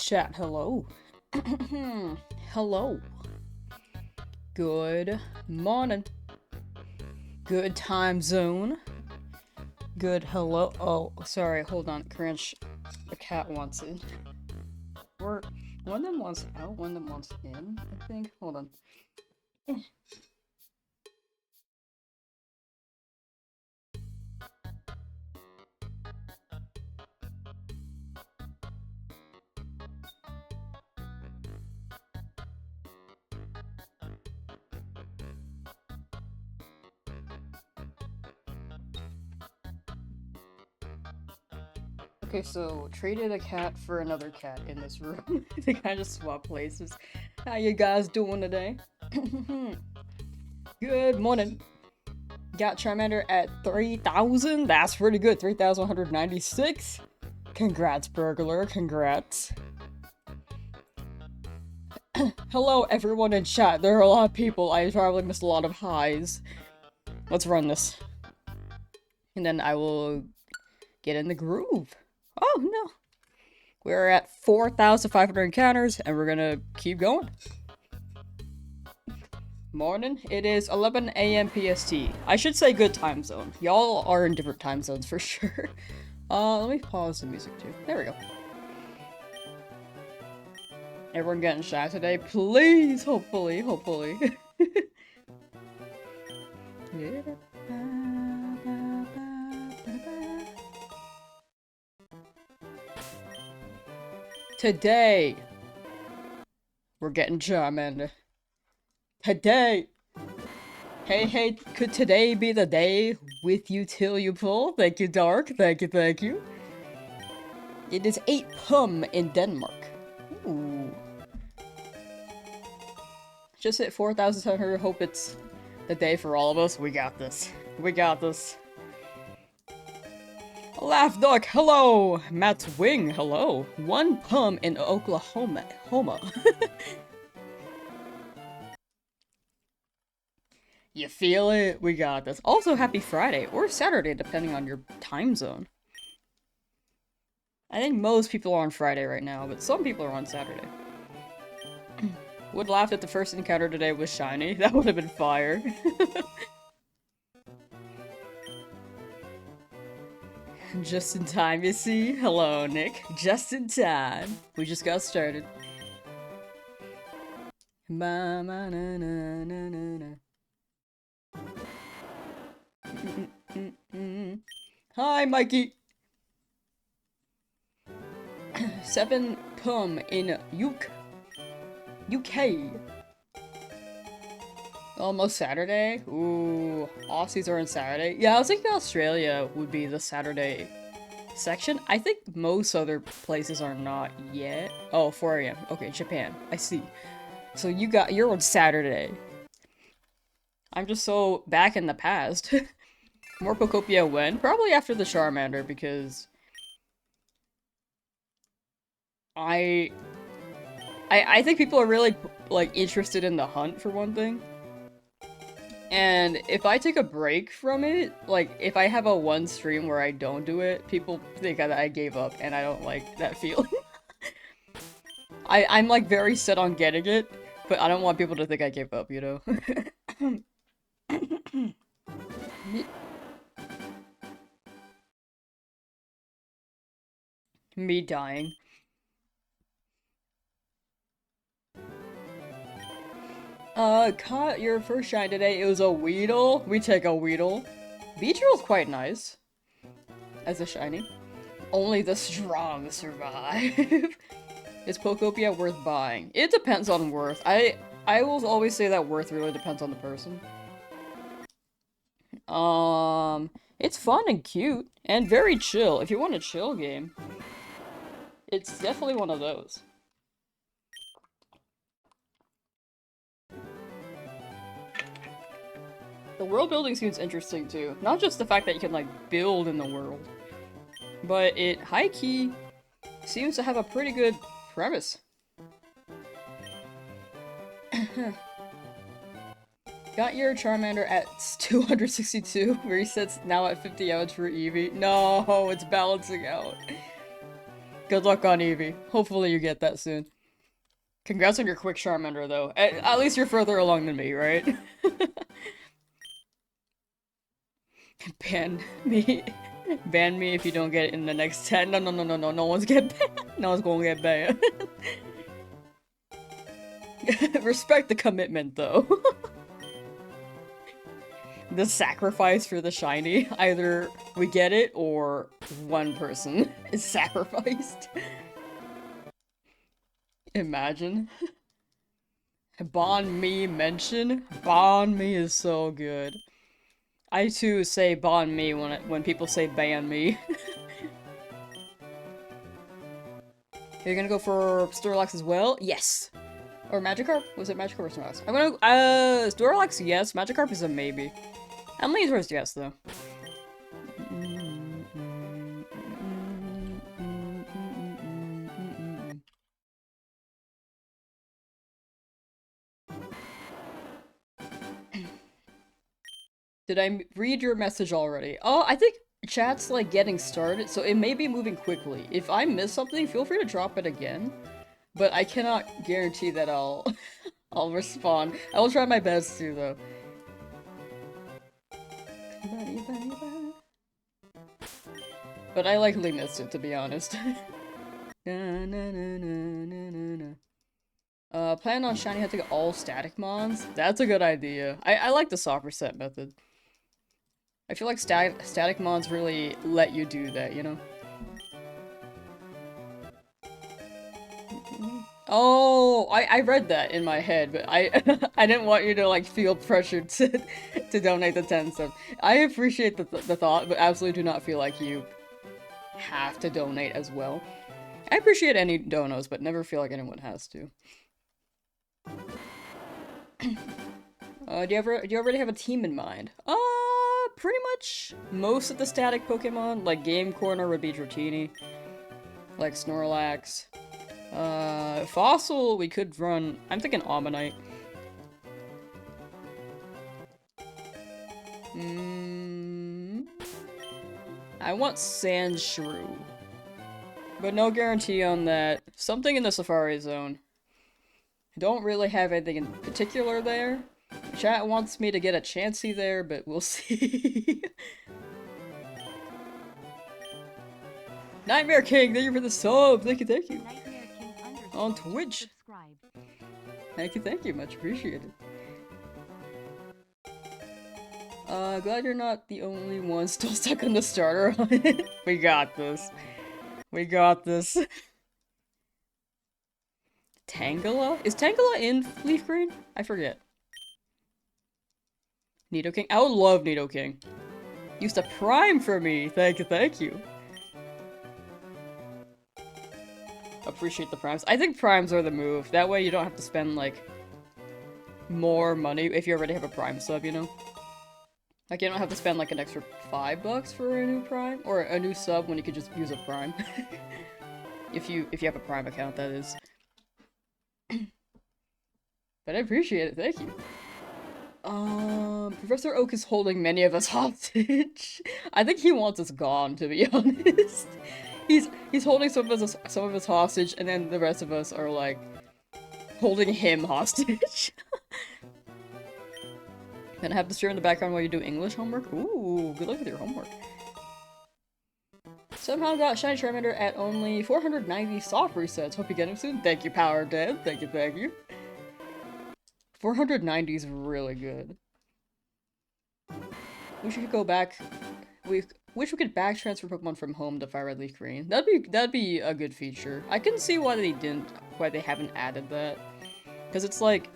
Chat, hello. Hello. Good morning. Good time zone. Good hello. Oh, sorry, hold on. Crunch. The cat wants in. Or one of them wants out, one of them wants in, I think. Hold on. Okay, so traded a cat for another cat in this room. They kind of swap places. How you guys doing today? Good morning. Got Charmander at 3,000. That's pretty good. 3,196. Congrats, burglar. Congrats. Hello, everyone in chat. There are a lot of people. I probably missed a lot of highs. Let's run this. And then I will get in the groove. Oh, no. We're at 4,500 encounters, and we're gonna keep going. Morning. It is 11 a.m. PST. I should say good time zone. Y'all are in different time zones for sure. Let me pause the music too. There we go. Everyone getting shy today? Please, hopefully. Yeah. Today, we're getting Charmander. Today! Hey, could today be the day with you till you pull? Thank you, Dark. Thank you. It is 8 pum in Denmark. Ooh. Just hit 4,700. Hope it's the day for all of us. We got this. Laugh Duck, hello! Matt's Wing, hello. 1 pum in Oklahoma. You feel it? We got this. Also, happy Friday, or Saturday, depending on your time zone. I think most people are on Friday right now, but some people are on Saturday. Would laugh that the first encounter today was shiny. That would have been fire. Just in time, you see? Hello, Nick. Just in time. We just got started. Ma ma na na na na na. Hi, Mikey! 7 pum in UK. Almost Saturday? Ooh, Aussies are on Saturday? Yeah, I was thinking Australia would be the Saturday section. I think most other places are not yet. Oh, 4 a.m. Okay, Japan. I see. So you're on Saturday. I'm just so back in the past. More Pokopia when? Probably after the Charmander, because I think people are really, like, interested in the hunt, for one thing. And if I take a break from it, like, if I have a one stream where I don't do it, people think that I gave up, and I don't like that feeling. I'm, like, very set on getting it, but I don't want people to think I gave up, you know? Me dying. Caught your first shine today. It was a Weedle. We take a Weedle. Beedrill's quite nice. As a shiny. Only the strong survive. Is Pokopia worth buying? It depends on worth. I will always say that worth really depends on the person. It's fun and cute. And very chill. If you want a chill game, it's definitely one of those. The world building seems interesting too. Not just the fact that you can, like, build in the world, but it, high-key, seems to have a pretty good premise. Got your Charmander at 262, resets now at 50 hours for Eevee. No, it's balancing out. Good luck on Eevee. Hopefully you get that soon. Congrats on your quick Charmander, though. At least you're further along than me, right? Ban me. Ban me if you don't get it in the next 10. No, no, no, no, no. No one's getting banned. No one's gonna get banned. Respect the commitment, though. The sacrifice for the shiny. Either we get it, or one person is sacrificed. Imagine. Ban me mention? Ban me is so good. I too say ban me when people say ban me. You're gonna go for Snorlax as well? Yes! Or Magikarp? Was it Magikarp or Snorlax? I'm gonna Snorlax, yes. Magikarp is a maybe. I'm leaning towards yes, though. Did I read your message already? Oh, I think chat's like getting started, so it may be moving quickly. If I miss something, feel free to drop it again. But I cannot guarantee that I'll I'll respond. I will try my best to, though. But I likely missed it, to be honest. Plan on shiny hunting all static mons? That's a good idea. I like the soccer set method. I feel like static mons really let you do that, you know? Oh, I read that in my head, but I I didn't want you to like feel pressured to donate the 10 cents. I appreciate the thought, but absolutely do not feel like you have to donate as well. I appreciate any donos, but never feel like anyone has to. Do you already have a team in mind? Pretty much most of the static Pokemon, like Game Corner would be Dratini, like Snorlax. Fossil, we could run, I'm thinking Ammonite. I want Sandshrew. But no guarantee on that. Something in the Safari Zone. Don't really have anything in particular there. Chat wants me to get a Chansey there, but we'll see. Nightmare King, thank you for the sub! Thank you, thank you. On Twitch. Thank you, much appreciated. Glad you're not the only one still stuck on the starter on it. We got this. We got this. Tangela? Is Tangela in Leaf Green? I forget. Nidoking? I would love Nidoking. Used a Prime for me! Thank you, thank you. Appreciate the primes. I think primes are the move. That way you don't have to spend, like, more money if you already have a prime sub, you know? Like, you don't have to spend, like, an extra $5 for a new prime, or a new sub when you could just use a prime. If you have a prime account, that is. But I appreciate it, thank you. Professor Oak is holding many of us hostage. I think he wants us gone, to be honest. He's holding some of us hostage, and then the rest of us are like holding him hostage. And I have to steer in the background while you do English homework. Ooh, good luck with your homework. Somehow got Shiny Charmander at only 490 soft resets. Hope you get him soon. Thank you, Power Dead. Thank you, thank you. 490 is really good. Wish we could go back. Wish we could back transfer Pokemon from home to Fire Red Leaf Green. That'd be a good feature. I can see why they haven't added that. Because it's like,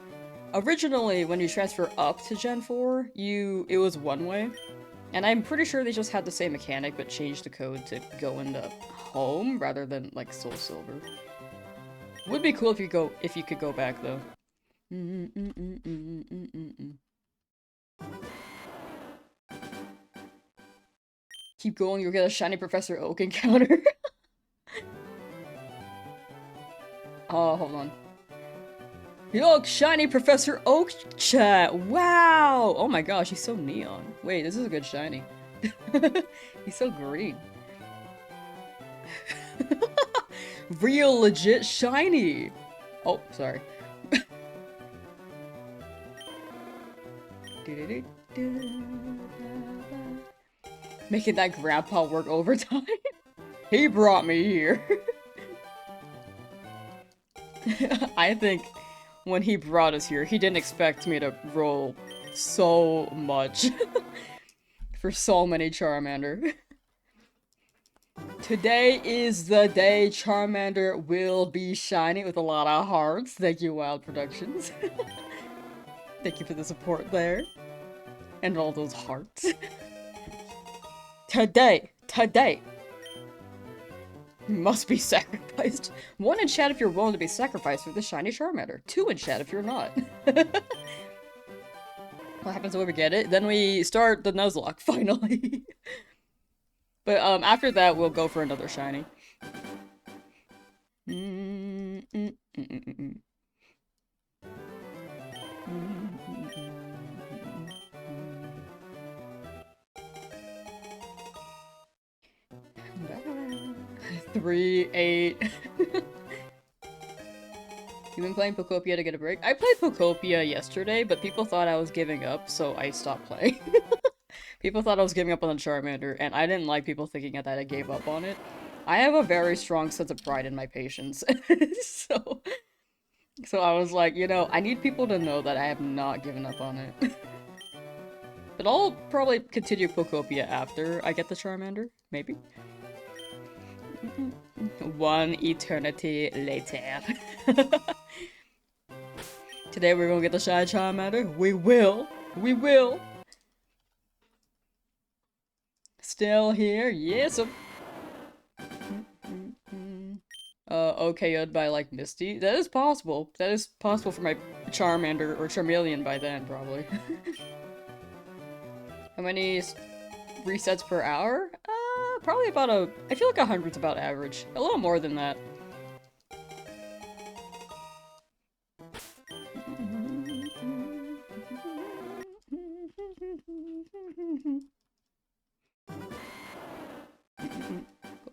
originally when you transfer up to Gen 4, it was one way. And I'm pretty sure they just had the same mechanic but changed the code to go into home rather than like Soul Silver. Would be cool if you could go back though. Keep going, you'll get a shiny Professor Oak encounter. Oh, hold on. Yo, shiny Professor Oak chat! Wow! Oh my gosh, he's so neon. Wait, this is a good shiny. He's so green. Real legit shiny! Oh, sorry. Making that grandpa work overtime. He brought me here. I think when he brought us here, he didn't expect me to roll so much for so many Charmander. Today is the day Charmander will be shiny with a lot of hearts. Thank you, Wild Productions. Thank you for the support there. And all those hearts. Today must be sacrificed. 1 in chat if you're willing to be sacrificed for the shiny Charmander. 2 in chat if you're not. What happens when we get it? Then we start the Nuzlocke, finally. But after that, we'll go for another shiny. Three, 8. You've been playing Pokopia to get a break? I played Pokopia yesterday, but people thought I was giving up, so I stopped playing. People thought I was giving up on the Charmander, and I didn't like people thinking that I gave up on it. I have a very strong sense of pride in my patience. So I was like, you know, I need people to know that I have not given up on it. But I'll probably continue Pokopia after I get the Charmander, maybe. 1 eternity later. Today we're gonna get the Shy Charmander. We will! We will! Still here? Yes! OK'd by, like, Misty? That is possible. That is possible for my Charmander, or Charmeleon by then, probably. How many resets per hour? Probably about I feel like 100's about average. A little more than that.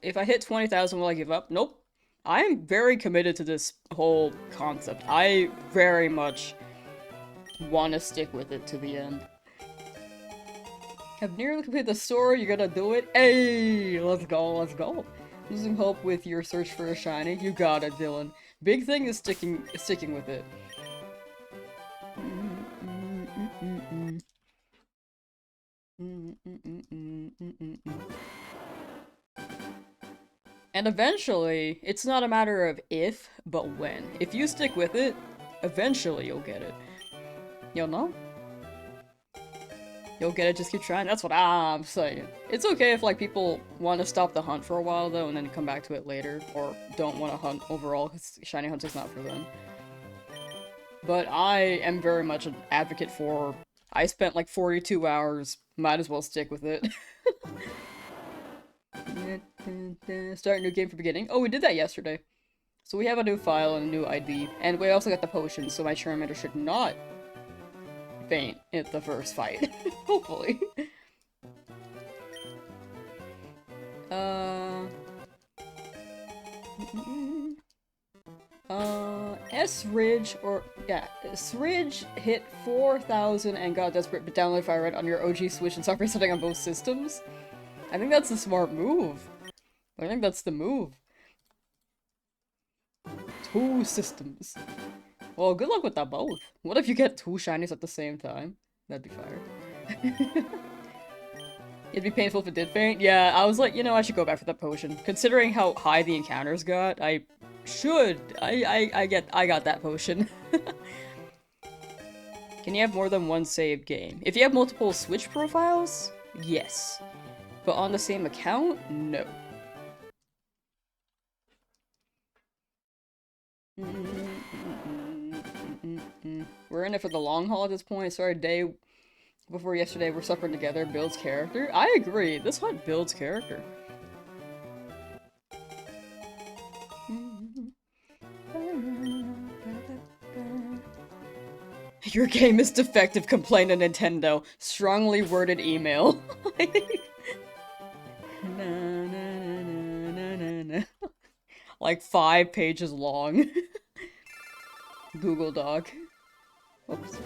If I hit 20,000, will I give up? Nope. I'm very committed to this whole concept. I very much want to stick with it to the end. Have nearly completed the story, you're gonna do it? Hey! Let's go, let's go! Losing hope with your search for a shiny? You got it, Dylan. Big thing is sticking with it. And eventually, it's not a matter of if, but when. If you stick with it, eventually you'll get it. You'll know? You'll get it, just keep trying. That's what I'm saying. It's okay if, like, people want to stop the hunt for a while, though, and then come back to it later, or don't want to hunt overall, because shiny hunting's not for them. But I am very much an advocate for, I spent, like, 42 hours, might as well stick with it. Start a new game from beginning. Oh, we did that yesterday. So we have a new file and a new ID, and we also got the potion, so my Charmander should not faint at the first fight. Hopefully. S-Ridge, or, yeah, S-Ridge hit 4,000 and got desperate but downloaded Fire Red on your OG Switch and software setting on both systems. I think that's a smart move. I think that's the move. 2 systems. Well, good luck with that both. What if you get 2 shinies at the same time? That'd be fire. It'd be painful if it did faint. Yeah, I was like, you know, I should go back for that potion. Considering how high the encounters got, I got that potion. Can you have more than one saved game? If you have multiple Switch profiles, yes. But on the same account, no. We're in it for the long haul at this point. Sorry, day before yesterday we're suffering together. Builds character. I agree. This hunt builds character. Your game is defective. Complain to Nintendo. Strongly worded email. like 5 pages long. Google Doc. Oops.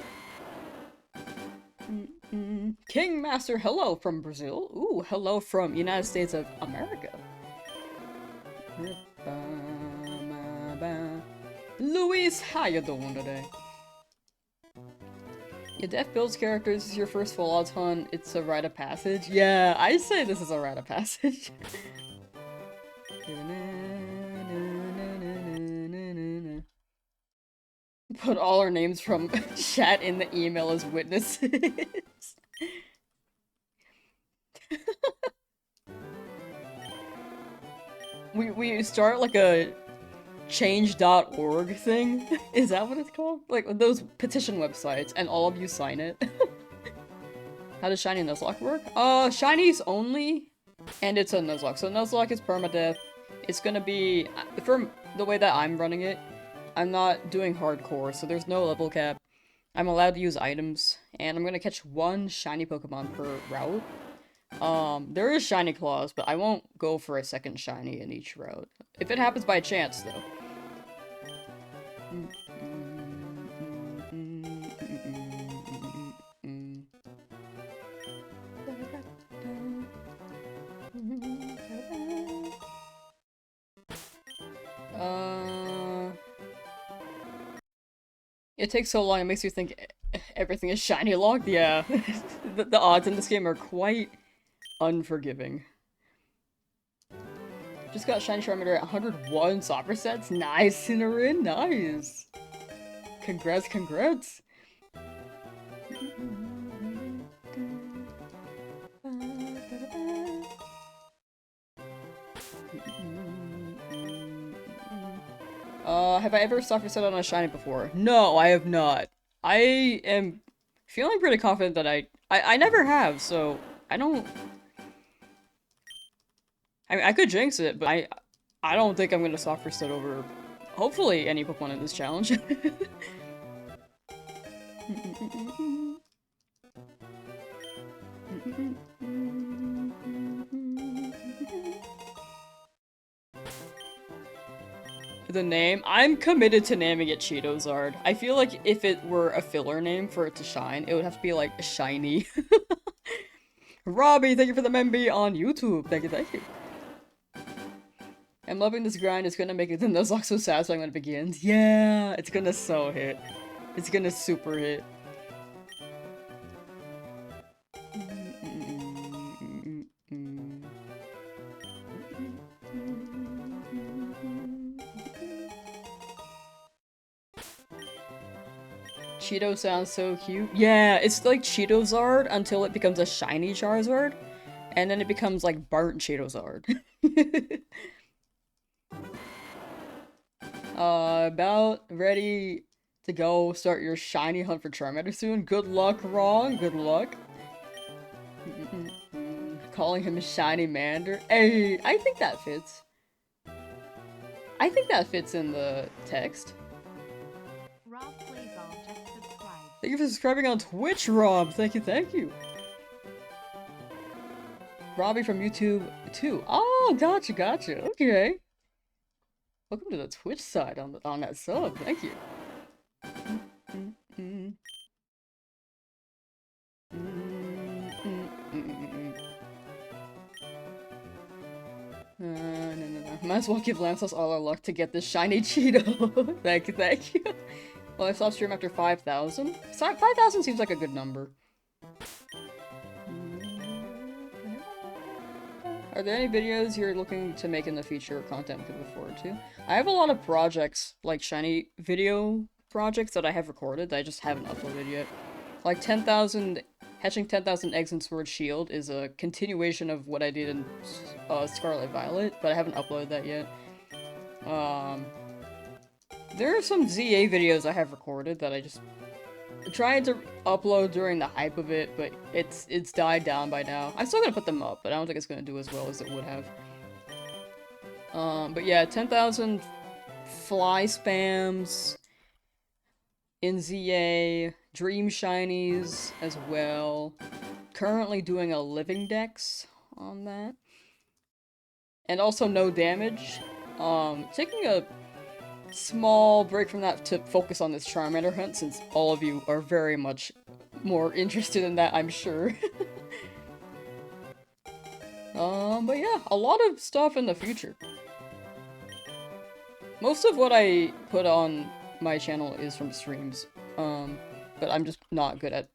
King Master, hello from Brazil. Ooh, hello from United States of America. Luis, how you doing today? Your Death Builds characters is your first Fallout hunt. It's a rite of passage. Yeah, I say this is a rite of passage. Put all our names from chat in the email as witnesses. we start like a change.org thing. Is that what it's called? Like those petition websites, and all of you sign it. How does Shiny Nuzlocke work? Shinies only, and it's a Nuzlocke. So Nuzlocke is permadeath. It's gonna be, from the way that I'm running it, I'm not doing hardcore, so there's no level cap. I'm allowed to use items, and I'm gonna catch 1 shiny Pokemon per route. There is shiny claws, but I won't go for a second shiny in each route. If it happens by chance, though. It takes so long, it makes you think everything is shiny locked. Yeah, the odds in this game are quite unforgiving. Just got shiny Charmander at 101 soccer sets. Nice, Cinnamon, nice. Congrats, congrats. Have I ever soccer set on a shiny before? No, I have not. I am feeling pretty confident that I never have, so I don't... I could jinx it, but I don't think I'm gonna soccer set over, hopefully, any Pokemon in this challenge. The name? I'm committed to naming it Cheetozard. I feel like if it were a filler name for it to shine, it would have to be like shiny. Robbie, thank you for the memby on YouTube. Thank you, thank you. I'm loving this grind. It's gonna make it the Nuzlocke so satisfying when it begins. Yeah, it's gonna so hit. It's gonna super hit. Cheeto sounds so cute. Yeah, it's like Cheetozard until it becomes a shiny Charizard, and then it becomes like burnt Cheetozard. About ready to go start your shiny hunt for Charmander soon. Good luck, Ron. Good luck. Calling him Shiny Mander. Hey, I think that fits. I think that fits in the text. Rob Playsall just subscribed. Thank you for subscribing on Twitch, Rob. Thank you, thank you. Robbie from YouTube too. Oh, gotcha, gotcha. Okay. Welcome to the Twitch side on that sub. Thank you. No. Might as well give Lamsauce all our luck to get this shiny Cheeto. Thank you, thank you. Well, I stopped stream after 5,000. 5,000 seems like a good number. Are there any videos you're looking to make in the future or content we can look forward to? I have a lot of projects, like shiny video projects that I have recorded that I just haven't uploaded yet. Like 10,000, hatching 10,000 eggs in Sword Shield is a continuation of what I did in Scarlet Violet, but I haven't uploaded that yet. There are some ZA videos I have recorded that I just tried to upload during the hype of it, but it's died down by now. I'm still gonna put them up, but I don't think it's gonna do as well as it would have. But yeah, 10,000 fly spams in ZA, Dream Shinies as well. Currently doing a Living Dex on that. And also no damage. taking a small break from that to focus on this Charmander hunt, since all of you are very much more interested in that, I'm sure. But yeah, a lot of stuff in the future. Most of what I put on my channel is from streams, but I'm just not good at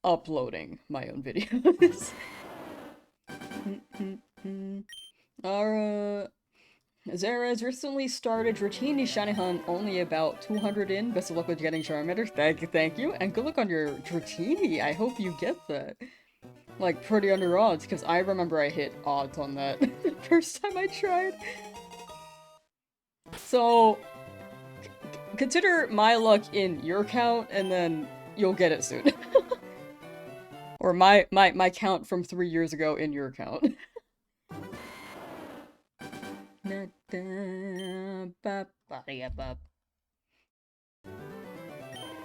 uploading my own videos. Zara has recently started Dratini Shiny Hunt, only about 200 in. Best of luck with getting Charmander. Thank you, and good luck on your Dratini. I hope you get that. Like, pretty under odds, because I remember I hit odds on that the first time I tried. So, consider my luck in your count, and then you'll get it soon. Or my count from 3 years ago in your count.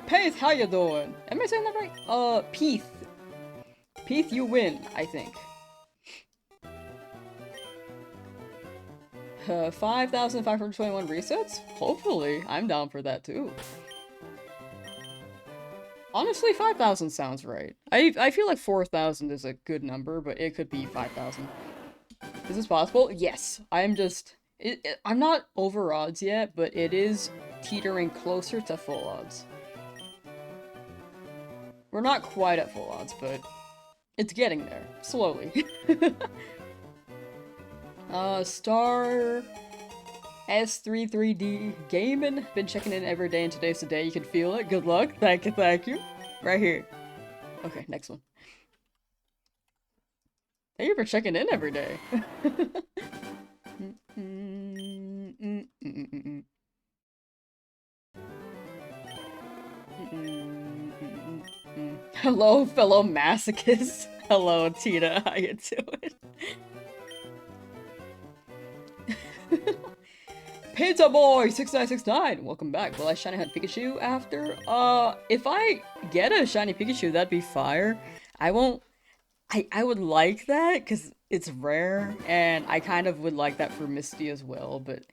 Peath, how you doing? Am I saying that right? Peath. Peath, you win, I think. 5,521 resets? Hopefully, I'm down for that too. Honestly, 5,000 sounds right. I feel like 4,000 is a good number, but it could be 5,000. Is this possible? Yes. I'm just... I'm not over odds yet, but it is teetering closer to full odds. We're not quite at full odds, but it's getting there. Slowly. Star S33D Gaming. Been checking in every day, and today's the day. You can feel it. Good luck. Thank you. Right here. Okay, next one. Thank you for checking in every day. Hello, fellow masochists. Hello, Tina. How you doing? Pizza Boy 6969, welcome back. Will I shiny hunt Pikachu after? If I get a shiny Pikachu, that'd be fire. I won't. I would like that because it's rare, and I kind of would like that for Misty as well, but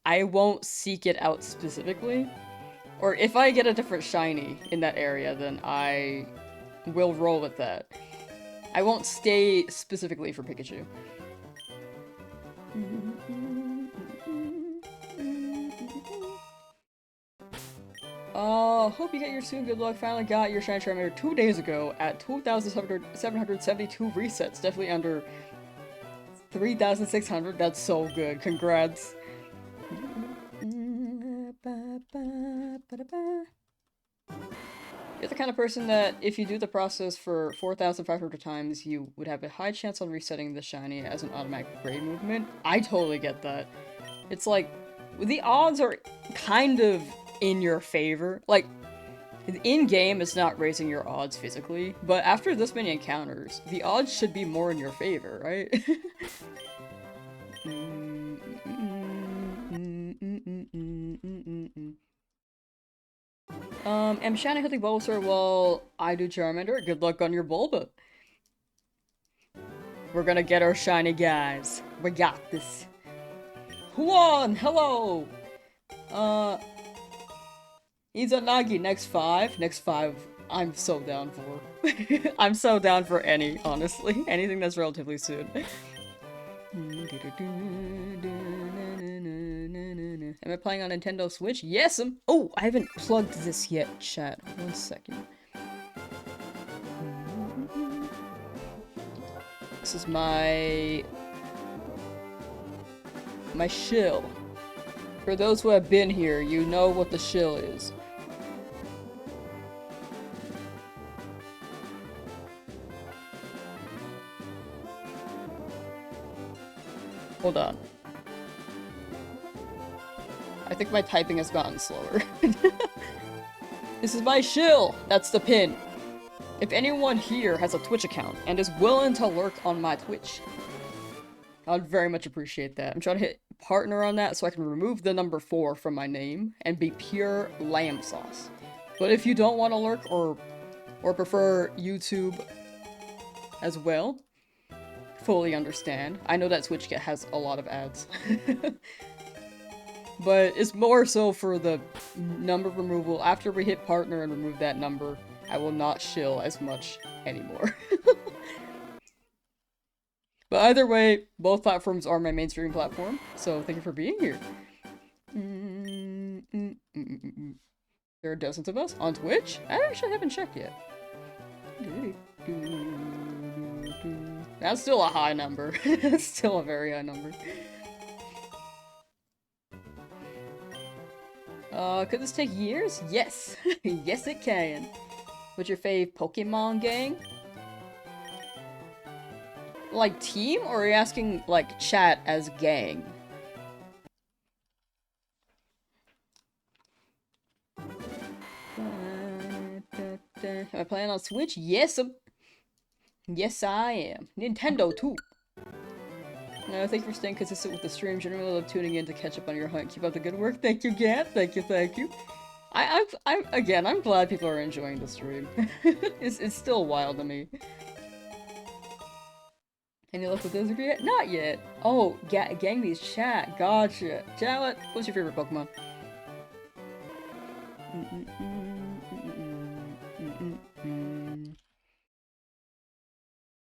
I won't seek it out specifically. Or if I get a different shiny in that area, then I will roll with that. I won't stay specifically for Pikachu. Hope you get your soon. Good luck. Finally got your shiny Charmander 2 days ago at 2,772 resets. Definitely under 3,600. That's so good. Congrats. You're the kind of person that if you do the process for 4,500 times, you would have a high chance on resetting the shiny as an automatic grade movement. I totally get that. It's like, the odds are kind of in your favor. Like, in-game, it's not raising your odds physically, but after this many encounters, the odds should be more in your favor, right? I'm shiny hunting Bulbasaur while I do Charmander. Good luck on your Bulba. We're gonna get our shiny guys. We got this. Huan, hello! Izanagi, next 5. Next 5, I'm so down for. I'm so down for any, honestly. Anything that's relatively soon. Am I playing on Nintendo Switch? Yes, I'm- Oh, I haven't plugged this yet, chat. 1 second. This is my shill. For those who have been here, you know what the shill is. Hold on. I think my typing has gotten slower. This is my shill! That's the pin. If anyone here has a Twitch account and is willing to lurk on my Twitch, I'd very much appreciate that. I'm trying to hit partner on that so I can remove the number 4 from my name and be pure Lamsauce. But if you don't want to lurk or prefer YouTube as well, fully understand. I know that Switch has a lot of ads. But it's more so for the number removal. After we hit partner and remove that number, I will not shill as much anymore. But either way, both platforms are my mainstream platform, so thank you for being here. There are dozens of us on Twitch? I actually haven't checked yet. That's still a high number. That's still a very high number. Could this take years? Yes! Yes it can! What's your fave Pokemon gang? Like team, or are you asking like chat as gang? Am I playing on Switch? Yes, yes I am. Nintendo too. Thank you for staying consistent with the stream. Generally love tuning in to catch up on your hunt. Keep up the good work. Thank you, Gat. Thank you, thank you. I'm glad people are enjoying the stream. It's still wild to me. Any luck with those yet? Not yet. Oh, Gangby's chat. Gotcha. Chat, what's your favorite Pokemon?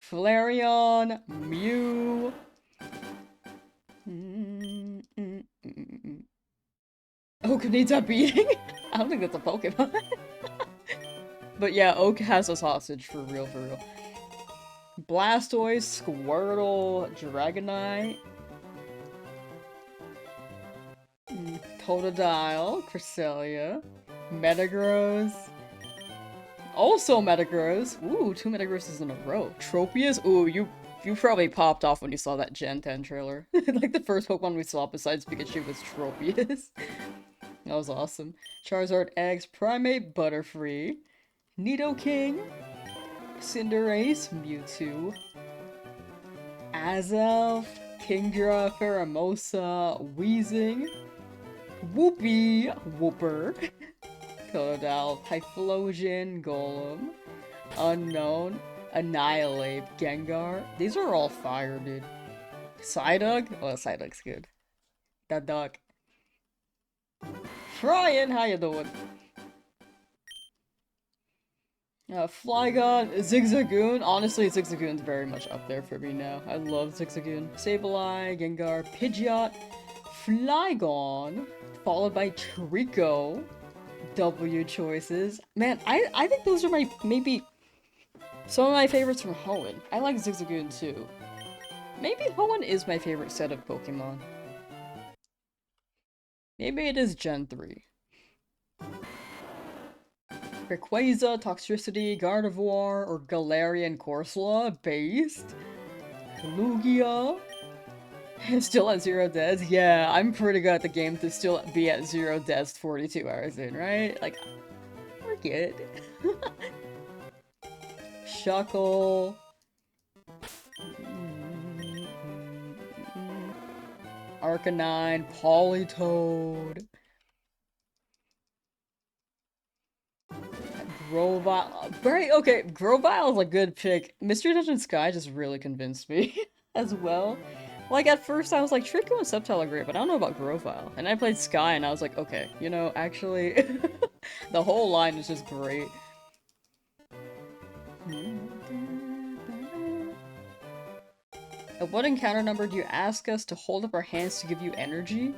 Flareon, Mew. Oak needs a beating? I don't think that's a Pokemon. But yeah, Oak has us hostage for real, for real. Blastoise, Squirtle, Dragonite, Totodile, Cresselia, Metagross. Also Metagross. Ooh, 2 Metagrosses in a row. Tropius? Ooh, you probably popped off when you saw that Gen 10 trailer. Like the first Pokemon we saw besides Pikachu was Tropius. That was awesome. Charizard X, Primate, Butterfree, Nidoking, Cinderace, Mewtwo, Azelf, Kingdra, Pheromosa, Weezing, Whoopee, Whooper, Totodile, Typhlosion, Golem, Unknown, Annihilate, Gengar. These are all fire, dude. Psyduck? Oh, Psyduck's good. That duck. Ryan, how you doing? Flygon, Zigzagoon. Honestly, Zigzagoon's very much up there for me now. I love Zigzagoon. Sableye, Gengar, Pidgeot, Flygon, followed by Trico. W choices. Man, I think those are maybe some of my favorites from Hoenn. I like Zigzagoon too. Maybe Hoenn is my favorite set of Pokemon. Maybe it is Gen 3. Rayquaza, Toxtricity, Gardevoir, or Galarian Corsola, Based. Lugia. Still at 0 deaths? Yeah, I'm pretty good at the game to still be at 0 deaths 42 hours in, right? Like, we're good. Shuckle. Arcanine, Politoed. Grovyle. Okay, Grovyle is a good pick. Mystery Dungeon Sky just really convinced me as well. Like, at first I was like, Trico and Sceptile are great, but I don't know about Grovyle. And I played Sky and I was like, okay, you know, actually, the whole line is just great. At what encounter number do you ask us to hold up our hands to give you energy?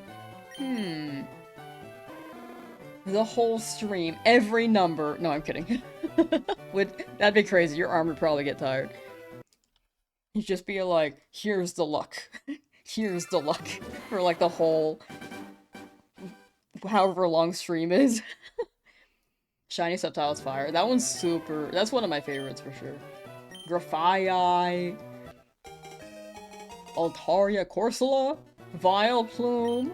The whole stream, every number. No, I'm kidding. That'd be crazy. Your arm would probably get tired. You'd just be like, here's the luck. Here's the luck. For like the whole however long stream is. Shiny Sceptile's fire. That one's super. That's one of my favorites for sure. Grafaiai. Altaria Corsola. Vileplume.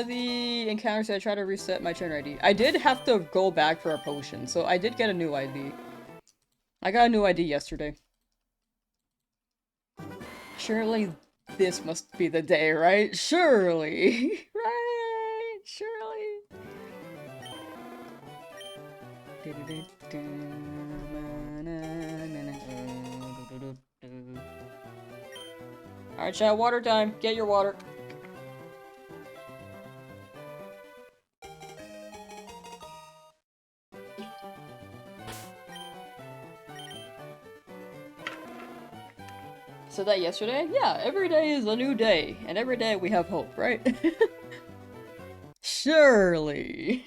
The encounters I try to reset my trainer ID. I did have to go back for a potion, so I did get a new ID. I got a new ID yesterday. Surely this must be the day, right? Surely! Right? Surely! Alright, chat, water time. Get your water. Said that yesterday? Yeah, every day is a new day, and every day we have hope, right? Surely.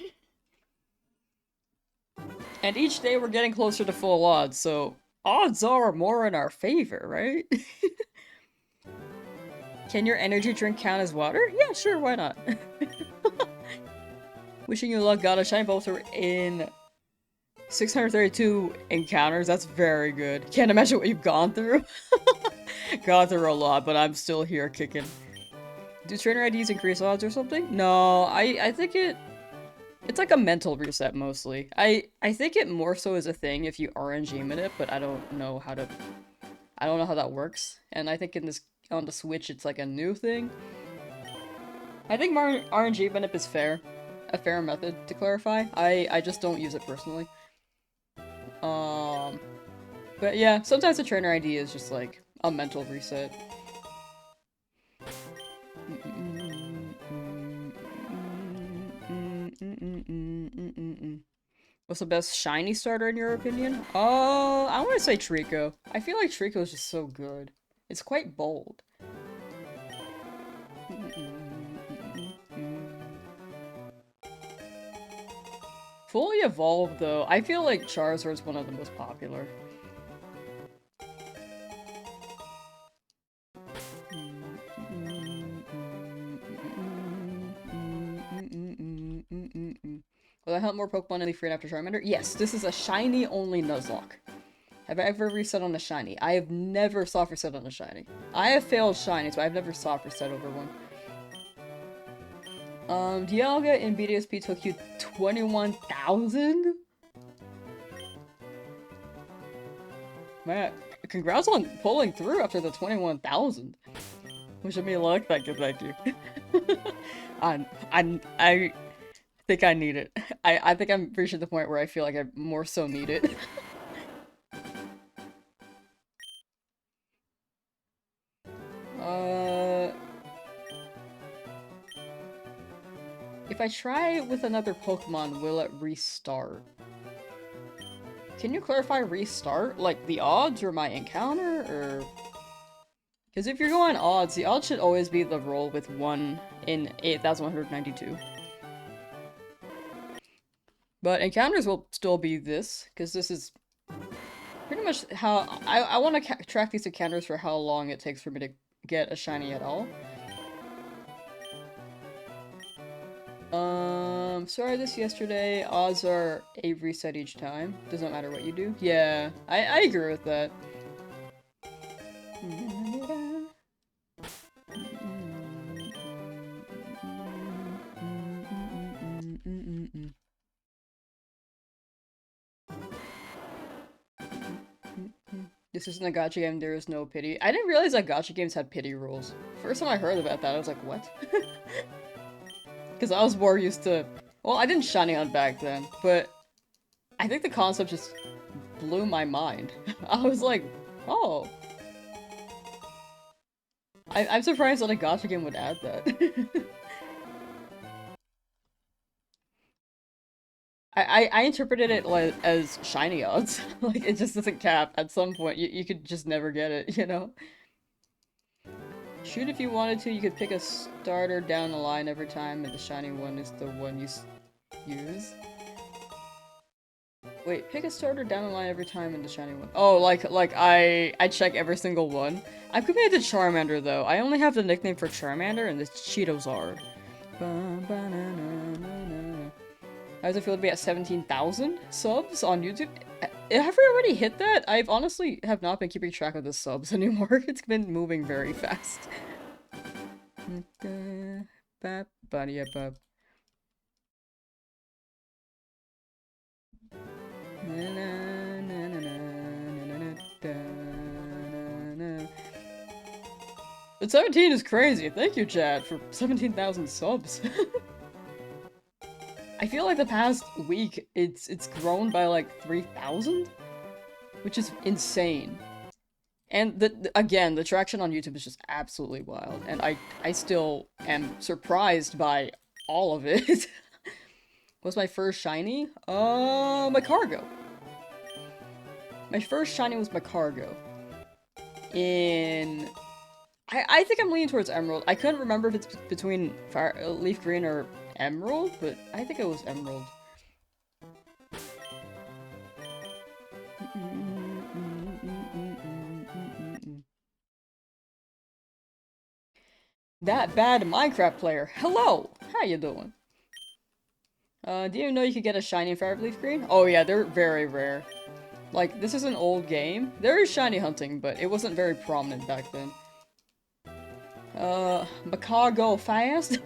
And each day we're getting closer to full odds, so odds are more in our favor, right? Can your energy drink count as water? Yeah, sure, why not? Wishing you luck, got a shiny Bulbasaur in 632 encounters. That's very good. Can't imagine what you've gone through. Gone through a lot, but I'm still here kicking. Do trainer IDs increase odds or something? No, I think it's like a mental reset mostly. I think it more so is a thing if you RNG minute, but I don't know how that works. And I think on the Switch it's like a new thing. I think RNG minute is fair. A fair method to clarify. I just don't use it personally. But yeah, sometimes the trainer ID is just like a mental reset. What's the best shiny starter in your opinion? Oh, I want to say Trico. I feel like Trico is just so good. It's quite bold. Fully evolved though, I feel like Charizard's one of the most popular. Will I hunt more Pokemon in the free after Charmander? Yes, this is a shiny only Nuzlocke. Have I ever reset on a shiny? I have never soft reset on a shiny. I have failed shinies, but I've never soft reset over one. Dialga in BDSP took you 21,000? Man, congrats on pulling through after the 21,000. Wish me luck, thank you. I think I need it. I think I'm reaching the point where I feel like I more so need it. If I try with another Pokemon, will it restart? Can you clarify restart? Like the odds or my encounter, or... Because if you're going odds, the odds should always be the roll with 1 in 8,192. But encounters will still be this, because this is pretty much how... I want to track these encounters for how long it takes for me to get a shiny at all. Sorry this yesterday. Odds are a reset each time. Doesn't matter what you do. Yeah, I agree with that. This isn't a gacha game, there is no pity. I didn't realize that gacha games had pity rules. First time I heard about that, I was like, what? Because I was more used to... Well, I didn't shiny hunt back then, but I think the concept just blew my mind. I was like, oh. I'm surprised that a gacha game would add that. I interpreted it like as shiny odds. Like, it just doesn't cap. At some point, you could just never get it, you know? Shoot if you wanted to, you could pick a starter down the line every time, and the shiny one is the one you use. Wait, pick a starter down the line every time and the shiny one. Oh, like I check every single one. I'm compared to Charmander though. I only have the nickname for Charmander and it's Cheetozard. How does it feel to be at 17,000 subs on YouTube? Have we already hit that? I've honestly have not been keeping track of the subs anymore. It's been moving very fast. But 17 is crazy. Thank you, Chad, for 17,000 subs. I feel like the past week it's grown by like 3,000, which is insane. And again, the traction on YouTube is just absolutely wild, and I still am surprised by all of it. What's my first shiny? My cargo. My first shiny was my cargo. In I think I'm leaning towards emerald. I couldn't remember if it's between fire, leaf green or emerald, but I think it was emerald. That bad Minecraft player. Hello! How you doing? Do you know you could get a shiny fire leaf green? Oh yeah, they're very rare. Like, this is an old game. There is shiny hunting, but it wasn't very prominent back then. Macaw go fast?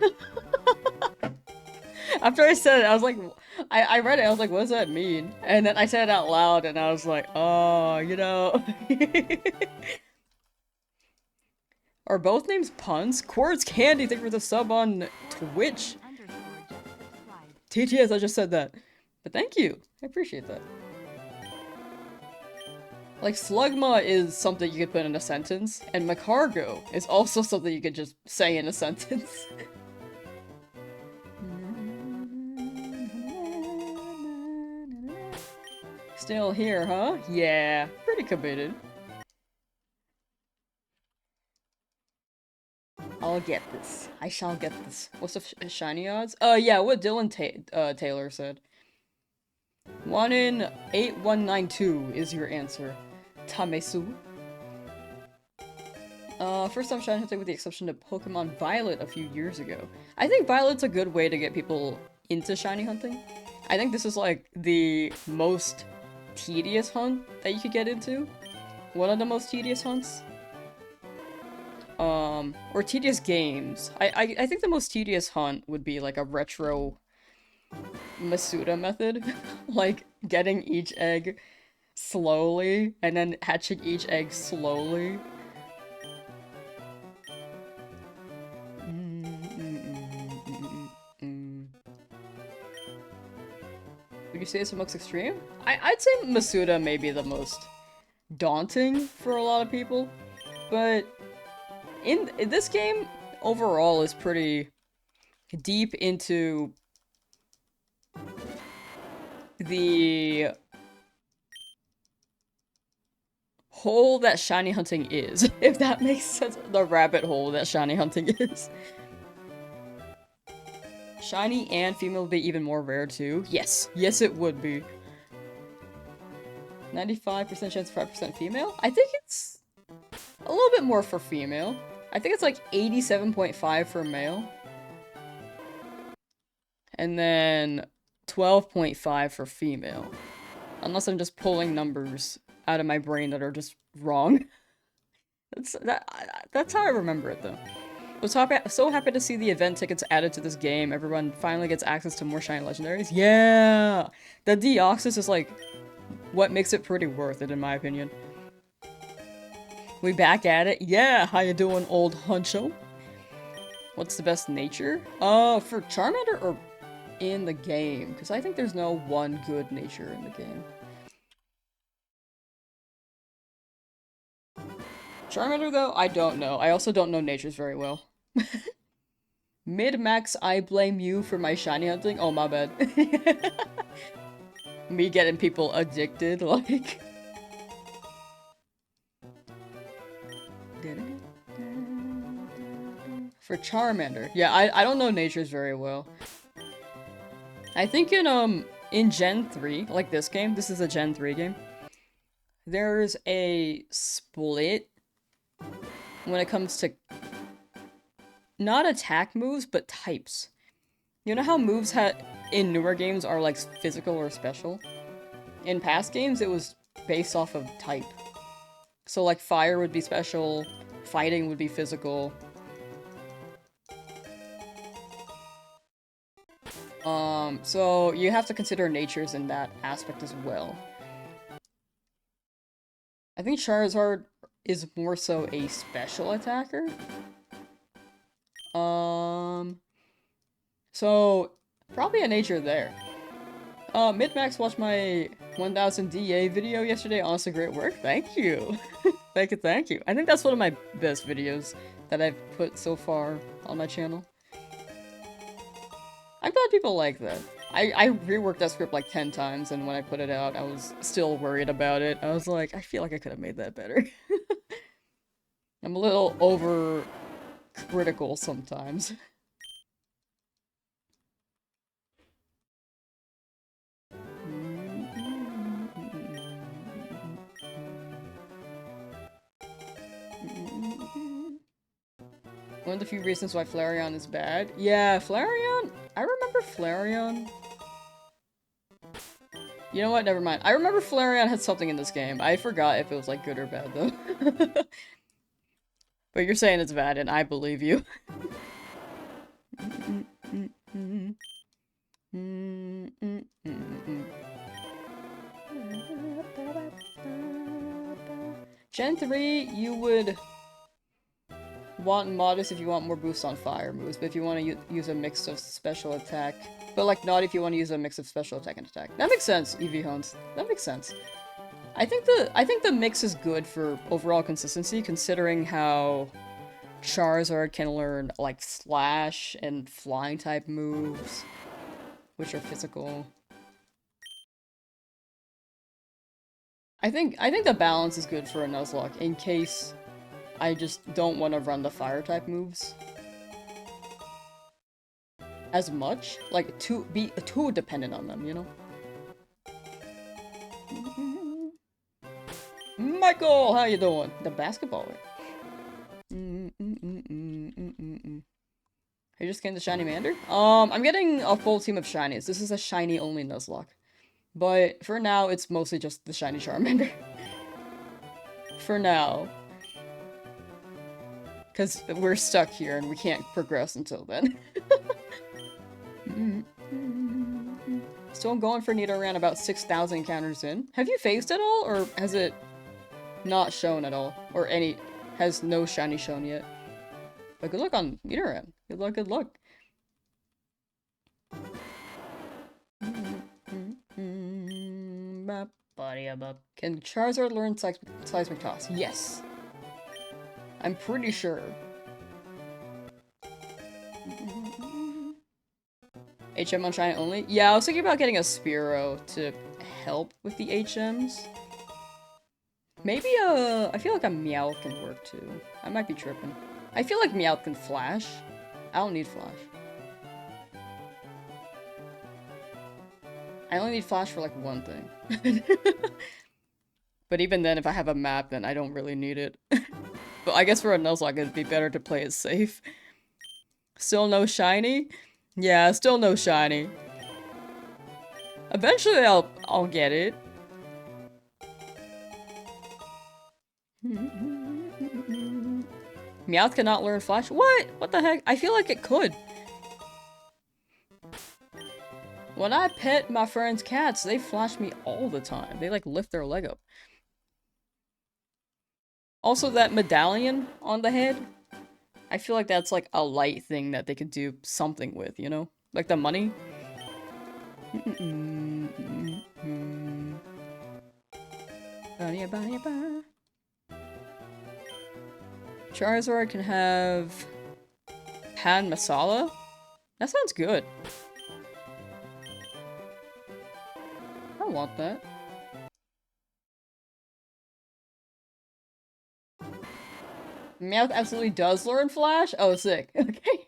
After I said it, I was like, I read it, I was like, what does that mean? And then I said it out loud, and I was like, oh, you know. Are both names puns? Quartz Candy, thank you for the sub on Twitch. TTS, I just said that. But thank you. I appreciate that. Like, Slugma is something you could put in a sentence, and Macargo is also something you could just say in a sentence. Still here, huh? Yeah, pretty committed. I'll get this. I shall get this. What's the shiny odds? Yeah, what Dylan Taylor said. 1 in 8192 is your answer. Tamesu. First time shiny hunting with the exception of Pokemon Violet a few years ago. I think Violet's a good way to get people into shiny hunting. I think this is like the most tedious hunt that you could get into. One of the most tedious hunts. Or tedious games. I think the most tedious hunt would be like a retro Masuda method. Like, getting each egg slowly, and then hatching each egg slowly. Would you say it's the most extreme? I'd say Masuda may be the most daunting for a lot of people, but in this game, overall, is pretty deep into the hole that shiny hunting is, if that makes sense. The rabbit hole that shiny hunting is. Shiny and female would be even more rare too. Yes. Yes, it would be. 95% chance, 5% female? I think it's a little bit more for female. I think it's like 87.5 for male. And then 12.5 for female. Unless I'm just pulling numbers out of my brain that are just wrong. That's how I remember it though. Was so happy to see the event tickets added to this game. Everyone finally gets access to more shiny legendaries. Yeah! The Deoxys is like what makes it pretty worth it in my opinion. We back at it. Yeah, how you doing, old huncho? What's the best nature? For Charmander or in the game? Because I think there's no one good nature in the game. Charmander, though, I don't know. I also don't know natures very well. Mid-max, I blame you for my shiny hunting? Oh, my bad. Me getting people addicted, like... For Charmander. Yeah, I don't know natures very well. I think in Gen 3, like this game, this is a Gen 3 game, there's a split when it comes to not attack moves, but types. You know how moves in newer games are like physical or special? In past games, it was based off of type. So like fire would be special, fighting would be physical. So you have to consider natures in that aspect as well. I think Charizard is more so a special attacker. So Probably a nature there. Midmax watched my 1000 DA video yesterday. Honestly, great work. Thank you. Thank you, thank you. I think that's one of my best videos that I've put so far on my channel. I'm glad people like that. I reworked that script like 10 times, and when I put it out, I was still worried about it. I was like, I feel like I could have made that better. I'm a little over critical sometimes. One of the few reasons why Flareon is bad. Yeah, Flareon? I remember Flareon. You know what? Never mind. I remember Flareon had something in this game. I forgot if it was like good or bad though. But you're saying it's bad and I believe you. Gen 3, you would want Modest if you want more boost on fire moves, but if you want to use a mix of special attack. But like not if you want to use a mix of special attack and attack. That makes sense, EV Hones. That makes sense. I think the mix is good for overall consistency, considering how Charizard can learn like Slash and Flying type moves, which are physical. I think the balance is good for a Nuzlocke in case I just don't want to run the fire type moves as much, like to be too dependent on them, you know? Michael, how you doing? The basketballer. You just getting the shiny Mander? I'm getting a full team of shinies. This is a shiny only Nuzlocke. But for now, it's mostly just the shiny Charmander. For now. Because we're stuck here and we can't progress until then. Still going for Nidoran about 6,000 encounters in. Have you phased at all, or has it not shown at all? Or has no shiny shown yet? But good luck on Nidoran. Good luck, good luck. Can Charizard learn Seismic Toss? Yes. I'm pretty sure. HM on Shiny only? Yeah, I was thinking about getting a Spearow to help with the HMs. Maybe I feel like a Meowth can work too. I might be tripping. I feel like Meowth can Flash. I don't need Flash. I only need Flash for like one thing. But even then, if I have a map, then I don't really need it. But I guess for a Nuzlocke, it'd be better to play it safe. Still no shiny? Yeah, still no shiny. Eventually I'll get it. Meowth cannot learn Flash? What? What the heck? I feel like it could. When I pet my friends' cats, they flash me all the time. They like lift their leg up. Also, that medallion on the head, I feel like that's like a light thing that they could do something with, you know? Like the money. Charizard can have Pan Masala? That sounds good. I want that. Meowth absolutely does learn Flash? Oh, sick. Okay.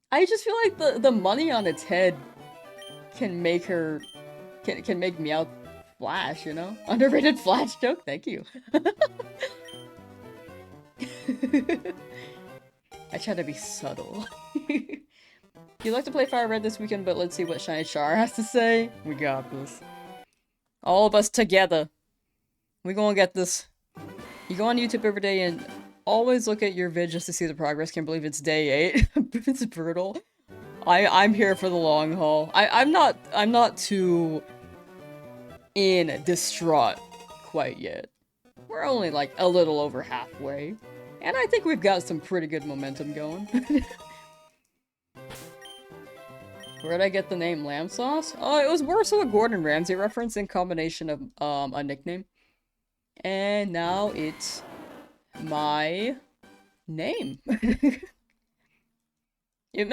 I just feel like the money on its head can make her... can make Meowth Flash, you know? Underrated Flash joke? Thank you. I try to be subtle. You'd like to play Fire Red this weekend, but let's see what Shiny Char has to say. We got this. All of us together. We gonna get this. You go on YouTube every day and always look at your vid just to see the progress. Can't believe it's day 8. It's brutal. I'm here for the long haul. I'm not too distraught quite yet. We're only like a little over halfway. And I think we've got some pretty good momentum going. Where'd I get the name Lamsauce? Oh, it was more so a Gordon Ramsay reference in combination of a nickname. And now it's my name. It was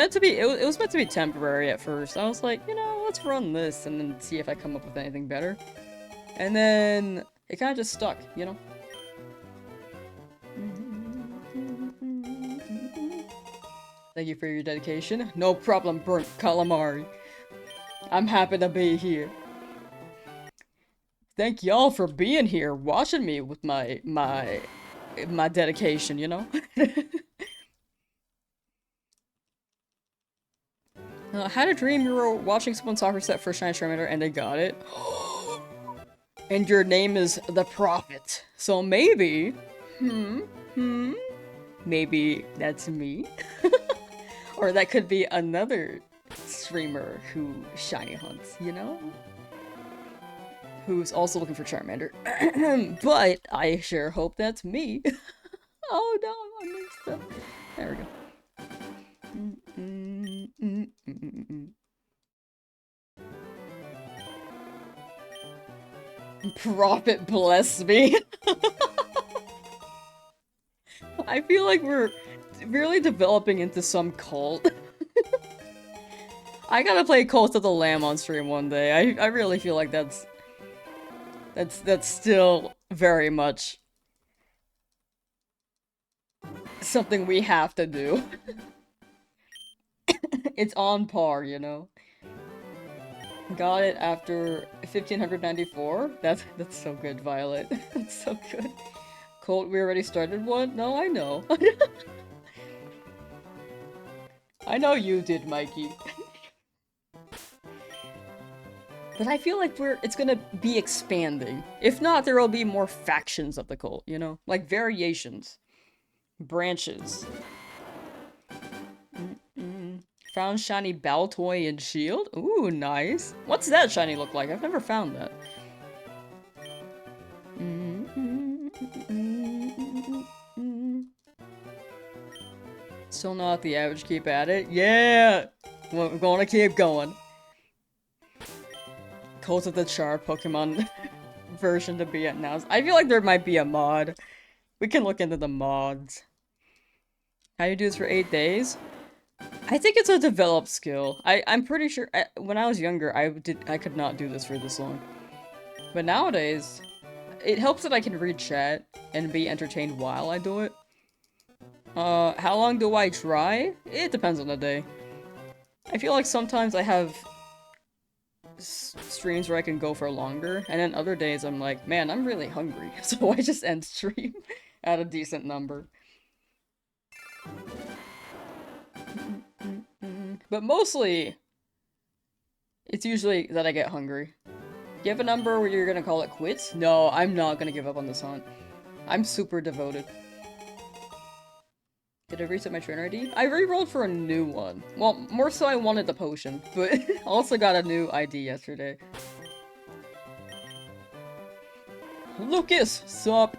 meant to be temporary at first. I was like, you know, let's run this and then see if I come up with anything better. And then it kind of just stuck, you know? Thank you for your dedication. No problem, burnt calamari. I'm happy to be here. Thank y'all for being here, watching me with my dedication, you know? I had a dream you were watching someone soccer set for Shiny Charmander and they got it. And your name is the Prophet. So maybe... Maybe that's me? Or that could be another streamer who shiny hunts, you know? Who's also looking for Charmander. But I sure hope that's me. Oh no, I mixed up. There we go. Prophet bless me. I feel like we're really developing into some cult. I gotta play Cult of the Lamb on stream one day. I really feel like that's still very much something we have to do. It's on par, you know? Got it after 1594? That's so good, Violet. That's so good. Colt, we already started one? No, I know. I know you did, Mikey. But I feel like it's gonna be expanding. If not, there will be more factions of the cult, you know? Like variations. Branches. Found shiny Baltoy and Shield? Ooh, nice. What's that shiny look like? I've never found that. Still not the average, keep at it. Yeah! We're gonna keep going. Cult of the Char Pokemon version to be announced. I feel like there might be a mod. We can look into the mods. How do you do this for 8 days? I think it's a developed skill. I'm pretty sure when I was younger, I could not do this for this long. But nowadays, it helps that I can read chat and be entertained while I do it. How long do I try? It depends on the day. I feel like sometimes I have streams where I can go for longer, and then other days I'm like, man, I'm really hungry, so I just end stream at a decent number. But mostly, it's usually that I get hungry. Do you have a number where you're gonna call it quits? No, I'm not gonna give up on this hunt. I'm super devoted. Did I reset my trainer ID? I re-rolled for a new one. Well, more so I wanted the potion, but also got a new ID yesterday. Lucas, sup?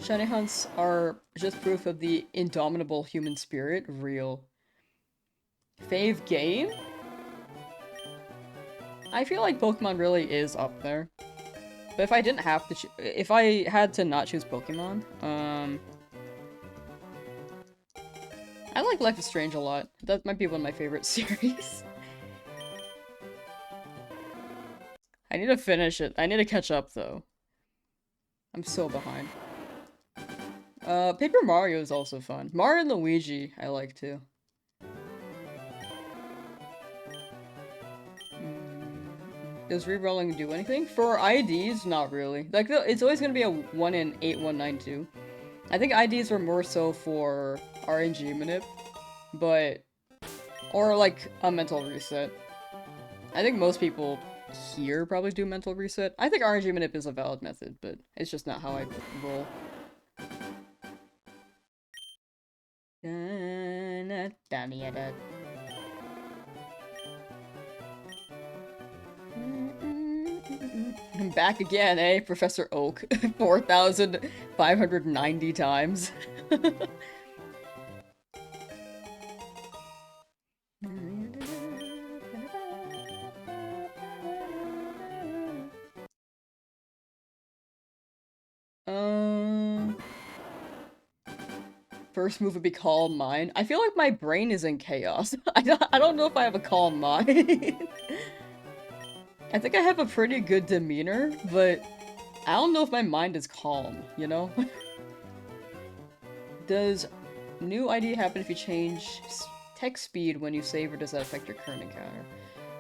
Shiny hunts are just proof of the indomitable human spirit. Real. Fave game? I feel like Pokemon really is up there. But if I didn't have to if I had to not choose Pokemon, I like Life is Strange a lot. That might be one of my favorite series. I need to finish it. I need to catch up, though. I'm so behind. Paper Mario is also fun. Mario and Luigi, I like, too. Does rerolling do anything? For IDs, not really. Like, it's always gonna be a 1 in 8192. I think IDs are more so for RNG manip, but... Or, like, a mental reset. I think most people here probably do mental reset. I think RNG manip is a valid method, but it's just not how I roll. I'm back again, eh, Professor Oak? 4,590 times. first move would be calm mind. I feel like my brain is in chaos. I don't know if I have a calm mind. I think I have a pretty good demeanor, but I don't know if my mind is calm, you know? Does new ID happen if you change text speed when you save, or does that affect your current encounter?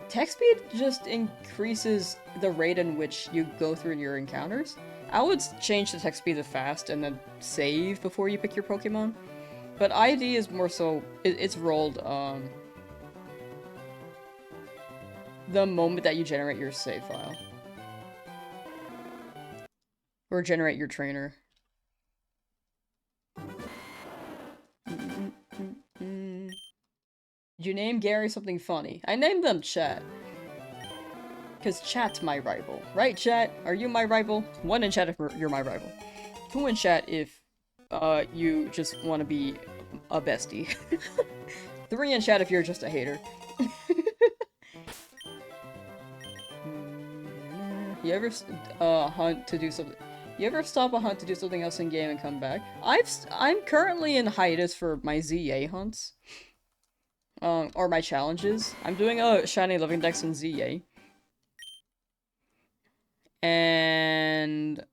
Text speed just increases the rate in which you go through your encounters. I would change the text speed to fast and then save before you pick your Pokemon. But ID is more so, it's rolled the moment that you generate your save file. Or generate your trainer. Did you name Gary something funny? I named them Chat. Because Chat's my rival. Right, Chat? Are you my rival? 1 in Chat if you're my rival. 2 in Chat if you just want to be a bestie. 3 in Chat if you're just a hater. You ever hunt to do something? You ever stop a hunt to do something else in game and come back? I'm currently in hiatus for my ZA hunts. Or my challenges. I'm doing a shiny living dex in ZA. And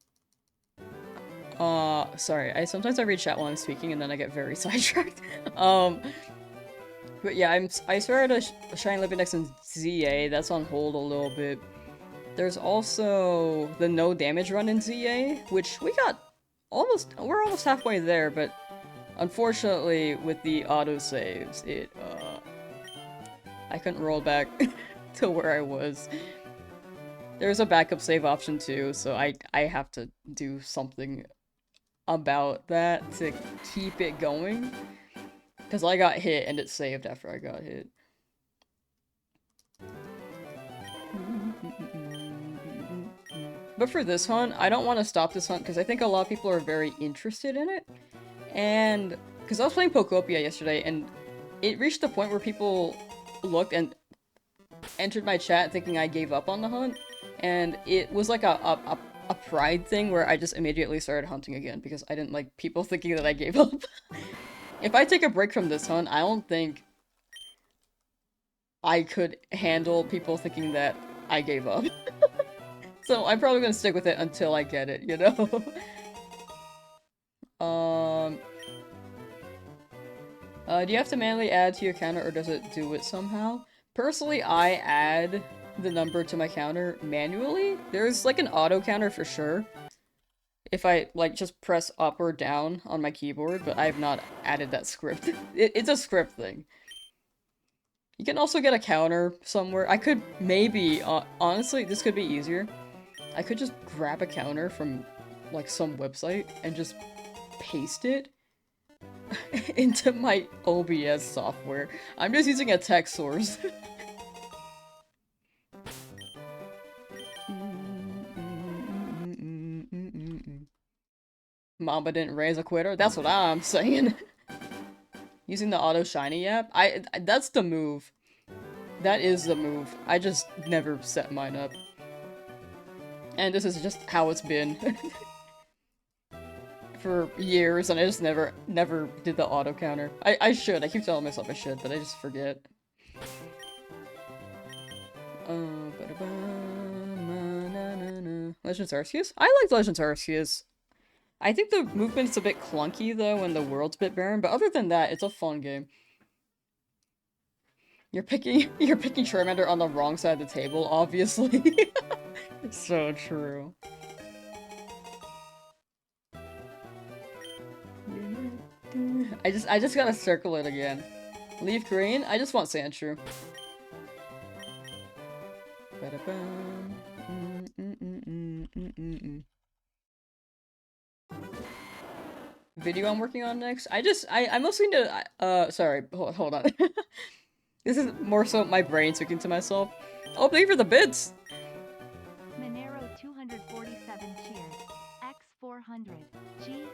sorry, sometimes I read chat while I'm speaking and then I get very sidetracked. But yeah, I started a shiny living dex in ZA, that's on hold a little bit. There's also the no damage run in ZA, which we're almost halfway there, but unfortunately with the autosaves, I couldn't roll back to where I was. There's a backup save option too, so I have to do something about that to keep it going. Because I got hit and it saved after I got hit. But for this hunt, I don't want to stop this hunt because I think a lot of people are very interested in it. And because I was playing Pokopia yesterday and it reached the point where people looked and entered my chat thinking I gave up on the hunt. And it was like a pride thing where I just immediately started hunting again because I didn't like people thinking that I gave up. If I take a break from this hunt, I don't think I could handle people thinking that I gave up. So I'm probably gonna stick with it until I get it, you know? Do you have to manually add to your counter or does it do it somehow? Personally, I add the number to my counter manually. There's like an auto counter for sure. If I like just press up or down on my keyboard, but I have not added that script. It's a script thing. You can also get a counter somewhere. I could maybe, honestly, this could be easier. I could just grab a counter from like some website and just paste it into my OBS software. I'm just using a text source. Mama didn't raise a quitter? That's what I'm saying. Using the Auto Shiny app? That's the move. That is the move. I just never set mine up. And this is just how it's been. For years, and I just never did the auto counter. I should. I keep telling myself I should, but I just forget. Legends Arceus? I like Legends Arceus. I think the movement's a bit clunky though, and the world's a bit barren, but other than that, it's a fun game. You're picking Charmander on the wrong side of the table, obviously. So true. I just gotta circle it again. Leaf green? I just want Sandshrew. Video I'm working on next? I mostly need to, sorry, hold on. This is more so my brain speaking to myself. Oh, thank you for the bits! Monero 247 cheers. X 400. GL.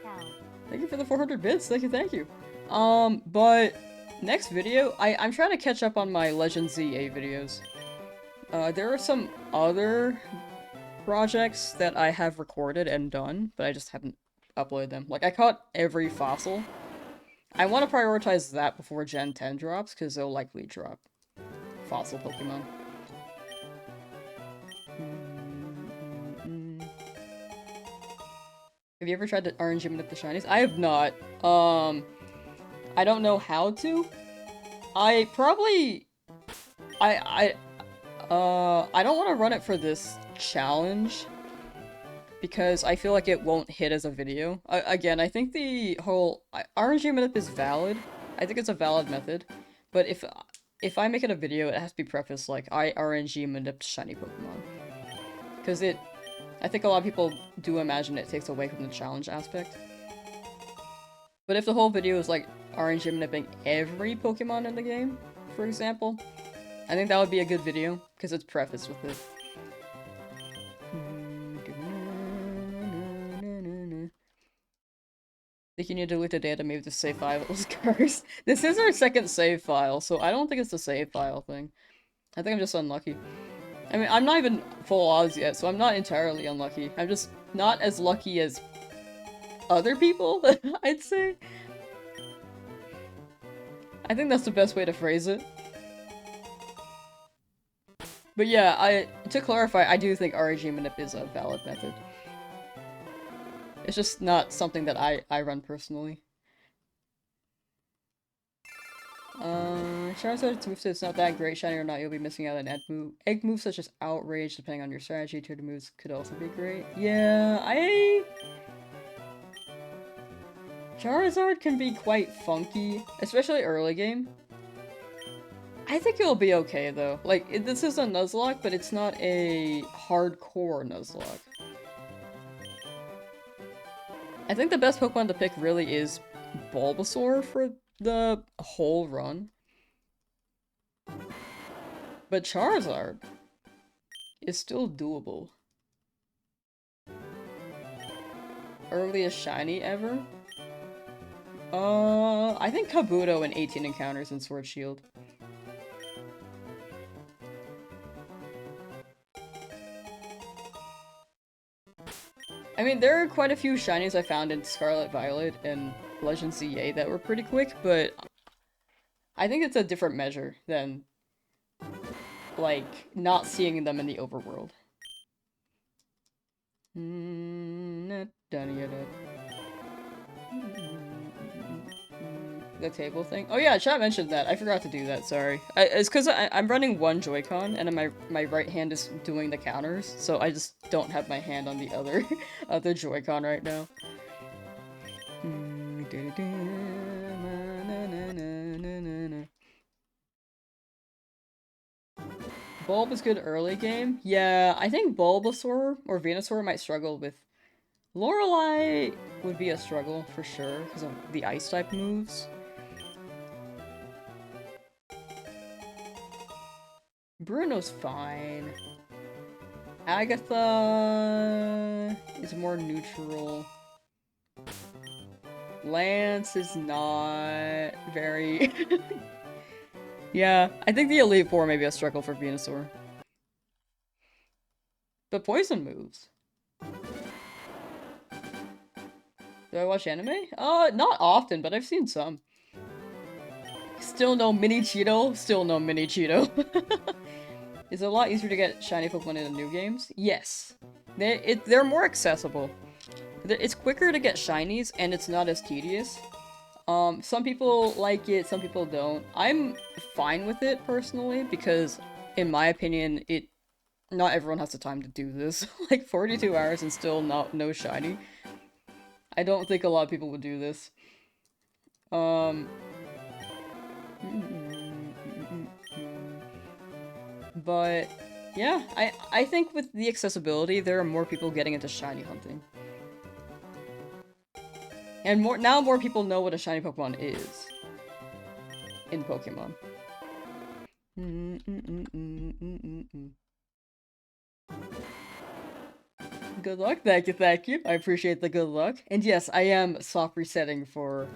Thank you for the 400 bits, thank you. But next video, I'm trying to catch up on my Legend ZA videos. There are some other projects that I have recorded and done, but I just haven't uploaded them. Like, I caught every fossil I want to prioritize that before Gen 10 drops, because they'll likely drop fossil Pokemon. Have you ever tried to RNG manip the shinies? I have not. I don't know how to. I probably... I don't want to run it for this challenge, because I feel like it won't hit as a video. Again, I think the whole RNG manip is valid. I think it's a valid method, but if I make it a video, it has to be prefaced like, I RNG manip shiny Pokemon. Because I think a lot of people do imagine it takes away from the challenge aspect. But if the whole video is like RNG manipping every Pokemon in the game, for example, I think that would be a good video, because it's prefaced with it. I think you need to delete the data, maybe the save file was cursed. This is our second save file, so I don't think it's the save file thing. I think I'm just unlucky. I mean, I'm not even full odds yet, so I'm not entirely unlucky. I'm just not as lucky as other people, I'd say. I think that's the best way to phrase it. But yeah, to clarify, I do think RNG manip is a valid method. It's just not something that I run personally. Charizard's move set is not that great. Shiny or not, you'll be missing out on egg moves such as Outrage, depending on your strategy. Tiered moves could also be great. Yeah, Charizard can be quite funky, especially early game. I think it'll be okay though. Like, this is a Nuzlocke, but it's not a hardcore Nuzlocke. I think the best Pokemon to pick really is Bulbasaur for the whole run. But Charizard is still doable. Earliest shiny ever? I think Kabuto in 18 encounters in Sword Shield. I mean, there are quite a few shinies I found in Scarlet Violet and Legend ZA that were pretty quick, but I think it's a different measure than, like, not seeing them in the overworld. The table thing? Oh yeah, chat mentioned that. I forgot to do that, sorry. It's because I'm running one Joy-Con, and then my right hand is doing the counters, so I just don't have my hand on the other, other Joy-Con right now. Bulb is good early game? Yeah, I think Bulbasaur or Venusaur might struggle with... Lorelei would be a struggle, for sure, because of the Ice-type moves. Bruno's fine. Agatha is more neutral. Lance is not very... Yeah, I think the Elite Four may be a struggle for Venusaur. But poison moves. Do I watch anime? Not often, but I've seen some. Still no Mini Cheeto? Still no Mini Cheeto. Is it a lot easier to get shiny Pokemon in the new games? Yes. They're more accessible. It's quicker to get shinies, and it's not as tedious. Some people like it, some people don't. I'm fine with it, personally, because, in my opinion, not everyone has the time to do this. Like, 42 hours and still no shiny. I don't think a lot of people would do this. But, yeah, I think with the accessibility, there are more people getting into shiny hunting. And now more people know what a shiny Pokemon is. In Pokemon. Good luck, thank you. I appreciate the good luck. And yes, I am soft resetting for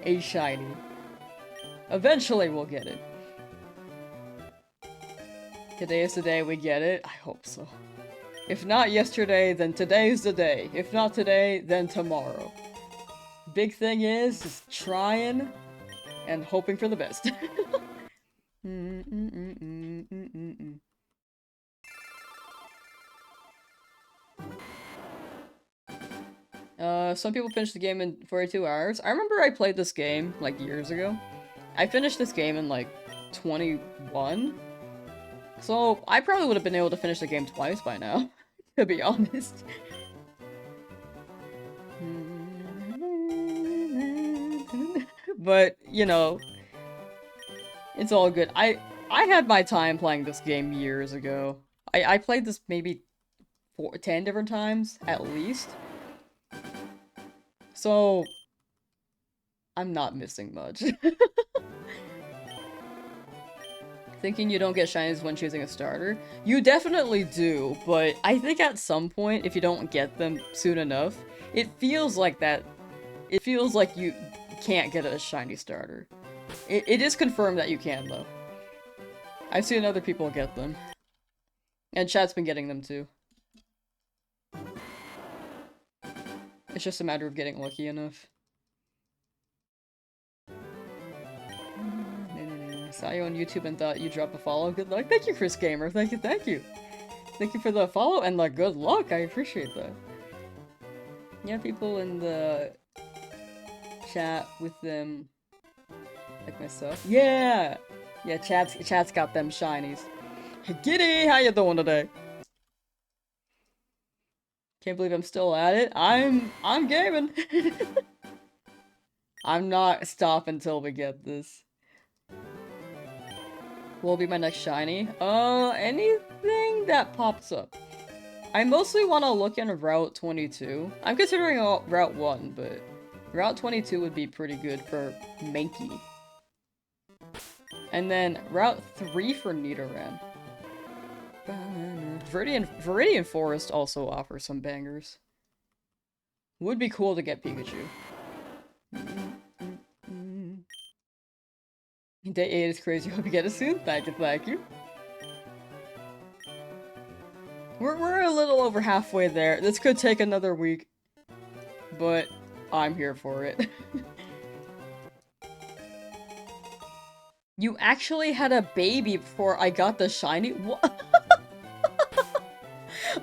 a shiny. Eventually we'll get it. Today is the day we get it? I hope so. If not yesterday, then today's the day. If not today, then tomorrow. Big thing is just trying and hoping for the best. Some people finish the game in 42 hours. I remember I played this game, like, years ago. I finished this game in, like, 21. So, I probably would have been able to finish the game twice by now, to be honest. But, you know, it's all good. I had my time playing this game years ago. I played this maybe 10 different times, at least. So, I'm not missing much. Thinking you don't get shinies when choosing a starter? You definitely do, but I think at some point, if you don't get them soon enough, it feels like that. It feels like you can't get a shiny starter. It is confirmed that you can, though. I've seen other people get them. And chat's been getting them, too. It's just a matter of getting lucky enough. Saw you on YouTube and thought you dropped a follow. Good luck. Thank you, Chris Gamer. Thank you, thank you. Thank you for the follow and the good luck. I appreciate that. Yeah, people in the chat with them, like myself. Yeah! Yeah, chat's got them shinies. Hey, Giddy! How you doing today? Can't believe I'm still at it. I'm gaming. I'm not stopping until we get this. Will be my next shiny? Anything that pops up. I mostly want to look in Route 22. I'm considering Route 1, but Route 22 would be pretty good for Mankey. And then Route 3 for Nidoran. Viridian Forest also offers some bangers. Would be cool to get Pikachu. Day 8 is crazy. Hope you get it soon. Thank you, thank you. We're a little over halfway there. This could take another week, but I'm here for it. You actually had a baby before I got the shiny? What?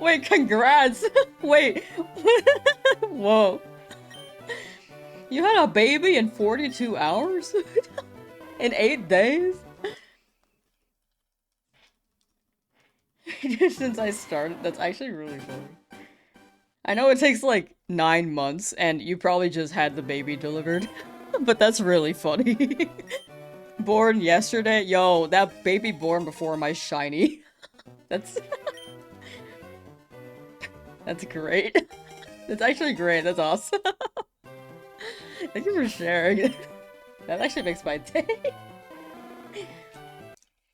Wait, congrats! Wait. Whoa. You had a baby in 42 hours? In 8 days? Since I started, that's actually really funny. I know it takes like 9 months, and you probably just had the baby delivered, but that's really funny. Born yesterday? Yo, that baby born before my shiny. That's... That's great. That's actually great, that's awesome. Thank you for sharing. That actually makes my day.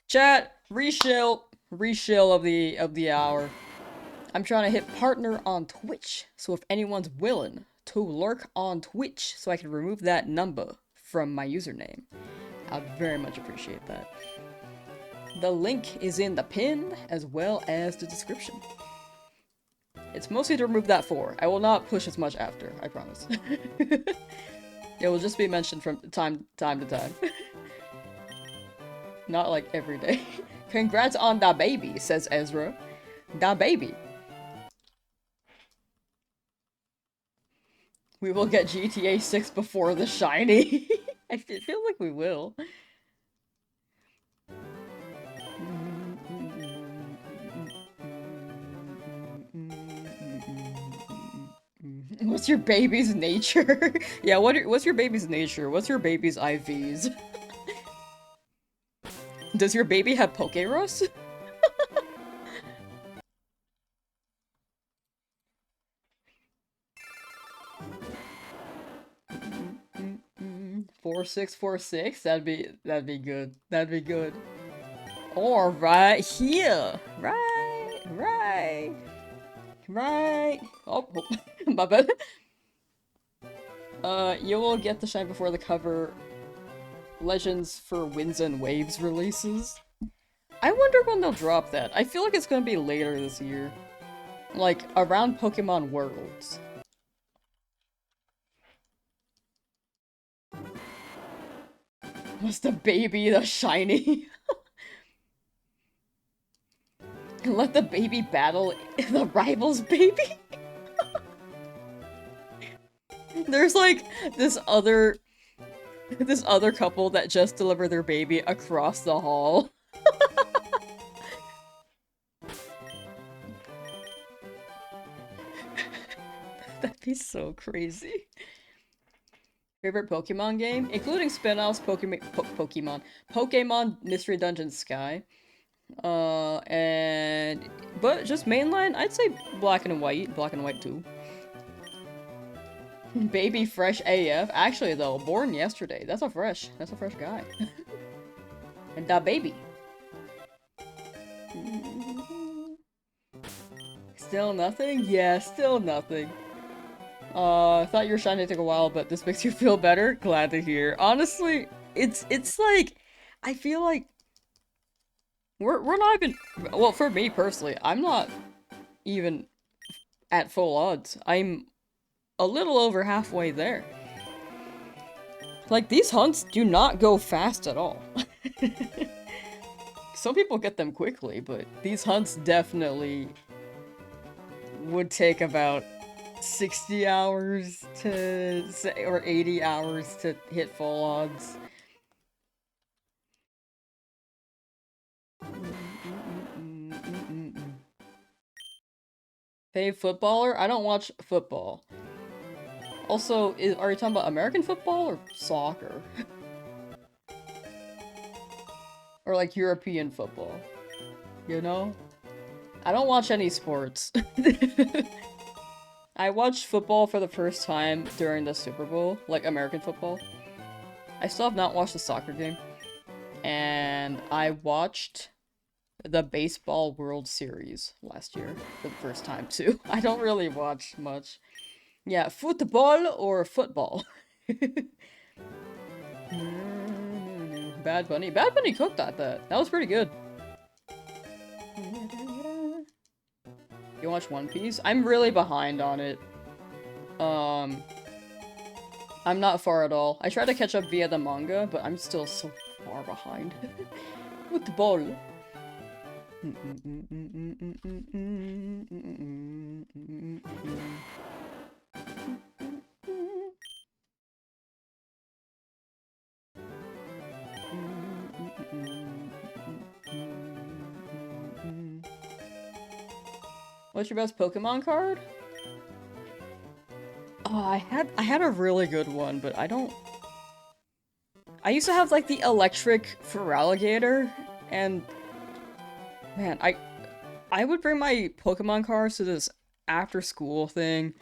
Chat, reshill of the hour. I'm trying to hit partner on Twitch, so if anyone's willing to lurk on Twitch so I can remove that number from my username, I'd very much appreciate that. The link is in the pin as well as the description. It's mostly to remove that for. I will not push as much after, I promise. It will just be mentioned from time to time. Not like every day. Congrats on da baby, says Ezra. Da baby. We will get GTA 6 before the shiny. I feel like we will. What's your baby's nature? Yeah, what's your baby's nature? What's your baby's IVs? Does your baby have Pokéros? Four, 6, 4, 6? That'd be good. That'd be good. Or right here. Right. Oh, my bad. You will get the shine before the cover Legends for Winds and Waves releases. I wonder when they'll drop that. I feel like it's gonna be later this year. Like, around Pokemon Worlds. Was the baby the shiny? Let the baby battle the rival's baby? There's like this other couple that just delivered their baby across the hall. That'd be so crazy. Favorite Pokemon game? Including spin-offs, Pokemon Mystery Dungeon Sky. But just mainline, I'd say Black and White 2. Baby fresh AF. Actually though, born yesterday. That's a fresh guy. And that baby. Still nothing? Yeah, still nothing. I thought your shiny took a while, but this makes you feel better? Glad to hear. Honestly, it's like, I feel like we're not even, well, for me personally, I'm not even at full odds. I'm a little over halfway there. Like, these hunts do not go fast at all. Some people get them quickly, but these hunts definitely would take about 60 hours to say, or 80 hours to hit full odds. Fave footballer? I don't watch football. Also, are you talking about American football or soccer? Or like European football? You know? I don't watch any sports. I watched football for the first time during the Super Bowl, like American football. I still have not watched the soccer game. And I watched the Baseball World Series last year for the first time too. I don't really watch much. Yeah, football or football? Bad Bunny. Bad Bunny cooked at that. That was pretty good. You watch One Piece? I'm really behind on it. I'm not far at all. I tried to catch up via the manga, but I'm still so far behind. Football. What's your best Pokemon card? Oh, I had a really good one, but I don't... I used to have, like, the electric Feraligatr, and... Man, I would bring my Pokemon cards to this after-school thing.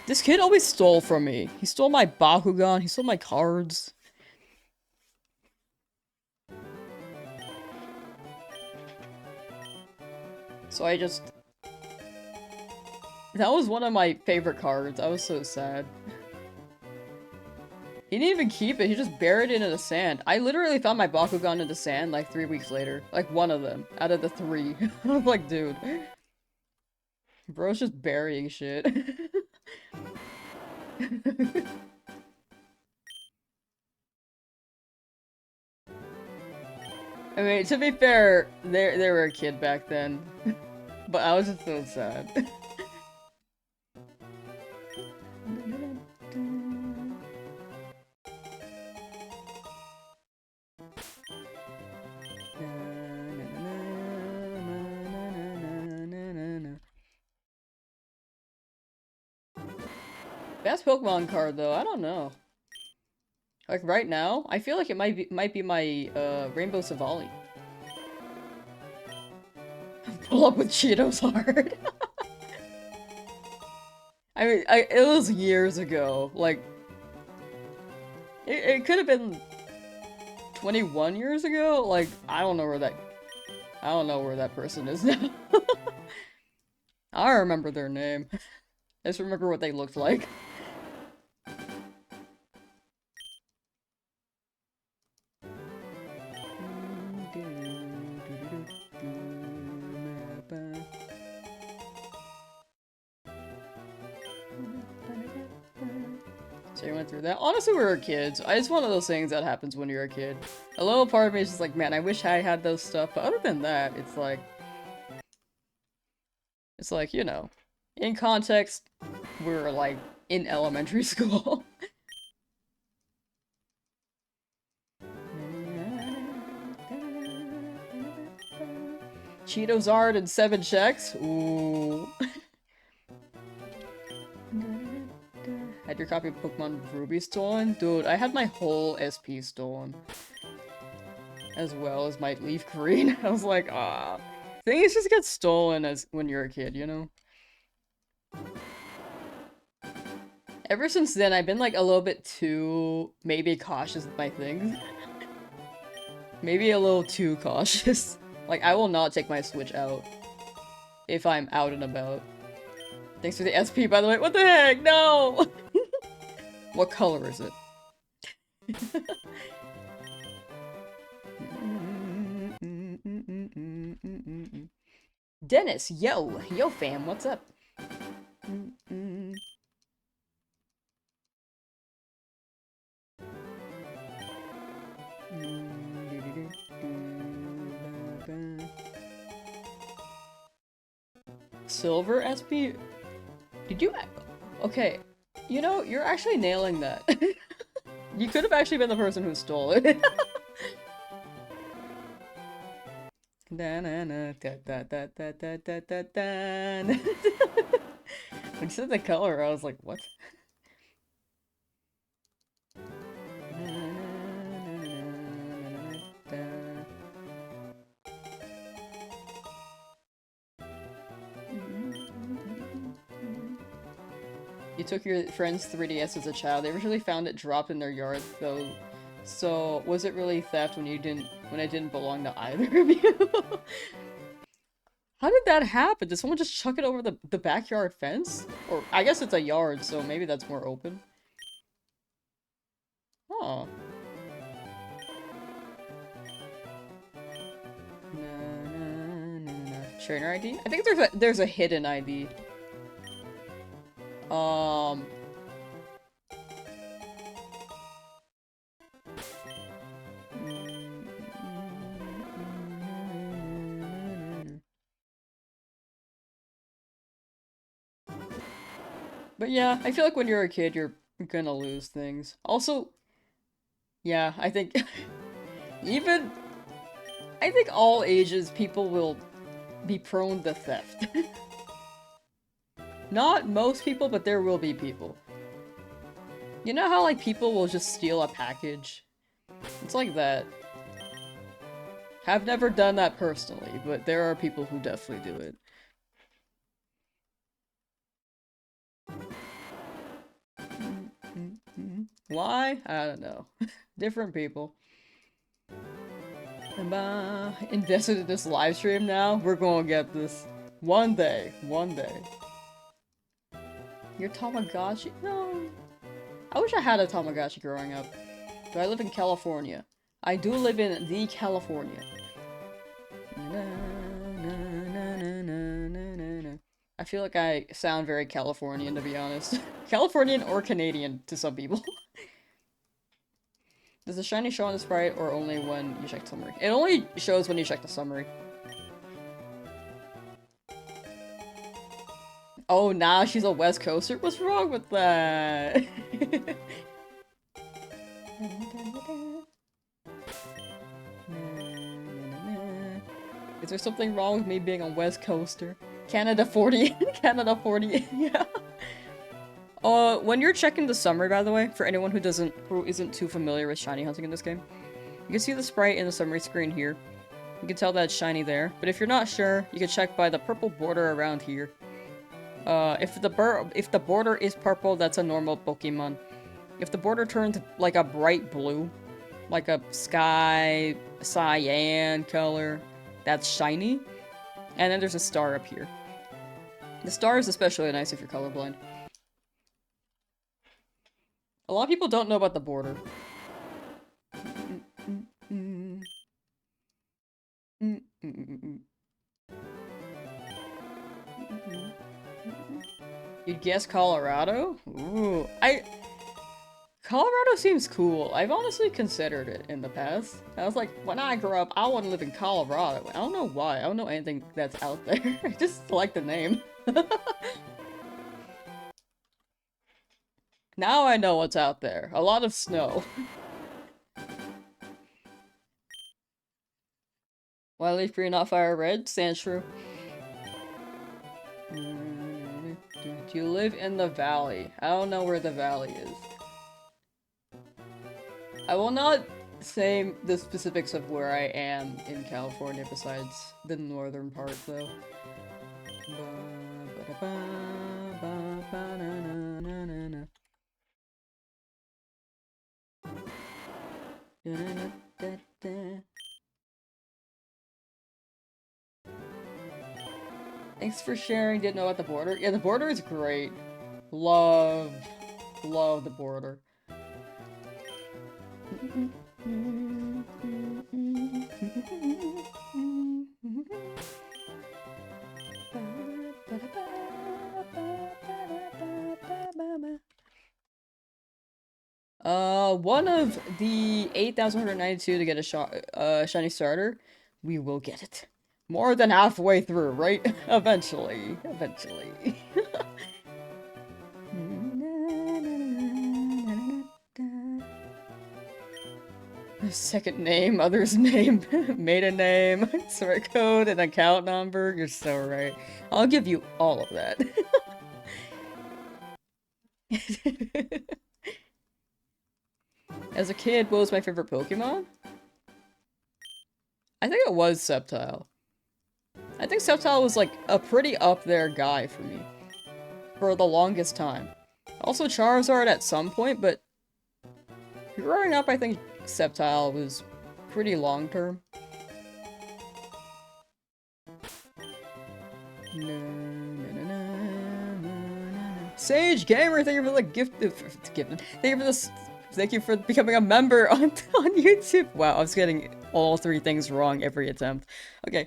This kid always stole from me. He stole my Bakugan, he stole my cards. So I just... That was one of my favorite cards. I was so sad. He didn't even keep it, he just buried it in the sand. I literally found my Bakugan in the sand like 3 weeks later. Like one of them, out of the 3. I'm like, dude. Bro's just burying shit. I mean, to be fair, they were a kid back then. But I was just so sad. Best Pokemon card though, I don't know. Like right now, I feel like it might be my Rainbow Savali. Pull up with Cheetos hard. I mean, it was years ago. Like, it could have been 21 years ago. Like, I don't know where that person is now. I don't remember their name. I just remember what they looked like. So you went through that. Honestly, we were kids. It's one of those things that happens when you're a kid. A little part of me is just like, man, I wish I had those stuff. But other than that, it's like, you know, in context, we're like in elementary school. Cheetozard and 7 checks? Ooh. Had your copy of Pokemon Ruby stolen? Dude, I had my whole SP stolen. As well as my Leaf Green. I was like, ah. Things just get stolen as when you're a kid, you know? Ever since then, I've been like a little bit too, maybe cautious with my things. Maybe a little too cautious. Like, I will not take my Switch out. If I'm out and about. Thanks for the SP, by the way. What the heck? No! What color is it? Dennis, yo! Yo, fam, what's up? Silver SP? Did you... Okay, you know, you're actually nailing that. You could have actually been the person who stole it. When you said the color, I was like, what? You took your friend's 3DS as a child. They originally found it dropped in their yard, though. So, was it really theft when it didn't belong to either of you? How did that happen? Did someone just chuck it over the backyard fence? Or, I guess it's a yard, so maybe that's more open. Oh. Trainer ID? I think there's a hidden ID. But yeah, I feel like when you're a kid, you're gonna lose things. Also, yeah, I think I think all ages people will be prone to theft. Not most people, but there will be people. You know how like people will just steal a package? It's like that. Have never done that personally, but there are people who definitely do it. Why? I don't know. Different people. I'm invested in this live stream now. We're gonna get this. One day. One day. Your Tamagotchi? No. I wish I had a Tamagotchi growing up. Do I live in California? I do live in the California. I feel like I sound very Californian, to be honest. Californian or Canadian to some people. Does the shiny show on the sprite or only when you check the summary? It only shows when you check the summary. Oh, nah, she's a West Coaster? What's wrong with that? Is there something wrong with me being a West Coaster? Canada 40. Canada 40. Yeah. When you're checking the summary, by the way, for anyone who isn't too familiar with shiny hunting in this game, you can see the sprite in the summary screen here. You can tell that it's shiny there, but if you're not sure, you can check by the purple border around here. If the border is purple, that's a normal Pokemon. If the border turns like a bright blue, like a sky cyan color, that's shiny. And then there's a star up here. The star is especially nice if you're colorblind. A lot of people don't know about the border. You'd guess Colorado? Ooh, Colorado seems cool. I've honestly considered it in the past. I was like, when I grow up, I want to live in Colorado. I don't know why. I don't know anything that's out there. I just like the name. Now I know what's out there. A lot of snow. Why leaf green, not fire red? Stands true. Do you live in the valley? I don't know where the valley is. I will not say the specifics of where I am in California besides the northern part, though. Thanks for sharing. Didn't know about the border. Yeah, the border is great. Love the border. One of the 8,192 to get a shiny starter. We will get it. More than halfway through, right? Eventually. Eventually. Second name, other's name, maiden name, sort code, and account number. You're so right. I'll give you all of that. As a kid, what was my favorite Pokemon? I think it was Sceptile. I think Sceptile was like a pretty up there guy for me. For the longest time. Also Charizard at some point, but growing up I think Sceptile was pretty long term. Sage Gamer, thank you for the gift. Thank you for this. Thank you for becoming a member on YouTube. Wow, I was getting all three things wrong every attempt. Okay.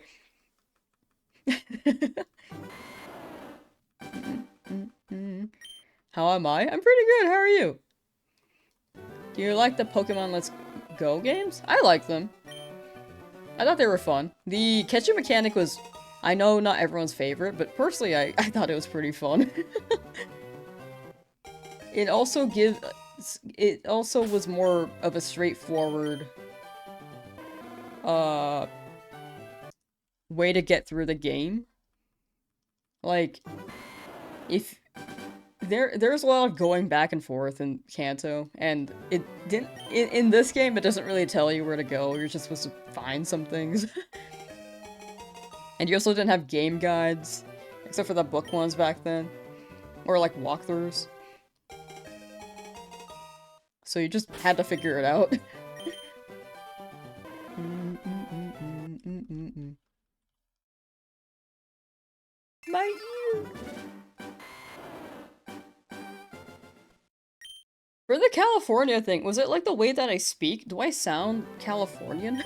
How am I? I'm pretty good. How are you? Do you like the Pokemon Let's Go games? I like them. I thought they were fun. The catching mechanic was, I know not everyone's favorite, but personally I thought it was pretty fun. It also was more of a straightforward way to get through the game. Like, if there's a lot of going back and forth in Kanto, and it didn't in this game it doesn't really tell you where to go. You're just supposed to find some things. And you also didn't have game guides, except for the book ones back then, or like walkthroughs. So you just had to figure it out. My ear! For the California thing, was it like the way that I speak? Do I sound Californian?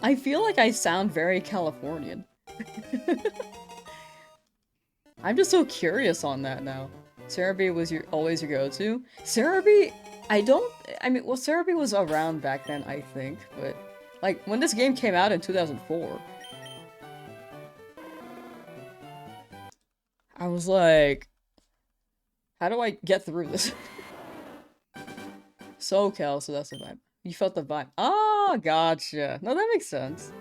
I feel like I sound very Californian. I'm just so curious on that now. Cerebi was always your go-to? Cerebi, well, Cerebi was around back then, I think, but, like, when this game came out in 2004, I was like, how do I get through this? SoCal, so that's the vibe. You felt the vibe. Ah, gotcha. No, that makes sense.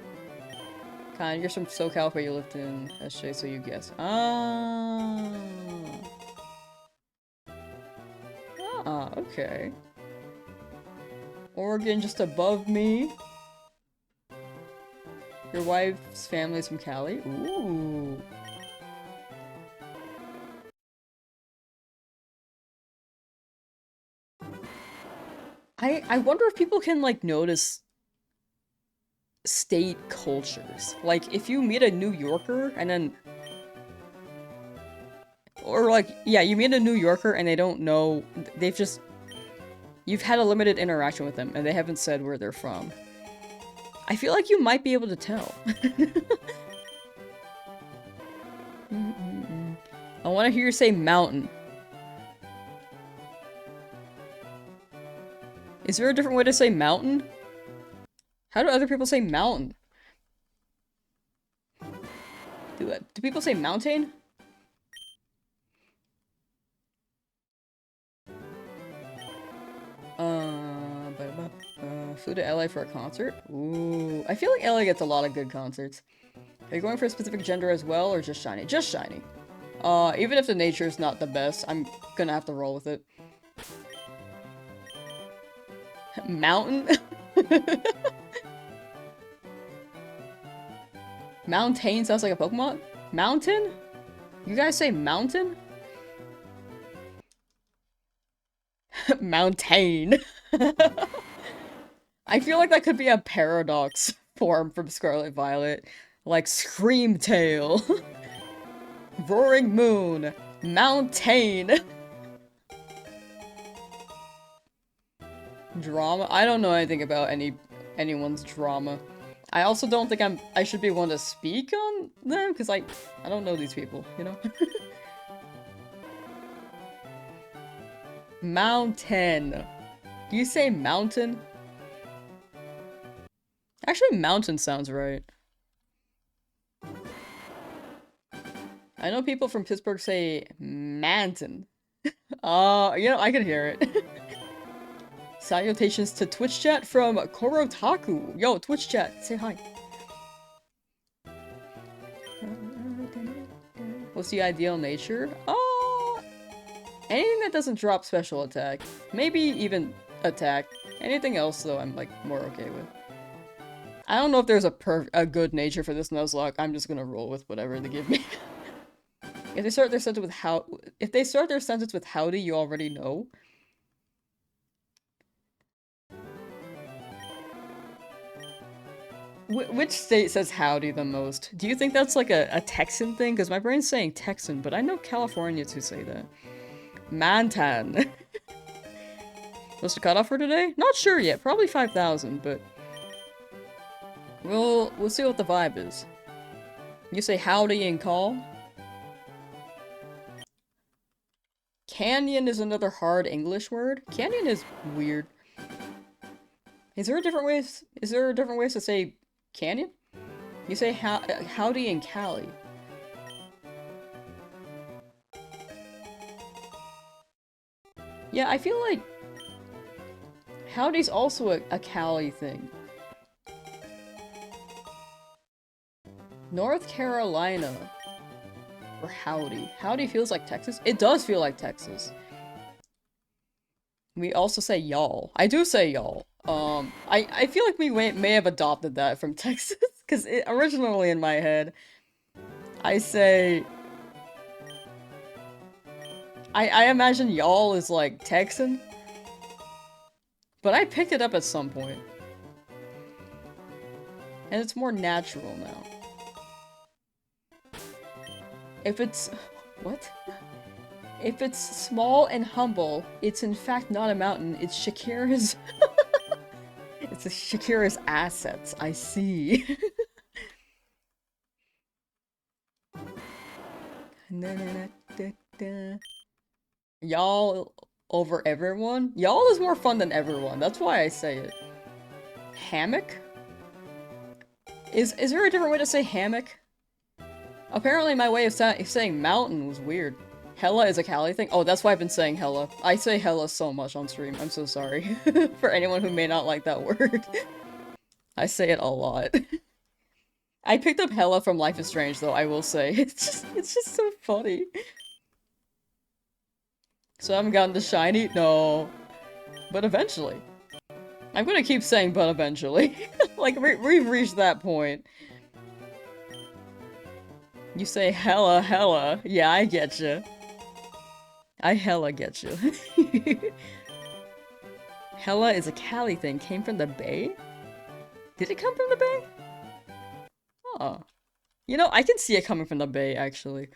Kind of, you're from SoCal, but you lived in SJ, so you guess. Ah. Ah, okay. Oregon just above me. Your wife's family's from Cali? Ooh. I wonder if people can, like, notice state cultures. Like, if you meet a New Yorker and then... Or, like, yeah, you meet a New Yorker and they don't know... They've just... You've had a limited interaction with them and they haven't said where they're from. I feel like you might be able to tell. I want to hear you say mountain. Is there a different way to say mountain? How do other people say mountain? Do people say mountain? Flew to LA for a concert? Ooh, I feel like LA gets a lot of good concerts. Are you going for a specific gender as well, or just shiny? Just shiny. Even if the nature is not the best, I'm gonna have to roll with it. Mountain? Mountain sounds like a Pokemon? Mountain? You guys say mountain? Mountain. I feel like that could be a paradox form from Scarlet Violet. Like Screamtail. Roaring Moon. Mountain. Drama? I don't know anything about anyone's drama. I also don't think I should be one to speak on them, because I don't know these people, you know? Mountain. Do you say mountain? Actually, mountain sounds right. I know people from Pittsburgh say mountain. You know, I can hear it. Salutations to Twitch chat from Korotaku. Yo, Twitch chat, say hi. What's the ideal nature? Anything that doesn't drop special attack. Maybe even attack. Anything else, though, I'm, like, more okay with. I don't know if there's a good nature for this Nuzlocke. I'm just gonna roll with whatever they give me. If they start their sentence with howdy, you already know. Which state says howdy the most? Do you think that's like a Texan thing? Because my brain's saying Texan, but I know Californians who say that. Mantan. What's the cutoff for today? Not sure yet. Probably 5,000, but we'll see what the vibe is. You say howdy and call. Canyon is another hard English word. Canyon is weird. Is there a different ways to say canyon? You say howdy in Cali. Yeah, I feel like howdy's also a Cali thing. North Carolina. Or howdy. Howdy feels like Texas. It does feel like Texas. We also say y'all. I do say y'all. I feel like we may have adopted that from Texas, because originally in my head, I say... I imagine y'all is like Texan, but I picked it up at some point. And it's more natural now. If it's... what? If it's small and humble, it's in fact not a mountain, it's Shakira's... it's Shakira's assets, I see. Y'all over everyone? Y'all is more fun than everyone, that's why I say it. Hammock? Is there a different way to say hammock? Apparently my way of saying mountain was weird. Hella is a Cali thing? Oh, that's why I've been saying hella. I say hella so much on stream. I'm so sorry. For anyone who may not like that word. I say it a lot. I picked up hella from Life is Strange, though, I will say. It's just so funny. So I haven't gotten the shiny? No. But eventually. I'm gonna keep saying but eventually. Like, we've reached that point. You say hella, hella. Yeah, I get you. I hella get you. Hella is a Cali thing. Came from the Bay? Did it come from the Bay? Oh. You know, I can see it coming from the Bay, actually.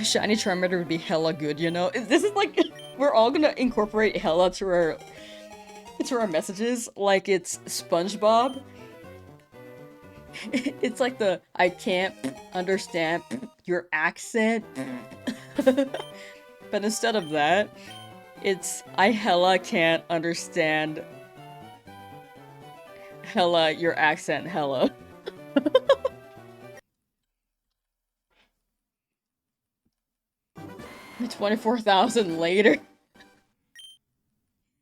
Shiny Charmander would be hella good, you know? This is like... we're all gonna incorporate hella to our messages like it's SpongeBob. It's like the I can't understand your accent. But instead of that, it's I hella can't understand hella your accent hella. 24,000 later.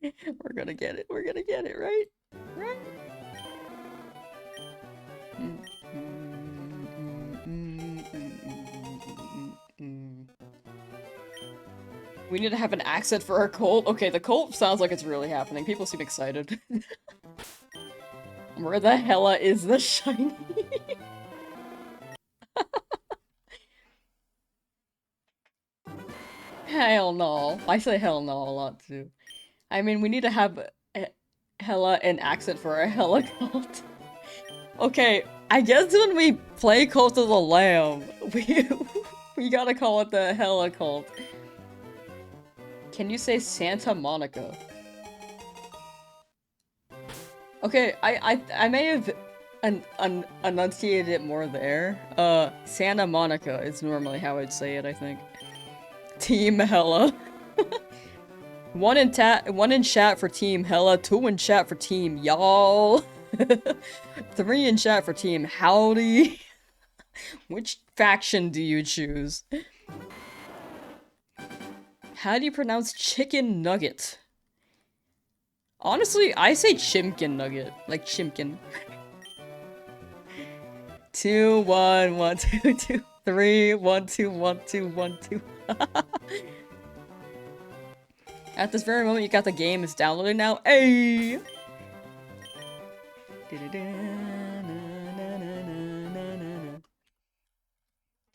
We're gonna get it. We're gonna get it, right? Right? We need to have an accent for our cult. Okay, the cult sounds like it's really happening. People seem excited. Where the hella is the shiny? Hell no. I say hell no a lot too. I mean, we need to have hella an accent for our hella cult. Okay, I guess when we play Cult of the Lamb, we gotta call it the hella cult. Can you say Santa Monica? Okay, I may have enunciated it more there. Santa Monica is normally how I'd say it, I think. Team Hella. One in chat for Team Hella, 2 in chat for Team Y'all, 3 in chat for Team Howdy. Which faction do you choose? How do you pronounce chicken nugget? Honestly, I say chimkin nugget, like chimkin. 2 1 1 2 2 3 1 2 1 2 1 2. At this very moment, you got the game. It's downloaded now. Hey!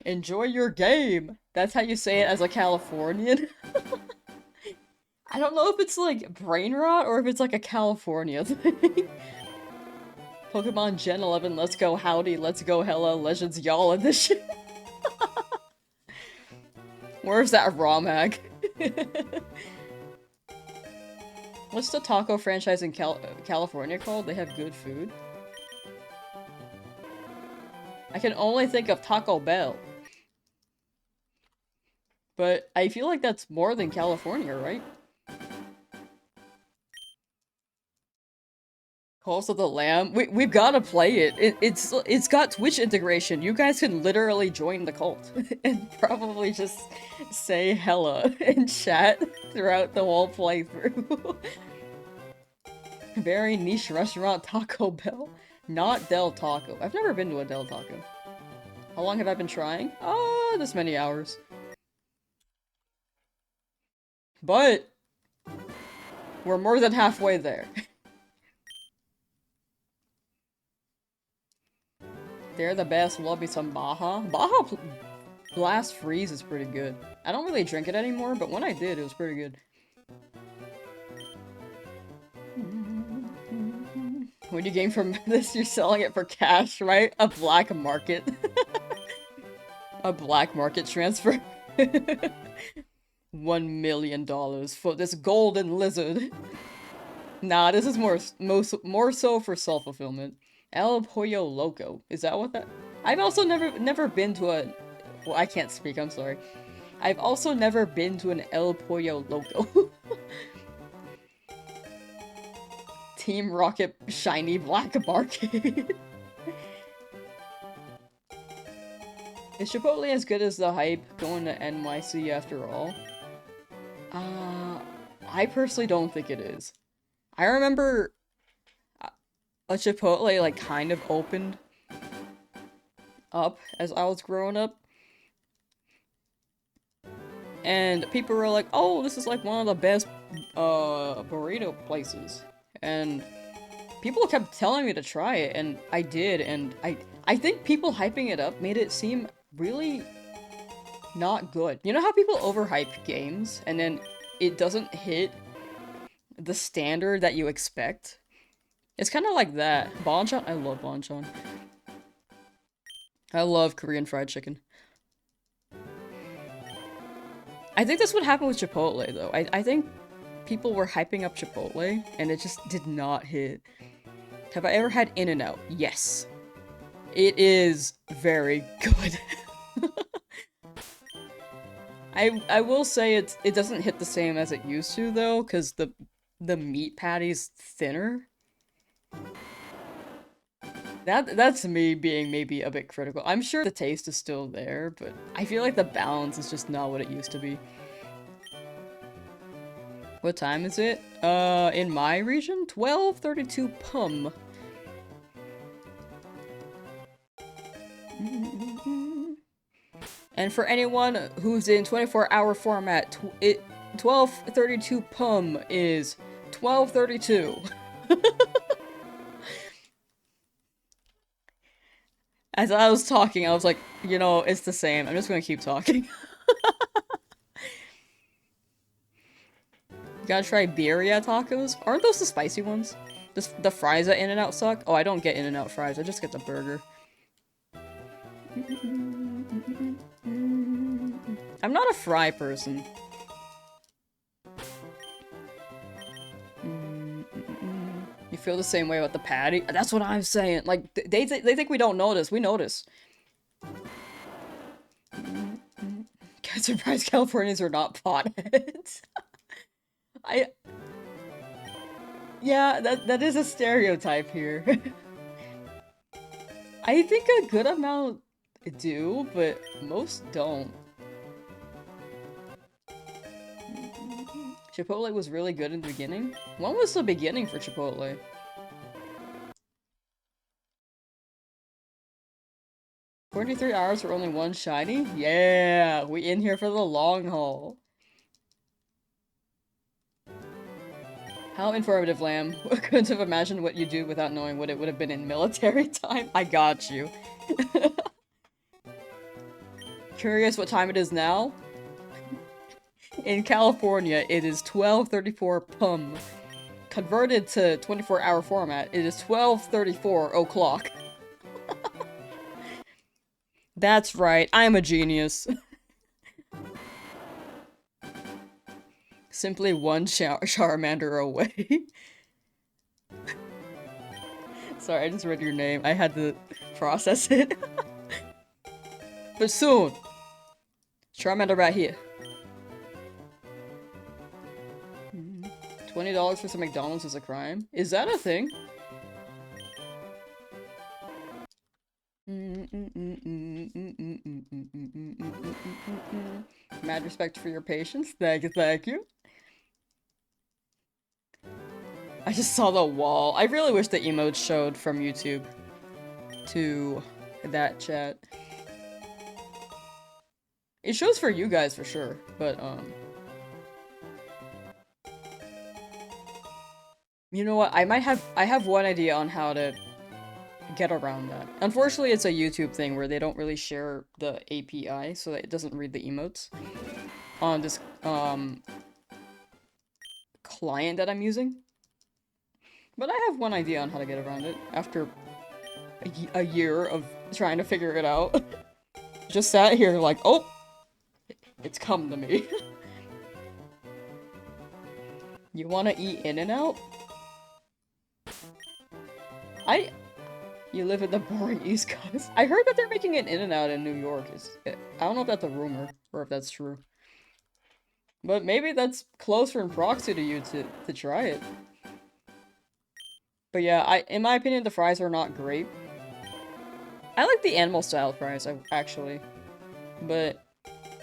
Enjoy your game! That's how you say it as a Californian. I don't know if it's like brain rot or if it's like a California thing. Pokemon Gen 11, let's go howdy, let's go hella, Legends y'all edition. Where's that ROM hack? What's the taco franchise in California called? They have good food. I can only think of Taco Bell. But I feel like that's more than California, right? Calls of the Lamb? We've gotta play it. It's got Twitch integration. You guys can literally join the cult. And probably just say hella in chat throughout the whole playthrough. Very niche restaurant, Taco Bell. Not Del Taco. I've never been to a Del Taco. How long have I been trying? Oh, this many hours. But we're more than halfway there. They're the best. Love me some Baja. Baja Blast Freeze is pretty good. I don't really drink it anymore, but when I did, it was pretty good. When you gain from this, you're selling it for cash, right? A black market. A black market transfer. $1 million for this golden lizard. Nah, this is more so for self-fulfillment. El Pollo Loco. Is that what that? I've also never been to a. Well, I can't speak. I'm sorry. I've also never been to an El Pollo Loco. Team Rocket shiny black market. Is Chipotle as good as the hype going to NYC after all? I personally don't think it is. I remember a Chipotle like kind of opened up as I was growing up. And people were like, oh, this is like one of the best burrito places. And people kept telling me to try it, and I did, and I think people hyping it up made it seem really not good. You know how people overhype games, and then it doesn't hit the standard that you expect? It's kind of like that. Bonchon? I love Bonchon. I love Korean fried chicken. I think that's what happened with Chipotle, though. I think people were hyping up Chipotle, and it just did not hit. Have I ever had In-N-Out? Yes. It is very good. I will say it doesn't hit the same as it used to though, because the meat patty's thinner. That's me being maybe a bit critical. I'm sure the taste is still there, but I feel like the balance is just not what it used to be. What time is it? In my region? 12:32 pum. And for anyone who's in 24-hour format, 12:32 pum is 12:32. As I was talking, I was like, you know, it's the same. I'm just gonna keep talking. You gotta try birria tacos. Aren't those the spicy ones? The fries at In-N-Out suck? Oh, I don't get In-N-Out fries. I just get the burger. I'm not a fry person. You feel the same way about the patty? That's what I'm saying. Like, they think we don't notice. We notice. I'm surprised Californians are not potheads. Yeah, that is a stereotype here. I think a good amount do, but most don't. Chipotle was really good in the beginning? When was the beginning for Chipotle? 43 hours for only one shiny? Yeah, we in here for the long haul. How informative, Lamb. Couldn't have imagined what you do without knowing what it would have been in military time. I got you. Curious what time it is now? In California, it is 12:34 pum. Converted to 24-hour format, it is 12:34 o'clock. That's right, I'm a genius. Simply one Charmander away. Sorry, I just read your name. I had to process it. But soon! Charmander right here. $20 for some McDonald's is a crime? Is that a thing? Mad respect for your patience. Thank you, thank you. I just saw the wall. I really wish the emotes showed from YouTube to that chat. It shows for you guys for sure, but you know what? I have one idea on how to get around that. Unfortunately, it's a YouTube thing where they don't really share the API, so that it doesn't read the emotes on this client that I'm using. But I have one idea on how to get around it after a year of trying to figure it out. Just sat here like, oh, it's come to me. You want to eat In-N-Out? You live in the boring East Coast. I heard that they're making an In-N-Out in New York. I don't know if that's a rumor or if that's true. But maybe that's closer in proxy to you to try it. But yeah, in my opinion, the fries are not great. I like the animal style fries, actually. But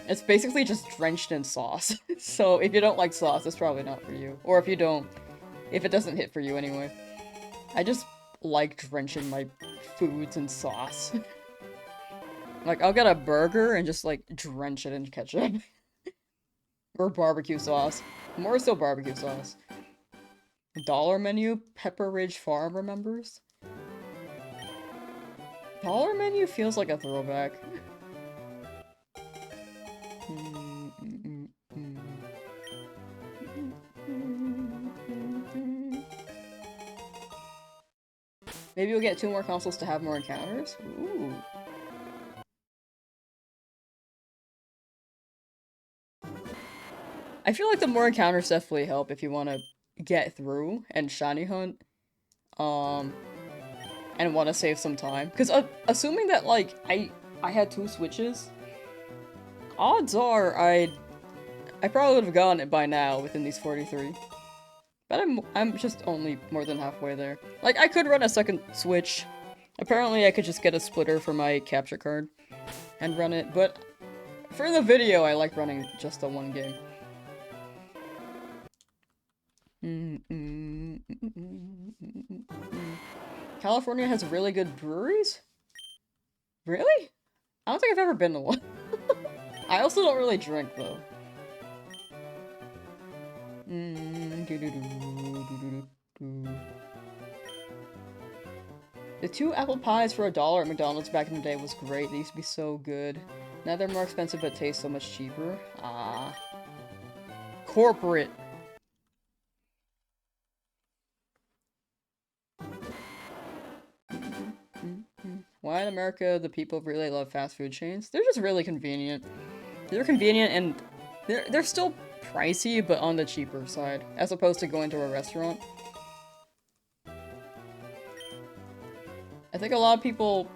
it's basically just drenched in sauce. So if you don't like sauce, it's probably not for you. Or if it doesn't hit for you anyway. I just like drenching my foods in sauce. Like, I'll get a burger and just, like, drench it in ketchup. Or barbecue sauce. More so barbecue sauce. Dollar Menu, Pepper Ridge Farm remembers? Dollar Menu feels like a throwback. Maybe we'll get 2 more consoles to have more encounters? Ooh. I feel like the more encounters definitely help if you want to get through and shiny hunt. And want to save some time. Because assuming that, like, I had 2 switches, Odds are I probably would have gotten it by now within these 43. But I'm just only more than halfway there. Like, I could run a second Switch. Apparently I could just get a splitter for my capture card and run it, but for the video I like running just the one game. California has really good breweries? Really? I don't think I've ever been to one. I also don't really drink, though. The 2 apple pies for $1 at McDonald's back in the day was great. They used to be so good. Now they're more expensive but taste so much cheaper. Ah. Corporate. Why in America do people really love fast food chains? They're just really convenient. They're convenient and they're still pricey, but on the cheaper side, as opposed to going to a restaurant. I think a lot of people,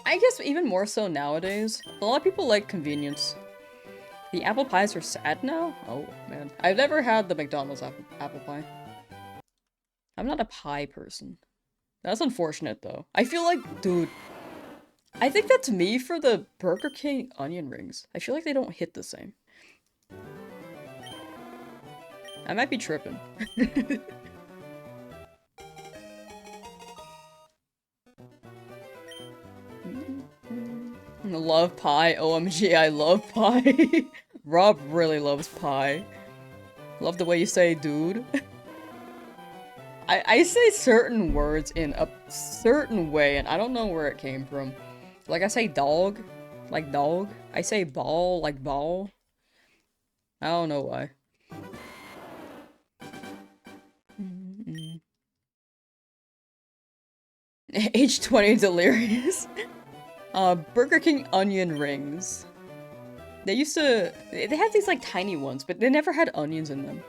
I guess even more so nowadays, a lot of people like convenience. The apple pies are sad now? Oh, man. I've never had the McDonald's apple pie. I'm not a pie person. That's unfortunate, though. I feel like, dude, I think that's me for the Burger King onion rings. I feel like they don't hit the same. I might be tripping. Love pie. OMG, I love pie. Rob really loves pie. Love the way you say dude. I say certain words in a certain way, and I don't know where it came from. Like, I say dog, like dog. I say ball, like ball. I don't know why. Age 20 delirious. Burger King onion rings. They used to... They had these, like, tiny ones, but they never had onions in them.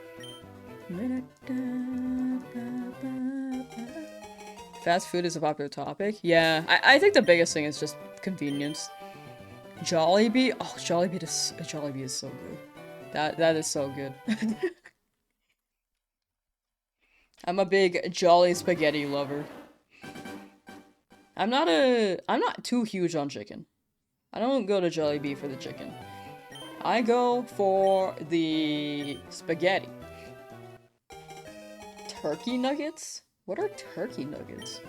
Fast food is a popular topic. Yeah, I think the biggest thing is just convenience. Jollibee? Oh, Jollibee is so good. That is so good. I'm a big Jolly spaghetti lover. I'm not too huge on chicken. I don't go to Jollibee for the chicken. I go for the spaghetti. Turkey nuggets? What are turkey nuggets?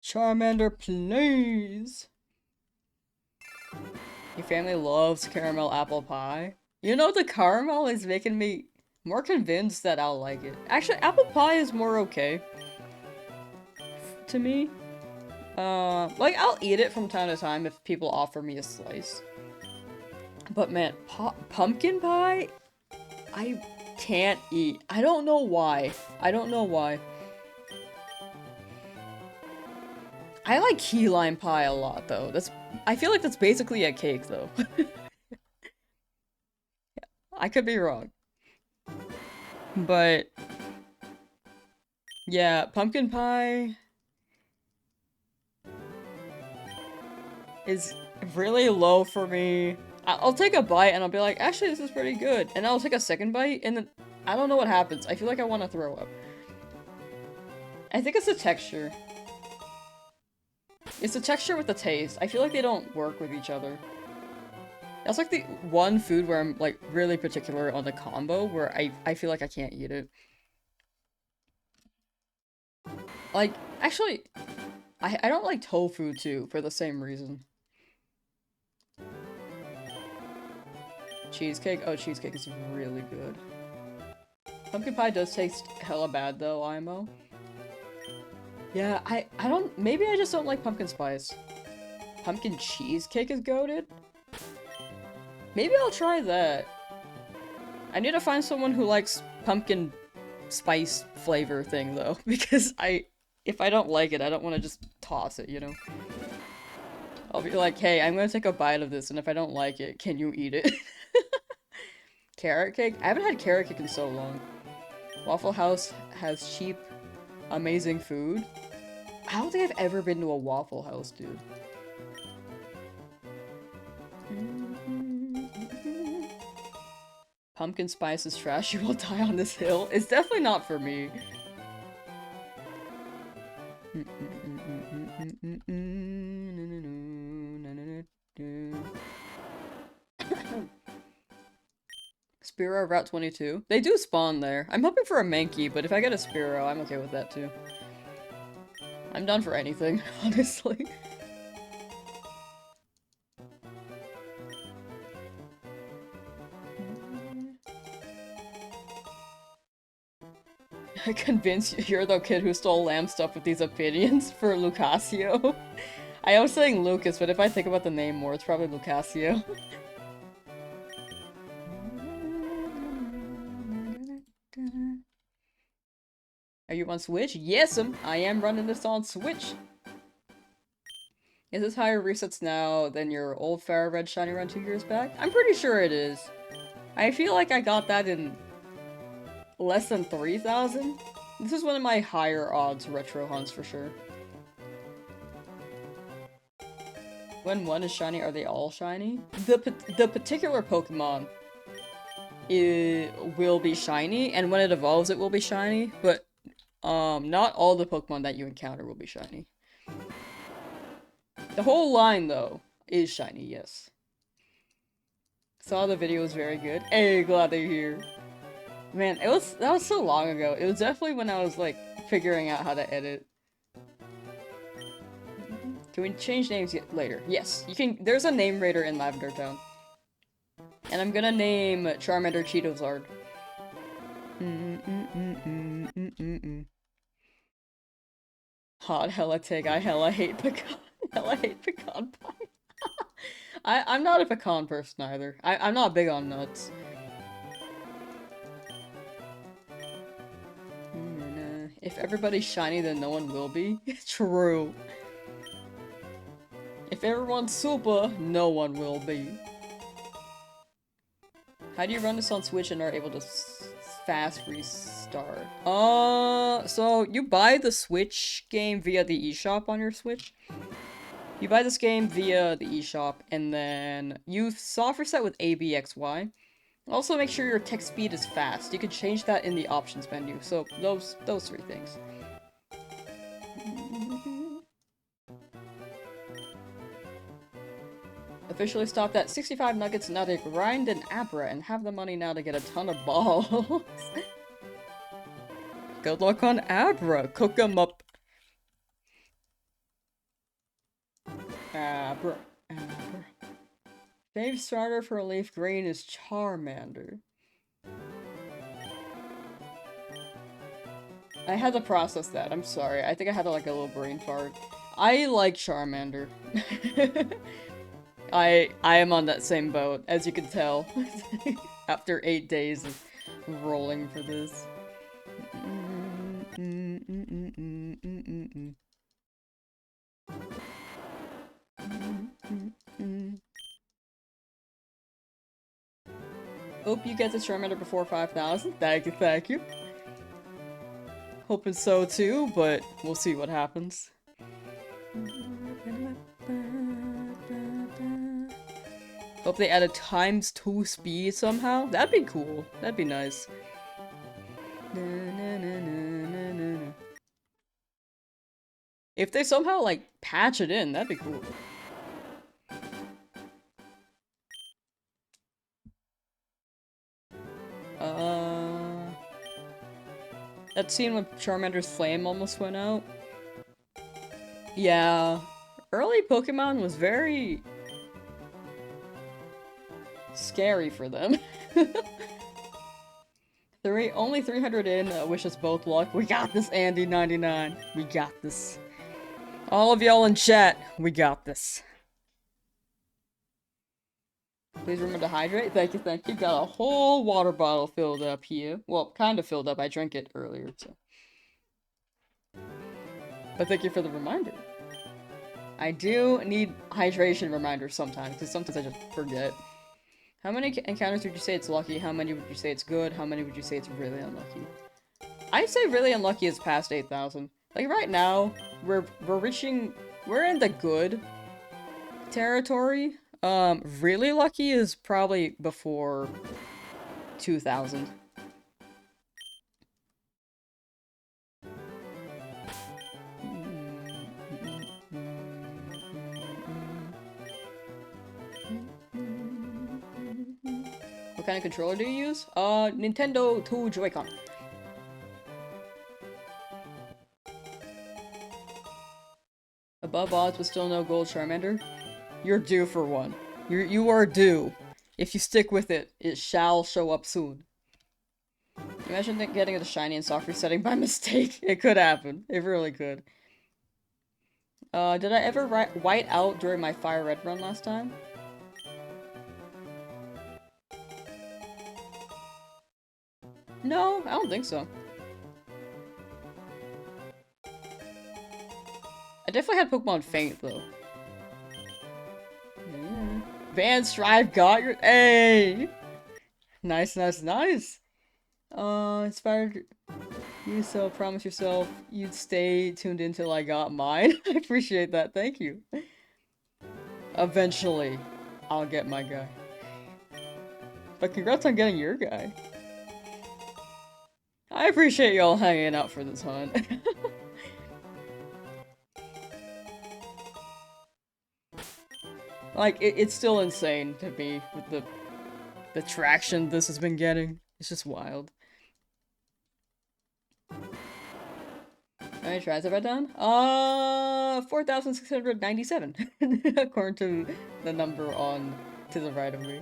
Charmander, please! Your family loves caramel apple pie. You know, the caramel is making me more convinced that I'll like it. Actually, apple pie is more okay. To me. Like, I'll eat it from time to time if people offer me a slice. But man, pumpkin pie? I can't eat. I don't know why. I don't know why. I like key lime pie a lot, though. I feel like that's basically a cake, though. I could be wrong. But... yeah, pumpkin pie... is really low for me. I'll take a bite and I'll be like, actually, this is pretty good. And I'll take a second bite and then I don't know what happens. I feel like I want to throw up. I think it's the texture. It's the texture with the taste. I feel like they don't work with each other. That's like the one food where I'm like really particular on the combo where I feel like I can't eat it. Like, actually, I don't like tofu too for the same reason. Cheesecake? Oh, cheesecake is really good. Pumpkin pie does taste hella bad though, IMO. Yeah, I don't- maybe I just don't like pumpkin spice. Pumpkin cheesecake is goated? Maybe I'll try that. I need to find someone who likes pumpkin spice flavor thing though, because if I don't like it, I don't want to just toss it, you know? I'll be like, hey, I'm gonna take a bite of this, and if I don't like it, can you eat it? Carrot cake? I haven't had carrot cake in so long. Waffle House has cheap, amazing food. I don't think I've ever been to a Waffle House, dude. Pumpkin spice is trash, you will die on this hill. It's definitely not for me. Spearow Route 22. They do spawn there. I'm hoping for a Mankey, but if I get a Spearow, I'm okay with that too. I'm down for anything, honestly. I convinced you're the kid who stole lamb stuff with these opinions for Lucasio. I was saying Lucas, but if I think about the name more, it's probably Lucasio. Are you on Switch? Yes, I am running this on Switch. Is this higher resets now than your old Fire Red Shiny Run 2 years back? I'm pretty sure it is. I feel like I got that in less than 3,000? This is one of my higher odds retro hunts for sure. When one is shiny, are they all shiny? The particular Pokemon will be shiny, and when it evolves it will be shiny, but not all the Pokemon that you encounter will be shiny. The whole line, though, is shiny, yes. Saw the video was very good. Hey, glad they're here. Man, that was so long ago. It was definitely when I was, like, figuring out how to edit. Can we change names later? Yes, you can. There's a name raider in Lavender Town. And I'm gonna name Charmander Cheetozard. Hot hella take, I hella hate pecan. Hella hate pecan pie. I'm not a pecan person either. I'm not big on nuts. If everybody's shiny, then no one will be. True. If everyone's super, no one will be. How do you run this on Switch and are able to fast restart? So you buy the Switch game via the eShop on your Switch. You buy this game via the eShop, and then you soft reset with ABXY. Also, make sure your text speed is fast. You can change that in the options menu. So those three things. Officially stopped at 65 nuggets now to grind an Abra and have the money now to get a ton of balls. Good luck on Abra. Cook 'em up. Abra. Fave starter for Leaf Green is Charmander. I had to process that. I'm sorry. I think I had like a little brain fart. I like Charmander. I am on that same boat, as you can tell. After 8 days of rolling for this. Hope you get this Charmander before 5,000. Thank you, thank you. Hoping so too, but we'll see what happens. Hope they add a ×2 speed somehow. That'd be cool. That'd be nice. If they somehow, like, patch it in, that'd be cool. That scene when Charmander's flame almost went out? Yeah. Early Pokemon was very scary for them. Only 300 in, wish us both luck. We got this, Andy99. We got this. All of y'all in chat, we got this. Please remember to hydrate. Thank you, thank you. Got a whole water bottle filled up here. Well, kind of filled up. I drank it earlier, so. But thank you for the reminder. I do need hydration reminders sometimes, because sometimes I just forget. How many encounters would you say it's lucky? How many would you say it's good? How many would you say it's really unlucky? I'd say really unlucky is past 8,000. Like right now, we're in the good territory. Really lucky is probably before 2,000. What kind of controller do you use? Nintendo 2 Joy-Con. Above odds, but still no gold Charmander? You're due for one. You are due. If you stick with it, it shall show up soon. Imagine getting the shiny and soft resetting by mistake. It could happen. It really could. Did I ever white out during my Fire Red run last time? No, I don't think so. I definitely had Pokemon Faint, though. Yeah. Van Strive got your- Hey! Nice, nice, nice! Inspired you, so promise yourself you'd stay tuned in till I got mine. I appreciate that, thank you. Eventually, I'll get my guy. But congrats on getting your guy. I appreciate y'all hanging out for this hunt. Like, it's still insane to me with the traction this has been getting. It's just wild. How many tries have I done? 4,697. According to the number on to the right of me.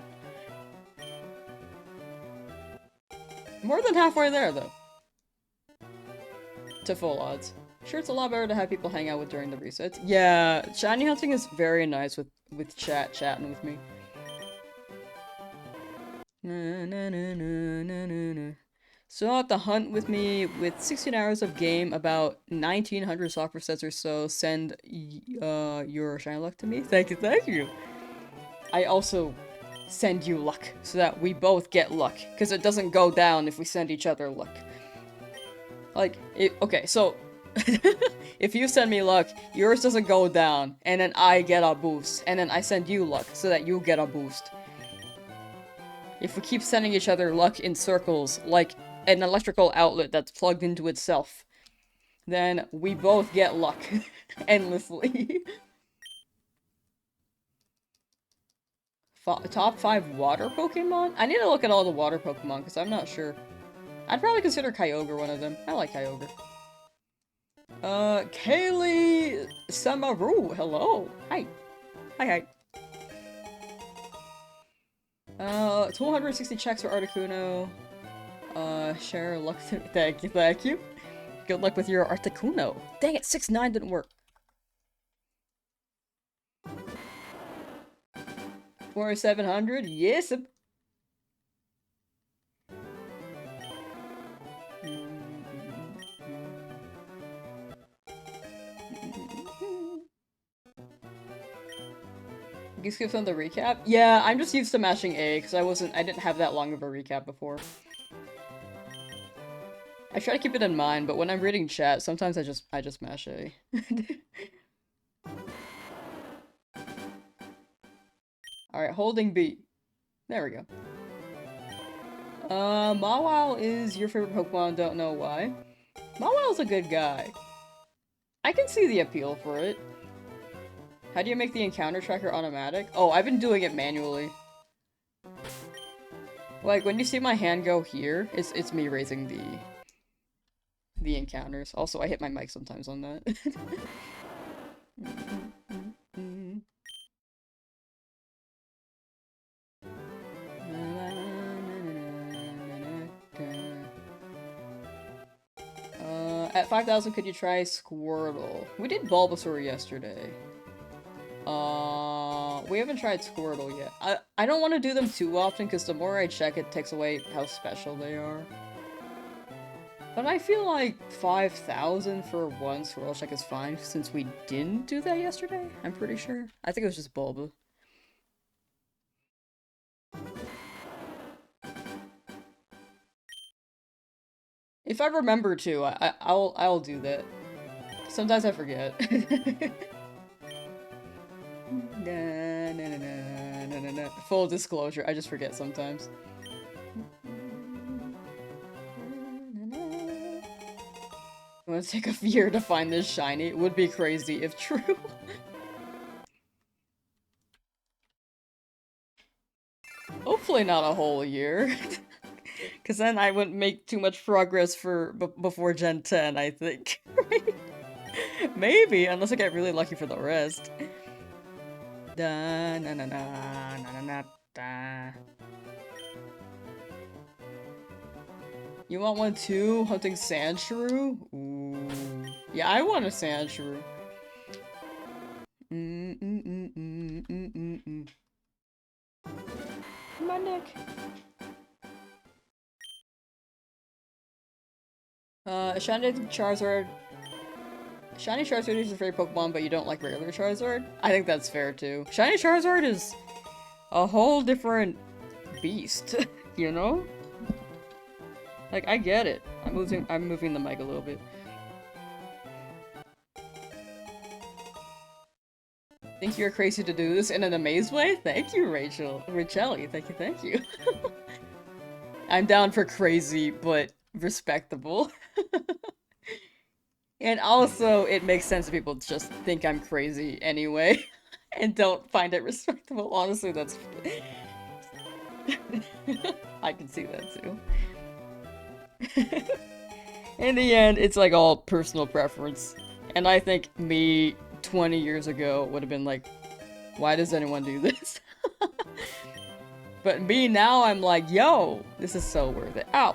More than halfway there, though. To full odds. Sure, it's a lot better to have people hang out with during the resets. Yeah, shiny hunting is very nice with chatting with me. Na, na, na, na, na, na, na. So at the hunt with me with 16 hours of game, about 1,900 software sets or so. Send your shiny luck to me. Thank you, thank you. I also send you luck so that we both get luck, because it doesn't go down if we send each other luck. Like, okay, so if you send me luck, yours doesn't go down, and then I get a boost, and then I send you luck so that you get a boost. If we keep sending each other luck in circles, like an electrical outlet that's plugged into itself, then we both get luck endlessly. Top 5 water Pokemon? I need to look at all the water Pokemon, because I'm not sure. I'd probably consider Kyogre one of them. I like Kyogre. Kaylee Samaru, hello. Hi. Hi, hi. 260 checks for Articuno. Share luck to- Thank you, thank you. Good luck with your Articuno. Dang it, 6-9 didn't work. 4,700? Yes. You skip some of the recap? Yeah, I'm just used to mashing A, because I didn't have that long of a recap before. I try to keep it in mind, but when I'm reading chat, sometimes I just mash A. Alright, holding B. There we go. Mawile is your favorite Pokemon, don't know why. Mawile's a good guy. I can see the appeal for it. How do you make the encounter tracker automatic? Oh, I've been doing it manually. Like, when you see my hand go here, it's me raising the encounters. Also, I hit my mic sometimes on that. At 5,000, could you try Squirtle? We did Bulbasaur yesterday. We haven't tried Squirtle yet. I don't want to do them too often, because the more I check, it takes away how special they are. But I feel like 5,000 for one Squirtle check is fine, since we didn't do that yesterday, I'm pretty sure. I think it was just Bulba. If I remember to, I'll do that. Sometimes I forget. Full disclosure, I just forget sometimes. It would take a year to find this shiny. It would be crazy if true. Hopefully not a whole year. Because then I wouldn't make too much progress for before Gen 10, I think. Maybe, unless I get really lucky for the rest. Da na na na na na na da. You want one too? Hunting Sandshrew? Ooh. Yeah, I want a Sandshrew. My neck. Shiny Charizard. Shiny Charizard is your favorite Pokemon, but you don't like regular Charizard? I think that's fair too. Shiny Charizard is a whole different beast, you know? Like, I get it. I'm moving the mic a little bit. Think you're crazy to do this in an amazed way? Thank you, Rachel. Rachelli, thank you. I'm down for crazy, but respectable. And also, it makes sense that people just think I'm crazy anyway, and don't find it respectable. Honestly, that's... I can see that too. In the end, it's like all personal preference. And I think me 20 years ago would have been like, why does anyone do this? But me now, I'm like, yo, this is so worth it. Ow!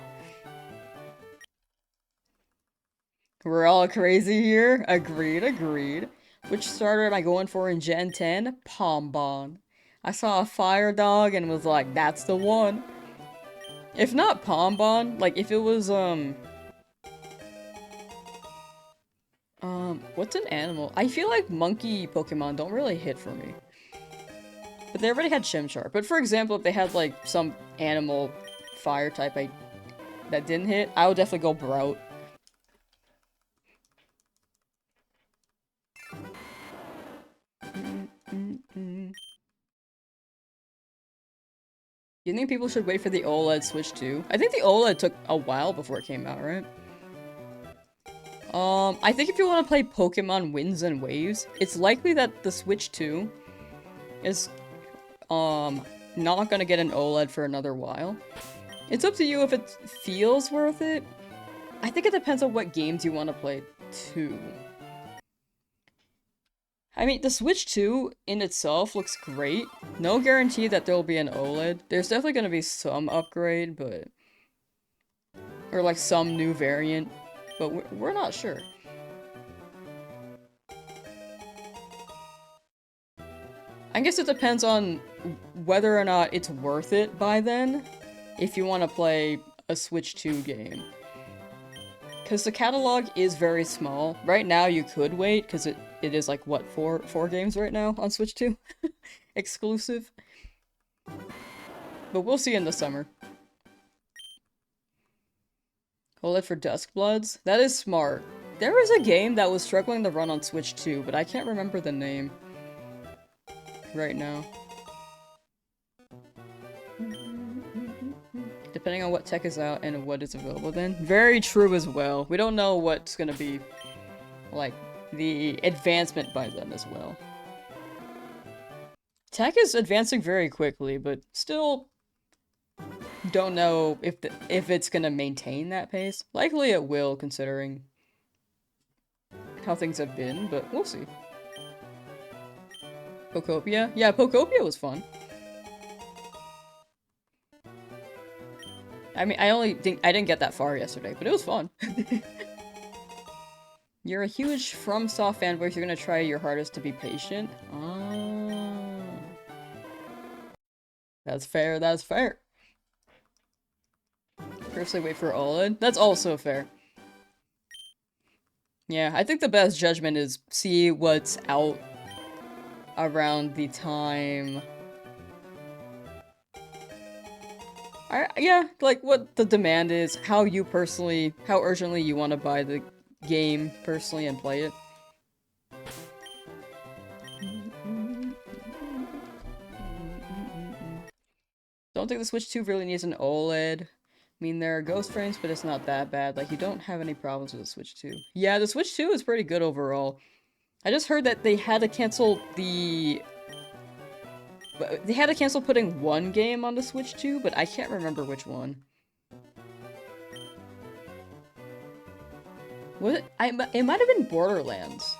We're all crazy here. Agreed, agreed. Which starter am I going for in Gen 10? Pombon. I saw a fire dog and was like, that's the one. If not Pombon, like if it was, what's an animal? I feel like monkey Pokemon don't really hit for me. But they already had Chimchar. But for example, if they had like some animal fire type that didn't hit, I would definitely go Brout. You think people should wait for the OLED Switch too? I think the OLED took a while before it came out, right? I think if you want to play Pokemon Winds and Waves, it's likely that the Switch 2 is, not gonna get an OLED for another while. It's up to you if it feels worth it. I think it depends on what games you want to play too. I mean, the Switch 2 in itself looks great. No guarantee that there will be an OLED. There's definitely gonna be some upgrade, but... or like some new variant, but we're not sure. I guess it depends on whether or not it's worth it by then, if you want to play a Switch 2 game. Because the catalog is very small. Right now you could wait, because it is like, what, four games right now on Switch 2? Exclusive. But we'll see in the summer. Hold it for Duskbloods? That is smart. There was a game that was struggling to run on Switch 2, but I can't remember the name right now. Depending on what tech is out and what is available then. Very true as well. We don't know what's gonna be, like, the advancement by then as well. Tech is advancing very quickly, but still don't know if it's gonna maintain that pace. Likely it will, considering how things have been, but we'll see. Pokopia? Yeah, Pokopia was fun. I mean, I didn't get that far yesterday, but it was fun. You're a huge FromSoft fanboy, so you're gonna try your hardest to be patient. Oh. That's fair, that's fair. Firstly, wait for OLED. That's also fair. Yeah, I think the best judgment is see what's out around the time... Yeah, like what the demand is, how urgently you want to buy the game personally and play it. Don't think the Switch 2 really needs an OLED. I mean, there are ghost frames, but it's not that bad. Like, you don't have any problems with the Switch 2. Yeah, the Switch 2 is pretty good overall. I just heard that they had to cancel putting one game on the Switch 2, but I can't remember which one. Was it? It might have been Borderlands.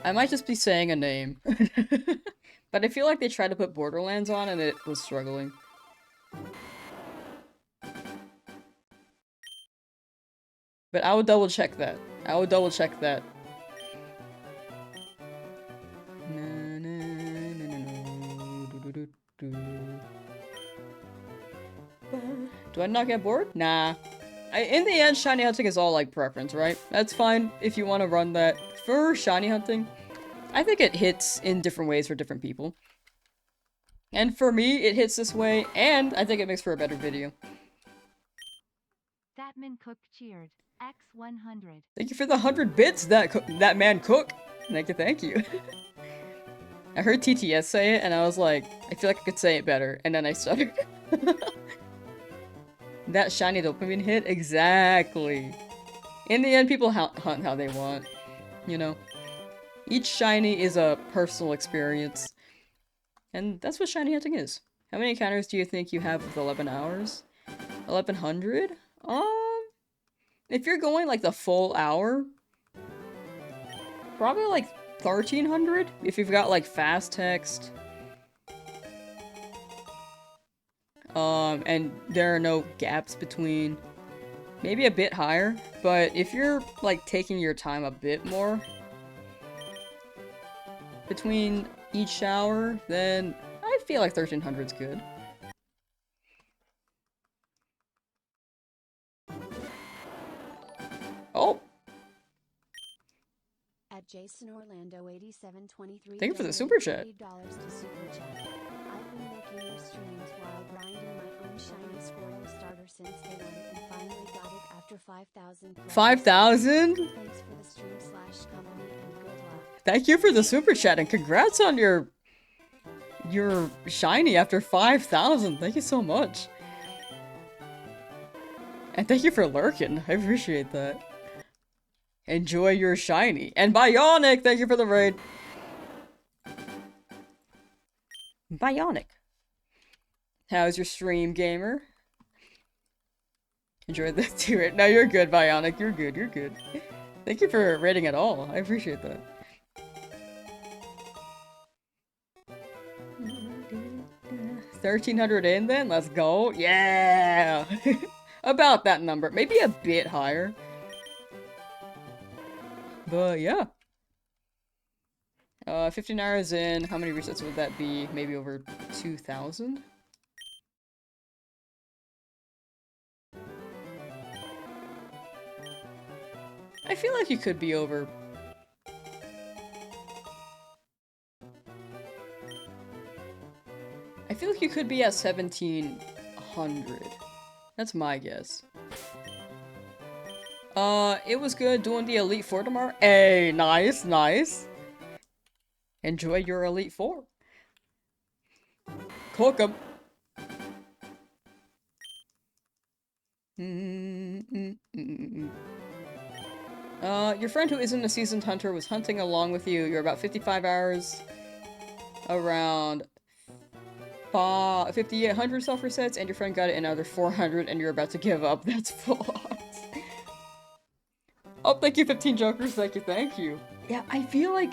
I might just be saying a name. But I feel like they tried to put Borderlands on and it was struggling. But I would double check that. I would double check that. Do I not get bored? Nah. In the end, shiny hunting is all like preference, right? That's fine if you want to run that. For shiny hunting, I think it hits in different ways for different people. And for me, it hits this way, and I think it makes for a better video. Thatman Cook cheered. X100. Thank you for the 100 bits, that man Cook. Thank you. I heard TTS say it, and I was like, I feel like I could say it better, and then I stuttered. That shiny dopamine hit? Exactly. In the end, people hunt how they want, you know? Each shiny is a personal experience. And that's what shiny hunting is. How many encounters do you think you have with 11 hours? 1100? If you're going like the full hour, probably like 1300 if you've got like fast text. And there are no gaps between. Maybe a bit higher, but if you're like taking your time a bit more between each shower, then I feel like 1300 is good. Oh! At Jason Orlando 8723. Thank you for the super chat. $80 to super chat. I've been working your streams while grinding my own shiny Squirtle starter since day one and finally got it after 5,000. 5,000? Thanks for the stream / company and good luck. Thank you for the super chat and congrats on your shiny after 5,000. Thank you so much. And thank you for lurking. I appreciate that. Enjoy your shiny. And Bionic, thank you for the raid. Bionic. How's your stream, gamer? Enjoy the tier. No, you're good, Bionic. You're good, you're good. Thank you for raiding at all. I appreciate that. $1,300 in then? Let's go. Yeah! About that number. Maybe a bit higher. But yeah. 15 hours in. How many resets would that be? Maybe over 2,000? I feel like you could be over. I feel like you could be at 1,700. That's my guess. It was good doing the Elite Four tomorrow. Hey, nice, nice. Enjoy your Elite Four. Cook 'em. Your friend who isn't a seasoned hunter was hunting along with you. You're about 55 hours. Around 5,800 self-resets, and your friend got it in another 400, and you're about to give up. That's full odds. Oh, thank you, 15 jokers. Thank you, thank you. Yeah, I feel like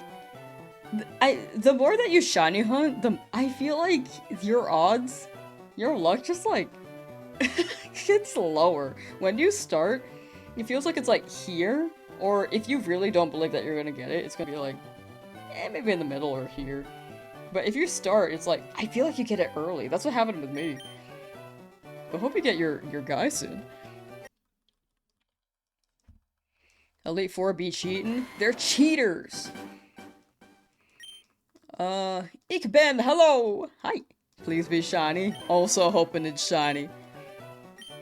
the more that you shiny hunt, I feel like your odds, your luck just like gets lower. When you start, it feels like it's like here, or if you really don't believe that you're gonna get it, it's gonna be like, maybe in the middle or here. But if you start, it's like, I feel like you get it early. That's what happened with me. I hope you get your guy soon. Elite Four be cheating? They're cheaters! Ich bin, hello! Hi! Please be shiny. Also hoping it's shiny.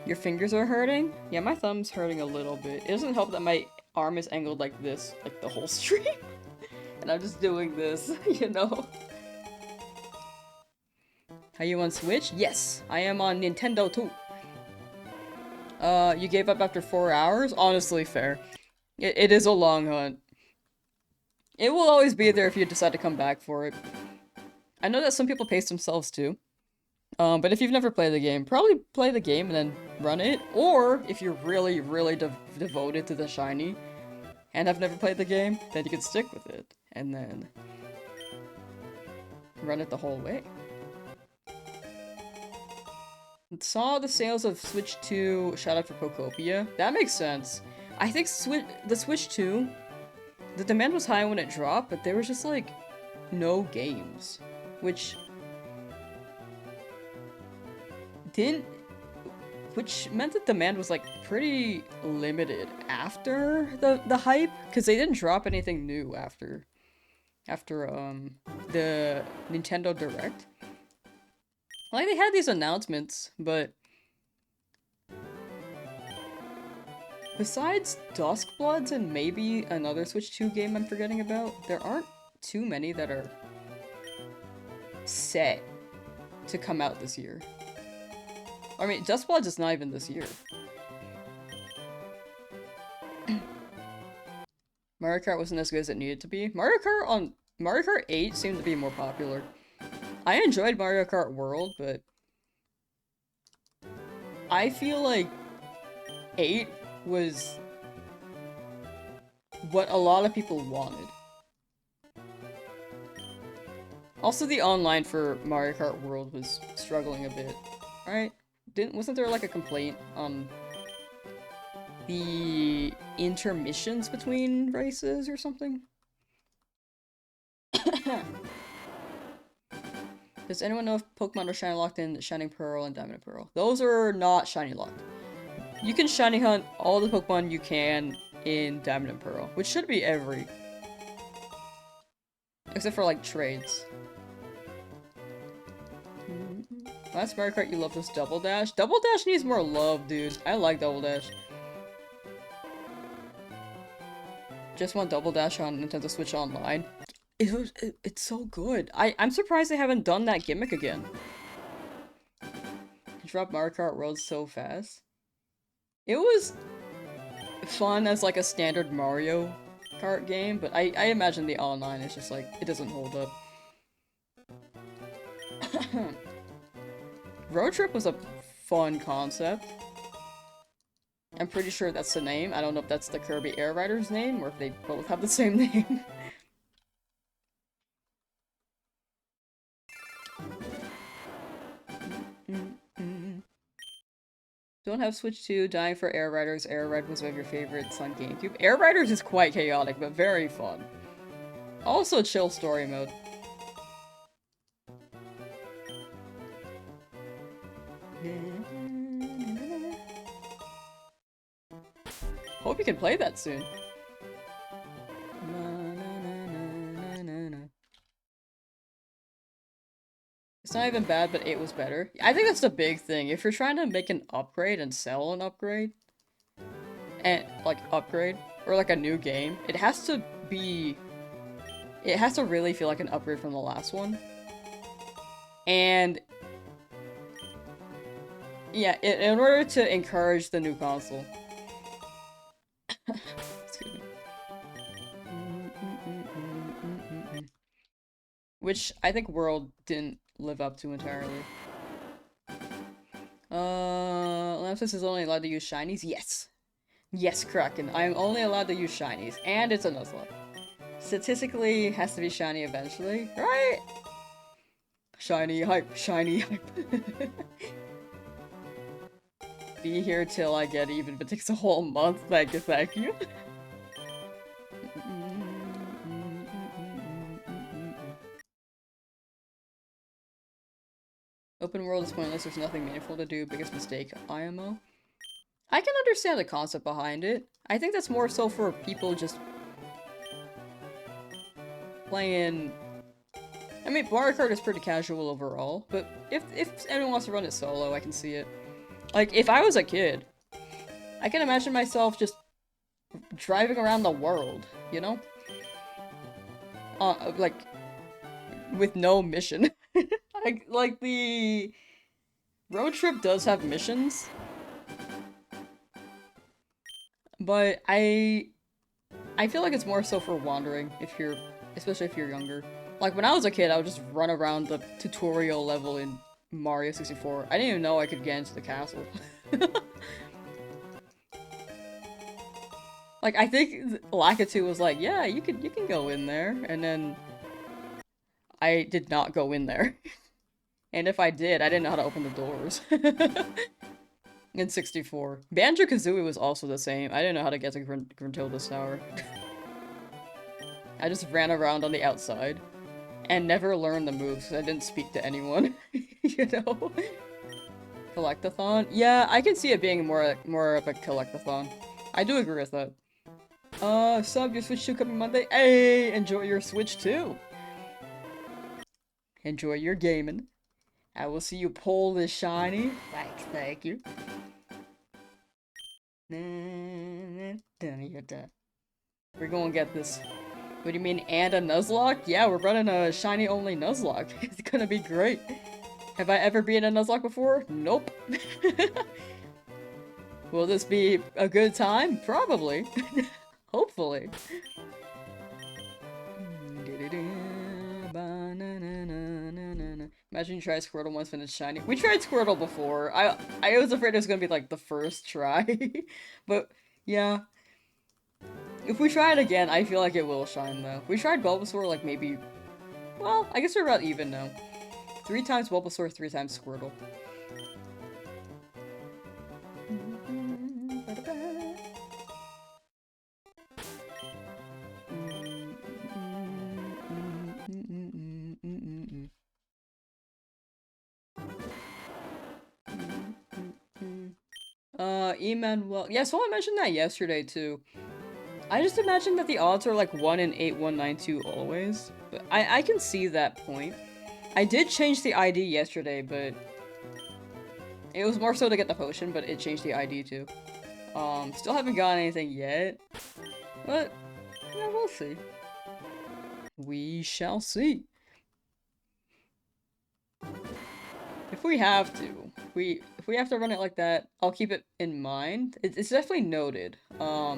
Your fingers are hurting? Yeah, my thumb's hurting a little bit. It doesn't help that my arm is angled like this, like the whole stream. And I'm just doing this, you know? Are you on Switch? Yes, I am on Nintendo too. You gave up after 4 hours? Honestly, fair. It is a long hunt. It will always be there if you decide to come back for it. I know that some people pace themselves too. But if you've never played the game, probably play the game and then run it. Or, if you're really, really devoted to the shiny and have never played the game, then you can stick with it. And then run it the whole way. Saw the sales of Switch 2 shout out for Pokopia. That makes sense. I think the Switch 2, the demand was high when it dropped, but there was just like no games. Which meant that demand was like pretty limited after the hype, because they didn't drop anything new after the Nintendo Direct. Like, they had these announcements, but besides Duskbloods and maybe another Switch 2 game I'm forgetting about, there aren't too many that are set to come out this year. I mean, Duskbloods is not even this year. Mario Kart wasn't as good as it needed to be. Mario Kart 8 seemed to be more popular. I enjoyed Mario Kart World, but I feel like 8 was what a lot of people wanted. Also, the online for Mario Kart World was struggling a bit, right? Wasn't there like a complaint on the intermissions between races or something? Does anyone know if Pokemon are shiny locked in Shining Pearl and Diamond and Pearl? Those are not shiny locked. You can shiny hunt all the Pokemon you can in Diamond and Pearl, which should be every. Except for like trades. Last Mario Kart you love was Double Dash. Double Dash needs more love, dude. I like Double Dash. Just want Double Dash on Nintendo Switch Online. It's so good. I'm surprised they haven't done that gimmick again. Drop Mario Kart World so fast. It was fun as like a standard Mario Kart game, but I imagine the online is just like, it doesn't hold up. Road Trip was a fun concept. I'm pretty sure that's the name. I don't know if that's the Kirby Air Rider's name, or if they both have the same name. Don't have Switch 2, dying for Air Riders. Air Ride was one of your favorites on GameCube. Air Riders is quite chaotic, but very fun. Also chill story mode. Hope you can play that soon. It's not even bad, but 8 was better. I think that's the big thing. If you're trying to make an upgrade and sell an upgrade, and like upgrade, or like a new game, it has to really feel like an upgrade from the last one. And yeah, in order to encourage the new console. Excuse me. Which I think World didn't live up to entirely. Lamsauce is only allowed to use shinies? Yes. Yes, Kraken. I'm only allowed to use shinies. And it's a Nuzlocke. Statistically, it has to be shiny eventually, right? Shiny hype, shiny hype. Be here till I get even, but it takes a whole month. Thank you. Open world is pointless, there's nothing meaningful to do, biggest mistake, IMO. I can understand the concept behind it. I think that's more so for people just playing I mean, Mario Kart is pretty casual overall, but if anyone wants to run it solo, I can see it. Like, if I was a kid, I can imagine myself just driving around the world, you know? Like, with no mission. Like, the road trip does have missions, but I feel like it's more so for wandering, especially if you're younger. Like, when I was a kid, I would just run around the tutorial level in Mario 64. I didn't even know I could get into the castle. Like, I think Lakitu was like, yeah, you can go in there, and then I did not go in there. And if I did, I didn't know how to open the doors. In 64. Banjo-Kazooie was also the same. I didn't know how to get to Gruntilda's tower. I just ran around on the outside. And never learned the moves, because I didn't speak to anyone. You know? Collectathon? Yeah, I can see it being more of a collectathon. I do agree with that. Sub, your Switch 2 coming Monday? Hey! Enjoy your Switch 2! Enjoy your gaming. I will see you pull this shiny. Thank you. We're gonna get this. What do you mean, and a Nuzlocke? Yeah, we're running a shiny-only Nuzlocke. It's gonna be great. Have I ever been in a Nuzlocke before? Nope. Will this be a good time? Probably. Hopefully. Imagine you try Squirtle once and it's shiny. We tried Squirtle before. I was afraid it was gonna be like the first try. But yeah. If we try it again, I feel like it will shine though. We tried Bulbasaur like maybe... Well, I guess we're about even now. 3 times Bulbasaur, 3 times Squirtle. Emmanuel. Yeah, someone mentioned that yesterday too. I just imagine that the odds are like 1 in 8192 always. But I can see that point. I did change the ID yesterday, but it was more so to get the potion, but it changed the ID too. Still haven't gotten anything yet. But yeah, we'll see. We shall see. If we have to, if we have to run it like that, I'll keep it in mind. It's definitely noted. But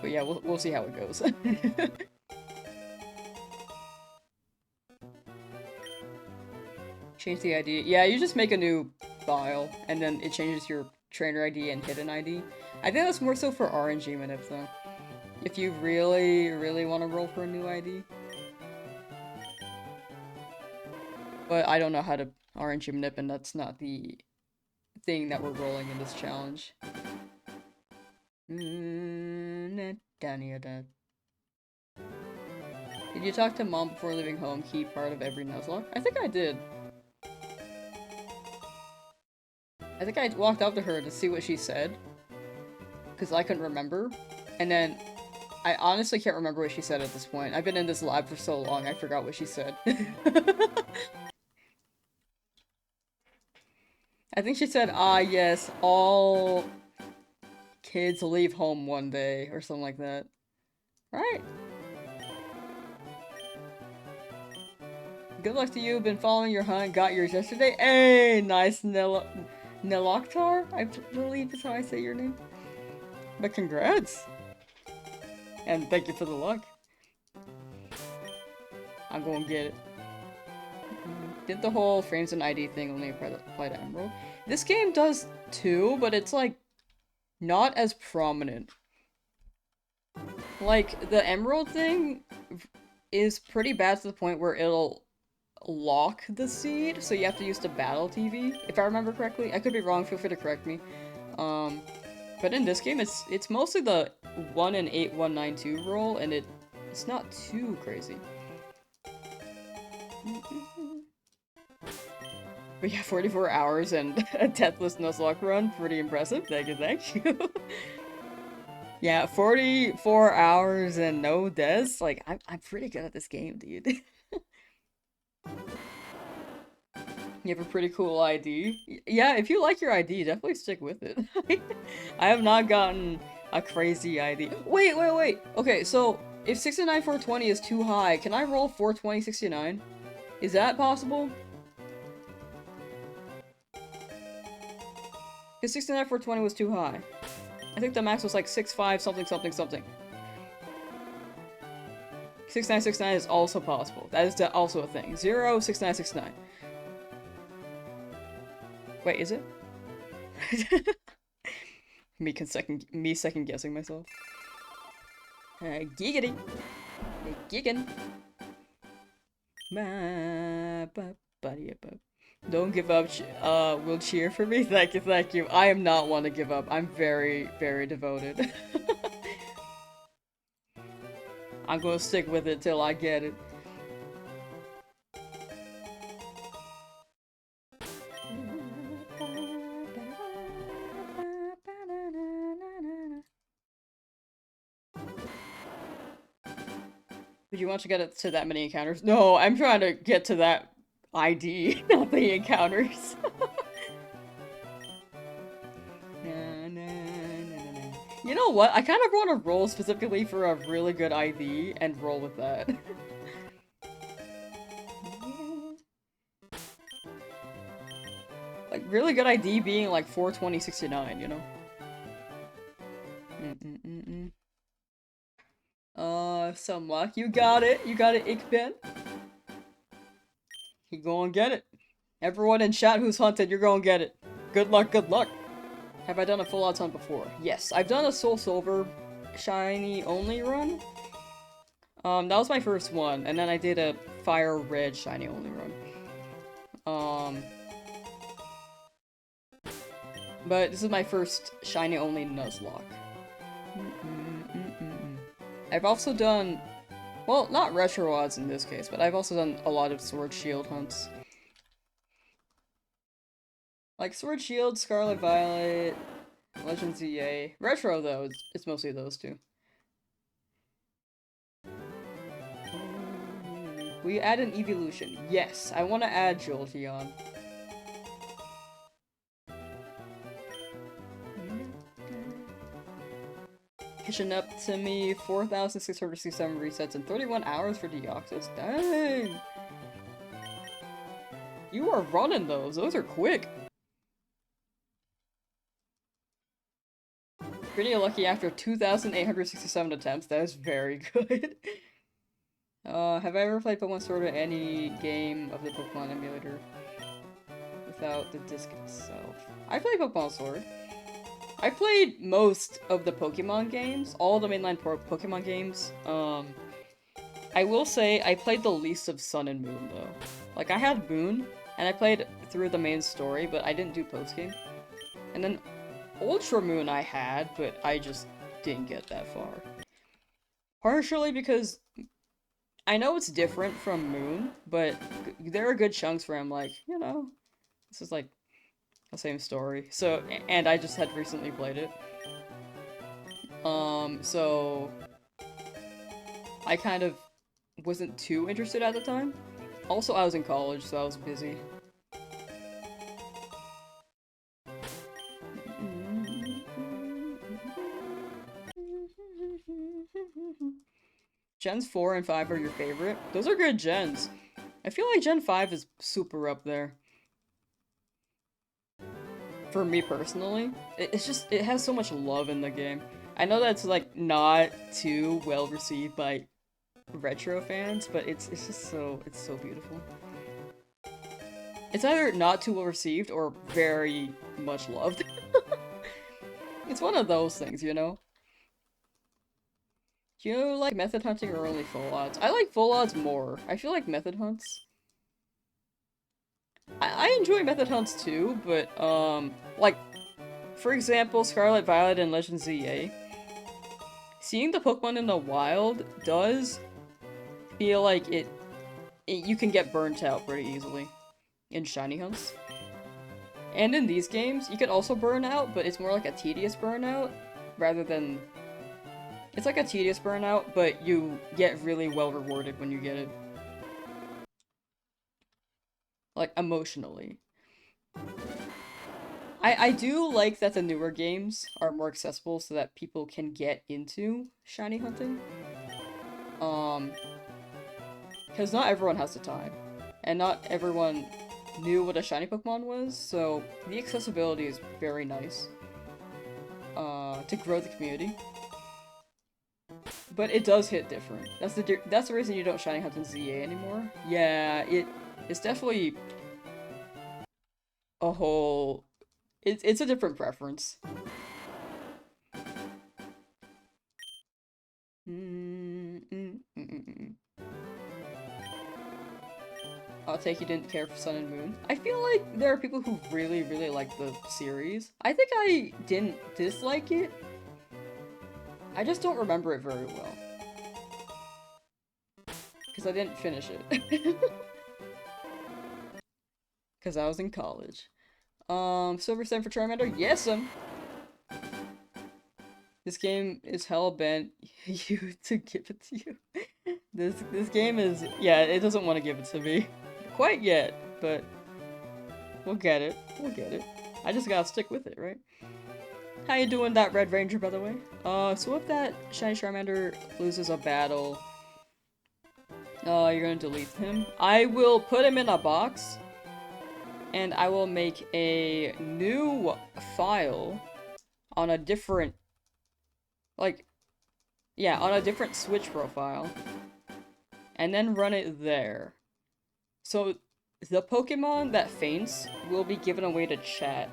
yeah, we'll see how it goes. Change the ID. Yeah, you just make a new file, and then it changes your trainer ID and hidden ID. I think that's more so for RNG manip though. If you really, really want to roll for a new ID. But I don't know how to RNG manip, and that's not the thing that we're rolling in this challenge. Did you talk to mom before leaving home? Key part of every Nuzlocke? I think I did. I think I walked up to her to see what she said. Because I couldn't remember. And then, I honestly can't remember what she said at this point. I've been in this lab for so long, I forgot what she said. I think she said, ah yes, all kids leave home one day, or something like that. Right? Good luck to you, been following your hunt, got yours yesterday. Hey, nice Neloctar, I believe is how I say your name. But congrats! And thank you for the luck. I'm gonna get it. Did the whole frames and ID thing only apply to Emerald? This game does too, but it's like not as prominent. Like, the Emerald thing is pretty bad to the point where it'll lock the seed, so you have to use the battle TV, if I remember correctly. I could be wrong, feel free to correct me. But in this game, it's mostly the 1 in 8192 roll, and it's not too crazy. But yeah, 44 hours and a deathless Nuzlocke run, pretty impressive. Thank you, thank you. Yeah, 44 hours and no deaths. Like, I'm pretty good at this game, dude. You have a pretty cool ID. Yeah, if you like your ID, definitely stick with it. I have not gotten a crazy ID. Wait, wait, wait. Okay, so if 69 420 is too high, can I roll 420 69? Is that possible? Because 69 420 was too high. I think the max was like 65 something something something. 6969 is also possible. That is also a thing. 06969. Wait, is it? me second guessing myself. Giggity. Giggin. Don't give up. Will cheer for me. Thank you, thank you. I am not one to give up. I'm very, very devoted. I'm gonna stick with it till I get it. Would you want to get it to that many encounters? No, I'm trying to get to that ID, not the encounters. You know what? I kind of want to roll specifically for a really good ID and roll with that. Like, really good ID being like 42069, you know? Some luck. You got it. You got it, Ickben. You gonna get it. Everyone in chat who's hunted, you're gonna get it. Good luck, good luck. Have I done a full-out hunt before? Yes, I've done a Soul Silver shiny only run. That was my first one, and then I did a Fire Red shiny only run. But this is my first shiny only Nuzlocke. I've also done, well, not retro odds in this case, but I've also done a lot of Sword Shield hunts. Like Sword Shield, Scarlet Violet, Legends EA. Retro though, it's mostly those two. We add an evolution. Yes, I want to add Jolteon. Catching up to me, 4,667 resets in 31 hours for Deoxys. Dang! You are running those. Those are quick. Pretty lucky after 2,867 attempts. That is very good. Have I ever played Pokemon Sword or any game of the Pokemon emulator without the disc itself? I played Pokemon Sword. I played most of the Pokemon games, all the mainline Pokemon games. I will say I played the least of Sun and Moon though. Like I had Moon, and I played through the main story, but I didn't do post-game. And then Ultra Moon I had, but I just didn't get that far. Partially because I know it's different from Moon, but there are good chunks where I'm like, you know, this is like the same story. So, and I just had recently played it. So I kind of wasn't too interested at the time. Also, I was in college, so I was busy. Gens 4 and 5 are your favorite? Those are good gens. I feel like Gen 5 is super up there. For me personally. It's just, it has so much love in the game. I know that's like not too well received by retro fans, but it's just so, it's so beautiful. It's either not too well received or very much loved. It's one of those things, you know? Do you like method hunting or only full odds? I like full odds more. I feel like method hunts. I enjoy method hunts too, but, like, for example, Scarlet Violet and Legends ZA. Seeing the Pokemon in the wild does feel like you can get burnt out pretty easily in shiny hunts. And in these games, you can also burn out, but it's more like a tedious burnout rather than It's like a tedious burnout, but you get really well rewarded when you get it. Like, emotionally. I do like that the newer games are more accessible so that people can get into shiny hunting. Because not everyone has the time. And not everyone knew what a shiny Pokemon was, so the accessibility is very nice. To grow the community. But it does hit different. That's the reason you don't shiny hunt in ZA anymore. Yeah, it's definitely a whole... It's a different preference. I'll take you didn't care for Sun and Moon. I feel like there are people who really, really like the series. I think I didn't dislike it. I just don't remember it very well. Because I didn't finish it. Because I was in college. Silver Sand for Charmander? Yes'm! This game is hell-bent you to give it to you. This game is... yeah, it doesn't want to give it to me. Quite yet, but... we'll get it. We'll get it. I just gotta stick with it, right? How you doing, that Red Ranger, by the way? So if that Shiny Charmander loses a battle... you're gonna delete him. I will put him in a box. And I will make a new file on a different... like... yeah, on a different Switch profile. And then run it there. So, the Pokemon that faints will be given away to chat.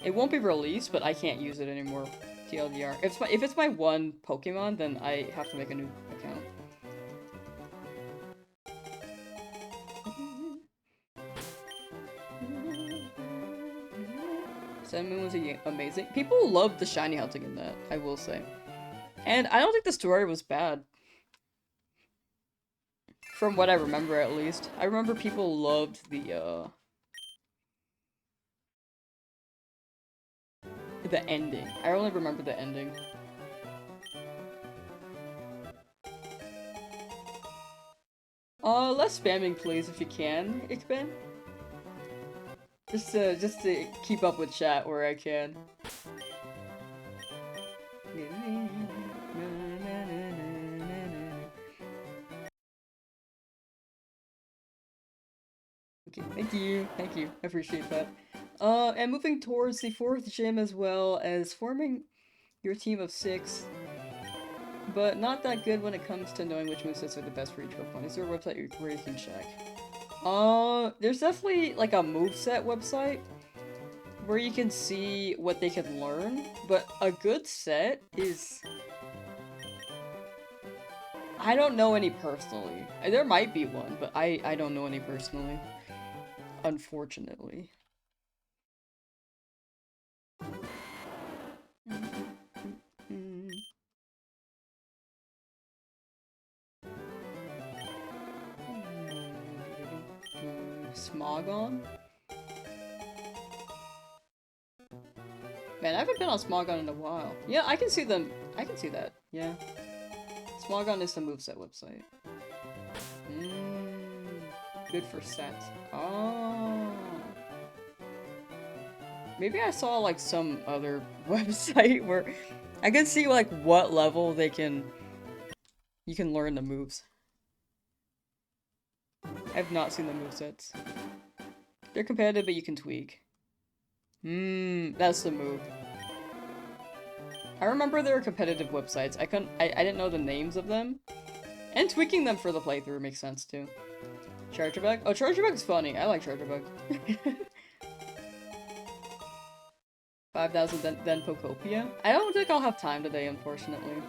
It won't be released, but I can't use it anymore. TLDR. If it's my one Pokemon, then I have to make a new account. Cinnamon was amazing. People loved the shiny hunting in that, I will say. And I don't think the story was bad. From what I remember, at least. I remember people loved the ending. I only remember the ending. Less spamming, please, if you can, Ikben. Just to keep up with chat where I can. Okay, thank you, I appreciate that. And moving towards the 4th gym as well as forming your team of 6. But not that good when it comes to knowing which movesets are the best for each Pokemon. Is there a website where you can check? There's definitely like a moveset website where you can see what they can learn, but a good set is... I don't know any personally. There might be one, but I don't know any personally. Unfortunately. Smogon? Man, I haven't been on Smogon in a while. Yeah, I can see them. I can see that. Yeah. Smogon is the moveset website. Good for set. Oh. Maybe I saw like some other website where I can see like what level they can... you can learn the moves. I've not seen the movesets. They're competitive, but you can tweak. That's the move. I remember there were competitive websites. I didn't know the names of them. And tweaking them for the playthrough makes sense too. Chargerbug? Oh, Chargerbug's funny. I like Chargerbug. 5,000 then Pokopia? I don't think I'll have time today, unfortunately.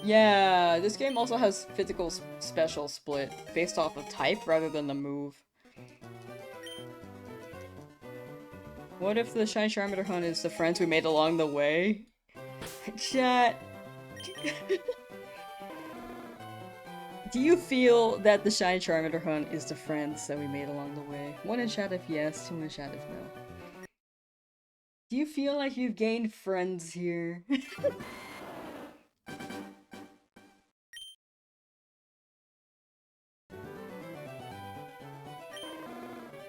Yeah, this game also has physical special split based off of type rather than the move. What if the Shiny Charmander hunt is the friends we made along the way? Chat. Do you feel that the shiny Charmander hunt is the friends that we made along the way? 1 in chat if yes, 2 in chat if no. Do you feel like you've gained friends here?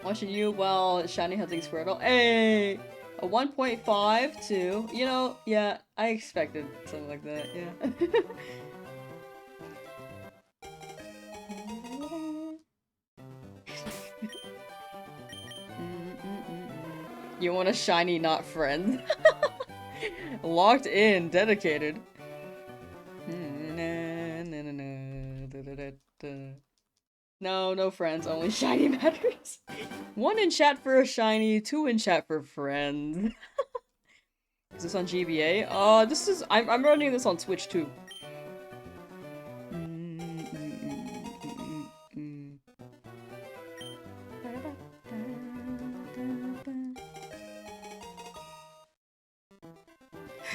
Watching you while shiny hunting Squirtle. Hey! A 1.5 too. You know, yeah, I expected something like that, yeah. You want a shiny, not friend? Locked in, dedicated. No, no friends, only shiny matters. 1 in chat for a shiny, 2 in chat for friends. Is this on GBA? This is- I'm running this on Switch too.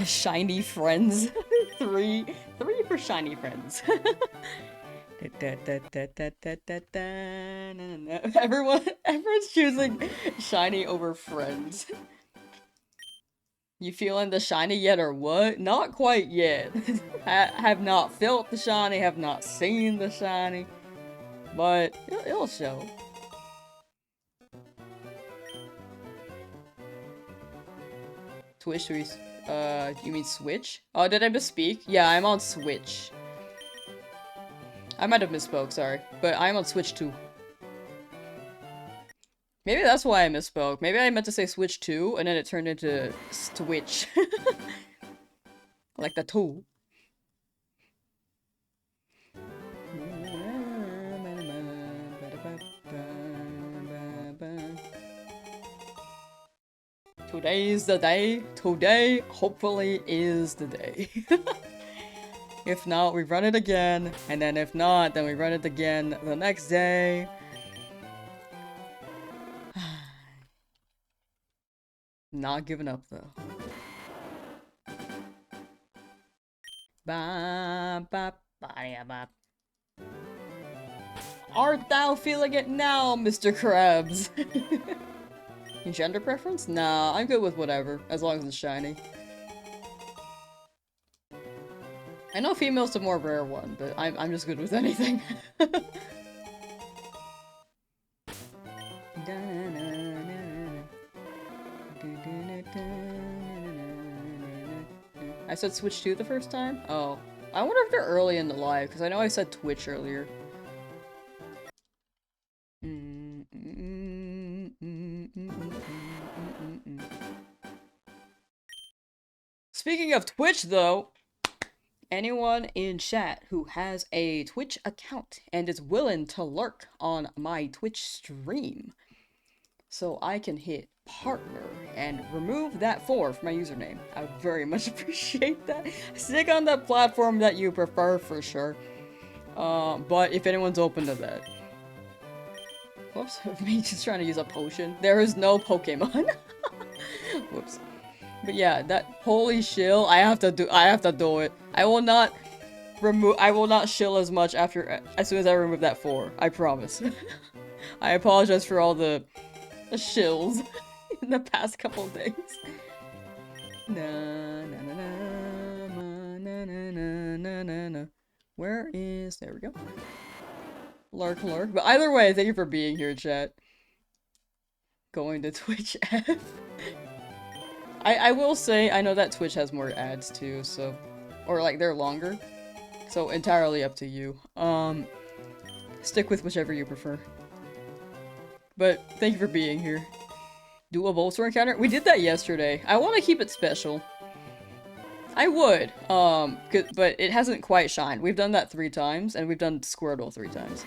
Shiny friends. three for shiny friends. Everyone's choosing shiny over friends. You feeling the shiny yet or what? Not quite yet. Have not felt the shiny, have not seen the shiny, but it'll show. Twitch, you mean Switch? Oh, did I misspeak? Yeah, I'm on Switch. I might have misspoke, sorry. But I'm on Switch too. Maybe that's why I misspoke. Maybe I meant to say Switch 2, and then it turned into Switch. Like the 2. Today's the day. Today, hopefully, is the day. If not, we run it again. And then if not, then we run it again the next day. Not giving up, though. Ba, ba, ba, ba. Art thou feeling it now, Mr. Krabs? Gender preference? Nah, I'm good with whatever, as long as it's shiny. I know female's the more rare one, but I'm just good with anything. I said Switch 2 the first time? Oh. I wonder if they're early in the live, because I know I said Twitch earlier. Speaking of Twitch, though, anyone in chat who has a Twitch account and is willing to lurk on my Twitch stream, so I can hit partner and remove that 4 from my username. I would very much appreciate that. Stick on that platform that you prefer for sure. But if anyone's open to that. Whoops, me just trying to use a potion. There is no Pokemon. Whoops. But yeah, that holy shill, I have to do it. I will not shill as much as soon as I remove that 4. I promise. I apologize for all the shills in the past couple days. Where is... There we go. Lurk. But either way, thank you for being here, chat. Going to Twitch F. I will say, I know that Twitch has more ads too, so... Or like, they're longer. So entirely up to you. Stick with whichever you prefer. But thank you for being here. Do a Bulbasaur encounter? We did that yesterday. I want to keep it special. I would, but it hasn't quite shined. We've done that 3 times, and we've done Squirtle 3 times.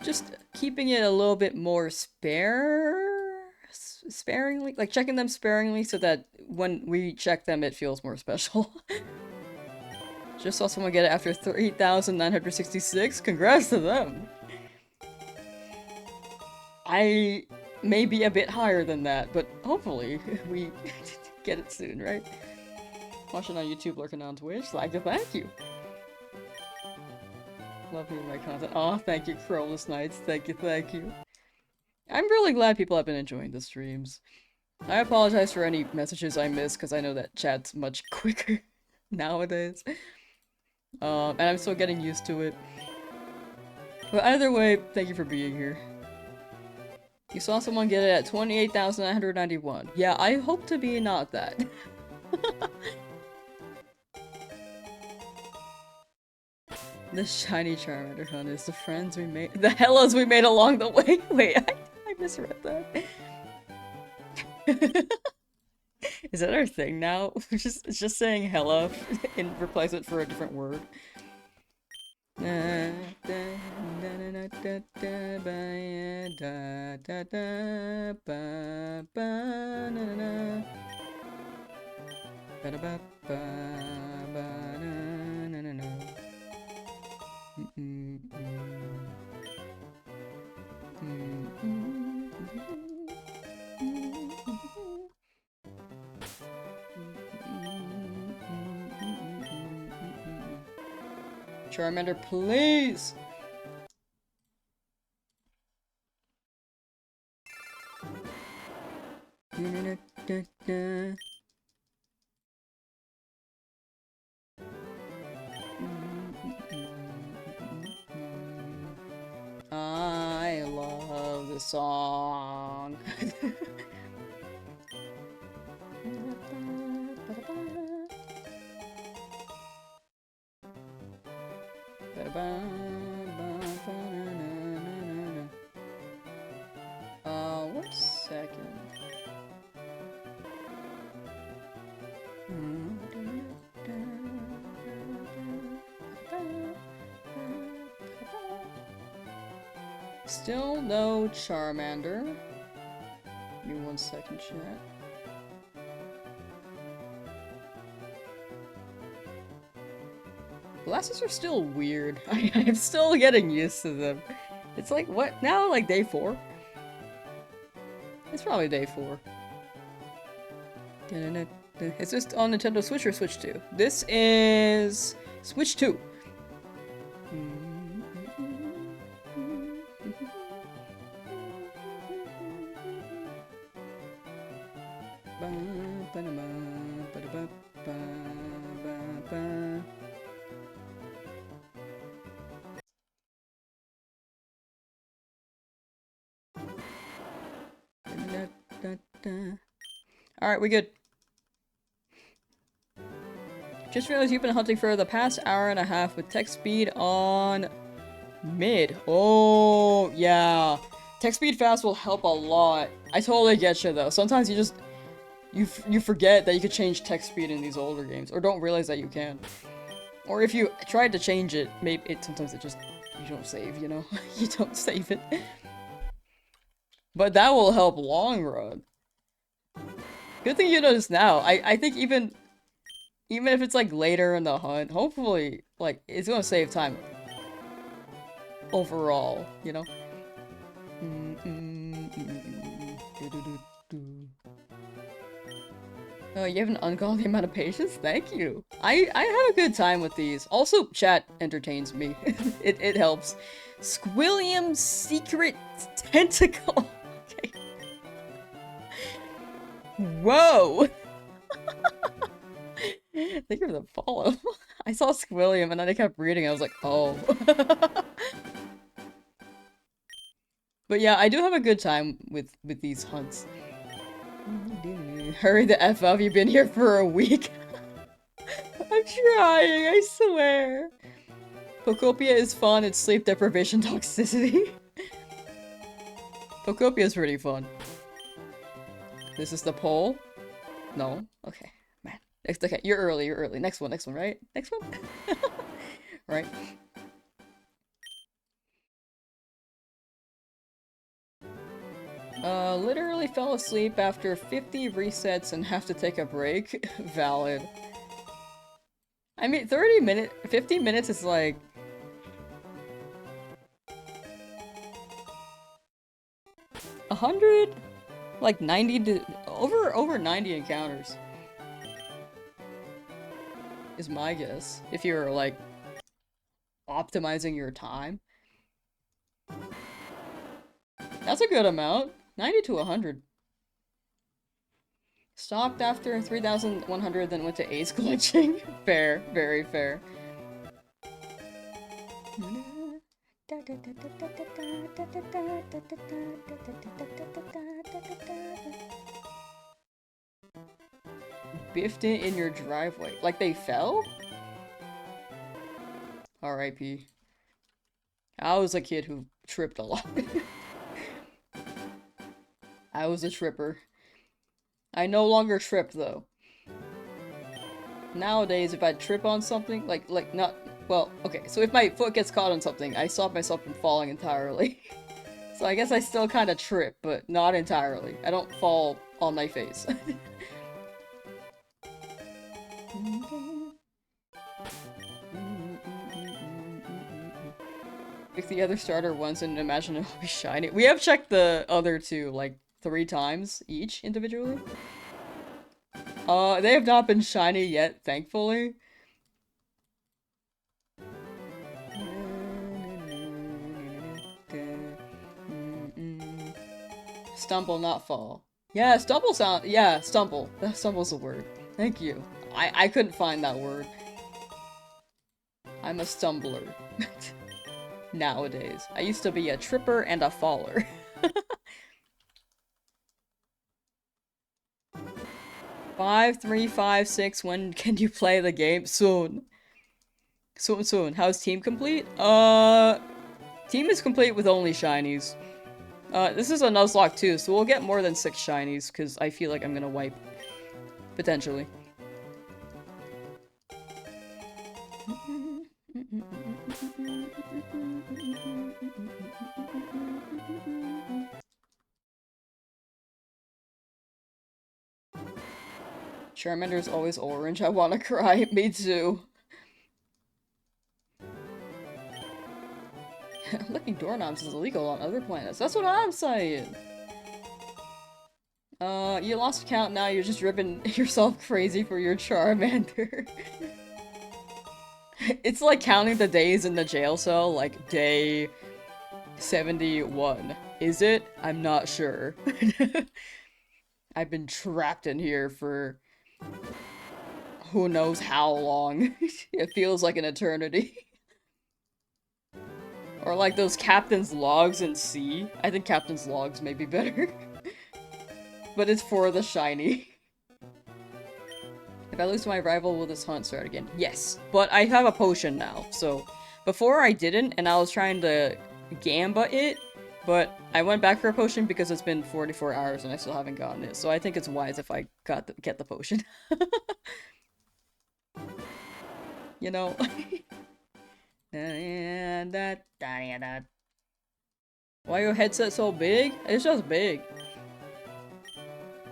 Just keeping it a little bit more sparingly, like checking them sparingly so that when we check them, it feels more special. Just saw someone get it after 3,966. Congrats to them. I may be a bit higher than that, but hopefully we get it soon, right? Watching on YouTube, lurking on Twitch, like to thank you. Love hearing my content. Aw, thank you, Crowless Knights. Thank you, thank you. I'm really glad people have been enjoying the streams. I apologize for any messages I missed, because I know that chat's much quicker nowadays. And I'm still getting used to it. But either way, thank you for being here. You saw someone get it at 28,991. Yeah, I hope to be not that. The shiny Charmander hunt is the friends we made- the hellas we made along the way! Wait, I misread that. Is that our thing now? It's just saying hella in replacement for a different word. Charmander, please! I love this song. One second. Still no Charmander. Give me 1 second, chat. Glasses are still weird. I'm still getting used to them. It's like, what? Now, like, day 4? It's probably day 4. Is this on Nintendo Switch or Switch 2? This is... Switch 2. Alright, we good. Just realized you've been hunting for the past hour and a half with text speed on mid. Oh, yeah. Text speed fast will help a lot. I totally get you though. Sometimes you just you forget that you could change text speed in these older games, or don't realize that you can. Or if you tried to change it, maybe sometimes it just you don't save, you know? You don't save it. But that will help long run. Good thing you noticed now. I think even if it's like later in the hunt, hopefully like it's gonna save time overall, you know? Oh, you have an ungodly amount of patience? Thank you. I have a good time with these. Also, chat entertains me. it helps. Squilliam's Secret Tentacle. Okay. Whoa! Thank you for the follow. I saw Squilliam and then I kept reading. I was like, oh. But yeah, I do have a good time with these hunts. Hurry the F up, you've been here for a week. I'm trying, I swear. Pokopia is fun, it's sleep deprivation toxicity. Pokopia is pretty fun. This is the poll? No? Okay. Man. Okay, you're early, Next one, right? Next one? Right. Literally fell asleep after 50 resets and have to take a break. Valid. I mean, 50 minutes is like... $100? Like 90 to... Over 90 encounters. Is my guess. If you're like... optimizing your time. That's a good amount. 90 to 100. Stopped after 3,100, then went to ace glitching. Fair, very fair. Biffed it in your driveway. Like they fell? R.I.P. I was a kid who tripped a lot. I was a tripper. I no longer trip though. Nowadays, if I trip on something, like not, well, okay, so if my foot gets caught on something, I stop myself from falling entirely. So I guess I still kind of trip, but not entirely. I don't fall on my face. Pick the other starter once and imagine it'll be shiny. We have checked the other two, like, 3 times each, individually. They have not been shiny yet, thankfully. Stumble, not fall. Yeah, stumble sound- yeah, stumble. That stumble's a word. Thank you. I couldn't find that word. I'm a stumbler. Nowadays. I used to be a tripper and a faller. 5, 3, 5, 6. When can you play the game? Soon. Soon. How's team complete? Team is complete with only shinies. This is a Nuzlocke too, so we'll get more than 6 shinies, because I feel like I'm gonna wipe. Potentially. Charmander's always orange. I wanna cry. Me too. Licking doorknobs is illegal on other planets. That's what I'm saying. You lost count now. You're just driven yourself crazy for your Charmander. It's like counting the days in the jail cell, like day 71. Is it? I'm not sure. I've been trapped in here for who knows how long. It feels like an eternity. Or like those captain's logs in C. I think captain's logs may be better. But it's for the shiny. If I lose my rival, will this hunt start again? Yes, but I have a potion now, so... Before I didn't, and I was trying to gamba it, but I went back for a potion because it's been 44 hours and I still haven't gotten it, so I think it's wise if I get the potion. You know? Why your headset so big? It's just big.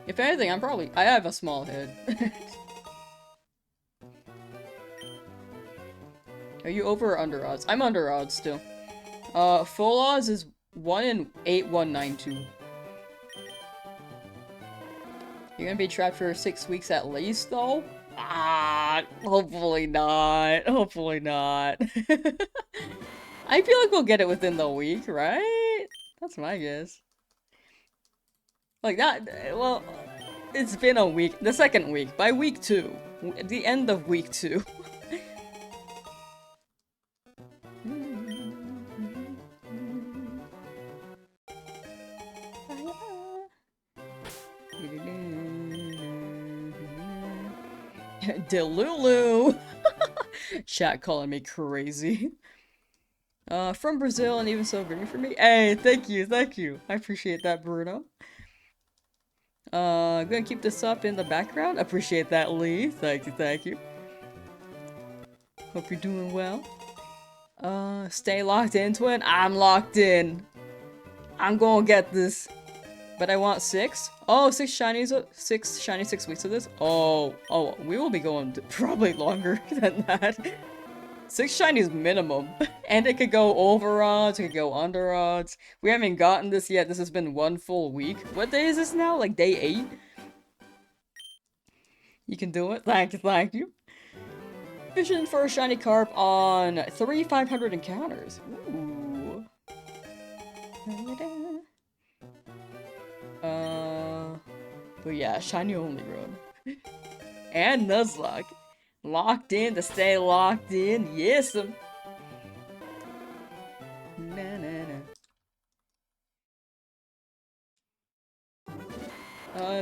If anything, I have a small head. Are you over or under odds? I'm under odds still. Full odds is 1 in 8192. You're gonna be trapped for 6 weeks at least, though? Ah, hopefully not. Hopefully not. I feel like we'll get it within the week, right? That's my guess. Like that, well, it's been a week. The second week. By week 2. At the end of week 2. Delulu! Chat calling me crazy. From Brazil and even so green for me. Hey, thank you. I appreciate that, Bruno. Gonna keep this up in the background. Appreciate that, Lee. Thank you. Hope you're doing well. Stay locked in, twin. I'm locked in. I'm gonna get this. But I want 6? Oh, 6 shinies, 6 shiny 6 weeks of this? Oh, we will be going probably longer than that. 6 shinies minimum. And it could go over odds, it could go under odds. We haven't gotten this yet, this has been 1 full week. What day is this now? Like day 8? You can do it? Thank you. Fishing for a shiny carp on 3 500 encounters. Ooh. But yeah, shiny only run. And Nuzlocke. Locked in to stay locked in. Yes,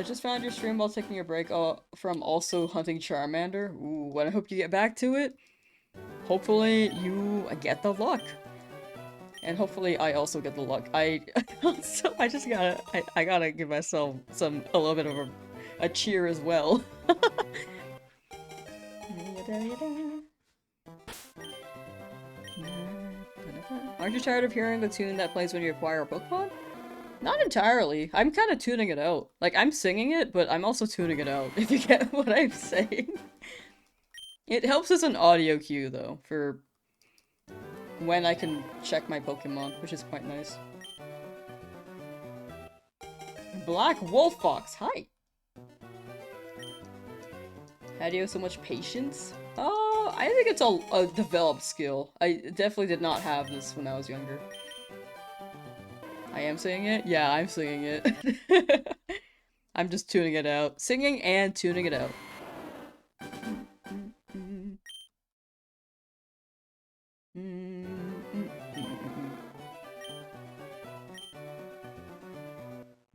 just found your stream while taking a break from also hunting Charmander. Ooh, and I hope you get back to it. Hopefully you get the luck. And hopefully I also get the luck. I just gotta I gotta give myself a little bit of a cheer as well. Aren't you tired of hearing the tune that plays when you acquire a Pokemon? Not entirely. I'm kind of tuning it out. Like, I'm singing it, but I'm also tuning it out, if you get what I'm saying. It helps as an audio cue, though, for when I can check my Pokemon, which is quite nice. Black Wolf Fox, hi! How do you have so much patience? I think it's a developed skill. I definitely did not have this when I was younger. I am singing it? Yeah, I'm singing it. I'm just tuning it out. Singing and tuning it out.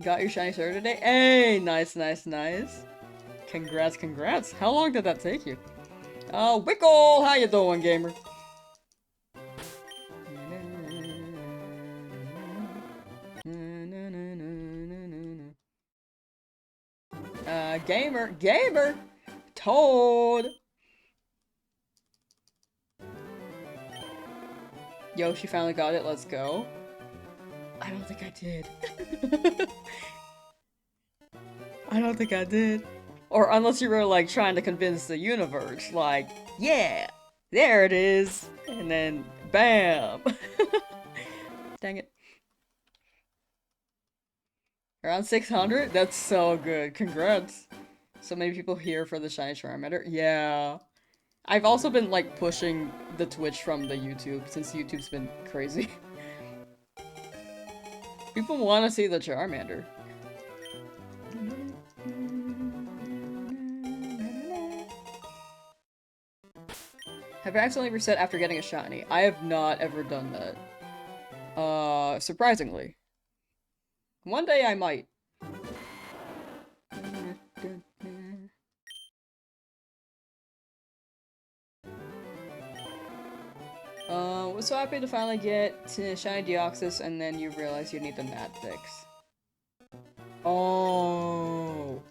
Got your shiny sword today? Hey! Nice, nice, nice. Congrats, congrats. How long did that take you? Wickle! How you doing, gamer? Gamer! Toad! Yo, she finally got it, let's go. I don't think I did. I don't think I did. Or unless you were, like, trying to convince the universe, like, yeah, there it is, and then, bam! Dang it. Around 600? That's so good. Congrats. So many people here for the shiny Charmander. Yeah. I've also been, like, pushing the Twitch from the YouTube, since YouTube's been crazy. People want to see the Charmander. Have I accidentally reset after getting a shiny? I have not ever done that. Surprisingly. One day I might. Was so happy to finally get to shiny Deoxys, and then you realize you need the Nat Dex. Oh.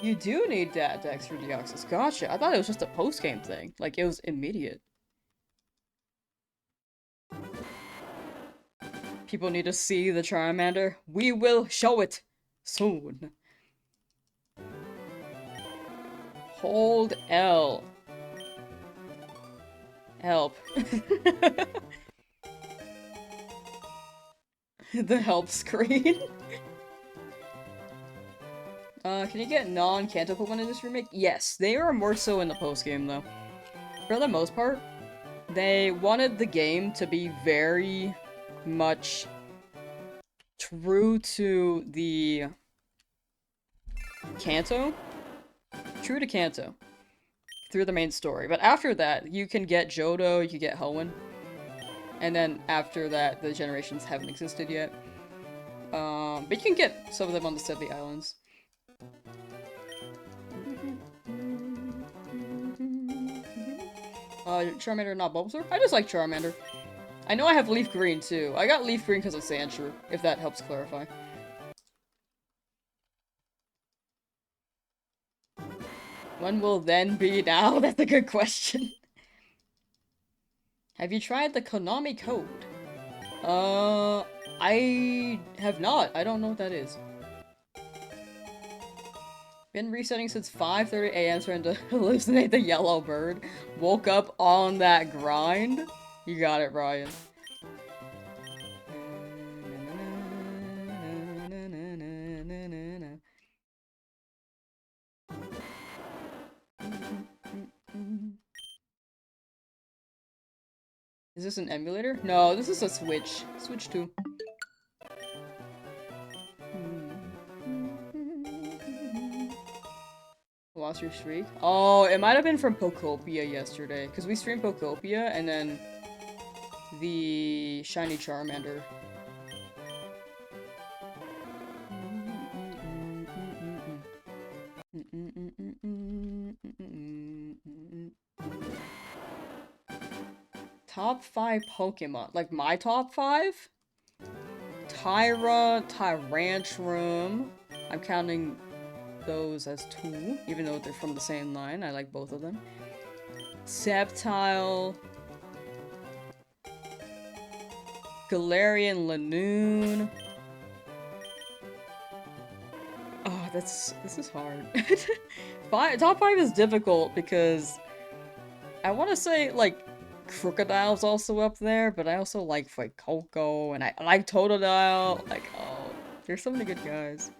You do need Nat Dex for Deoxys. Gotcha. I thought it was just a post-game thing. Like, it was immediate. People need to see the Charmander. We will show it soon. Hold L. Help. The help screen. Can you get non-Kanto Pokemon in this remake? Yes, they are more so in the post-game, though. For the most part, they wanted the game to be very much true to the Kanto. True to Kanto. Through the main story. But after that, you can get Johto, you can get Hoenn. And then after that, the generations haven't existed yet. But you can get some of them on the Sedley Islands. Charmander, not Bulbasaur? I just like Charmander. I know I have Leaf Green too. I got Leaf Green because of Sandshrew, if that helps clarify. When will then be now? That's a good question. Have you tried the Konami code? I have not. I don't know what that is. Been resetting since 5:30 a.m. trying to hallucinate the yellow bird. Woke up on that grind. You got it, Ryan. Is this an emulator? No, this is a Switch. Switch 2. Lost your streak? Oh, it might have been from Pokopia yesterday. Because we streamed Pokopia and then the shiny Charmander. Top 5 Pokemon. Like my top 5? Tyrantrum. I'm counting those as 2, even though they're from the same line. I like both of them. Sceptile. Galarian Lanoon. Oh, this is hard. Top 5 is difficult because I want to say, like, Crocodile's also up there, but I also like Coco, and I like Totodile. Like, oh, there's so many good guys.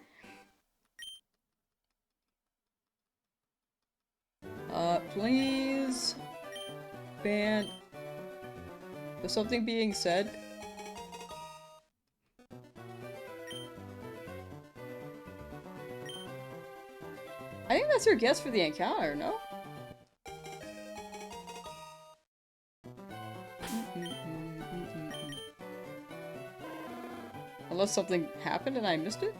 Please ban. There's something being said. I think that's your guess for the encounter, no? Unless something happened and I missed it?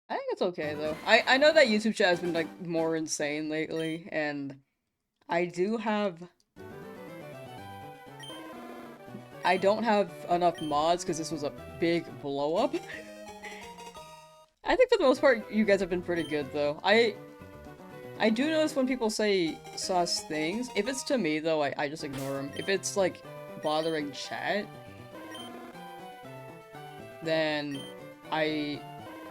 I think it's okay, though. I know that YouTube chat has been, like, more insane lately, and I don't have enough mods because this was a big blow-up. I think for the most part, you guys have been pretty good, though. I do notice when people say sus things. If it's to me, though, I just ignore them. If it's, like, bothering chat, then I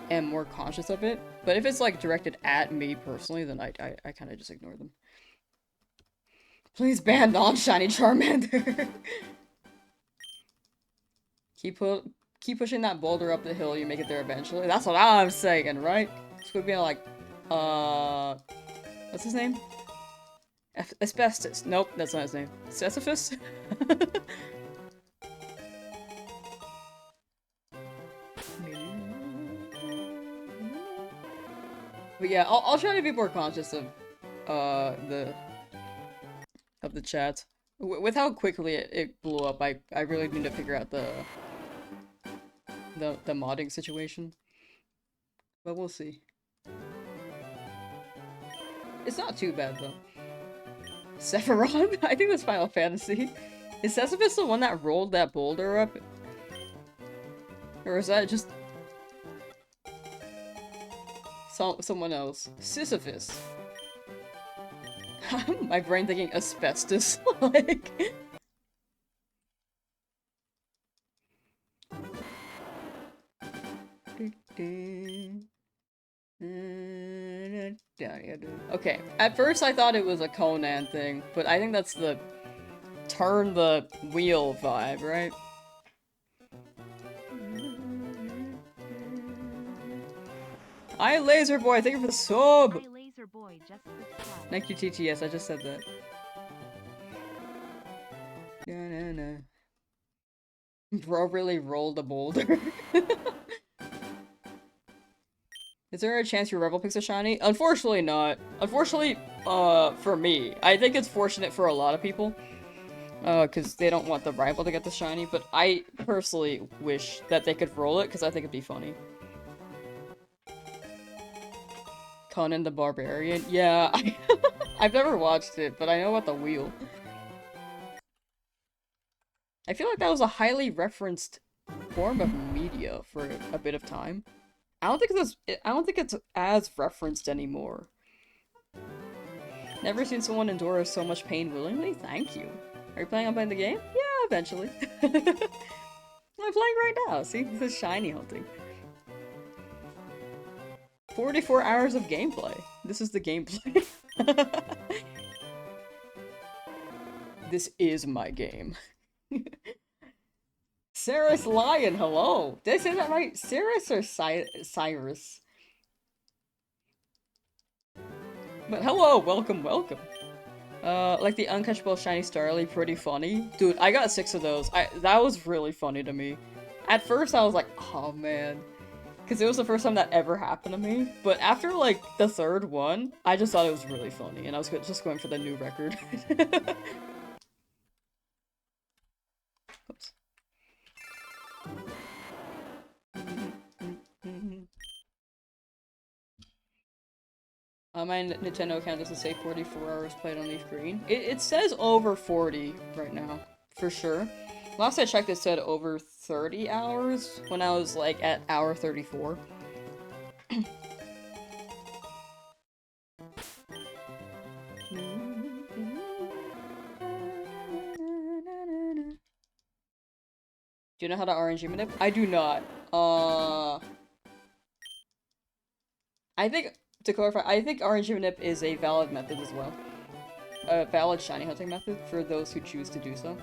am more conscious of it. But if it's, like, directed at me personally, then I kind of just ignore them. Please ban non-shiny Charmander! Keep pushing that boulder up the hill, you make it there eventually. That's what I'm saying, right? It's gonna be like, what's his name? Asbestos. Nope, that's not his name. Sisyphus? But yeah, I'll try to be more conscious of, the chat. With how quickly it blew up, I really need to figure out the modding situation. But we'll see. It's not too bad, though. Sephiroth? I think that's Final Fantasy. Is Sisyphus the one that rolled that boulder up? Or is that just... someone else? Sisyphus. My brain thinking asbestos. Like... Okay, at first I thought it was a Conan thing, but I think that's the turn the wheel vibe, right? Hi, Laser Boy, thank you for the sub! Hi, Laser Boy, just subscribe. Thank you, TTS, I just said that. No. Bro really rolled a boulder. Is there a chance your Rebel picks a shiny? Unfortunately not. Unfortunately, for me. I think it's fortunate for a lot of people. Because they don't want the rival to get the shiny, but I personally wish that they could roll it, because I think it'd be funny. Conan the Barbarian? Yeah, I've never watched it, but I know about the wheel. I feel like that was a highly referenced form of media for a bit of time. I don't think it's as referenced anymore. Never seen someone endure so much pain willingly? Thank you. Are you planning on playing the game? Yeah, eventually. I'm playing right now. See, this is shiny hunting. 44 hours of gameplay. This is the gameplay. This is my game. Cyrus Lion, hello! Did I say that right? Cyrus or Cyrus? But hello, welcome, welcome. Like the uncatchable shiny Starly, pretty funny. Dude, I got 6 of those. That was really funny to me. At first I was like, oh man. Because it was the first time that ever happened to me. But after like the 3rd one, I just thought it was really funny. And I was just going for the new record. Oops. My Nintendo account doesn't say 44 hours played on Leaf Green. It says over 40 right now, for sure. Last I checked, it said over 30 hours when I was like at hour 34. Do you know how to RNG manip? I do not. I think, to clarify, I think RNG manip is a valid method as well. A valid shiny hunting method for those who choose to do so.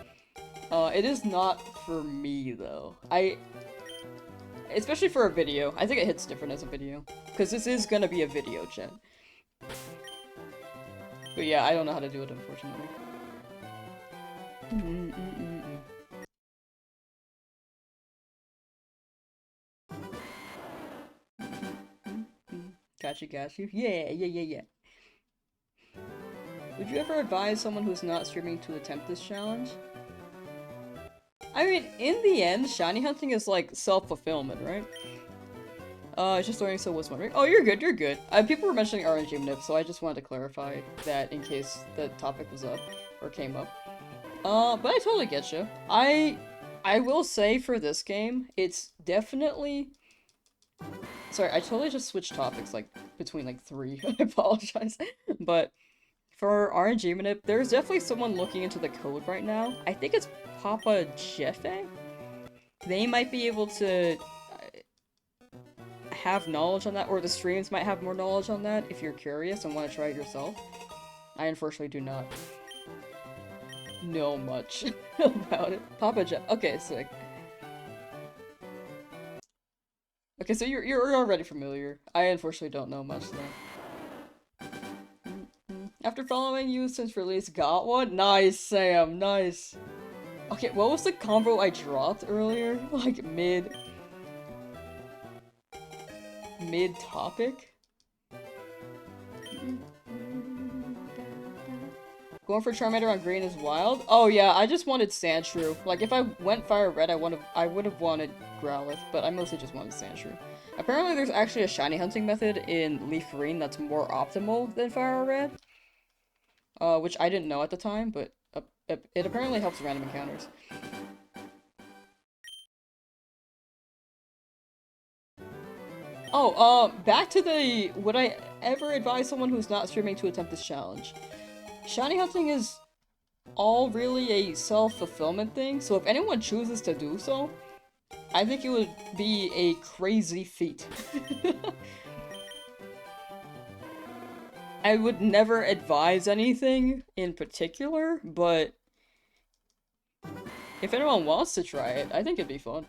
It is not for me, though. Especially for a video. I think it hits different as a video. Because this is gonna be a video, chat. But yeah, I don't know how to do it, unfortunately. Got you. Yeah. Would you ever advise someone who's not streaming to attempt this challenge? I mean, in the end, shiny hunting is like self-fulfillment, right? Just learning so was wondering. Oh, you're good. People were mentioning RNG manip, so I just wanted to clarify that in case the topic was up, or came up. But I totally get you. I will say for this game, it's definitely... Sorry, I totally just switched topics, like, between, like, 3. I apologize. But for RNG manip, there's definitely someone looking into the code right now. I think it's Papa Jeffe? They might be able to have knowledge on that, or the streams might have more knowledge on that if you're curious and want to try it yourself. I unfortunately do not know much about it. Papa Jeff. Okay, sick. Okay, so you're already familiar. I unfortunately don't know much though. After following you since release, got one? Nice, Sam, nice. Okay, what was the combo I dropped earlier? Like mid-topic? Going for Charmander on green is wild? Oh yeah, I just wanted Sandshrew. Like, if I went Fire Red, I would have wanted Growlithe, but I mostly just wanted Sandshrew. Apparently there's actually a shiny hunting method in Leaf Green that's more optimal than Fire Red. Which I didn't know at the time, but it apparently helps random encounters. Oh, back to the would I ever advise someone who's not streaming to attempt this challenge? Shiny hunting is all really a self-fulfillment thing, so if anyone chooses to do so, I think it would be a crazy feat. I would never advise anything in particular, but if anyone wants to try it, I think it'd be fun.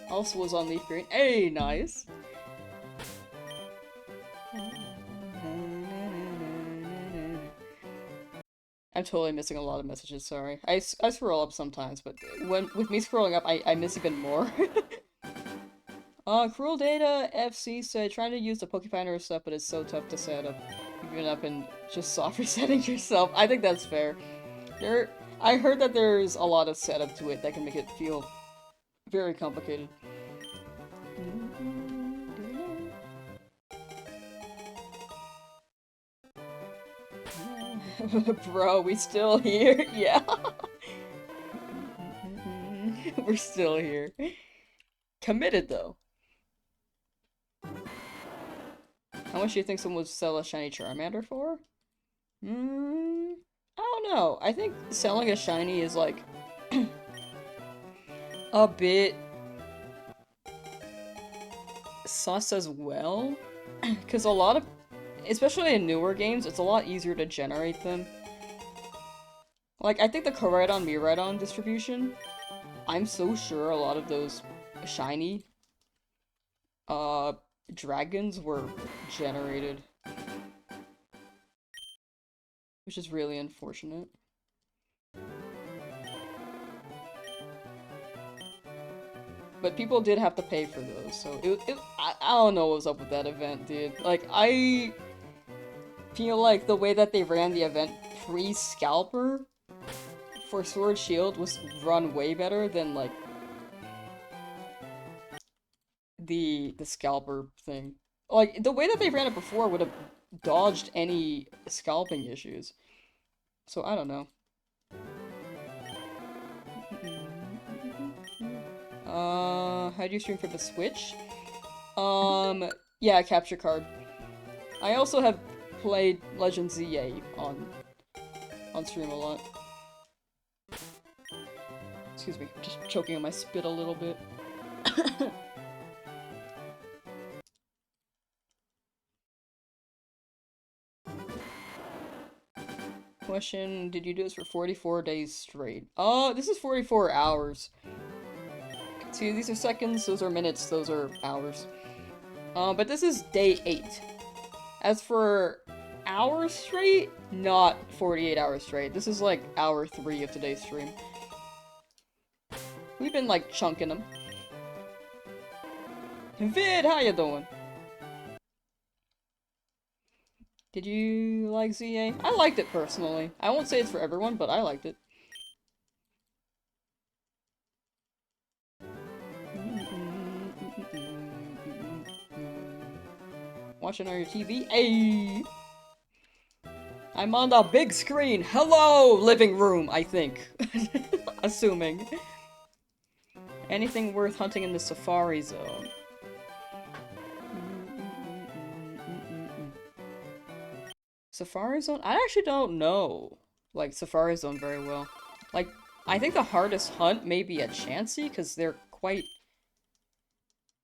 Also was on Leaf Green. Hey, nice! I'm totally missing a lot of messages, sorry. I scroll up sometimes, but with me scrolling up, I miss even more. Cruel Data FC said, trying to use the Pokefinder stuff, but it's so tough to set up. You've been up and just soft resetting yourself. I think that's fair. I heard that there's a lot of setup to it that can make it feel very complicated. Bro, we still here? Yeah. We're still here. Committed, though. How much do you think someone would sell a shiny Charmander for? I don't know. I think selling a shiny is, like, a bit sus as well. Because a lot of especially in newer games, it's a lot easier to generate them. Like, I think the Koraidon Miraidon distribution, I'm so sure a lot of those shiny, dragons were generated. Which is really unfortunate. But people did have to pay for those, so I don't know what was up with that event, dude. Like, I feel like the way that they ran the event pre-Scalper for Sword Shield was run way better than, like, the Scalper thing. Like, the way that they ran it before would have dodged any scalping issues. So, I don't know. How do you stream for the Switch? Yeah, capture card. I also have played Legend ZA on stream a lot. Excuse me, just choking on my spit a little bit. Question, did you do this for 44 days straight? Oh, this is 44 hours. See, these are seconds, those are minutes, those are hours. But this is day 8. As for hours straight, not 48 hours straight. This is like hour 3 of today's stream. We've been like chunking them. Vid, how you doing? Did you like ZA? I liked it personally. I won't say it's for everyone, but I liked it. Watching on your TV? Hey! I'm on the big screen! Hello, living room, I think. Assuming. Anything worth hunting in the Safari Zone? Safari Zone? I actually don't know, like, Safari Zone very well. Like, I think the hardest hunt may be a Chansey, because they're quite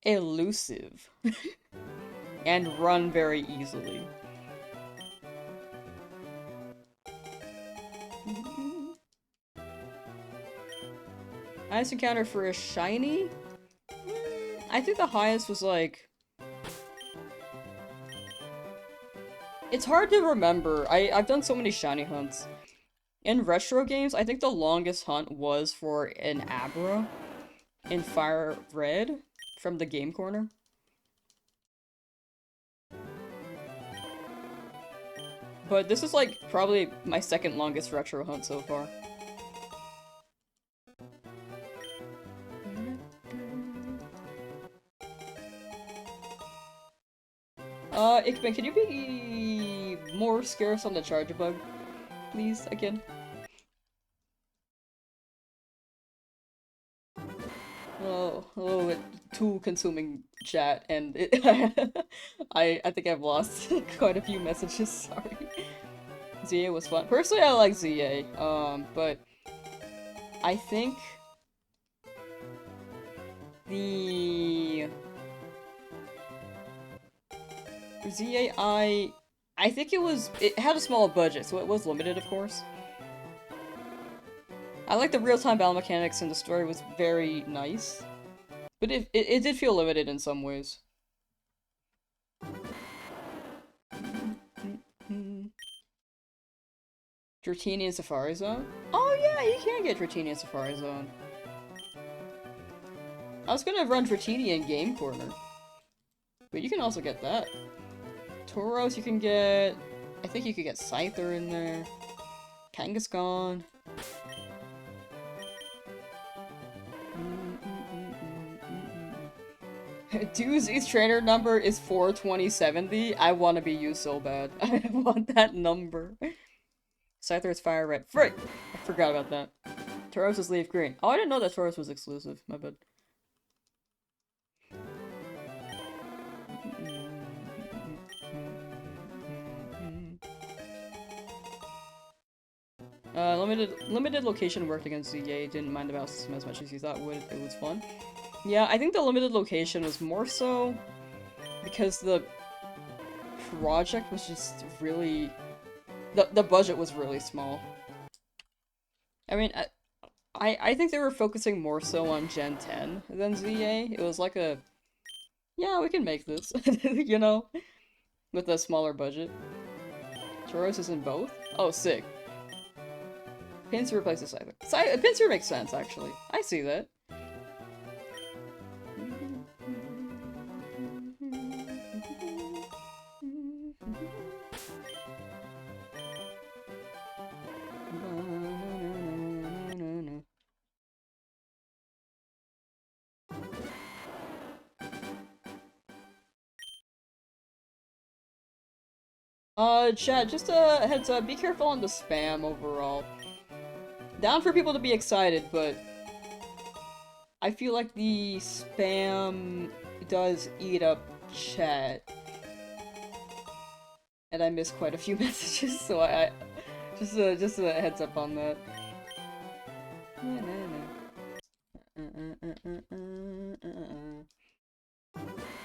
elusive. And run very easily. Highest encounter for a shiny? I think the highest was like... It's hard to remember. I've done so many shiny hunts. In retro games, I think the longest hunt was for an Abra in Fire Red from the Game Corner. But this is like probably my second longest retro hunt so far. Ikman, can you be more scarce on the charge bug? Please, again. Oh, too consuming chat, and I think I've lost quite a few messages, sorry. ZA was fun. Personally, I like ZA, but I think the ZA, I think it had a small budget, so it was limited, of course. I like the real-time battle mechanics, and the story was very nice. But it did feel limited in some ways. Dratini in Safari Zone? Oh yeah, you can get Dratini in Safari Zone. I was gonna run Dratini in Game Corner. But you can also get that. Tauros you can get... I think you could get Scyther in there. Kangaskhan. Doozy's trainer number is 42070. I want to be you so bad. I want that number. Scyther's Fire Red. Frick! I forgot about that. Tauros is Leaf Green. Oh, I didn't know that Tauros was exclusive. My bad. Limited location worked against ZA. Didn't mind the battle system as much as you thought would. It was fun. Yeah, I think the limited location was more so because the project was just really... The budget was really small. I mean, I think they were focusing more so on Gen 10 than ZA. It was like a... Yeah, we can make this, you know? With a smaller budget. Churros is in both? Oh, sick. Pins replaces Scyther. Pincer makes sense, actually. I see that. Chat, just a heads up, be careful on the spam overall. Down for people to be excited, but I feel like the spam does eat up chat. And I missed quite a few messages, so I just a heads up on that.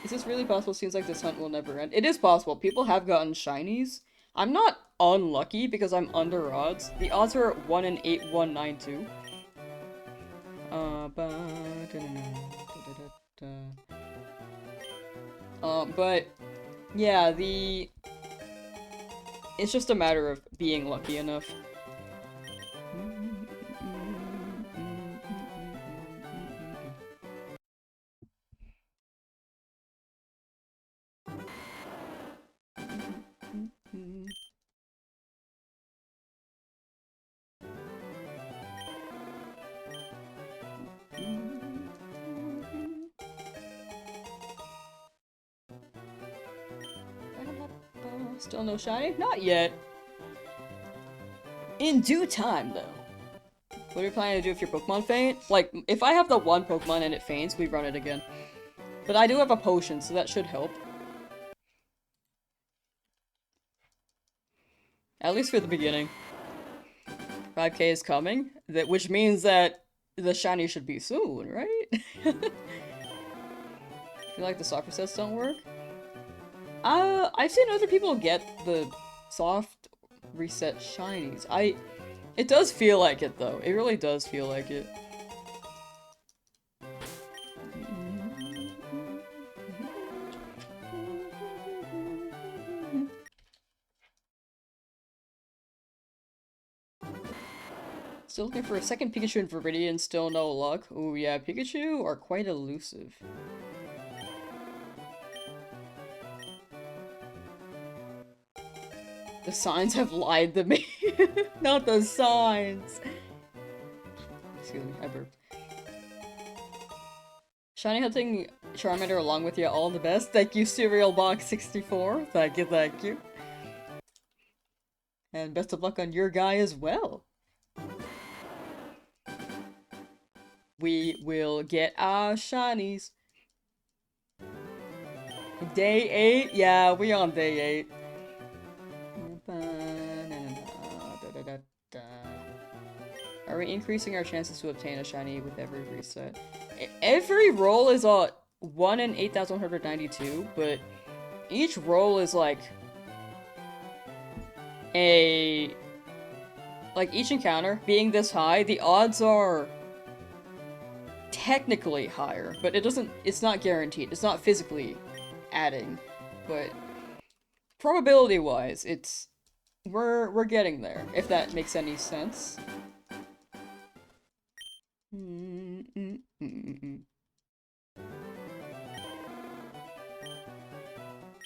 Is this really possible? Seems like this hunt will never end. It is possible. People have gotten shinies. I'm not unlucky because I'm under odds. The odds are 1 in 8192. But yeah, it's just a matter of being lucky enough. Still no shiny? Not yet. In due time, though. What are you planning to do if your Pokemon faint? Like, if I have the one Pokemon and it faints, we run it again. But I do have a potion, so that should help. At least for the beginning. 5K is coming, which means that the shiny should be soon, right? Feel like the soft resets don't work? I've seen other people get the soft reset shinies. It does feel like it, though. It really does feel like it. Still looking for a second Pikachu in Viridian, still no luck. Ooh, yeah, Pikachu are quite elusive. The signs have lied to me. Not the signs. Excuse me, I burped. Shiny hunting Charmander along with you, all the best. Thank you, CerealBox64. Thank you, thank you. And best of luck on your guy as well. We will get our shinies. Day 8? Yeah, we on day 8. Are we increasing our chances to obtain a shiny with every reset? Every roll is a 1 in 8,192, but each roll is like a... Like, each encounter being this high, the odds are technically higher, but it's not guaranteed. It's not physically adding, but probability-wise, we're getting there, if that makes any sense.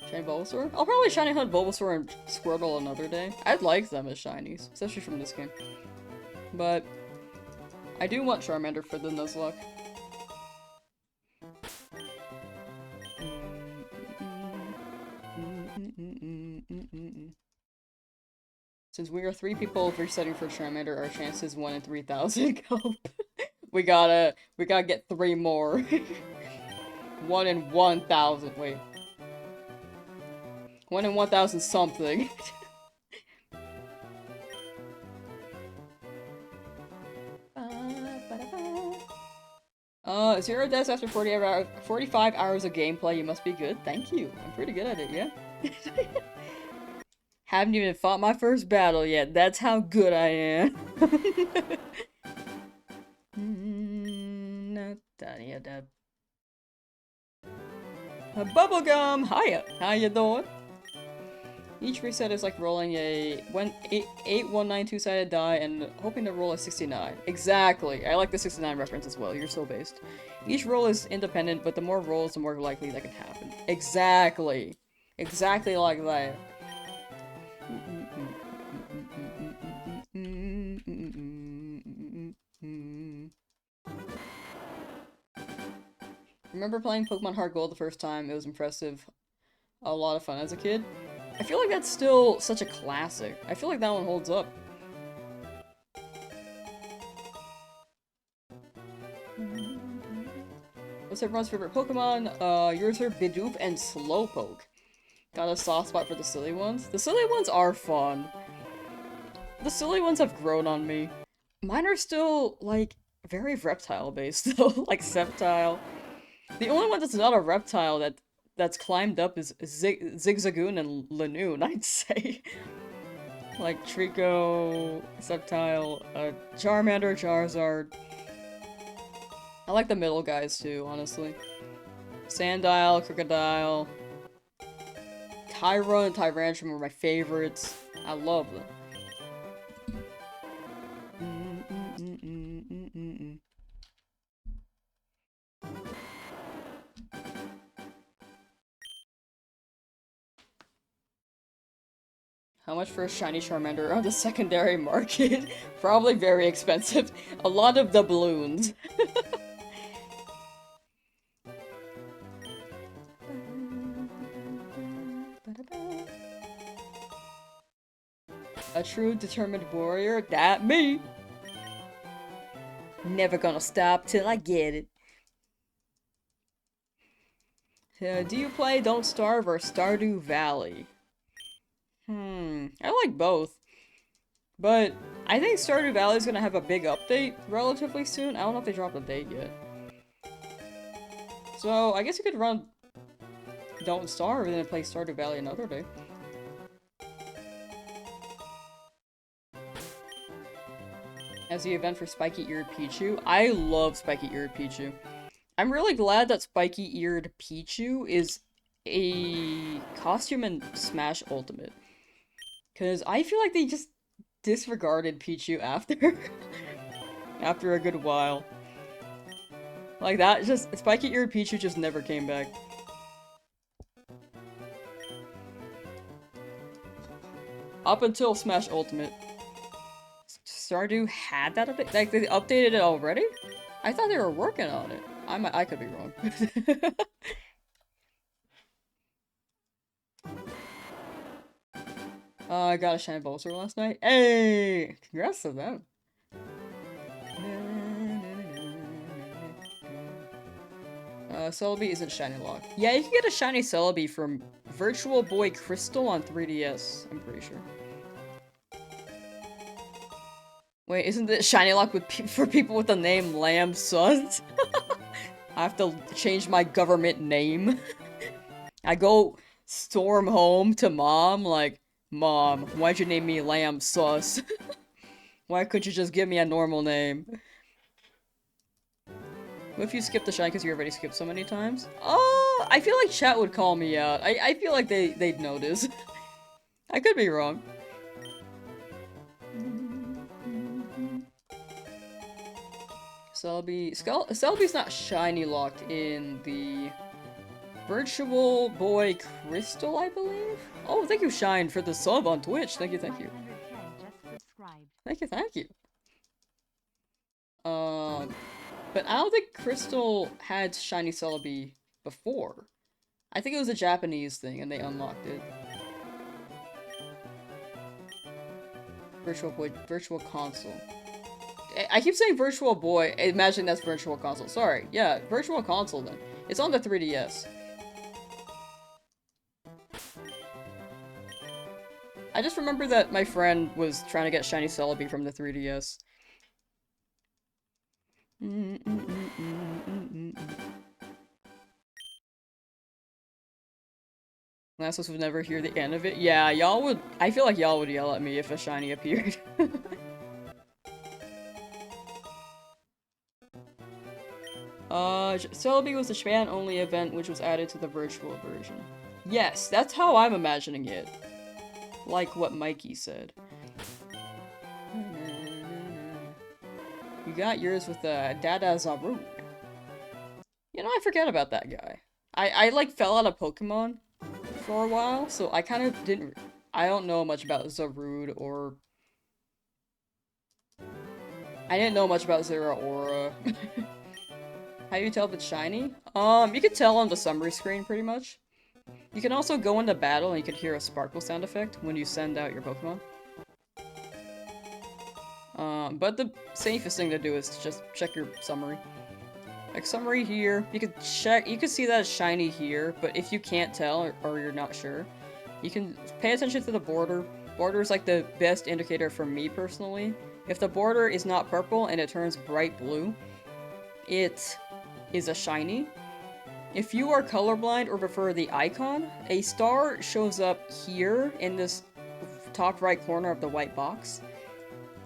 Shiny Bulbasaur? I'll probably shiny hunt Bulbasaur and Squirtle another day. I'd like them as shinies, especially from this game. But I do want Charmander for the Nuzlocke. Since we are 3 people resetting for Charmander, our chance is 1 in 3,000. we gotta get 3 more. 1 in 1,000. Wait. 1 in 1,000 something. Zero deaths after 45 hours of gameplay. You must be good. Thank you. I'm pretty good at it, yeah. Haven't even fought my first battle yet. That's how good I am. Bubblegum! Hiya! How you doing? Each reset is like rolling a 1 2-sided die and hoping to roll a 69. Exactly! I like the 69 reference as well. You're so based. Each roll is independent, but the more rolls, the more likely that can happen. Exactly! Exactly like that. Remember playing Pokemon Heart Gold the first time? It was impressive. A lot of fun as a kid. I feel like that's still such a classic. I feel like that one holds up. What's everyone's favorite Pokemon? Yours are Bidoof and Slowpoke. Got a soft spot for the silly ones? The silly ones are fun. The silly ones have grown on me. Mine are still, like, very reptile-based, though. Like, Sceptile. The only one that's not a reptile that's climbed up is Zigzagoon and Lanoon, I'd say. Like, Trico, Sceptile, Charmander, Charizard. I like the middle guys, too, honestly. Sandile, Crocodile. Tyra and Tyrantrum were my favorites. I love them. How much for a shiny Charmander on the secondary market? Probably very expensive. A lot of doubloons. A true determined warrior? That me! Never gonna stop till I get it. Do you play Don't Starve or Stardew Valley? I like both. But I think Stardew Valley is gonna have a big update relatively soon. I don't know if they dropped a date yet. So I guess you could run Don't Starve and then play Stardew Valley another day. As the event for Spiky-Eared Pichu. I love Spiky-Eared Pichu. I'm really glad that Spiky-Eared Pichu is a costume in Smash Ultimate. Because I feel like they just disregarded Pichu after after a good while. Like that, just Spiky-Eared Pichu just never came back. Up until Smash Ultimate. Stardew had that update? Like, they updated it already? I thought they were working on it. I could be wrong. I got a shiny Bulbasaur last night. Hey! Congrats to them. Celebi isn't shiny locked. Yeah, you can get a shiny Celebi from Virtual Boy Crystal on 3DS, I'm pretty sure. Wait, isn't it shiny lock with for people with the name Lamsauce? I have to change my government name. I go storm home to mom, like, Mom, why'd you name me Lamsauce? Why couldn't you just give me a normal name? What if you skip the shine because you already skipped so many times? I feel like chat would call me out. I feel like they'd notice. I could be wrong. Celebi's not shiny locked in the Virtual Boy Crystal, I believe? Oh, thank you, Shine, for the sub on Twitch. Thank you, thank you. Thank you, thank you. But I don't think Crystal had shiny Celebi before. I think it was a Japanese thing and they unlocked it. Virtual Console. I keep saying Virtual Boy, imagining that's Virtual Console. Sorry, yeah, Virtual Console then. It's on the 3DS. I just remember that my friend was trying to get shiny Celebi from the 3DS. Lamsauce would never hear the end of it. Yeah, y'all would- I feel like y'all would yell at me if a shiny appeared. Celebi was the Japan-only event which was added to the virtual version. Yes, that's how I'm imagining it. Like what Mikey said. You got yours with Dada Zaru. You know, I forget about that guy. I like fell out of Pokemon for a while, so I kind of didn't- I don't know much about Zarude or... I didn't know much about Zeraora. How do you tell if it's shiny? You can tell on the summary screen, pretty much. You can also go into battle and you can hear a sparkle sound effect when you send out your Pokemon. But the safest thing to do is to just check your summary. Like, summary here, you can check- you can see that it's shiny here, but if you can't tell or you're not sure, you can pay attention to the border. Border is like the best indicator for me personally. If the border is not purple and it turns bright blue, it is a shiny. If you are colorblind or prefer the icon, a star shows up here in this top right corner of the white box,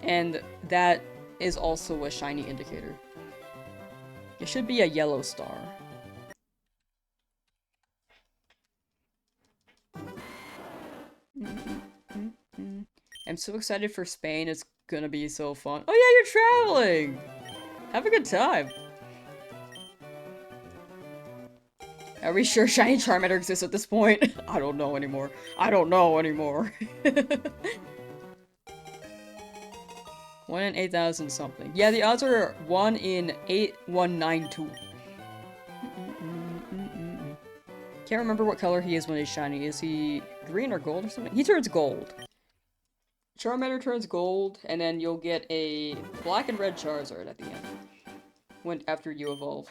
and that is also a shiny indicator. It should be a yellow star. I'm so excited for Spain, it's gonna be so fun. Oh yeah, you're traveling! Have a good time! Are we sure Shiny Charmander exists at this point? I don't know anymore. I don't know anymore. 1 in 8,000 something. Yeah, the odds are 1 in 8192. Can't remember what color he is when he's shiny. Is he green or gold or something? He turns gold. Charmander turns gold, and then you'll get a black and red Charizard at the end. After you evolve.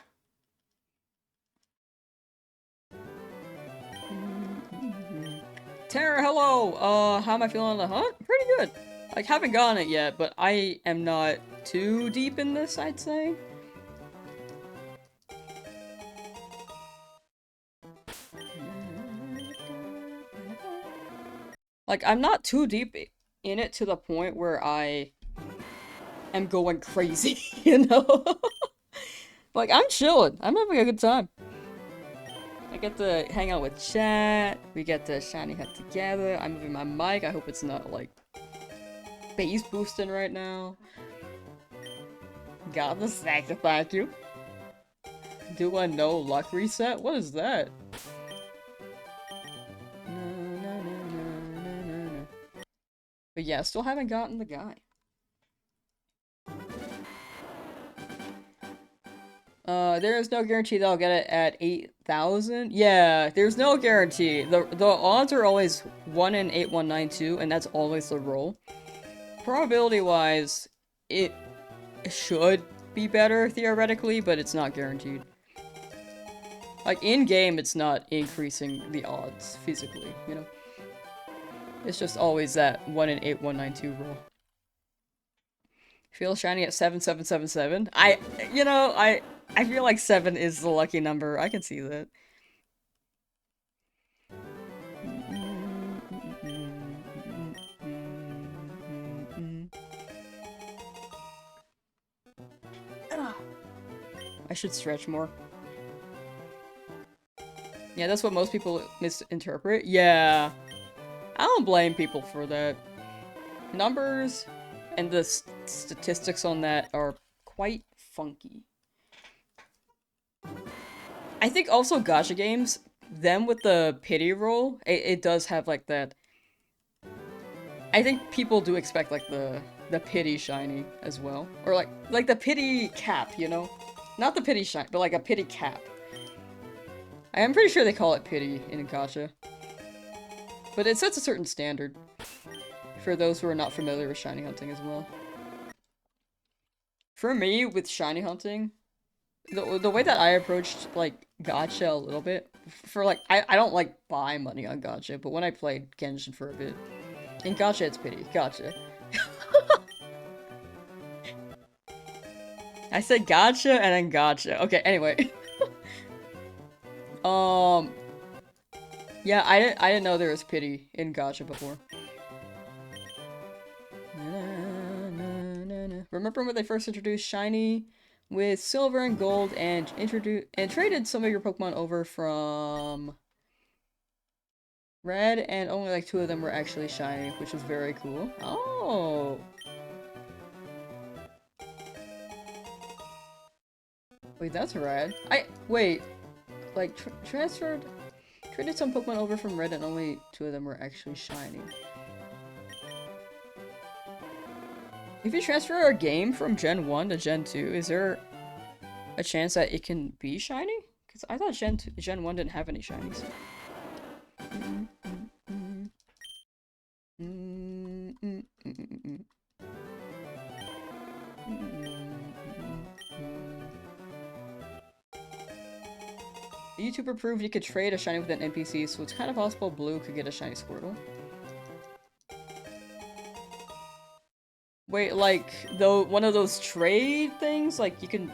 Tara, hello! How am I feeling on the hunt? Pretty good. I haven't gotten it yet, but I am not too deep in this, I'd say. Like, I'm not too deep in it to the point where I am going crazy, you know? Like, I'm chilling. I'm having a good time. I get to hang out with chat. We get to shiny hunt together. I'm moving my mic. I hope it's not, like, bass boosting right now. Got the snack to thank you. Do a no luck reset? What is that? But yeah, still haven't gotten the guy. There is no guarantee that I'll get it at 8,000. Yeah, there's no guarantee. The odds are always 1 in 8192, and that's always the roll. Probability-wise, it should be better, theoretically, but it's not guaranteed. Like, in-game, it's not increasing the odds physically, you know? It's just always that 1 in 8192 roll. Feel shiny at 7777. I feel like 7 is the lucky number. I can see that. I should stretch more. Yeah, that's what most people misinterpret. Yeah. I don't blame people for that. Numbers and the statistics on that are quite funky. I think also gacha games, them with the pity roll, it does have like that. I think people do expect like the pity shiny as well, or like the pity cap, you know, not the pity shiny, but like a pity cap. I am pretty sure they call it pity in gacha, but it sets a certain standard for those who are not familiar with shiny hunting as well. For me, with shiny hunting, the way that I approached, like, gacha a little bit, for, like, I don't, like, buy money on gacha, but when I played Genshin for a bit, in gacha it's pity. Gacha. I said gacha and then gacha. Okay, anyway. Yeah, I didn't know there was pity in Gacha before. Remember when they first introduced Shiny with silver and gold and traded some of your Pokemon over from Red, and only like 2 of them were actually shiny, which was very cool. Oh! Wait, that's rad. Wait, like, traded some Pokemon over from Red and only 2 of them were actually shiny. If you transfer a game from Gen 1 to Gen 2, is there a chance that it can be shiny? Because I thought Gen 1 didn't have any shinies. The YouTuber proved you could trade a shiny with an NPC, so it's kind of possible Blue could get a shiny Squirtle. Wait, like, one of those trade things? Like, you can...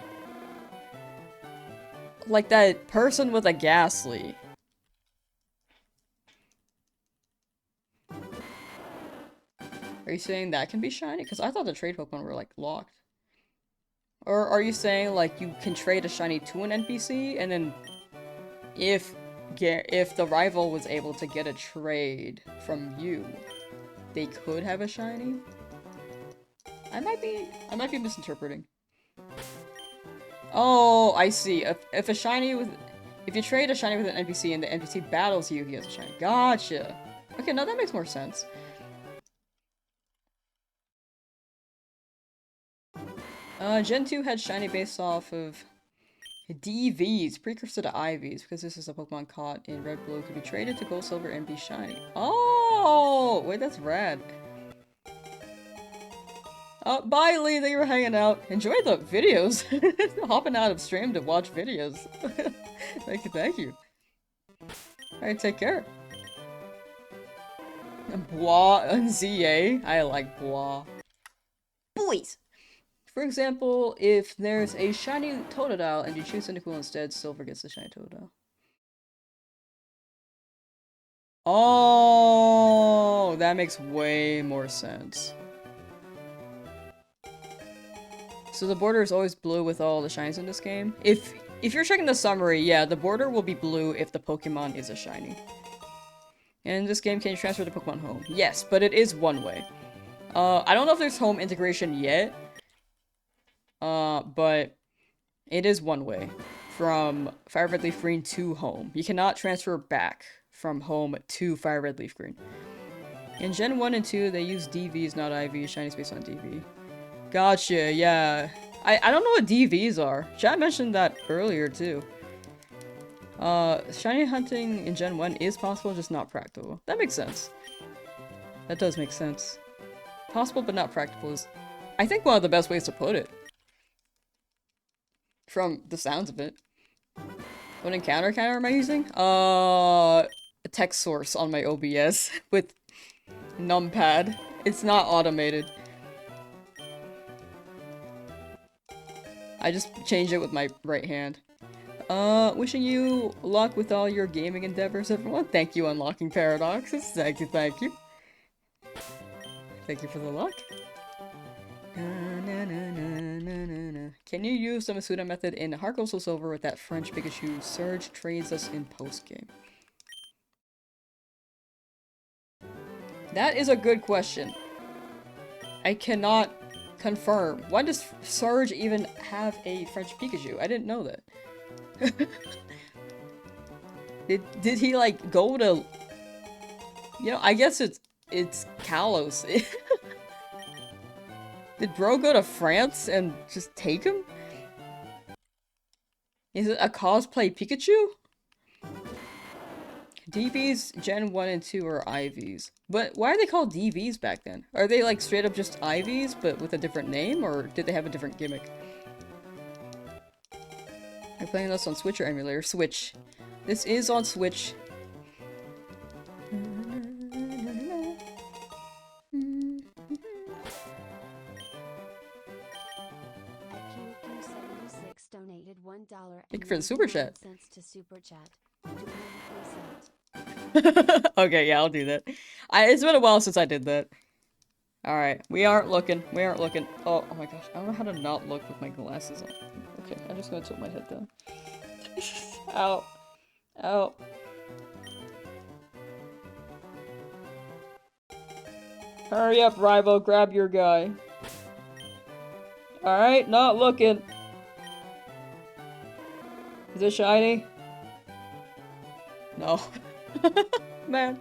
Like that person with a Ghastly. Are you saying that can be shiny? Because I thought the trade Pokemon were, like, locked. Or are you saying, like, you can trade a shiny to an NPC, and then if the rival was able to get a trade from you, they could have a shiny? I might be misinterpreting. Oh, I see. If you trade a shiny with an NPC and the NPC battles you, he has a shiny. Gotcha. Okay, no, that makes more sense. Gen 2 had shiny based off of DVs, precursor to IVs, because this is a Pokemon caught in Red Blue, could be traded to Gold Silver and be shiny. Oh, wait, that's rad. Oh, bye, Lee, thank you for hanging out. Enjoy the videos. Hopping out of stream to watch videos. Thank you. Alright, take care. Bois and ZA. I like Bois. Boys! For example, if there's a shiny Totodile and you choose Cyndaquil instead, Silver gets the shiny Totodile. Oh, that makes way more sense. So the border is always blue with all the shinies in this game. If you're checking the summary, yeah, the border will be blue if the Pokemon is a shiny. And in this game, can you transfer the Pokemon home? Yes, but it is one way. I don't know if there's home integration yet. But it is one way. From Fire Red Leaf Green to home. You cannot transfer back from home to Fire Red Leaf Green. In Gen 1 and 2, they use DVs, not IVs. Shinies based on DV. Gotcha, yeah. I don't know what DVs are. Chad mentioned that earlier, too. Shiny hunting in Gen 1 is possible, just not practical. That makes sense. That does make sense. Possible, but not practical is, I think, one of the best ways to put it. From the sounds of it. What encounter counter am I using? A text source on my OBS with numpad. It's not automated. I just change it with my right hand. Wishing you luck with all your gaming endeavors, everyone. Thank you, Unlocking Paradoxes. Thank you, thank you. Thank you for the luck. Can you use the Masuda method in Heart Gold Soul Silver with that French Pikachu Surge trades us in post-game? That is a good question. I cannot confirm. Why does Surge even have a French Pikachu? I didn't know that. Did he like go to... You know, I guess it's Kalos. Did bro go to France and just take him? Is it a cosplay Pikachu? DVs Gen 1 and 2 are IVs. But why are they called DVs back then? Are they like straight up just IVs but with a different name, or did they have a different gimmick? Are you playing this on Switch or emulator? Switch. This is on Switch. Donated $1 Thank you for the super chat. To super chat. Do you want to play Okay, yeah, I'll do that. It's been a while since I did that. Alright, we aren't looking. We aren't looking. Oh my gosh, I don't know how to not look with my glasses on. Okay, I'm just gonna tilt my head down. Ow. Ow. Hurry up, Rivo, grab your guy. Alright, not looking. Is it shiny? No. Man.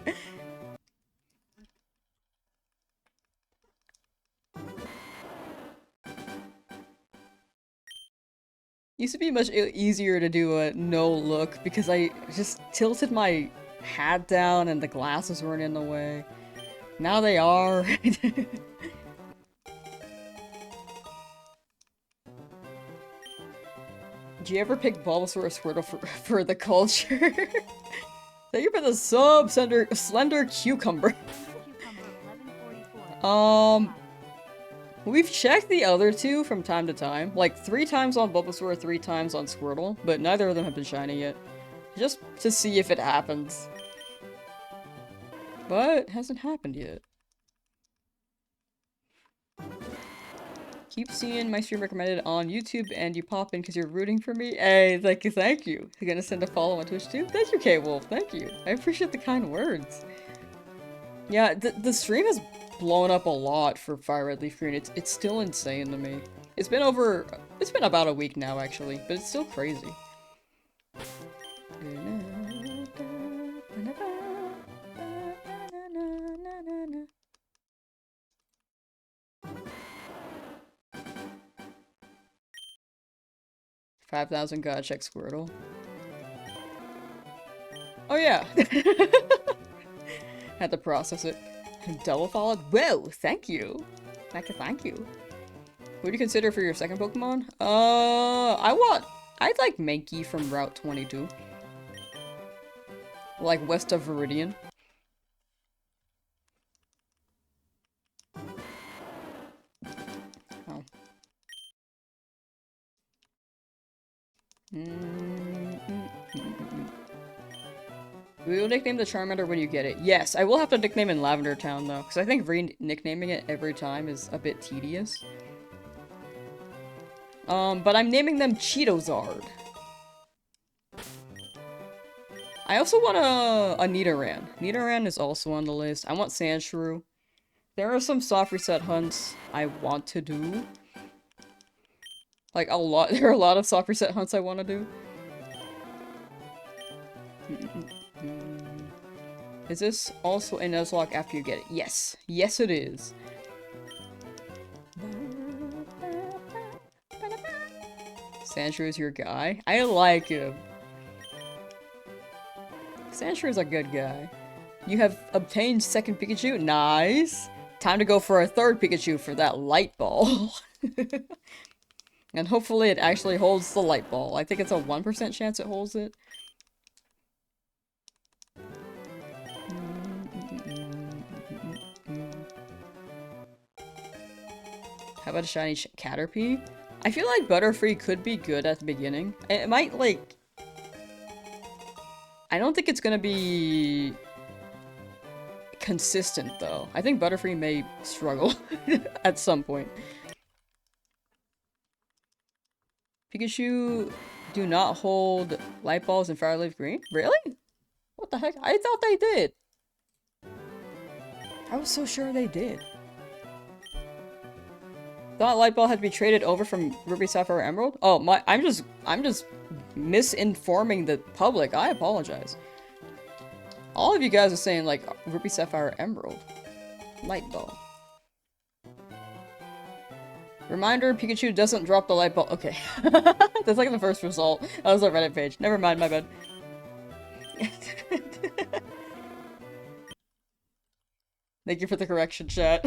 Used to be much easier to do a no look because I just tilted my hat down and the glasses weren't in the way. Now they are. Did you ever pick Bulbasaur or Squirtle for the culture? Thank you for the sub, slender cucumber. We've checked the other two from time to time. Like 3 times on Bulbasaur, 3 times on Squirtle, but neither of them have been shiny yet. Just to see if it happens. But it hasn't happened yet. Keep seeing my stream recommended on YouTube and you pop in because you're rooting for me. Hey, thank you. You're gonna send a follow on Twitch too? Thank you, K-Wolf, thank you. I appreciate the kind words. Yeah, the stream has blown up a lot for Fire Red Leaf Green. It's still insane to me. It's been about a week now actually, but it's still crazy. 5,000 god check Squirtle. Oh yeah! Had to process it. Double followed? Whoa! Thank you! Thank you. Who do you consider for your second Pokemon? I'd like Mankey from Route 22. Like west of Viridian. Oh. We will nickname the Charmander when you get it. Yes, I will have to nickname in Lavender Town though, because I think re-nicknaming it every time is a bit tedious. But I'm naming them Cheetozard. I also want a Nidoran. Nidoran is also on the list. I want Sandshrew. There are some soft reset hunts I want to do. Like, there are a lot of soft reset hunts I want to do. Is this also a Nuzlocke after you get it? Yes. Yes, it is. Sandshrew is your guy? I like him. Sandshrew is a good guy. You have obtained second Pikachu? Nice! Time to go for a third Pikachu for that light ball. And hopefully it actually holds the light ball. I think it's a 1% chance it holds it. How about a shiny Caterpie? I feel like Butterfree could be good at the beginning. It might, like... I don't think it's gonna be... consistent, though. I think Butterfree may struggle at some point. Pikachu do not hold light balls in Fire Leaf Green? Really? What the heck? I thought they did. I was so sure they did. Thought light ball had to be traded over from Ruby, Sapphire, Emerald? Oh, I'm just misinforming the public. I apologize. All of you guys are saying, like, Ruby, Sapphire, Emerald. Light ball. Reminder, Pikachu doesn't drop the light ball. Okay. That's like the first result. That was a Reddit page. Never mind, my bad. Thank you for the correction, chat.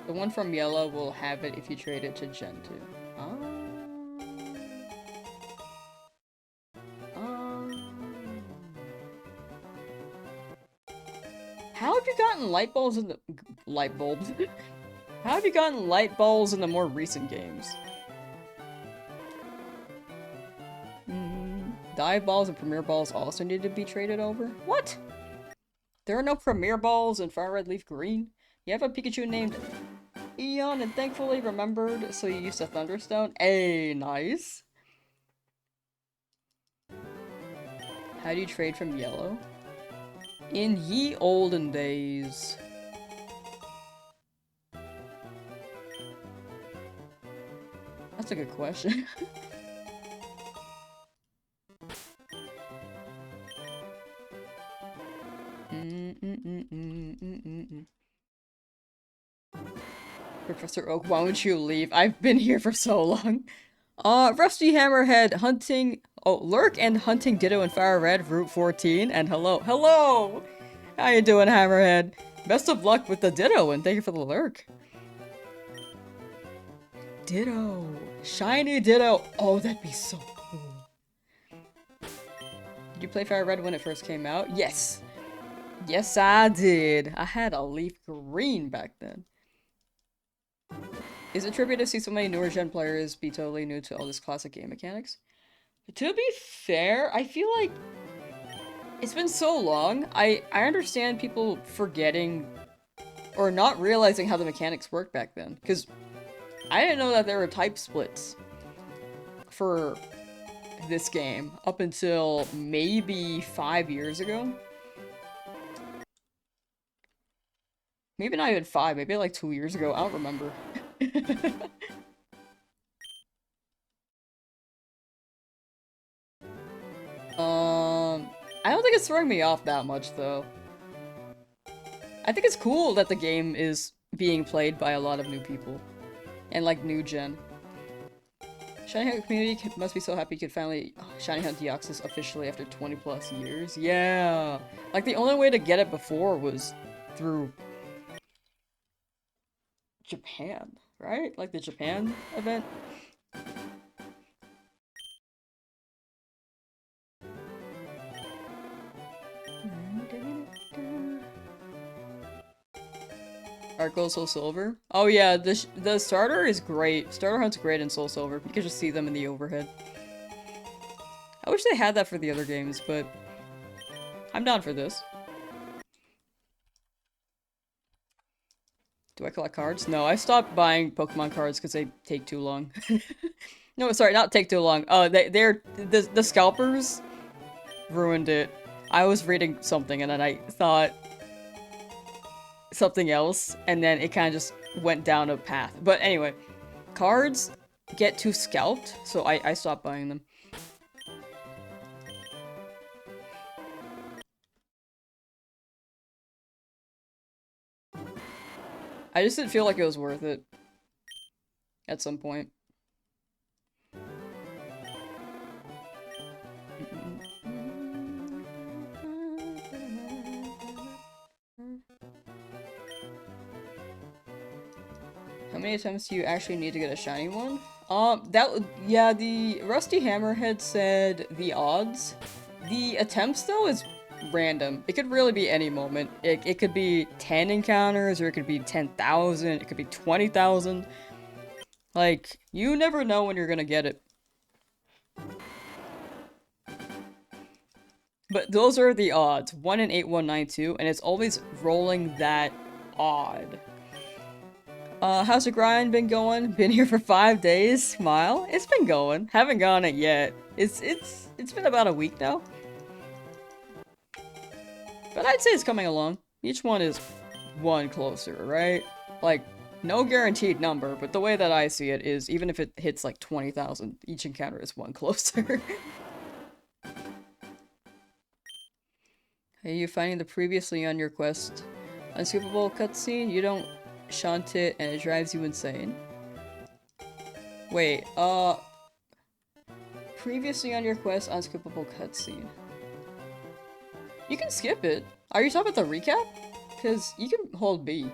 The one from Yellow will have it if you trade it to Gen 2. How have you gotten light bulbs in the... light bulbs? How have you gotten light balls in the more recent games? Dive balls and premier balls also need to be traded over? What? There are no premier balls in Fire Red Leaf Green? You have a Pikachu named Eon and thankfully remembered, so you used a Thunderstone? Hey, nice. How do you trade from yellow? In ye olden days. That's a good question. Professor Oak, why won't you leave? I've been here for so long. Rusty Hammerhead hunting. Oh, Lurk and hunting Ditto and Fire Red, Route 14. And hello. Hello! How you doing, Hammerhead? Best of luck with the Ditto and thank you for the Lurk. Ditto. Shiny Ditto. Oh, that'd be so cool. Did you play Fire Red when it first came out? Yes. Yes, I did. I had a Leaf Green back then. Is it trippy to see so many newer gen players be totally new to all this classic game mechanics? To be fair, I feel like it's been so long. I understand people forgetting or not realizing how the mechanics worked back then. Because I didn't know that there were type splits for this game up until maybe 5 years ago. Maybe not even 5, maybe like 2 years ago. I don't remember. I don't think it's throwing me off that much, though. I think it's cool that the game is being played by a lot of new people. And, like, new gen. Shiny Hunt community must be so happy you could finally Shiny Hunt Deoxys officially after 20 plus years. Yeah! Like, the only way to get it before was through Japan, right? Like the Japan event? Arco Soul Silver? Oh yeah, the starter is great. Starter Hunt's great in Soul Silver. You can just see them in the overhead. I wish they had that for the other games, but I'm down for this. Do I collect cards? No, I stopped buying Pokemon cards because they take too long. No, sorry, not take too long. Oh, the scalpers ruined it. I was reading something and then I thought something else, and then it kind of just went down a path. But anyway, cards get too scalped, so I stopped buying them. I just didn't feel like it was worth it at some point. How many attempts do you actually need to get a shiny one? Yeah, the Rusty Hammerhead said the odds. The attempts, though, is random. It could really be any moment. It could be 10 encounters, or it could be 10,000, it could be 20,000. Like, you never know when you're gonna get it. But those are the odds. 1 in 8192, and it's always rolling that odd. How's the grind been going? Been here for 5 days? Smile. It's been going. Haven't gone it yet. It's been about a week now. But I'd say it's coming along. Each one is one closer, right? Like, no guaranteed number, but the way that I see it is, even if it hits like 20,000, each encounter is one closer. Are you finding the previously on your quest unskippable cutscene? You don't shunt it and it drives you insane. Wait, previously on your quest unskippable cutscene. You can skip it. Are you talking about the recap? Because you can hold B.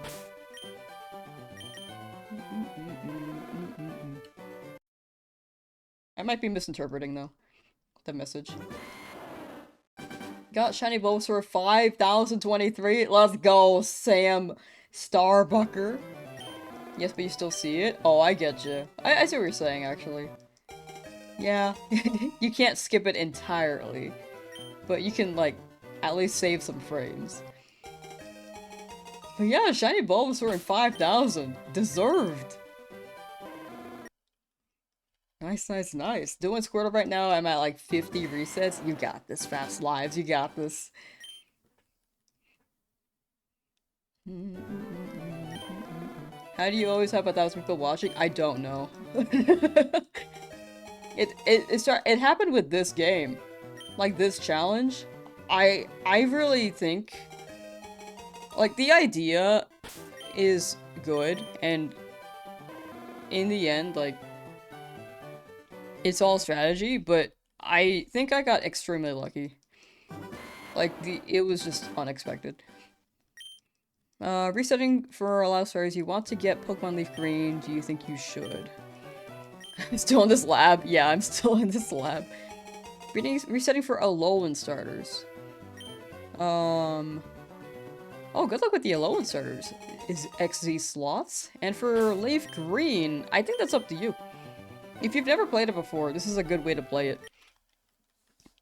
I might be misinterpreting, though, the message. Got shiny Bulbasaur 5023. Let's go, Sam Starbucker. Yes, but you still see it? Oh, I get you. I see what you're saying, actually. Yeah, you can't skip it entirely. But you can, like, at least save some frames. But yeah, shiny Bulbasaur in 5,000. Deserved. Nice, nice, nice. Doing Squirtle right now, I'm at like 50 resets. You got this, Fast Lives. You got this. How do you always have 1,000 people watching? I don't know. It happened with this game. Like this challenge. I really think like the idea is good, and in the end, like it's all strategy, but I think I got extremely lucky. Like it was just unexpected. Resetting for allow stars. You want to get Pokemon Leaf Green. Do you think you should? Still in this lab? Yeah, I'm still in this lab. Resetting for Alolan starters. Oh, good luck with the Alolan starters. Is XZ slots? And for Leaf Green, I think that's up to you. If you've never played it before, this is a good way to play it.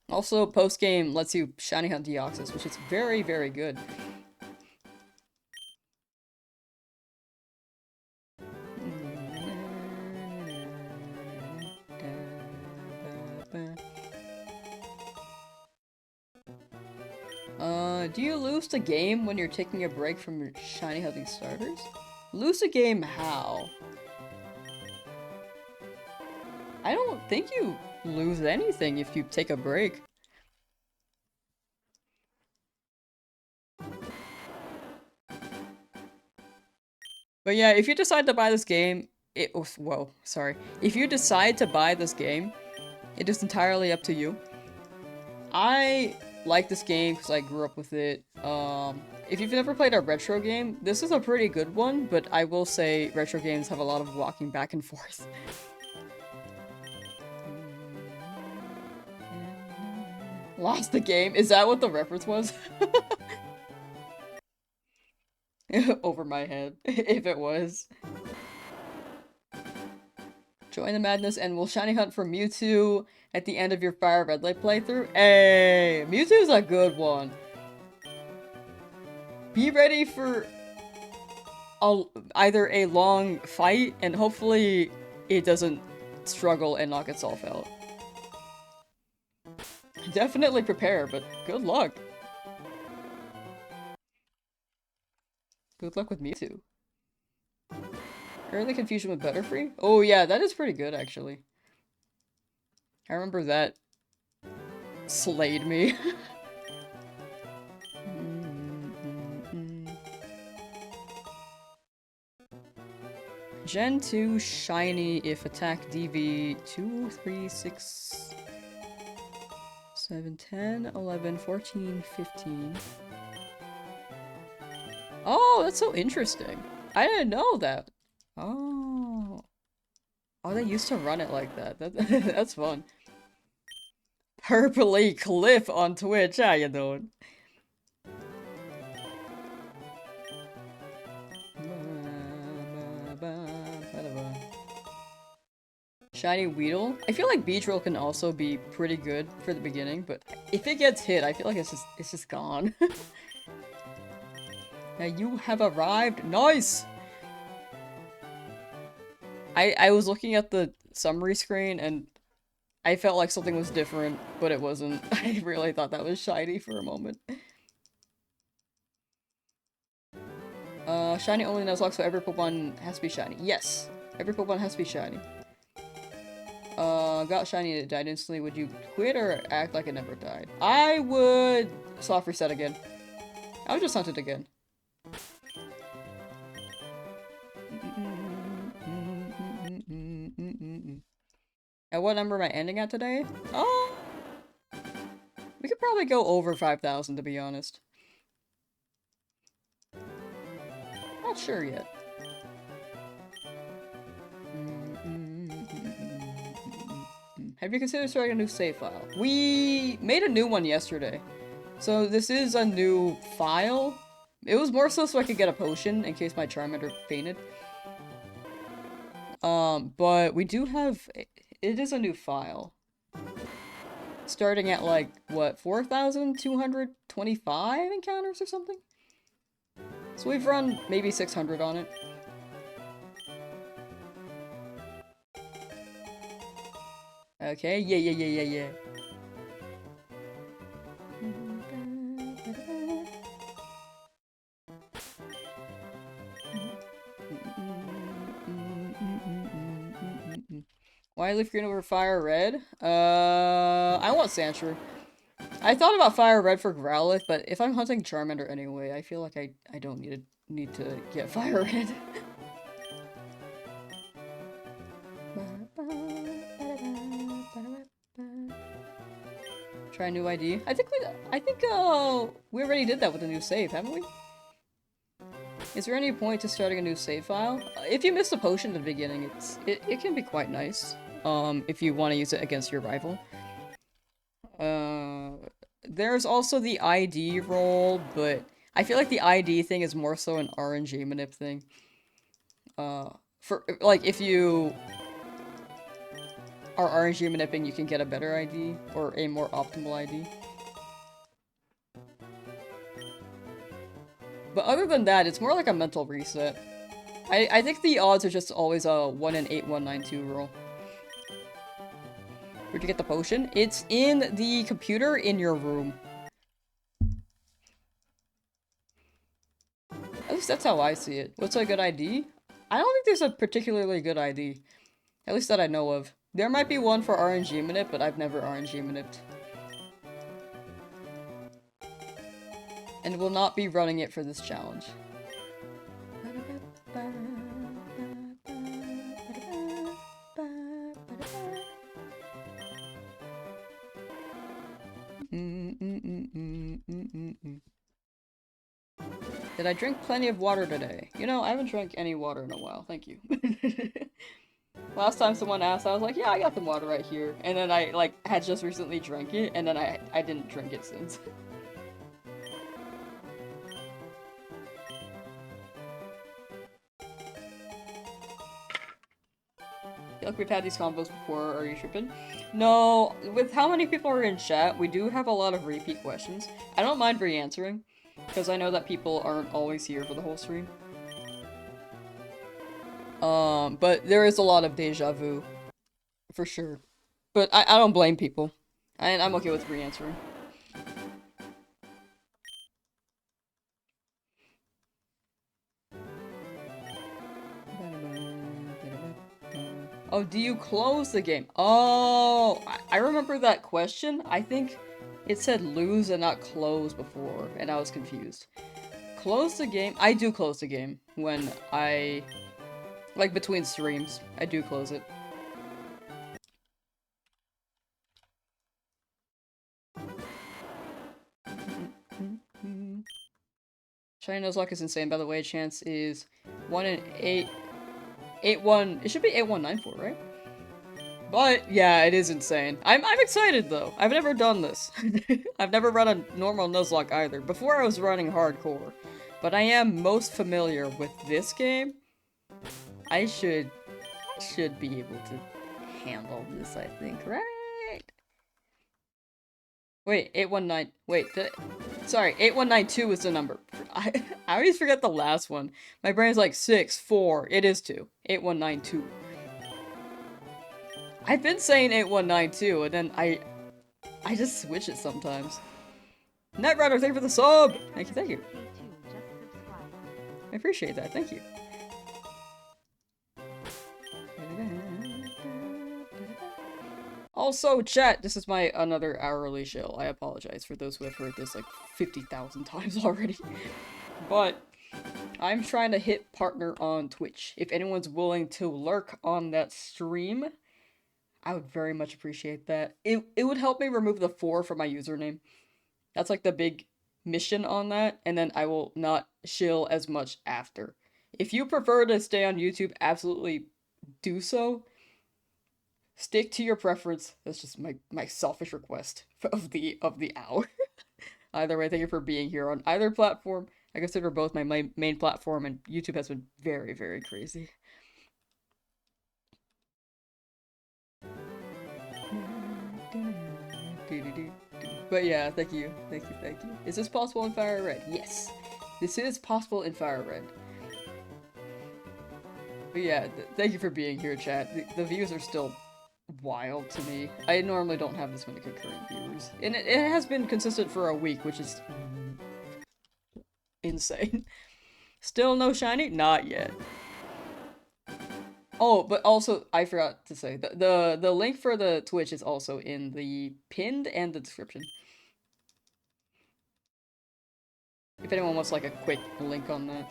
Also, post-game lets you shiny hunt Deoxys, which is very, very good. Do you lose the game when you're taking a break from your shiny hunting starters? Lose a game how? I don't think you lose anything if you take a break. But yeah, if you decide to buy this game, whoa, sorry. If you decide to buy this game, it is entirely up to you. I like this game because I grew up with it. If you've never played a retro game, this is a pretty good one, but I will say retro games have a lot of walking back and forth. Lost the game? Is that what the reference was? Over my head, if it was. Join the madness and we'll shiny hunt for Mewtwo at the end of your Fire Red Light playthrough. Hey, Mewtwo's a good one. Be ready for either a long fight, and hopefully it doesn't struggle and knock itself out. Definitely prepare, but good luck. Good luck with Mewtwo. Early confusion with Butterfree? Oh yeah, that is pretty good actually. I remember that slayed me. Gen 2 shiny if attack DV 2, 3, 6, 7, 10, 11, 14, 15. Oh, that's so interesting. I didn't know that. Oh. Oh, they used to run it like that. That's fun. Purpley Cliff on Twitch, how you doing? Shiny Weedle. I feel like Beedrill can also be pretty good for the beginning, but if it gets hit, I feel like it's just gone. Now you have arrived. Nice! I was looking at the summary screen and I felt like something was different, but it wasn't. I really thought that was shiny for a moment. Shiny only Nuzlocke, so every Pokemon has to be shiny. Yes! Every Pokemon has to be shiny. Got shiny and it died instantly. Would you quit or act like it never died? I would soft reset again. I would just hunt it again. At what number am I ending at today? Oh! We could probably go over 5,000 to be honest. Not sure yet. Have you considered starting a new save file? We made a new one yesterday. So this is a new file. It was more so I could get a potion in case my Charmander fainted. But we do have, it is a new file. Starting at like, what, 4,225 encounters or something? So we've run maybe 600 on it. Okay, yeah. Why leaf green over fire red? I want Sandshrew. I thought about fire red for Growlithe, but if I'm hunting Charmander anyway, I feel like I don't need to get fire red. Try a new ID. I think we already did that with a new save, haven't we? Is there any point to starting a new save file? If you missed a potion at the beginning, it can be quite nice. If you want to use it against your rival. There's also the ID roll, but I feel like the ID thing is more so an RNG manip thing. For like if you are RNG manipping, you can get a better ID or a more optimal ID. But other than that, it's more like a mental reset. I think the odds are just always a 1 in 8192 roll. Where'd you get the potion? It's in the computer in your room. At least that's how I see it. What's a good ID? I don't think there's a particularly good ID. At least that I know of. There might be one for RNG manip, but I've never RNG manipped. And will not be running it for this challenge. Did I drink plenty of water today? You know, I haven't drank any water in a while. Thank you. Last time someone asked, I was like, yeah, I got some water right here. And then I, like, had just recently drank it, and then I didn't drink it since. I feel like we've had these combos before, are you tripping? No, with how many people are in chat, we do have a lot of repeat questions. I don't mind re-answering, because I know that people aren't always here for the whole stream. But there is a lot of deja vu, for sure. But I don't blame people. I'm okay with re-answering. Oh, do you close the game? Oh, I remember that question. I think it said lose and not close before, and I was confused. Close the game? I do close the game when I... like, between streams. I do close it. Shiny Nuzlocke is insane, by the way. Chance is 1 in 81. It should be 8194, right? But yeah, it is insane. I'm excited though. I've never done this. I've never run a normal Nuzlocke either. Before I was running hardcore, but I am most familiar with this game. I should be able to handle this, I think, right? Wait, 819. Wait, sorry, 8192 is the number. I always forget the last one. My brain's like 6, 4. It is 2. 8192. I've been saying 8192, and then I just switch it sometimes. Netrunner, thank you for the sub! Thank you, thank you. I appreciate that, thank you. Also, chat, this is my another hourly shill. I apologize for those who have heard this like 50,000 times already. But I'm trying to hit partner on Twitch. If anyone's willing to lurk on that stream, I would very much appreciate that. It would help me remove the 4 from my username. That's like the big mission on that, and then I will not shill as much after. If you prefer to stay on YouTube, absolutely do so. Stick to your preference. That's just my selfish request of the hour. Either way, thank you for being here on either platform. I consider both my main platform, and YouTube has been very, very crazy. But yeah, thank you. Thank you, thank you. Is this possible in Fire Red? Yes. This is possible in Fire Red. But yeah, thank you for being here, chat. The views are still wild to me. I normally don't have this many concurrent viewers. And it has been consistent for a week, which is insane. Still no shiny? Not yet. Oh, but also, I forgot to say, the link for the Twitch is also in the pinned and the description. If anyone wants like a quick link on that.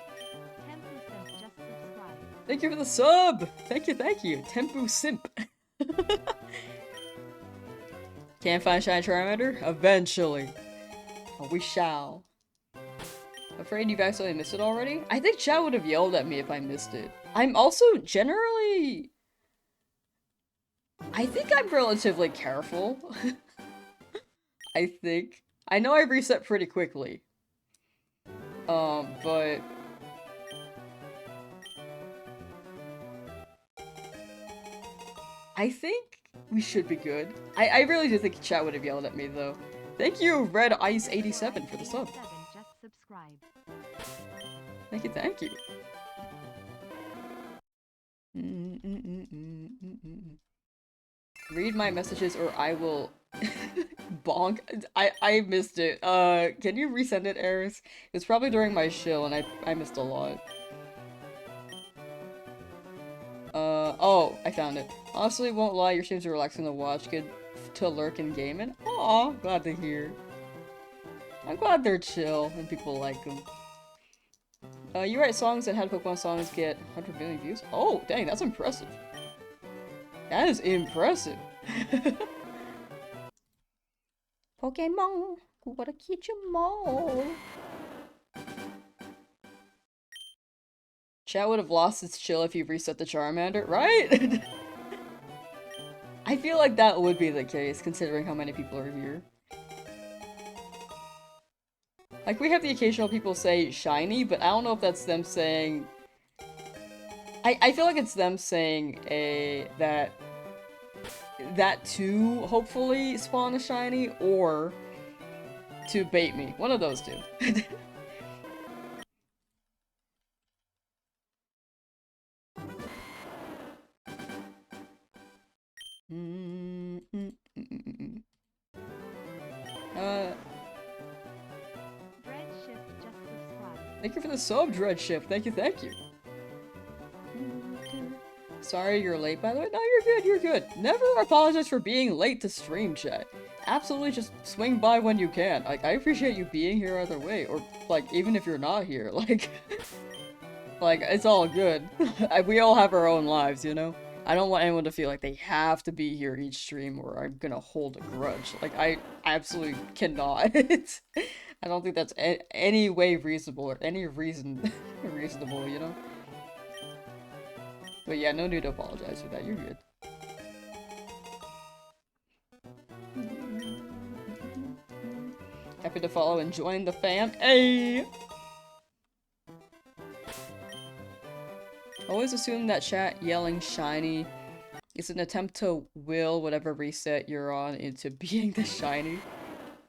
Tempu Simp just subscribed. Thank you for the sub! Thank you, thank you. Tempu Simp. Can't find Shiny Charmander? Eventually. Oh, we shall. Afraid you've accidentally missed it already? I think chat would have yelled at me if I missed it. I'm also generally... I think I'm relatively careful. I think. I know I reset pretty quickly. But... I think we should be good. I really do think chat would have yelled at me, though. Thank you, Red Ice 87 for the sub. Just subscribed. Thank you, thank you. Read my messages or I will bonk. I missed it. Can you resend it, Eris? It was probably during my shill and I missed a lot. Oh, I found it. Honestly, won't lie, your streams are relaxing to watch, good to lurk and gaming. Aw, glad to hear. I'm glad they're chill and people like them. You write songs and how do Pokemon songs get 100 million views? Oh, dang, that's impressive. That is impressive. Pokemon, who wanna catch 'em all? Chat would have lost its chill if you reset the Charmander, right? I feel like that would be the case, considering how many people are here. Like, we have the occasional people say shiny, but I don't know if that's them saying... I feel like it's them saying that to hopefully spawn a shiny, or to bait me. One of those two. Dreadshift just subscribed. Thank you for the sub, Dreadshift. Thank you, thank you. Sorry you're late, by the way. No, you're good, you're good. Never apologize for being late to stream, chat. Absolutely just swing by when you can. Like, I appreciate you being here either way. Or, like, even if you're not here. Like, like, it's all good. We all have our own lives, you know? I don't want anyone to feel like they have to be here each stream or I'm gonna hold a grudge. Like, I absolutely cannot. I don't think that's any way reasonable or any reason reasonable, you know? But yeah, no need to apologize for that. You're good. Happy to follow and join the fam. Hey! Always assume that chat yelling shiny is an attempt to will whatever reset you're on into being the shiny.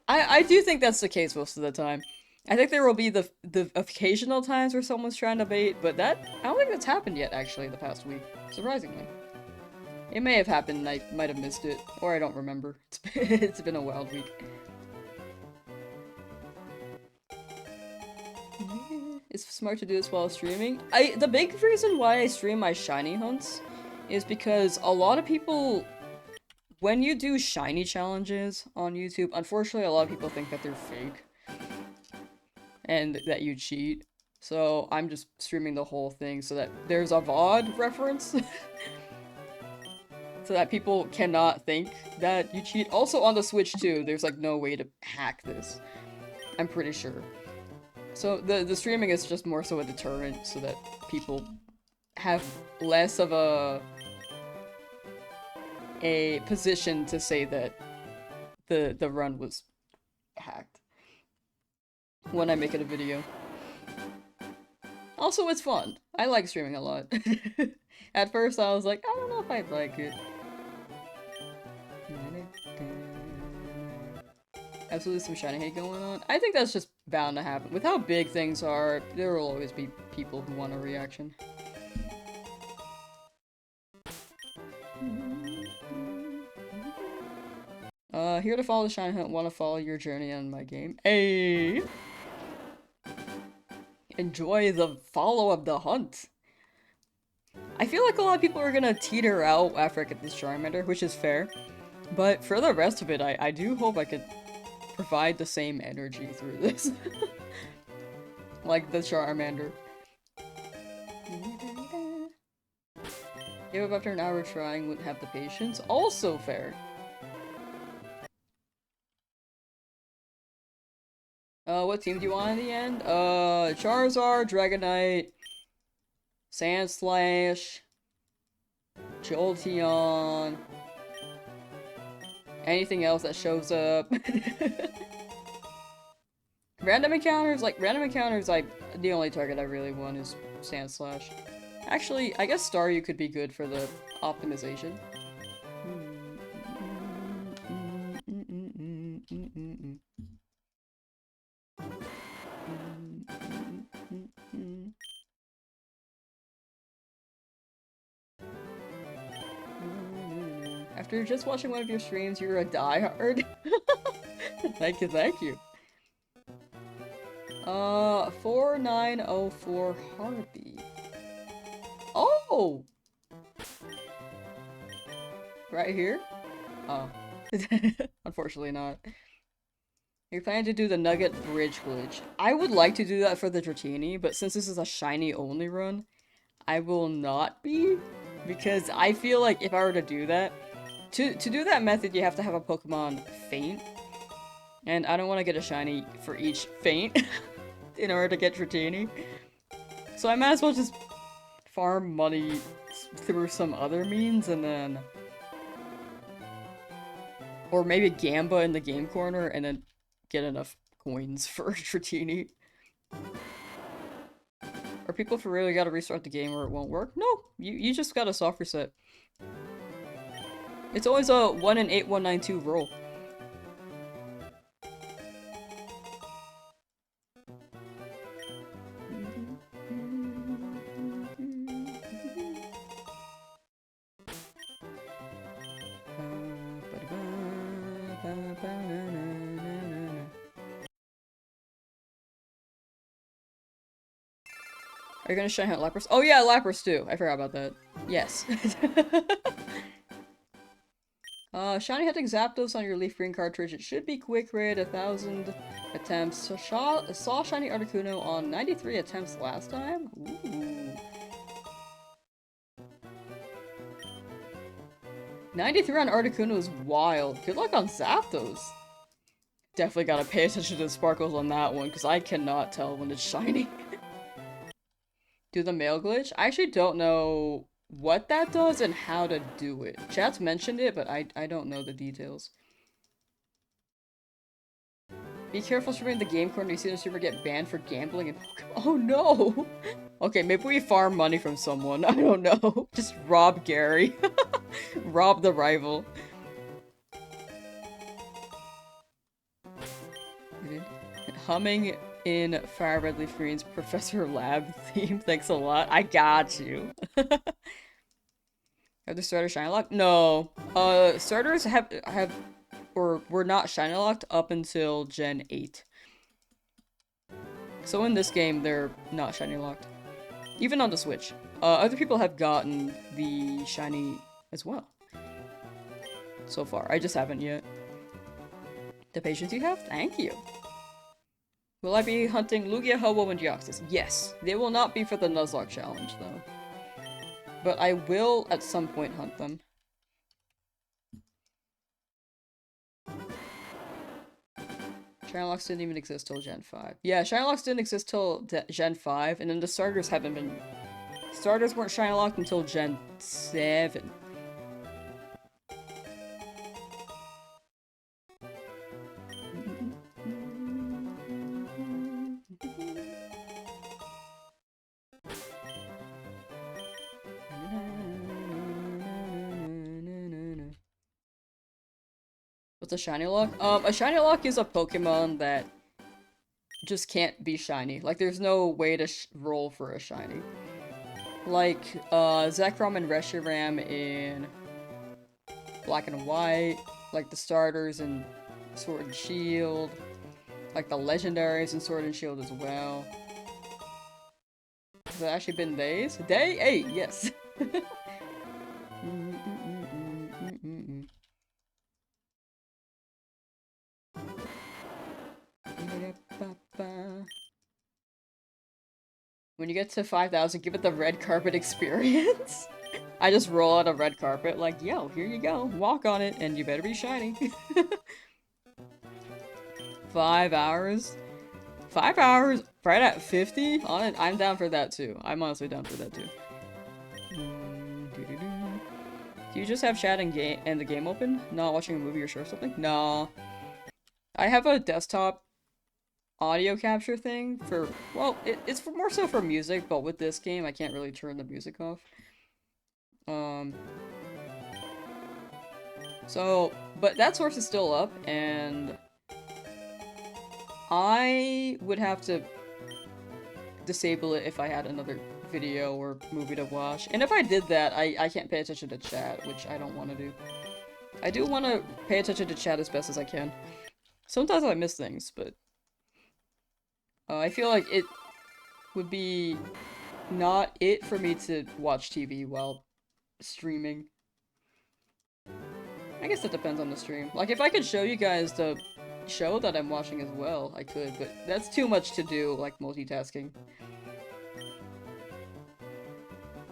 I do think that's the case most of the time. I think there will be the occasional times where someone's trying to bait, but I don't think that's happened yet, actually, the past week. Surprisingly. It may have happened and I might have missed it, or I don't remember. It's been a wild week. It's smart to do this while streaming. The big reason why I stream my shiny hunts is because a lot of people, when you do shiny challenges on YouTube, unfortunately a lot of people think that they're fake. And that you cheat. So I'm just streaming the whole thing so that there's a VOD reference. So that people cannot think that you cheat. Also on the Switch too, there's like no way to hack this. I'm pretty sure. So the streaming is just more so a deterrent so that people have less of a position to say that the run was hacked when I make it a video. Also, it's fun. I like streaming a lot. At first I was like, I don't know if I'd like it. Absolutely some shiny hate going on. I think that's just bound to happen. With how big things are, there will always be people who want a reaction. Here to follow the shiny hunt, want to follow your journey on my game. Hey! Enjoy the follow of the hunt. I feel like a lot of people are gonna teeter out after I get this Charmander, which is fair. But for the rest of it, I do hope I could provide the same energy through this. Like the Charmander. Give up after an hour trying, wouldn't have the patience. Also fair. What team do you want in the end? Charizard, Dragonite, Sandslash, Jolteon, anything else that shows up. Random encounters, the only target I really want is Sandslash. Actually, I guess Staryu could be good for the optimization. After just watching one of your streams, you're a diehard. Thank you, thank you. 4904 Harvey. Oh! Right here? Oh. Unfortunately not. You're planning to do the Nugget Bridge glitch. I would like to do that for the Dratini, but since this is a shiny only run, I will not be. Because I feel like if I were to do that, to do that method you have to have a Pokemon faint. And I don't want to get a shiny for each faint in order to get Dratini. So I might as well just farm money through some other means and then... Or maybe Gamba in the game corner and then get enough coins for Dratini. Are people for real gotta restart the game or it won't work? No, you just got a soft reset. It's always a 1 in 8192 roll. Are you gonna shine out Lapras? Oh yeah, Lapras too. I forgot about that. Yes. Shiny hunting Zapdos on your leaf green cartridge. It should be quick raid, 1,000 attempts. So saw shiny Articuno on 93 attempts last time? Ooh. 93 on Articuno is wild. Good luck on Zapdos. Definitely gotta pay attention to the sparkles on that one, because I cannot tell when it's shiny. Do the mail glitch? I actually don't know what that does and how to do it. Chat's mentioned it, but I don't know the details. Be careful streaming the game corner. You see the streamer get banned for gambling and Pokemon. Oh no! Okay, maybe we farm money from someone. I don't know. Just rob Gary. Rob the rival. Humming in Fire Red Leaf Green's Professor Lab theme. Thanks a lot. I got you. Have the starters shiny locked? No. Starters or were not shiny locked up until Gen 8. So in this game, they're not shiny locked. Even on the Switch. Other people have gotten the shiny as well. So far. I just haven't yet. The patience you have? Thank you. Will I be hunting Lugia, Ho-Oh, and Deoxys? Yes. They will not be for the Nuzlocke challenge, though. But I will, at some point, hunt them. Shiny didn't even exist till Gen 5. Yeah, Shiny didn't exist till Gen 5, and then the starters haven't been... Starters weren't Shiny Locked until Gen 7. What's a shiny lock? A shiny lock is a Pokemon that just can't be shiny. Like, there's no way to roll for a shiny. Like, Zekrom and Reshiram in Black and White, like the starters in Sword and Shield, like the legendaries in Sword and Shield as well. Has it actually been days? Day 8, yes! When you get to 5,000, give it the red carpet experience. I just roll out a red carpet like, yo, here you go, walk on it, and you better be shiny. 5 hours? 5 hours right at 50? On it, I'm down for that too. I'm honestly down for that too. Do you just have chat and the game open? Not watching a movie or show or something? No. I have a desktop audio capture thing for, well, it's more so for music, but with this game, I can't really turn the music off. So, but that source is still up, and I would have to disable it if I had another video or movie to watch. And if I did that, I can't pay attention to chat, which I don't want to do. I do want to pay attention to chat as best as I can. Sometimes I miss things, but I feel like it would be not it for me to watch TV while streaming. I guess it depends on the stream. Like, if I could show you guys the show that I'm watching as well, I could, but that's too much to do, like, multitasking.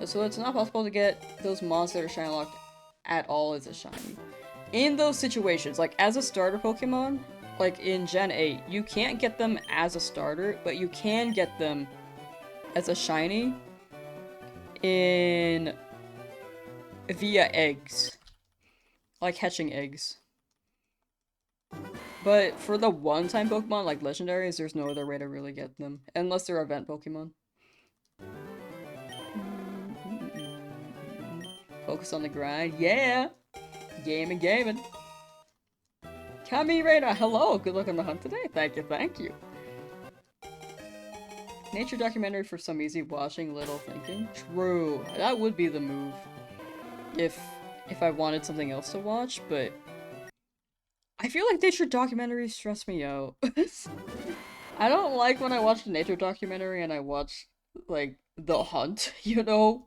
So it's not possible to get those monsters that are shiny locked at all as a shiny. In those situations, like, as a starter Pokemon, like in Gen 8, you can't get them as a starter, but you can get them as a shiny via eggs. Like hatching eggs. But for the one-time Pokemon, like legendaries, there's no other way to really get them. Unless they're event Pokemon. Focus on the grind. Yeah! Gaming. Kamirena, hello! Good luck on the hunt today. Thank you, thank you. Nature documentary for some easy watching, little thinking. True. That would be the move. If I wanted something else to watch, but I feel like nature documentaries stress me out. I don't like when I watch a nature documentary and I watch, like, The Hunt, you know?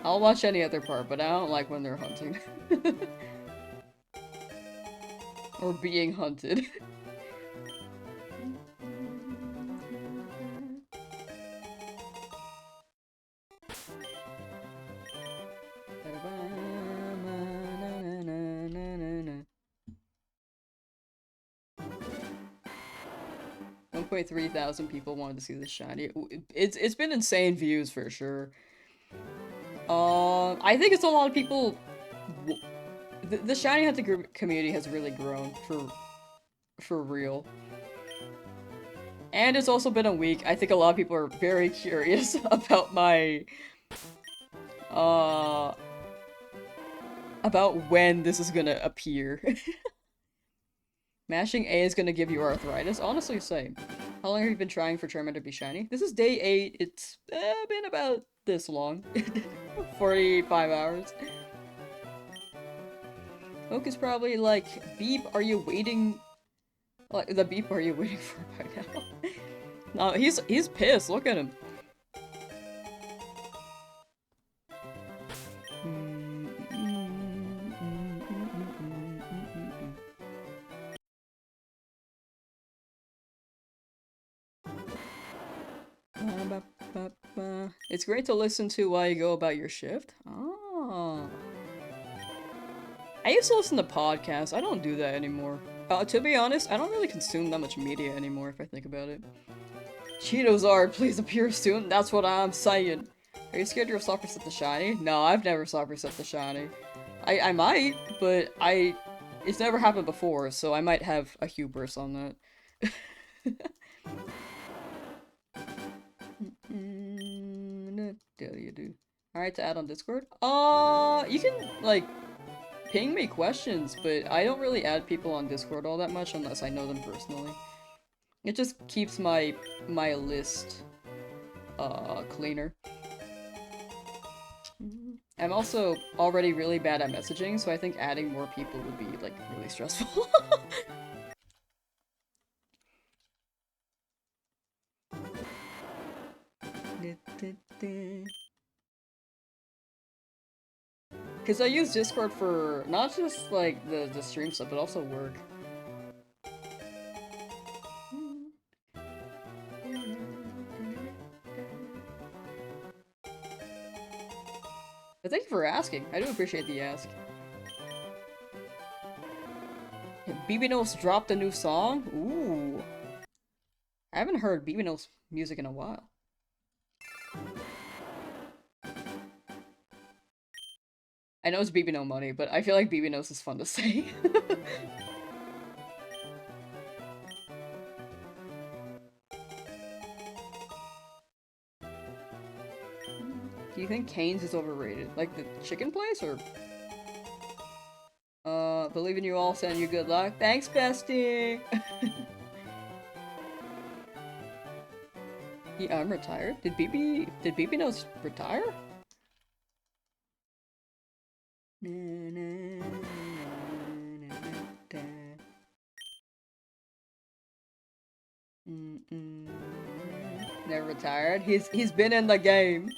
I'll watch any other part, but I don't like when they're hunting. Or being hunted. $1,300 people wanted to see this shiny. It's been insane views for sure. I think it's a lot of people. The shiny hunting community has really grown for real. And it's also been a week. I think a lot of people are very curious about my about when this is gonna appear. Mashing A is gonna give you arthritis? Honestly, same. How long have you been trying for Charmander to be shiny? This is day 8. It's been about this long. 45 hours. Oak is probably like, beep, are you waiting? Like, the beep are you waiting for right now? No, he's pissed, look at him. It's great to listen to while you go about your shift. Oh. I used to listen to podcasts. I don't do that anymore. To be honest, I don't really consume that much media anymore if I think about it. Cheetozard, please appear soon. That's what I'm saying. Are you scared you'll soft reset the shiny? No, I've never soft reset the shiny. I might, but it's never happened before, so I might have a hubris on that. Alright, to add on Discord? You can, like, ping me questions, but I don't really add people on Discord all that much unless I know them personally. It just keeps my list cleaner. I'm also already really bad at messaging, so I think adding more people would be like really stressful. Because I use Discord for not just like the stream stuff, but also work. But thank you for asking. I do appreciate the ask. BB Knows dropped a new song? Ooh. I haven't heard BB Knows music in a while. I know it's BB No Money, but I feel like BB Knows is fun to say. Do you think Cane's is overrated? Like the chicken place, or? Believe in you all, sending you good luck. Thanks, bestie! Yeah, I'm retired. Did BB Knows retire? Never retired. He's been in the game.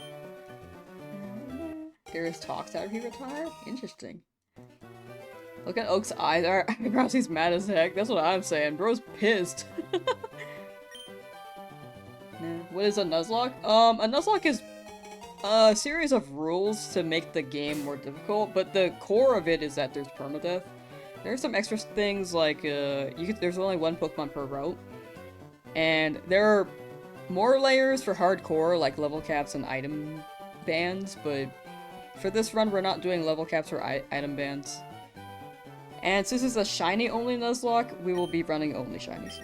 There is talks after he retired? Interesting. Look at Oak's eyebrows, he's mad as heck. That's what I'm saying. Bro's pissed. What is a Nuzlocke? A Nuzlocke is a series of rules to make the game more difficult, but the core of it is that there's permadeath. There are some extra things like, there's only one Pokemon per route. And there are more layers for hardcore, like level caps and item bans, but for this run we're not doing level caps or item bans. And since it's a shiny only Nuzlocke, we will be running only shinies.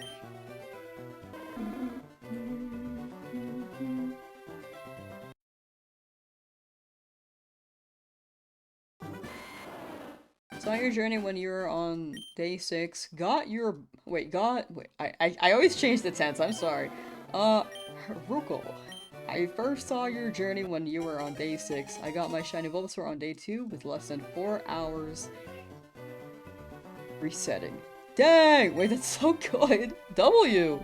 Saw your journey when you were on day 6. I always change the tense, I'm sorry. Rukel. I first saw your journey when you were on day 6. I got my shiny Bulbasaur on day 2 with less than 4 hours resetting. Dang! Wait, that's so good! W!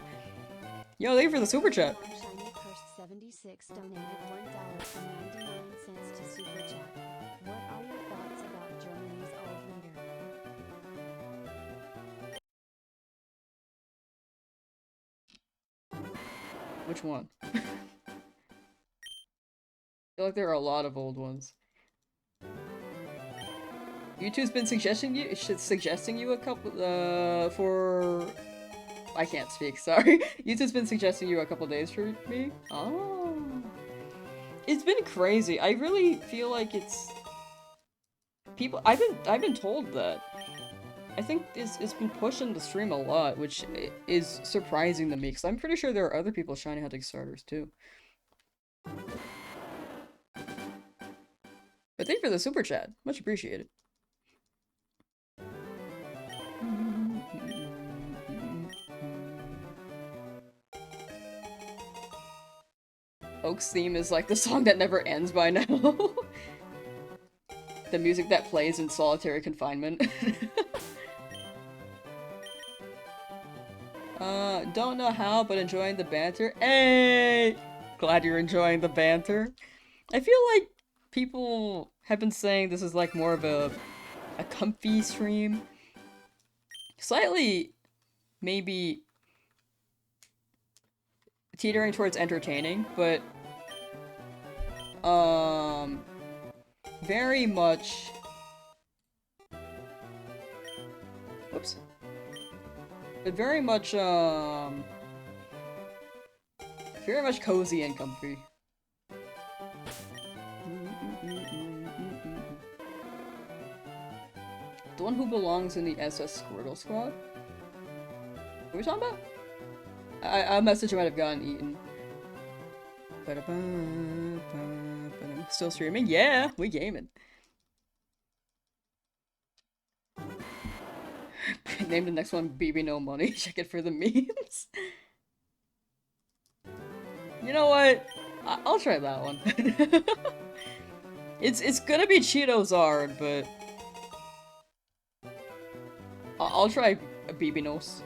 Yo, thank you for the super chat. Shiny Cursed 76 donated $1.99 to super chat. What are your thoughts about Germany's old leader? Which one? I feel like there are a lot of old ones. YouTube's been suggesting you a couple, for... I can't speak, sorry. YouTube's been suggesting you a couple days for me? Oh. It's been crazy. I really feel like it's... I've been told that. I think it's been pushing the stream a lot, which is surprising to me, because I'm pretty sure there are other people shiny hunting starters, too. But thank you for the super chat. Much appreciated. Oak's theme is like the song that never ends by now. The music that plays in solitary confinement. Don't know how, but enjoying the banter. Hey! Glad you're enjoying the banter. I feel like people have been saying this is like more of a comfy stream. Slightly, maybe teetering towards entertaining, but very much, whoops, but very much cozy and comfy. The one who belongs in the SS Squirtle squad? What are we talking about? A message might have gotten eaten. Still streaming? Yeah, we gaming. Name the next one BB No Money. Check it for the memes. You know what? I'll try that one. It's gonna be Cheetos-ard, but I'll try BB Nose.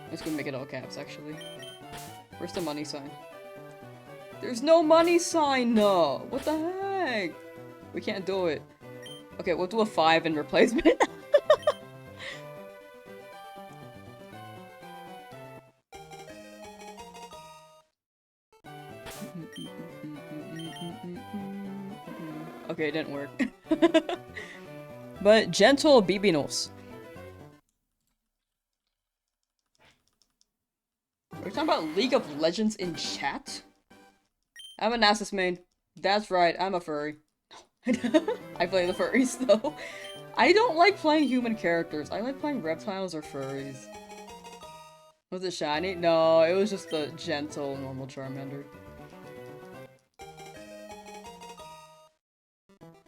I'm just gonna make it all caps, actually. Where's the money sign? There's no money sign, no! What the heck? We can't do it. Okay, we'll do a 5 in replacement. Okay, it didn't work. But gentle Bibinos. We're talking about League of Legends in chat? I'm a Nasus main. That's right, I'm a furry. I play the furries though. I don't like playing human characters. I like playing reptiles or furries. Was it shiny? No, it was just a gentle, normal Charmander.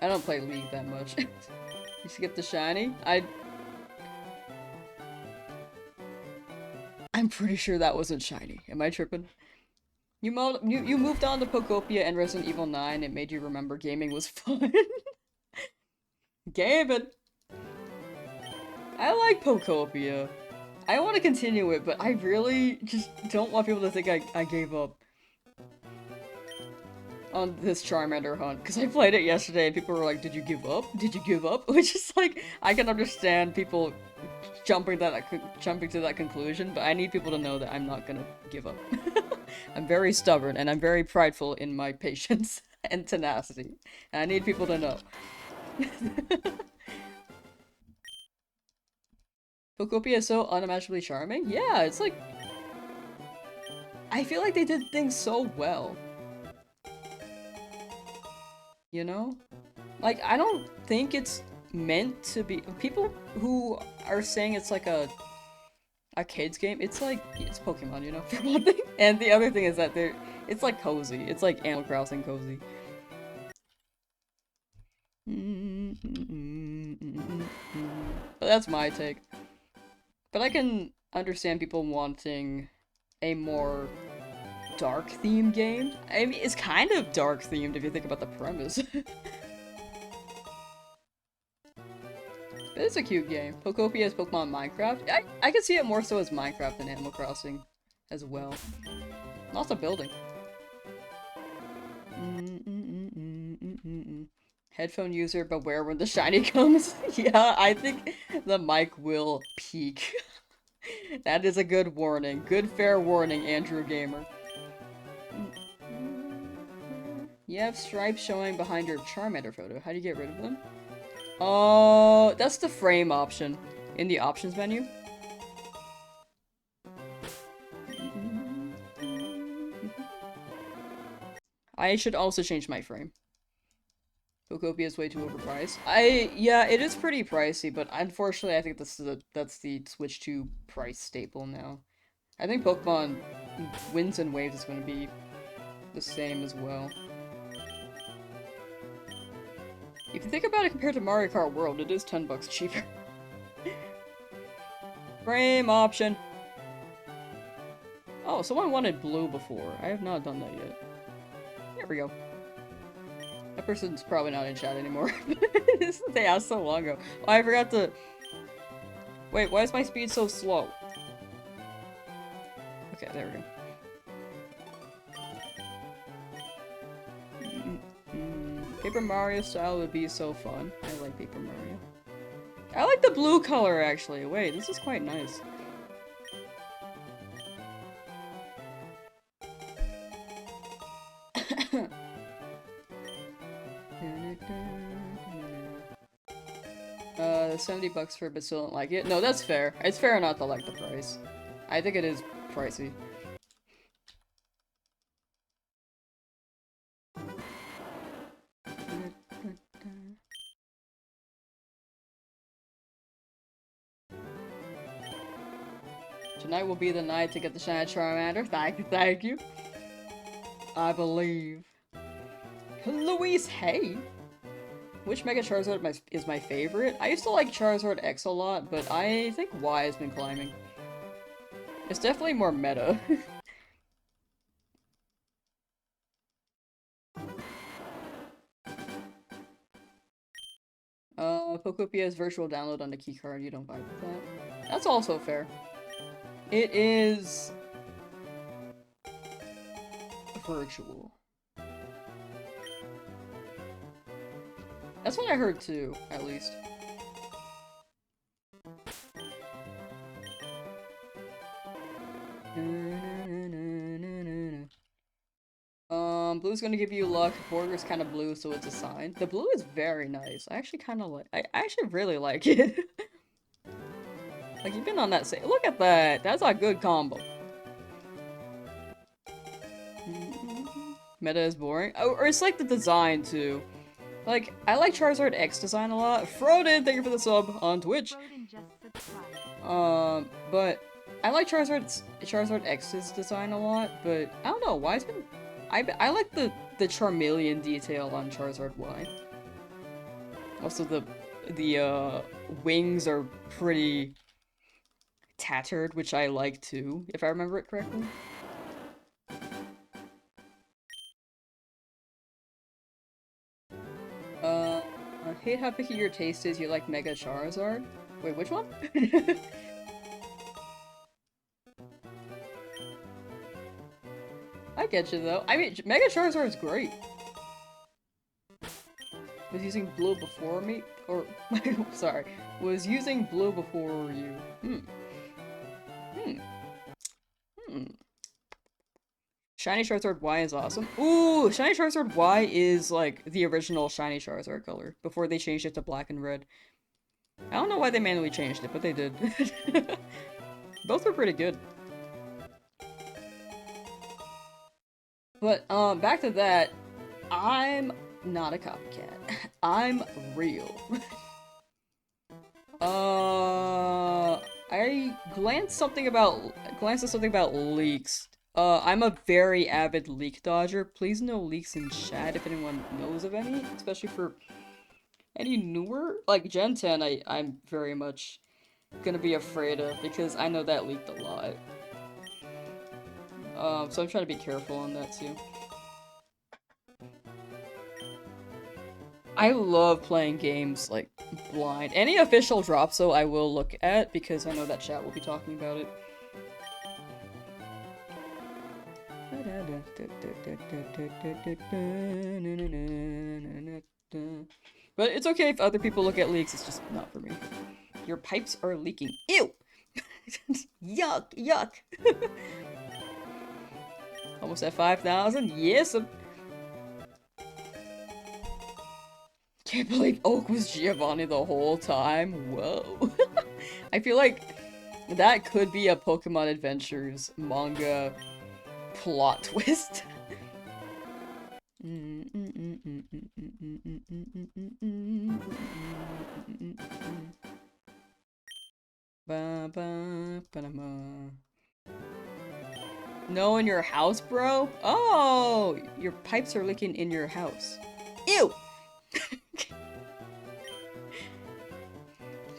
I don't play League that much. You skip the shiny? I'm pretty sure that wasn't shiny. Am I tripping? You moved on to Pokopia and Resident Evil 9. It made you remember gaming was fun. Gaming! I like Pokopia. I want to continue it, but I really just don't want people to think I gave up on this Charmander hunt. Because I played it yesterday and people were like, did you give up? Did you give up? Which is like, I can understand people jumping to that conclusion, but I need people to know that I'm not gonna give up. I'm very stubborn and I'm very prideful in my patience and tenacity. And I need people to know. Pokopia is so unimaginably charming? Yeah, it's like... I feel like they did things so well. You know? Like, I don't think it's meant to be- people who are saying it's like a kid's game, it's like, it's Pokemon, you know, for one thing. And the other thing is that it's like cozy. It's like Animal Crossing cozy. But that's my take. But I can understand people wanting a more dark themed game. I mean, it's kind of dark themed if you think about the premise. But it's a cute game. Pokopia is Pokemon Minecraft. I can see it more so as Minecraft than Animal Crossing as well. Lots of building. Headphone user, beware when the shiny comes. Yeah, I think the mic will peak. That is a good warning. Good fair warning, Andrew Gamer. You have stripes showing behind your Charmander photo. How do you get rid of them? Oh, that's the frame option in the options menu. I should also change my frame. Pokopia is way too overpriced. Yeah, it is pretty pricey, but unfortunately I think that's the Switch 2 price staple now. I think Pokemon Winds and Waves is going to be the same as well. If you think about it compared to Mario Kart World, it is $10 cheaper. Frame option. Oh, someone wanted blue before. I have not done that yet. There we go. That person's probably not in chat anymore. They asked so long ago. Oh, I forgot to... Wait, why is my speed so slow? Okay, there we go. Paper Mario style would be so fun. I like Paper Mario. I like the blue color, actually. Wait, this is quite nice. $70 for it, but still don't like it. No, that's fair. It's fair not to like the price. I think it is pricey. Tonight will be the night to get the shiny Charmander. Thank you. I believe. Louise, hey! which Mega Charizard is my favorite? I used to like Charizard X a lot, but I think Y has been climbing. It's definitely more meta. Pokepia's virtual download on the keycard, you don't vibe with that. That's also fair. It is... virtual. That's what I heard too, at least. Blue's gonna give you luck. Border's kind of blue, so it's a sign. The blue is very nice. I actually kind of like. I actually really like it. Like you've been on that. Look at that. That's a good combo. Meta is boring. Oh, or it's like the design too. Like I like Charizard X design a lot. Froden, thank you for the sub on Twitch. Froden just subscribed. But I like Charizard X's design a lot. But I don't know why it's been. I like the Charmeleon detail on Charizard Y. Also the wings are pretty tattered, which I like too, if I remember it correctly. I hate how picky your taste is. You like Mega Charizard? Wait, which one? I get you though. I mean, Mega Charizard is great. Was using blue before me? Or, sorry. Was using blue before you. Shiny Charizard Y is awesome. Ooh, Shiny Charizard Y is like the original Shiny Charizard color before they changed it to black and red. I don't know why they manually changed it, but they did. Both were pretty good. But, back to that, I'm not a copycat. I'm real. I glanced at something about leaks. I'm a very avid leak dodger. Please no leaks in chat if anyone knows of any, especially for any newer. Like Gen 10, I'm very much gonna be afraid of because I know that leaked a lot. So I'm trying to be careful on that too. I love playing games, like, blind. Any official drops, though, I will look at, because I know that chat will be talking about it. But it's okay if other people look at leaks, it's just not for me. Your pipes are leaking. Ew! Yuck! Yuck! Almost at 5,000? Yes! Can't believe Oak was Giovanni the whole time. Whoa. I feel like that could be a Pokemon Adventures manga plot twist. No, in your house, bro? Oh, your pipes are leaking in your house. Ew!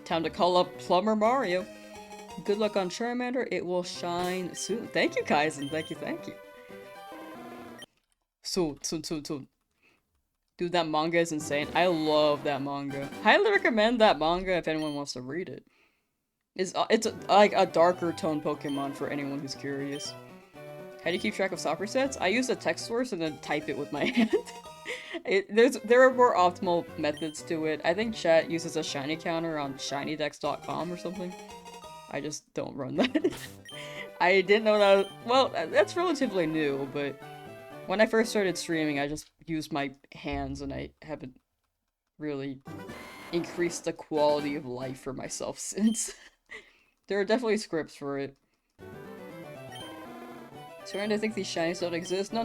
Time to call up Plumber Mario. Good luck on Charmander, it will shine soon. Thank you, Kaizen. Thank you, thank you. Soon. Dude, that manga is insane. I love that manga. Highly recommend that manga if anyone wants to read it. It's like a darker tone Pokemon for anyone who's curious. How do you keep track of soccer sets? I use a text source and then type it with my hand. There are more optimal methods to it. I think chat uses a shiny counter on shinydex.com or something. I just don't run that. I didn't know that. Well, that's relatively new, but when I first started streaming, I just used my hands and I haven't really increased the quality of life for myself since. There are definitely scripts for it. Starting to think these shinies don't exist. No,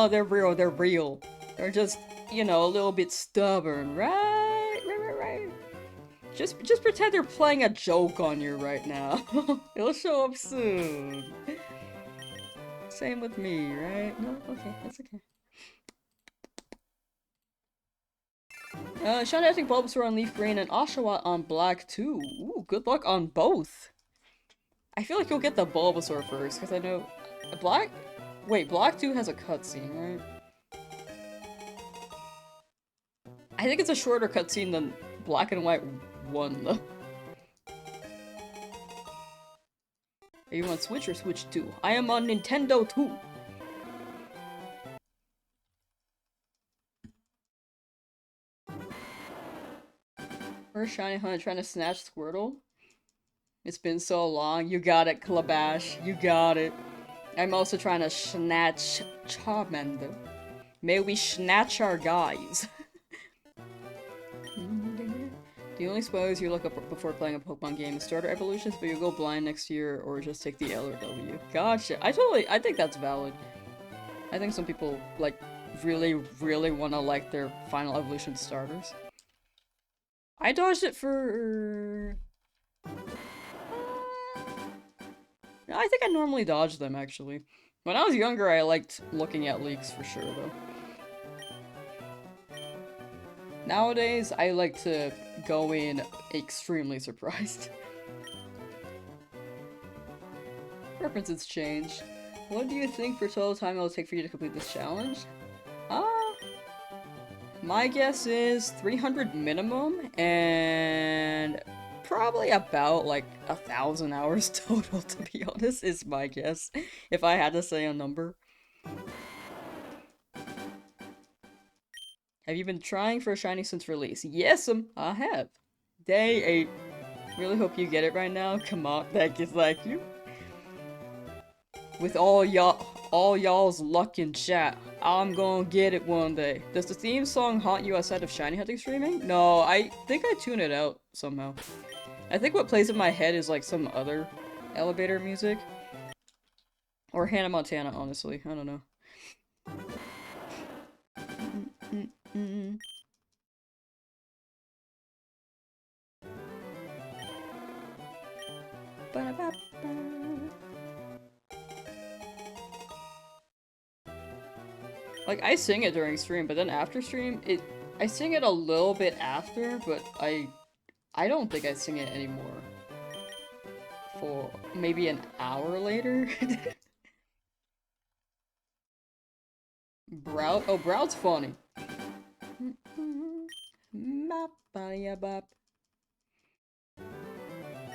they're real, they're real. They're just, you know, a little bit stubborn, right? Right. Just pretend they're playing a joke on you right now. It'll show up soon. Same with me, right? No? Okay, that's okay. Shiny I think Bulbasaur on Leaf Green and Oshawott on Black too. Ooh, good luck on both. I feel like you'll get the Bulbasaur first, because I know... Black? Wait, Black 2 has a cutscene, right? I think it's a shorter cutscene than Black and White 1, though. Are you on Switch or Switch 2? I am on Nintendo 2! First shiny hunt trying to snatch Squirtle. It's been so long. You got it, Clabash. You got it. I'm also trying to snatch Charmander. May we snatch our guys. The only spoilers you look up before playing a Pokemon game is starter evolutions, but you'll go blind next year or just take the L or W. Gotcha. I think that's valid. I think some people, like, really want to like their final evolution starters. I dodged it for... I think I normally dodge them, actually. When I was younger, I liked looking at leaks for sure, though. Nowadays, I like to go in extremely surprised. Preferences change. What do you think for total time it'll take for you to complete this challenge? My guess is 300 minimum, and probably about like 1,000 hours total, to be honest, is my guess, if I had to say a number. Have you been trying for a shiny since release? Yes, I have. Day 8. Really hope you get it right now. Come on, thank you. With all y'all's luck in chat, I'm gonna get it one day. Does the theme song haunt you outside of shiny hunting streaming? No, I think I tune it out somehow. I think what plays in my head is like some other elevator music. Or Hannah Montana, honestly. I don't know. Like, I sing it during stream, but then after stream, I sing it a little bit after, but I don't think I sing it anymore. For maybe an hour later? Brout? Oh, Brout's funny. Are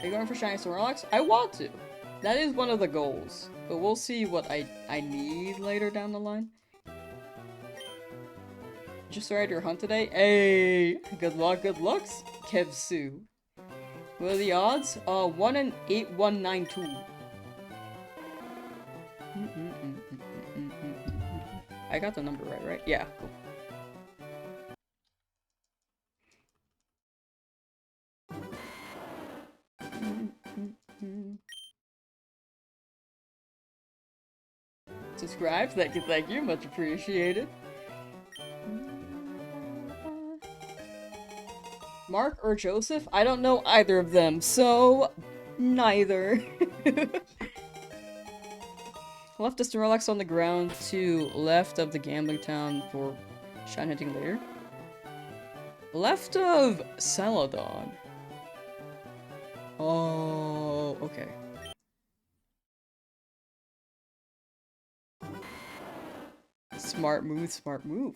you going for Shiny Snorlax? I want to! That is one of the goals. But we'll see what I need later down the line. Just started your hunt today? Hey! Good luck, good lucks, Kevsu. What are the odds? 1 in 8192. I got the number right? Yeah, cool. Subscribe, thank you, much appreciated. Mark or Joseph? I don't know either of them, so neither. Left a Snorlax on the ground to left of the gambling town for shine hunting later. Left of Celadon. Oh, okay. Smart move, smart move.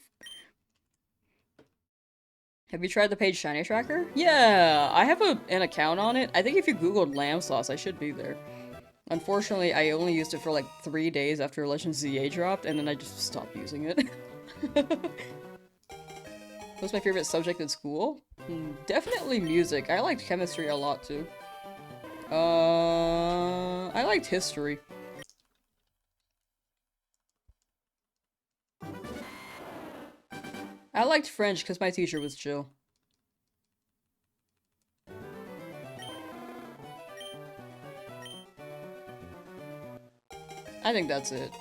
Have you tried the page Shiny Tracker? Yeah, I have an account on it. I think if you googled Lamsauce, I should be there. Unfortunately, I only used it for like 3 days after Legend ZA dropped, and then I just stopped using it. What's my favorite subject in school? Definitely music. I liked chemistry a lot too. I liked history. I liked French because my teacher was chill. I think that's it.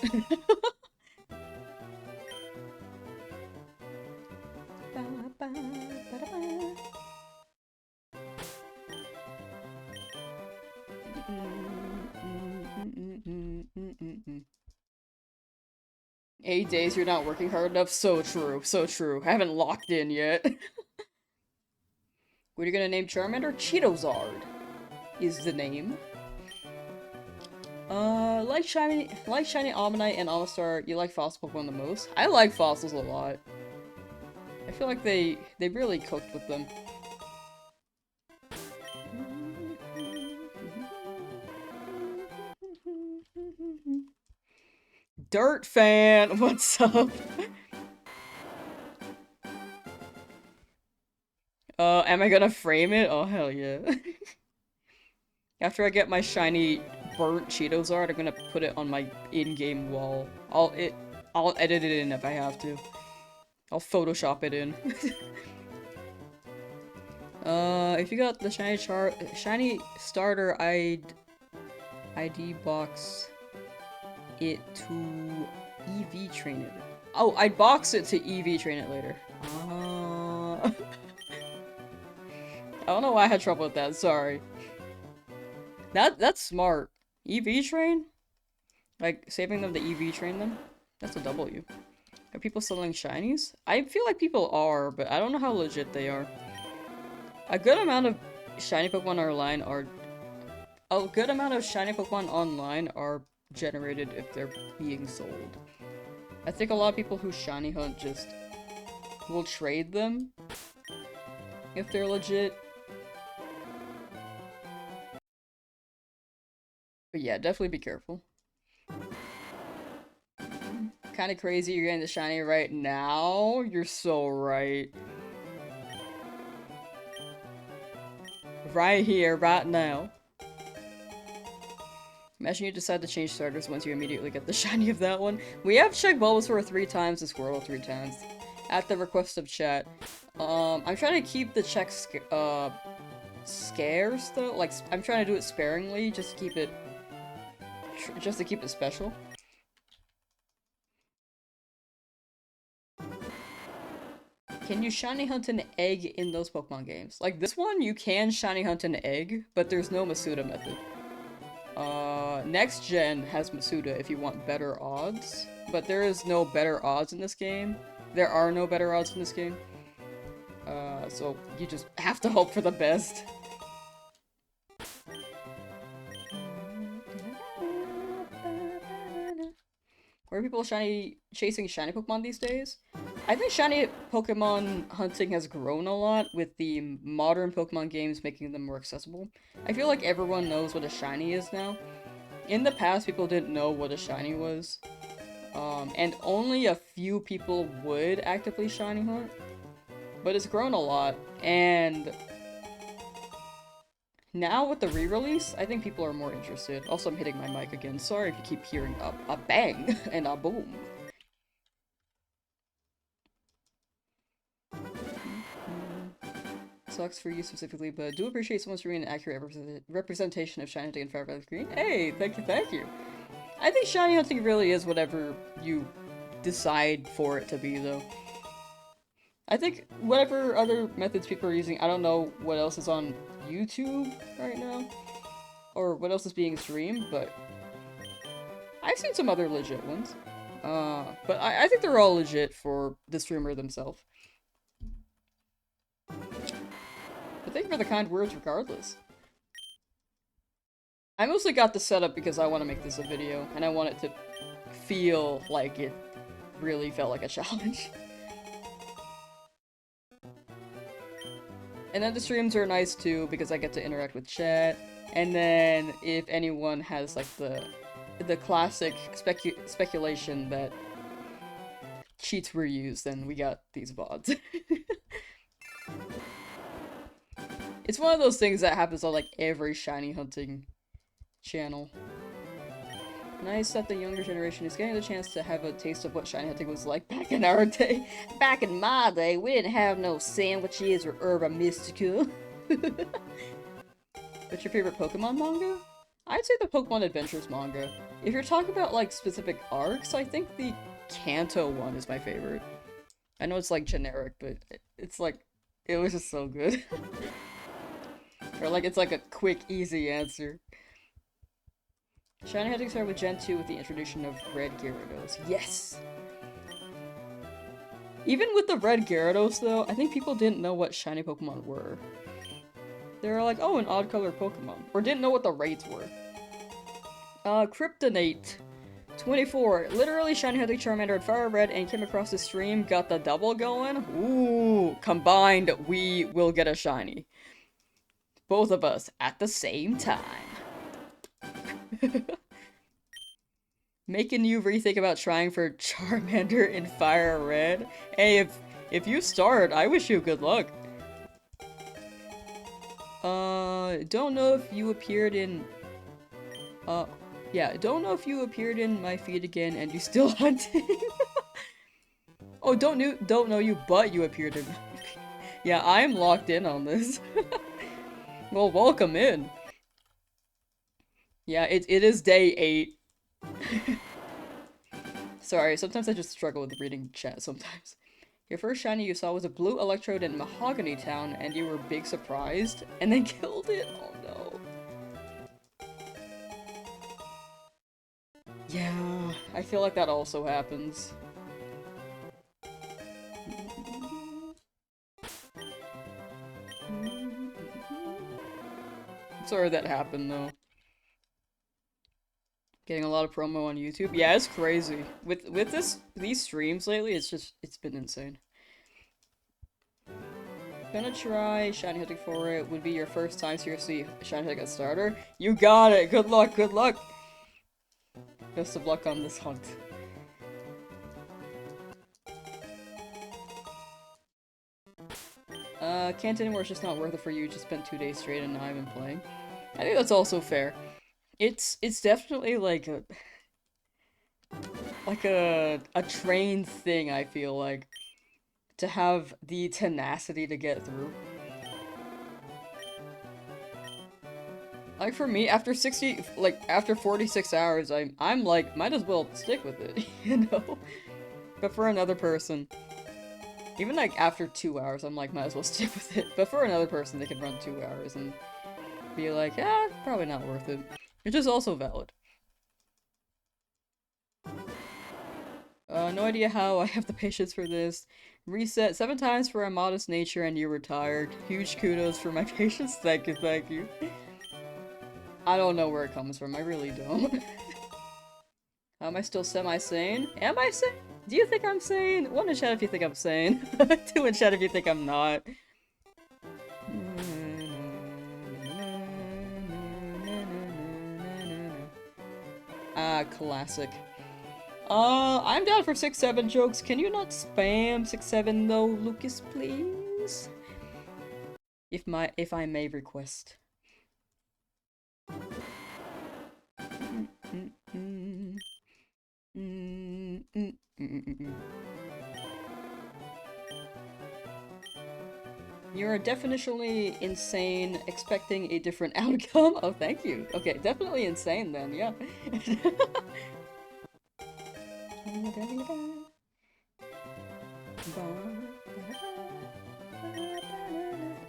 "8 days you're not working hard enough." So true, so true. I haven't locked in yet. What are you gonna name Charmander? Cheetozard is the name. Like Shiny Omanyte and Amistar, you like fossil Pokemon the most? I like fossils a lot. I feel like they really cooked with them. Dirt fan, what's up? Am I gonna frame it? Oh hell yeah. After I get my shiny burnt Cheetos art, I'm gonna put it on my in-game wall. I'll edit it in if I have to. I'll Photoshop it in. If you got the shiny starter, ID box it to EV train it. Oh, I'd box it to EV train it later. I don't know why I had trouble with that, sorry. That's smart. EV train? Like, saving them to EV train them? That's a W. Are people selling shinies? I feel like people are, but I don't know how legit they are. A good amount of shiny Pokemon online are generated if they're being sold. I think a lot of people who shiny hunt just will trade them if they're legit. But yeah, definitely be careful. Kinda crazy you're getting the shiny right now. You're so right. Right here, right now. Imagine you decide to change starters once you immediately get the shiny of that one. We have checked Bulbasaur 3 times and Squirtle 3 times. At the request of chat. I'm trying to keep the checks scarce though. Like, I'm trying to do it sparingly just to keep it special. Can you shiny hunt an egg in those Pokemon games? Like this one, you can shiny hunt an egg, but there's no Masuda method. Next gen has Masuda if you want better odds, but there is no better odds in this game. There are no better odds in this game. So you just have to hope for the best. Where are people chasing shiny Pokemon these days? I think shiny Pokemon hunting has grown a lot with the modern Pokemon games making them more accessible. I feel like everyone knows what a shiny is now. In the past, people didn't know what a shiny was. And only a few people would actively shiny hunt. But it's grown a lot, and now with the re-release, I think people are more interested. Also, I'm hitting my mic again. Sorry if you keep hearing a bang and a boom. Sucks for you specifically, but do appreciate someone's reading an accurate representation of shiny hunting and Fire Valley Green. Hey, thank you, thank you. I think shiny hunting really is whatever you decide for it to be, though. I think whatever other methods people are using, I don't know what else is on YouTube right now, or what else is being streamed, but I've seen some other legit ones. But I think they're all legit for the streamer themselves. But thank you for the kind words regardless. I mostly got this set up because I want to make this a video, and I want it to feel like it really felt like a challenge. And then the streams are nice too, because I get to interact with chat, and then if anyone has like the classic speculation that cheats were used, then we got these VODs. It's one of those things that happens on like every shiny hunting channel. Nice that the younger generation is getting the chance to have a taste of what shiny hunting was like back in our day. Back in my day, we didn't have no sandwiches or herba mystica. What's your favorite Pokemon manga? I'd say the Pokemon Adventures manga. If you're talking about like specific arcs, I think the Kanto one is my favorite. I know it's like generic, but it's like, it was just so good. Or like, it's like a quick, easy answer. Shiny hunting started with Gen 2 with the introduction of Red Gyarados. Yes! Even with the Red Gyarados, though, I think people didn't know what shiny Pokemon were. They were like, oh, an odd color Pokemon. Or didn't know what the rates were. Kryptonite. 24. Literally shiny Headley Charmander at Fire Red and came across the stream, got the double going. Ooh, combined, we will get a shiny. Both of us at the same time. Making you rethink about trying for Charmander in Fire Red. Hey, if you start, I wish you good luck. Don't know if you appeared in... yeah, don't know if you appeared in my feed again and you still hunting. Oh, don't know you, but you appeared in my feed. Yeah, I'm locked in on this. Well, welcome in. Yeah, it is day 8. Sorry, sometimes I just struggle with reading chat sometimes. Your first shiny you saw was a blue Electrode in Mahogany Town, and you were big surprised, and then killed it? Oh no. Yeah, I feel like that also happens. Sorry that happened though. Getting a lot of promo on YouTube. Yeah, it's crazy. With these streams lately, it's been insane. Gonna try shiny hunting for it. Would be your first time seriously shiny hunting a starter. You got it! Good luck, good luck! Best of luck on this hunt. Can't anymore, it's just not worth it for you. You just spent 2 days straight and now I've been playing. I think that's also fair. It's definitely like a trained thing, I feel like. To have the tenacity to get through. Like for me, after 46 hours, I'm like, might as well stick with it, you know? But for another person, even like after 2 hours, I'm like, might as well stick with it. But for another person, they could run 2 hours and be like, yeah, probably not worth it. Which is also valid. No idea how I have the patience for this. Reset 7 times for a modest nature and you're retired. Huge kudos for my patience. Thank you, thank you. I don't know where it comes from. I really don't. Am I still semi-sane? Am I sane? Do you think I'm sane? 1 in chat if you think I'm sane. 2 in chat if you think I'm not. Ah, classic. I'm down for 6-7 jokes. Can you not spam 6-7 though, Lucas, please? If I may request. You're definitionally insane, expecting a different outcome. Oh, thank you. Okay, definitely insane then, yeah.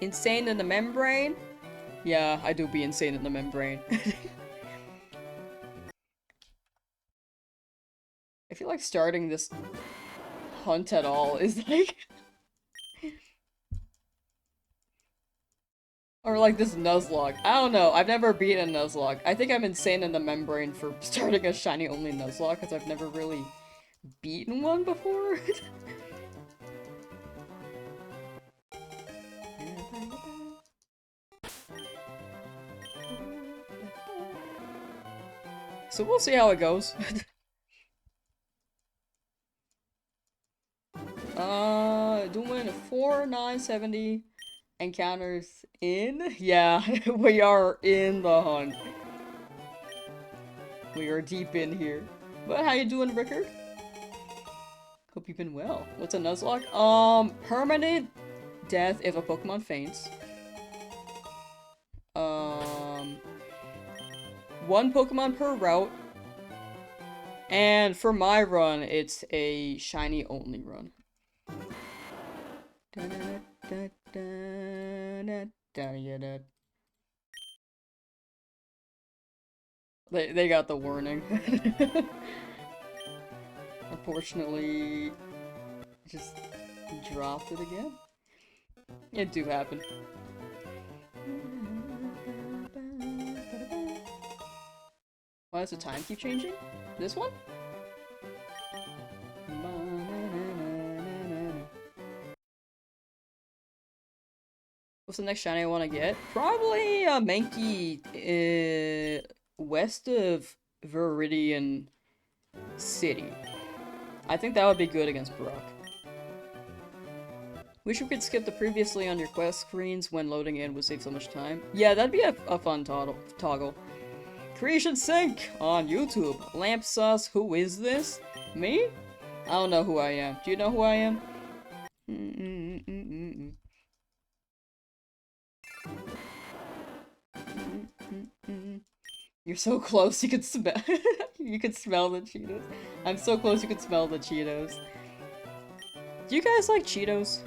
Insane in the membrane? Yeah, I do be insane in the membrane. I feel like starting this hunt at all is like... Or like this Nuzlocke. I don't know, I've never beaten a Nuzlocke. I think I'm insane in the membrane for starting a shiny only Nuzlocke because I've never really beaten one before. So we'll see how it goes. Doing 4,970 encounters in? Yeah, we are in the hunt. We are deep in here. But how you doing, Rickard? Hope you've been well. What's a Nuzlocke? Permanent death if a Pokemon faints. 1 Pokemon per route. And for my run, it's a shiny only run. They got the warning. Unfortunately, just dropped it again. It do happen. Why does the time keep changing? This one? What's the next shiny I want to get? Probably a Mankey west of Viridian City. I think that would be good against Brock. Wish we could skip the previously on your quest screens when loading in would save so much time. Yeah, that'd be a fun toggle. Creation Sync on YouTube. Lamsauce, who is this? Me? I don't know who I am. Do you know who I am? You're so close, you could smell you could smell the Cheetos. I'm so close you could smell the Cheetos. Do you guys like Cheetos?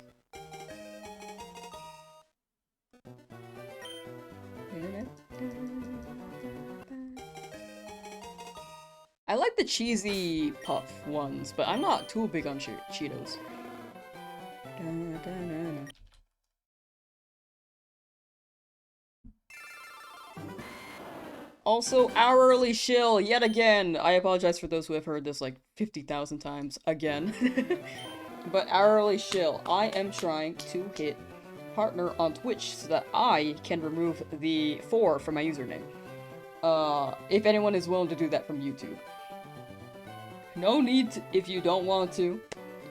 I like the cheesy puff ones, but I'm not too big on Cheetos. Also, hourly shill, yet again! I apologize for those who have heard this like 50,000 times again. But hourly shill, I am trying to hit partner on Twitch so that I can remove the 4 from my username. If anyone is willing to do that from YouTube. No need to, if you don't want to.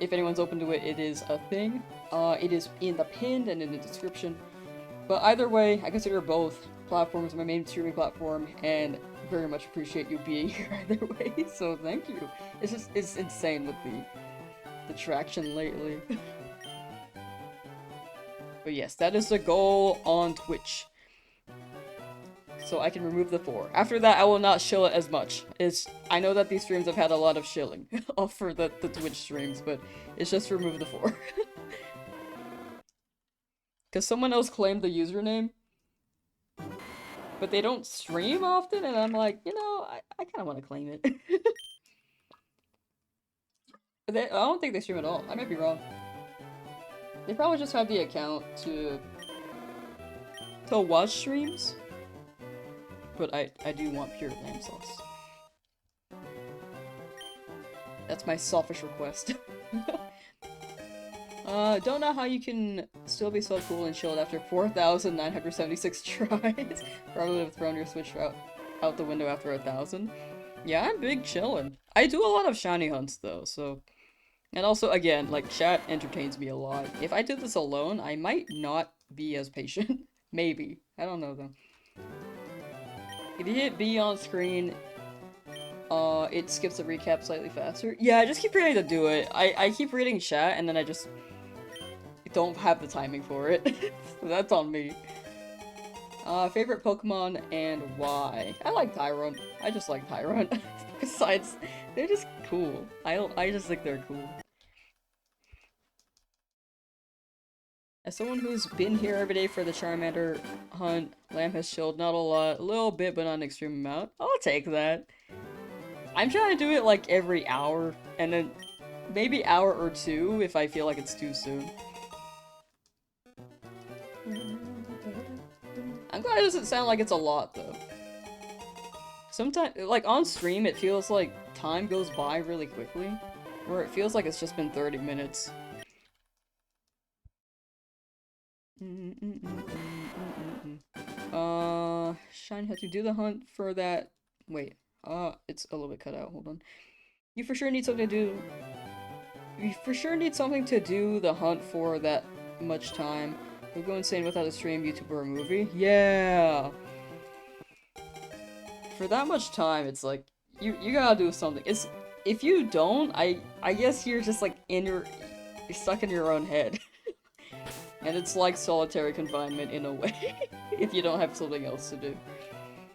If anyone's open to it, it is a thing. It is in the pinned and in the description. But either way, I consider both platforms my main streaming platform, and very much appreciate you being here either way, so thank you. It's insane with the traction lately. But yes, that is the goal on Twitch. So I can remove the 4. After that, I will not shill it as much. I know that these streams have had a lot of shilling for the Twitch streams, but it's just remove the 4. Because someone else claimed the username, but they don't stream often, and I'm like, you know, I kind of want to claim it. But I don't think they stream at all. I might be wrong. They probably just have the account to watch streams. But I do want pure Lamsauce. That's my selfish request. Don't know how you can still be so cool and chilled after 4,976 tries. Probably would have thrown your Switch out the window after 1,000. Yeah, I'm big chillin'. I do a lot of shiny hunts though, so... And also, again, like, chat entertains me a lot. If I did this alone, I might not be as patient. Maybe. I don't know though. If you hit B on screen, it skips the recap slightly faster. Yeah, I just keep forgetting to do it. I keep reading chat, and then I just don't have the timing for it. That's on me. Favorite Pokemon and why? I like Tyrant. I just like Tyrant. Besides, they're just cool. I just think they're cool. As someone who's been here every day for the Charmander hunt, Lamb has chilled not a lot, a little bit, but not an extreme amount. I'll take that. I'm trying to do it like every hour, and then maybe hour or 2 if I feel like it's too soon. I'm glad it doesn't sound like it's a lot, though. Sometimes, like, on stream, it feels like time goes by really quickly, where it feels like it's just been 30 minutes. Shine has to do the hunt for that. Wait, it's a little bit cut out, hold on. You for sure need something to do. You for sure need something to do the hunt for that much time. You'll go insane without a stream, YouTube, or a movie. Yeah! For that much time, it's like, you gotta do something. If you don't, I guess you're just like you're stuck in your own head. And it's like solitary confinement in a way, if you don't have something else to do.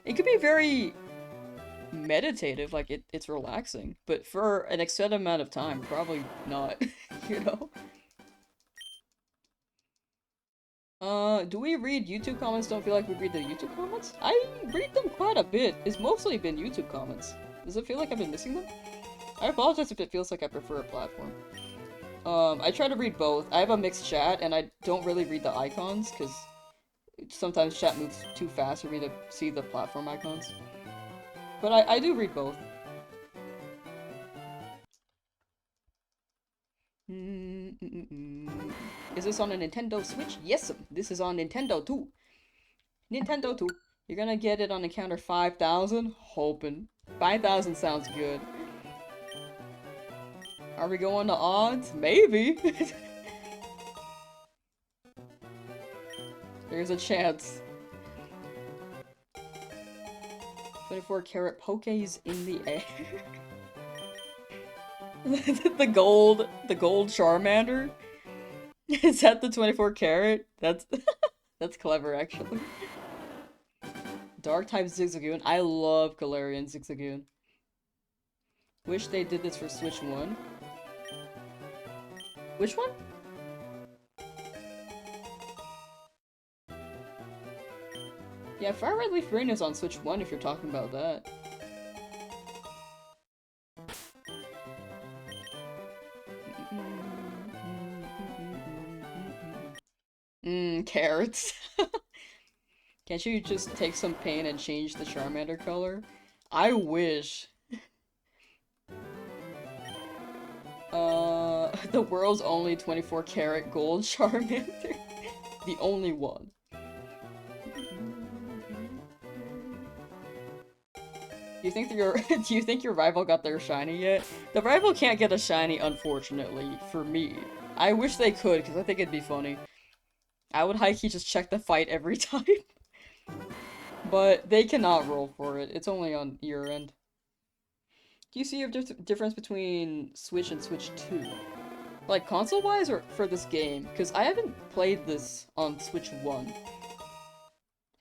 It could be very meditative, like it's relaxing, but for an extended amount of time, probably not, you know? Do we read YouTube comments? Don't feel like we read the YouTube comments? I read them quite a bit. It's mostly been YouTube comments. Does it feel like I've been missing them? I apologize if it feels like I prefer a platform. I try to read both. I have a mixed chat, and I don't really read the icons, because sometimes chat moves too fast for me to see the platform icons. But I do read both. Is this on a Nintendo Switch? Yes, this is on Nintendo too. Nintendo too. You're gonna get it on the counter 5,000? Hoping. 5,000 sounds good. Are we going to odds? Maybe. There's a chance. 24 karat poke's in the air. the gold Charmander? Is that the 24 karat? That's that's clever actually. Dark type Zigzagoon. I love Galarian Zigzagoon. Wish they did this for Switch 1. Which one? Yeah, Fire Red Leaf Green is on Switch 1 if you're talking about that. Carrots. Can't you just take some paint and change the Charmander color? I wish. The world's only 24 karat gold Charmander. The only one. Do you think your rival got their shiny yet? The rival can't get a shiny, unfortunately, for me. I wish they could, because I think it'd be funny. I would high-key just check the fight every time. But they cannot roll for it. It's only on your end. Do you see a difference between Switch and Switch 2? Like, console-wise or for this game? Because I haven't played this on Switch 1.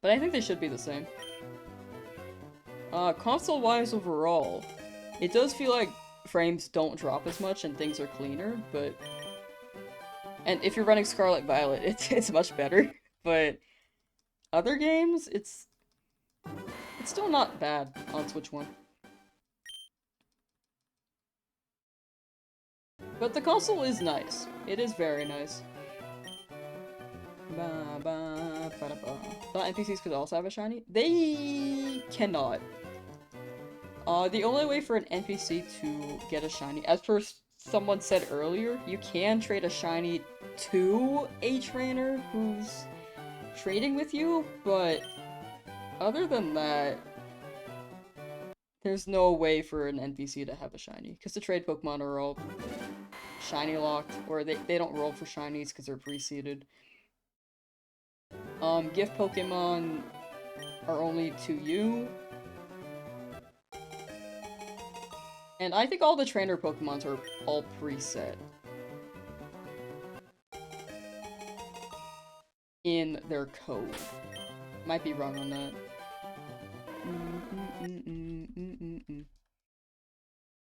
But I think they should be the same. Console-wise overall, it does feel like frames don't drop as much and things are cleaner, but... And if you're running Scarlet Violet, it's much better. But other games, it's still not bad on Switch 1. But the console is nice. It is very nice. Thought NPCs could also have a shiny? They cannot. The only way for an NPC to get a shiny, as per someone said earlier, you can trade a shiny to a trainer who's trading with you, but other than that, there's no way for an NPC to have a shiny, because the trade Pokemon are all shiny locked, or they don't roll for shinies because they're pre-seeded. Gift Pokemon are only to you. And I think all the trainer Pokemons are all preset in their code. Might be wrong on that.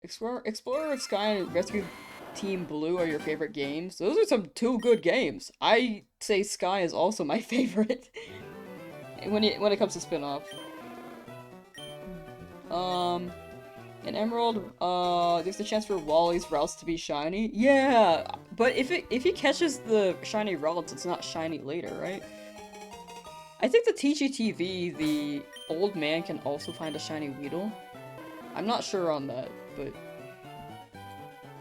Explorer of Sky and Rescue Team Blue are your favorite games. Those are some two good games. I say Sky is also my favorite when it comes to spin-off. In Emerald, there's the chance for Wally's routes to be shiny. Yeah, but if he catches the shiny routes, it's not shiny later, right? I think the TGTV, the old man can also find a shiny Weedle. I'm not sure on that, but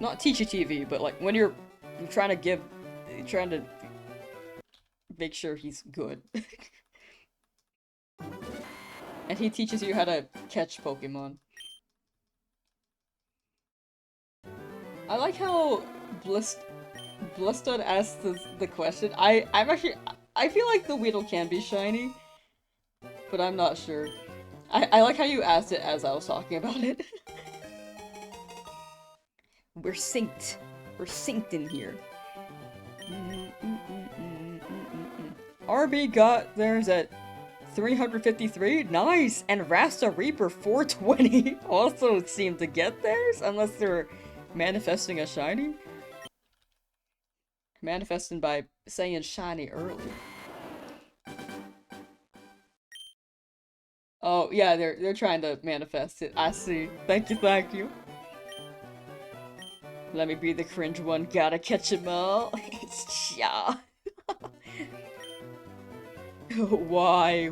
not TGTV, but like when you're trying to make sure he's good. And he teaches you how to catch Pokemon. I like how Blistud asked the question. I feel like the Weedle can be shiny, but I'm not sure. I like how you asked it as I was talking about it. We're synced. We're synced in here. RB got theirs at 353. Nice! And Rasta Reaper 420 also seemed to get theirs, unless they're manifesting a shiny? Manifesting by saying shiny early. Oh, yeah, they're trying to manifest it. I see. Thank you. Let me be the cringe one. Gotta catch 'em all. Yeah. Why?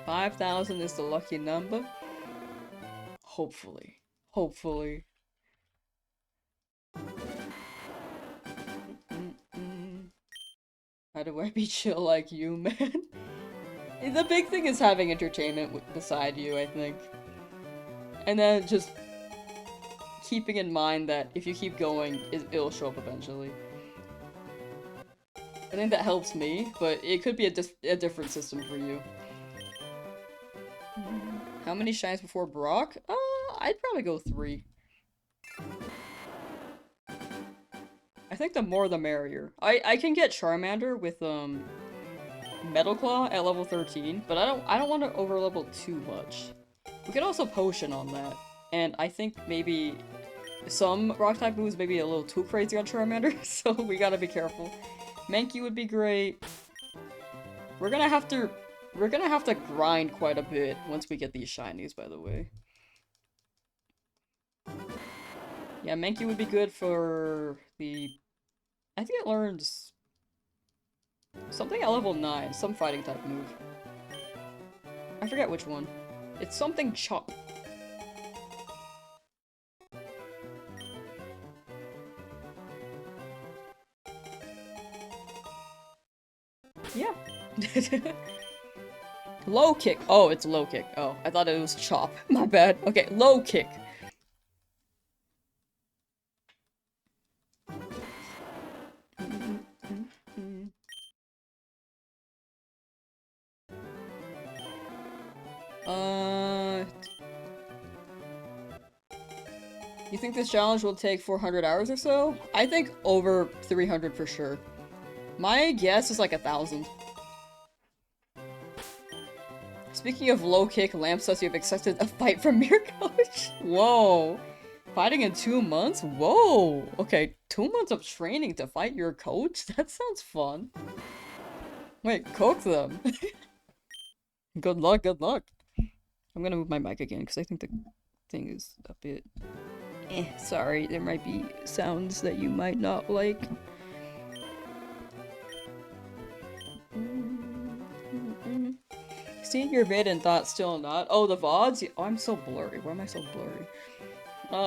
5,000 is the lucky number. Hopefully. Hopefully. How do I be chill like you, man? The big thing is having entertainment beside you, I think. And then just keeping in mind that if you keep going, it'll show up eventually. I think that helps me, but it could be a different system for you. How many shines before Brock? I'd probably go 3. I think the more the merrier. I can get Charmander with Metal Claw at level 13, but I don't want to overlevel too much. We could also potion on that, and I think maybe some rock type moves may be a little too crazy on Charmander, so we gotta be careful. Mankey would be great. We're gonna have to grind quite a bit once we get these shinies, by the way. Yeah, Mankey would be good for the... I think it learns something at level 9, some fighting type move. I forget which one. It's something chop. Yeah. Low kick. Oh, it's low kick. Oh, I thought it was chop. My bad. Okay, low kick. You think this challenge will take 400 hours or so? I think over 300 for sure. My guess is like 1,000. Speaking of low kick, Lamsauce, you have accepted a fight from your coach? Whoa. Fighting in 2 months? Whoa. Okay, 2 months of training to fight your coach? That sounds fun. Wait, cook them. Good luck, good luck. I'm gonna move my mic again because I think the thing is a bit... sorry, there might be sounds that you might not like. Seen your vid and thought still not. Oh, the VODs? Oh, I'm so blurry. Why am I so blurry?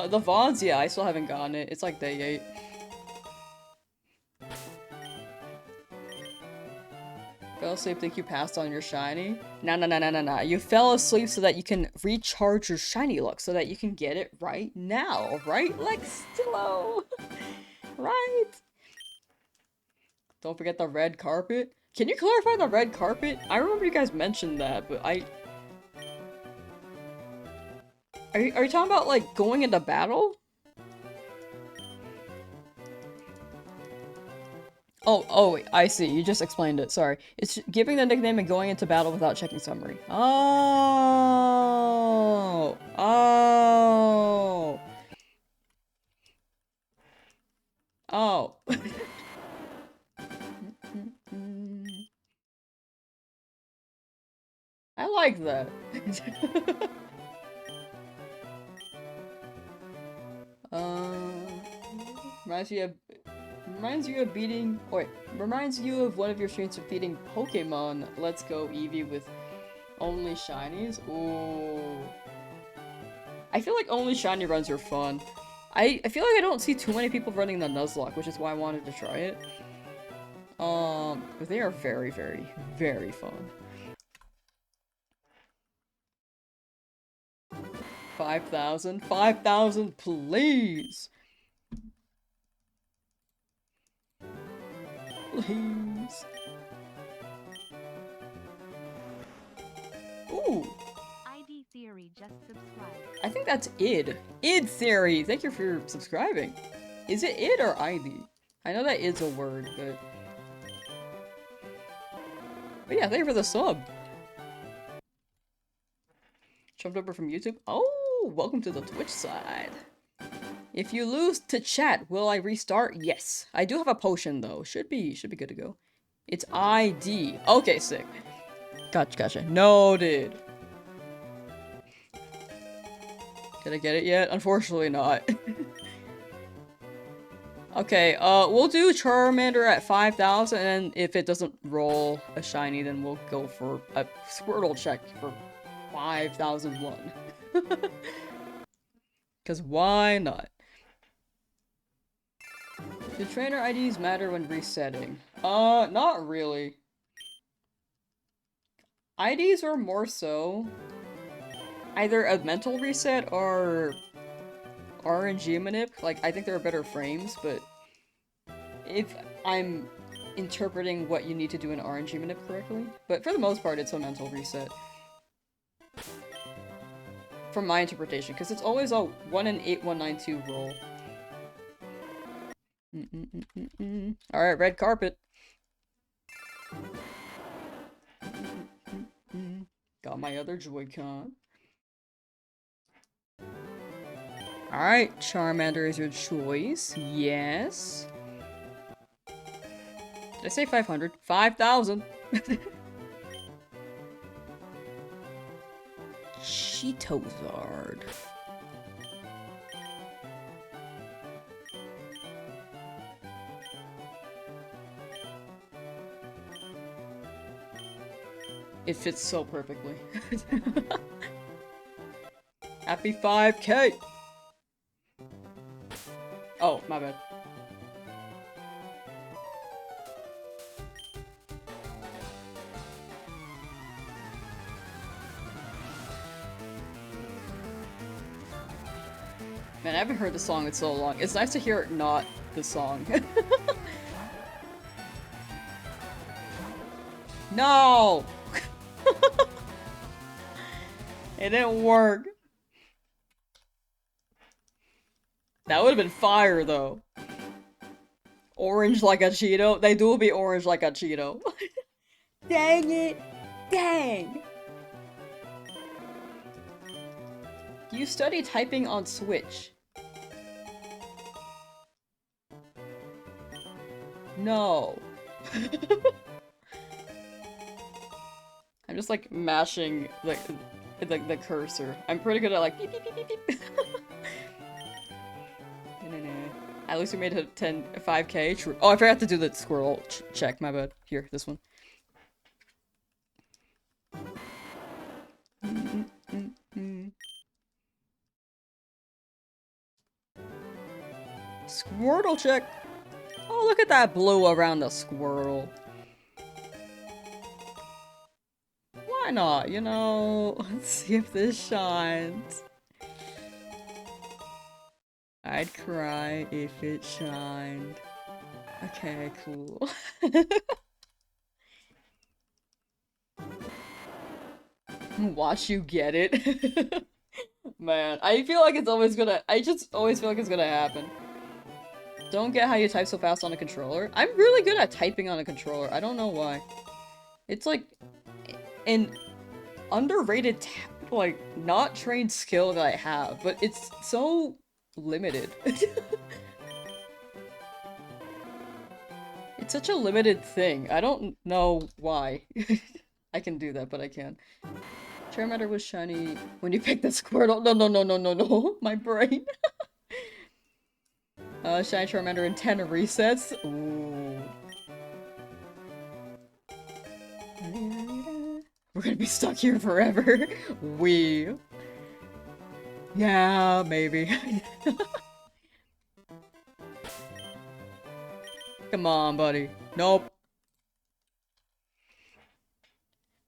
The VODs, yeah, I still haven't gotten it. It's like day 8. Fell asleep, think you passed on your shiny? Nah. You fell asleep so that you can recharge your shiny luck, so that you can get it right now. Right, Lextillo? Right? Don't forget the red carpet. Can you clarify the red carpet? I remember you guys mentioned that, but Are you talking about, like, going into battle? Oh, wait, I see. You just explained it. Sorry. It's giving the nickname and going into battle without checking summary. Oh! Oh! Oh. I like that. Reminds you of one of your streams of beating Pokemon. Let's go, Eevee, with only shinies. Ooh. I feel like only shiny runs are fun. I feel like I don't see too many people running the Nuzlocke, which is why I wanted to try it. But they are very, very, very fun. 5,000? 5,000, please! Please. Ooh. ID Theory just subscribed. I think that's id. Id Theory! Thank you for subscribing. Is it id or ID? I know that id's a word, but... But yeah, thank you for the sub. Jumped over from YouTube. Oh, welcome to the Twitch side. If you lose to chat, will I restart? Yes. I do have a potion though. Should be good to go. It's ID. Okay, sick. Gotcha. Noted. Did I get it yet? Unfortunately not. Okay, we'll do Charmander at 5,000, and if it doesn't roll a shiny, then we'll go for a Squirtle check for 5,001. Because why not? Do trainer IDs matter when resetting? Not really. IDs are more so either a mental reset or RNG manip. Like, I think there are better frames, but if I'm interpreting what you need to do in RNG manip correctly. But for the most part, it's a mental reset. From my interpretation, because it's always a 1 in 8192 roll. Alright, red carpet. Got my other Joy-Con. Alright, Charmander is your choice. Yes. Did I say 500? 5,000! Cheetozard. It fits so perfectly. Happy 5K! Oh, my bad. Man, I haven't heard the song in so long. It's nice to hear it not the song. No! It didn't work. That would have been fire, though. Orange like a Cheeto? They do be orange like a Cheeto. Dang it! Dang! Do you study typing on Switch? No. I'm just like mashing the cursor. I'm pretty good at like beep beep beep beep beep. At least we made it 5K. True. Oh, I forgot to do the squirrel check. My bad. Here, this one. Squirtle check. Oh, look at that blue around the squirrel. Why not? You know, let's see if this shines. I'd cry if it shined. Okay, cool. Watch you get it. Man, I feel like it's always gonna- I just always feel like it's gonna happen. Don't get how you type so fast on a controller. I'm really good at typing on a controller. I don't know why. It's like an underrated, like, not trained skill that I have, but it's so limited. It's such a limited thing. I don't know why. I can do that, but I can. Charmander was shiny when you picked the Squirtle. No, no, no, no, no, no. My brain. Shiny Charmander in 10 resets. Ooh. We're gonna be stuck here forever. Yeah, maybe. Come on, buddy. Nope.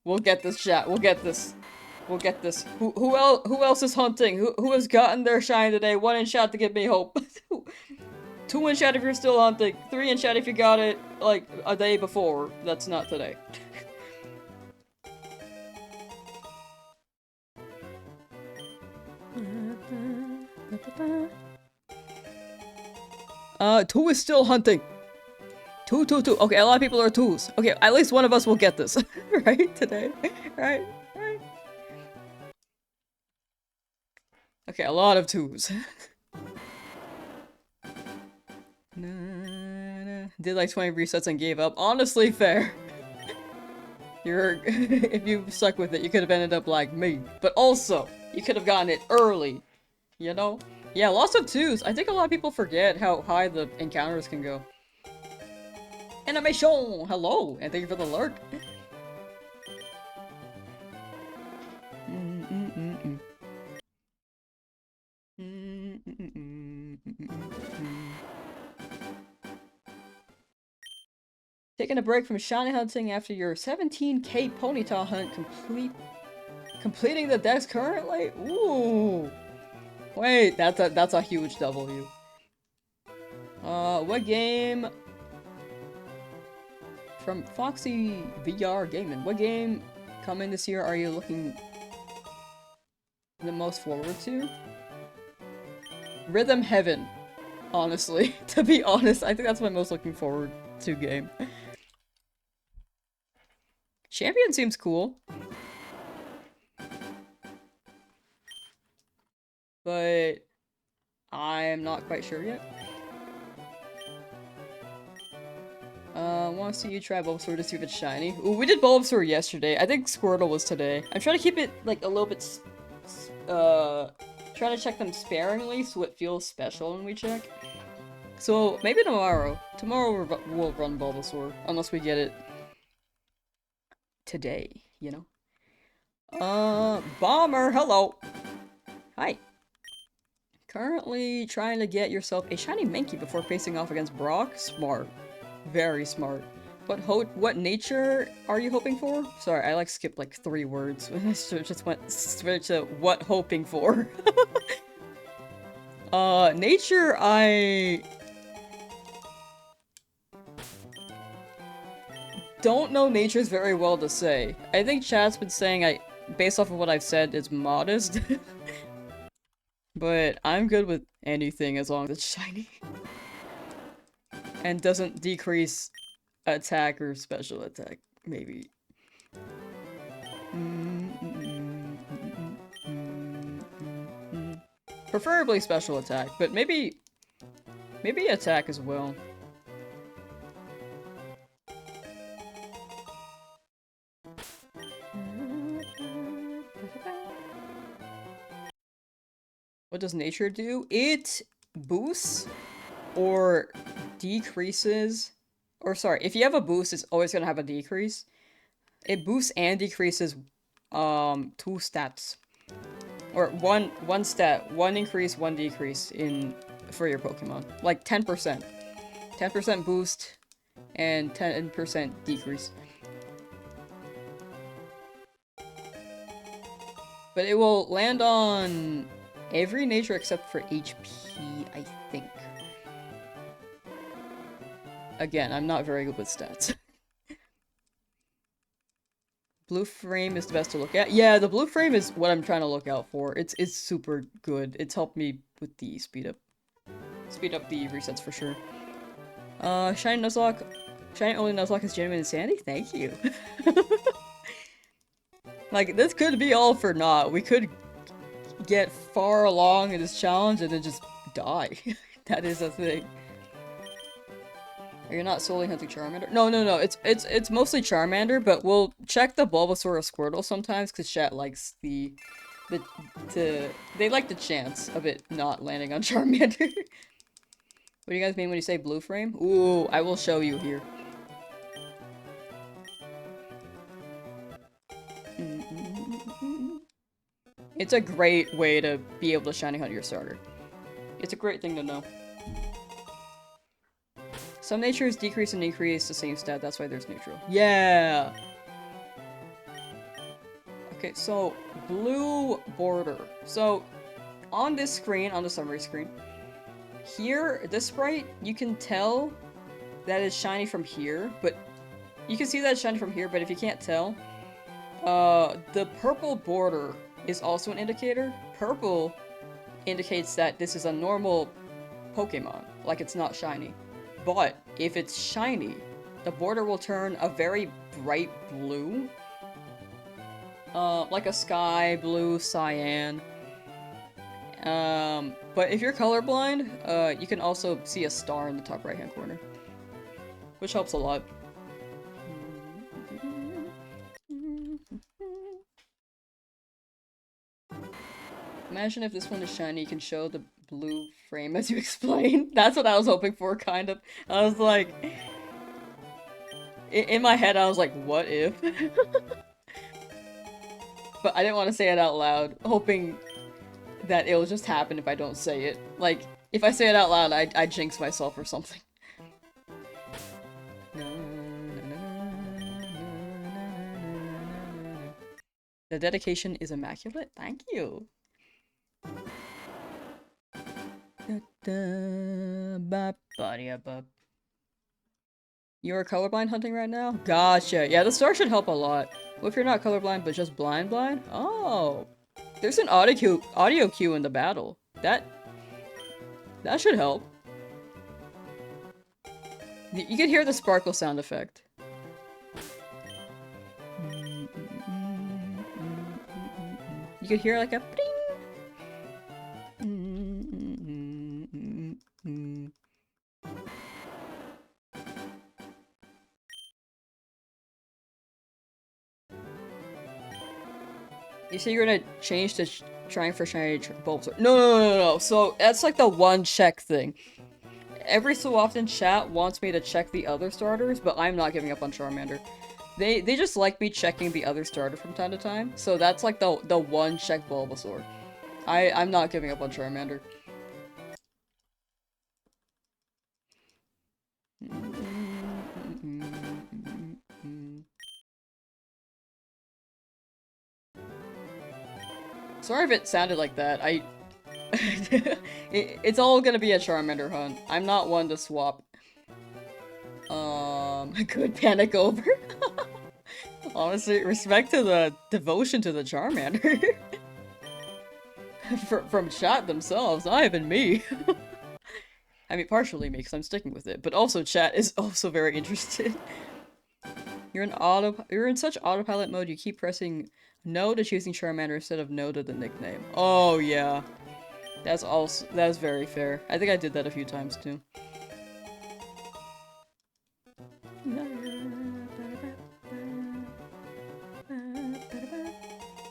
We'll get this, chat. We'll get this. We'll get this. Who else is hunting? Who has gotten their shine today? 1 in chat to give me hope. 2 in chat if you're still hunting. 3 in chat if you got it, like, a day before. That's not today. 2 is still hunting. 2. Okay, a lot of people are 2s. Okay, at least one of us will get this. Right? Today. Right? Okay, a lot of 2s. Did like 20 resets and gave up. Honestly, fair. If you stuck with it, you could have ended up like me. But also, you could have gotten it early. You know? Yeah, lots of twos. I think a lot of people forget how high the encounters can go. Animation! Hello, and thank you for the lurk. Taking a break from shiny hunting after your 17k ponytail hunt completing the dex currently? Ooh. Wait, that's a huge W. What game from Foxy VR Gaming? What game coming this year are you looking the most forward to? Rhythm Heaven, honestly. To be honest, I think that's my most looking forward to game. Champion seems cool. But I'm not quite sure yet. Want to see you try Bulbasaur to see if it's shiny. Ooh, we did Bulbasaur yesterday. I think Squirtle was today. I'm trying to keep it, like, a little bit, trying to check them sparingly so it feels special when we check. So, maybe tomorrow. Tomorrow we'll run Bulbasaur, unless we get it today, you know? Bomber, hello! Hi. Currently trying to get yourself a shiny Mankey before facing off against Brock? Smart. Very smart. What nature are you hoping for? Sorry, I like skipped like 3 words. So just went straight to what hoping for. Nature I don't know natures very well to say. I think chat's been saying based off of what I've said, it's modest. But I'm good with anything as long as it's shiny. And doesn't decrease attack or special attack, maybe. Preferably special attack, but maybe attack as well. What does nature do? It boosts or decreases, or sorry, if you have a boost, it's always gonna have a decrease. It boosts and decreases 2 stats. Or one stat, 1 increase, 1 decrease for your Pokemon. Like 10%. 10% boost and 10% decrease. But it will land on every nature except for HP, I think. Again, I'm not very good with stats. Blue frame is the best to look at. Yeah, the blue frame is what I'm trying to look out for. It's super good. It's helped me with the speed up the resets for sure. Shiny Nuzlocke. Shiny only Nuzlocke is genuine insanity? Thank you. Like, this could be all for naught. We could get far along in this challenge and then just die. That is a thing. Are you not solely hunting Charmander? No. It's mostly Charmander, but we'll check the Bulbasaur or Squirtle sometimes because chat likes they like the chance of it not landing on Charmander. What do you guys mean when you say blue frame? Ooh, I will show you here. It's a great way to be able to shiny hunt your starter. It's a great thing to know. Some natures decrease and increase the same stat, that's why there's neutral. Yeah! Okay, so blue border. So on this screen, on the summary screen, here, this sprite, you can tell that it's shiny from here, but you can see that it's shiny from here, but if you can't tell, the purple border is also an indicator. Purple indicates that this is a normal Pokemon, like it's not shiny. But if it's shiny, the border will turn a very bright blue. Like a sky blue, cyan. But if you're colorblind, you can also see a star in the top right-hand corner. Which helps a lot. Imagine if this one is shiny, you can show the blue frame as you explained. That's what I was hoping for, kind of. I was like... In my head, I was like, what if? But I didn't want to say it out loud, hoping that it'll just happen if I don't say it. Like, if I say it out loud, I'd jinx myself or something. The dedication is immaculate. Thank you. You're colorblind hunting right now? Gotcha. Yeah, the star should help a lot. What if you're not colorblind but just blind? Oh. There's an audio cue in the battle. That should help. You can hear the sparkle sound effect. You could hear like a ping. You say you're gonna change to trying for shiny bulbs. No. So that's like the one check thing. Every so often chat wants me to check the other starters, but I'm not giving up on Charmander. They just like me checking the other starter from time to time. So that's like the one check Bulbasaur. I'm not giving up on Charmander. Sorry if it sounded like that. It's all gonna be a Charmander hunt. I'm not one to swap. Good panic over. Honestly, respect to the devotion to the Charmander. From chat themselves, not even me. I mean, partially me, because I'm sticking with it, but also chat is also very interested. You're in such autopilot mode, you keep pressing no to choosing Charmander instead of no to the nickname. Oh, yeah. That's very fair. I think I did that a few times, too.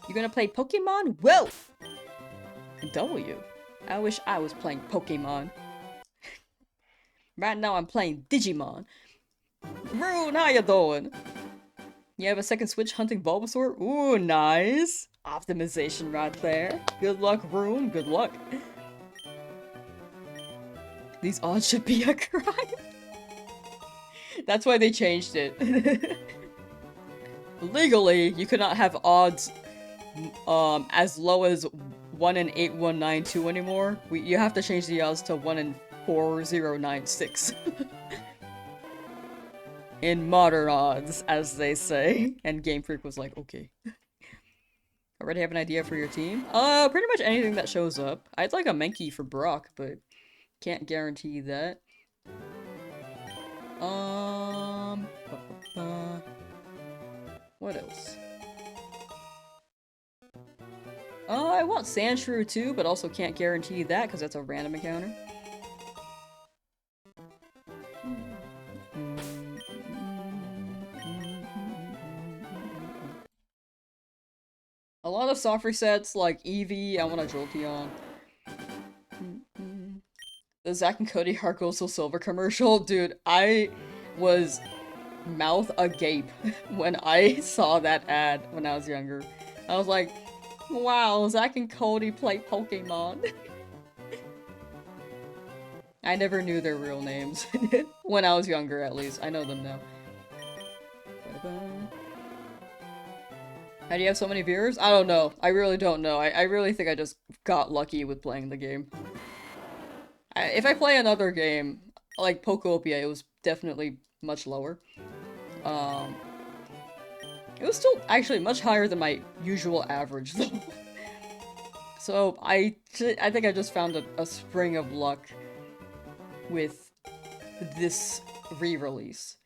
You gonna play Pokemon? Well! W. I wish I was playing Pokemon. Right now I'm playing Digimon. Rune, how you doing? You have a second Switch hunting Bulbasaur? Ooh, nice! Optimization right there. Good luck, Rune. Good luck. These odds should be a crime. That's why they changed it. Legally, you could not have odds as low as 1 in 8192 anymore. You have to change the odds to 1 in 4096. In modern odds, as they say. And Game Freak was like, okay. Already have an idea for your team? Pretty much anything that shows up. I'd like a Mankey for Brock, but can't guarantee that. What else? I want Sandshrew too, but also can't guarantee that because that's a random encounter. A lot of soft resets like Eevee, I want a Jolteon. The Zack and Cody Heart Gold Soul Silver commercial, dude, I was mouth agape when I saw that ad when I was younger. I was like, wow, Zack and Cody play Pokemon. I never knew their real names. When I was younger, at least. I know them now. How do you have so many viewers? I don't know. I really don't know. I really think I just got lucky with playing the game. If I play another game, like Pokopia, it was definitely much lower. It was still actually much higher than my usual average, though. So I think I just found a spring of luck with this re-release.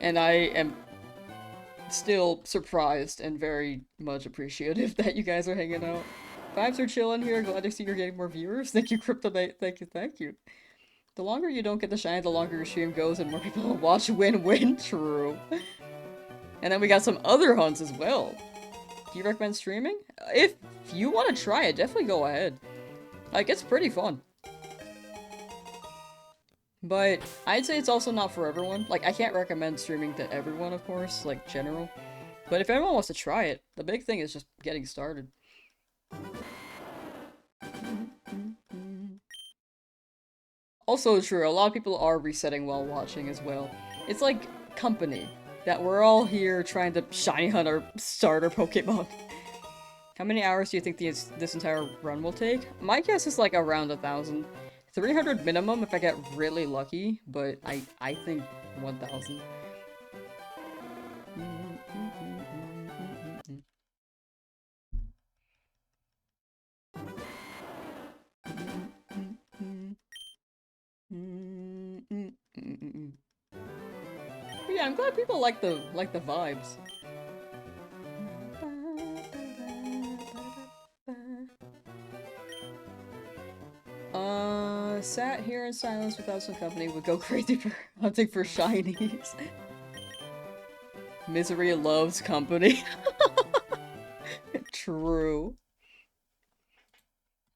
And I am still surprised and very much appreciative that you guys are hanging out. Vibes are chilling here. Glad to see you're getting more viewers. Thank you, Kryptonite. Thank you. The longer you don't get the shine, the longer your stream goes and more people will watch. Win-win. True. And then we got some other hunts as well. Do you recommend streaming? If you want to try it, definitely go ahead. Like, it's pretty fun. But I'd say it's also not for everyone. Like, I can't recommend streaming to everyone, of course, like, general. But if anyone wants to try it, the big thing is just getting started. Also true, a lot of people are resetting while watching as well. It's like company, that we're all here trying to shiny hunt our starter Pokemon. How many hours do you think this entire run will take? My guess is like around 1,000. 300 minimum if I get really lucky, but I think 1,000. But yeah, I'm glad people like the vibes. Sat here in silence without some company would go crazy for hunting for shinies. Misery loves company. True.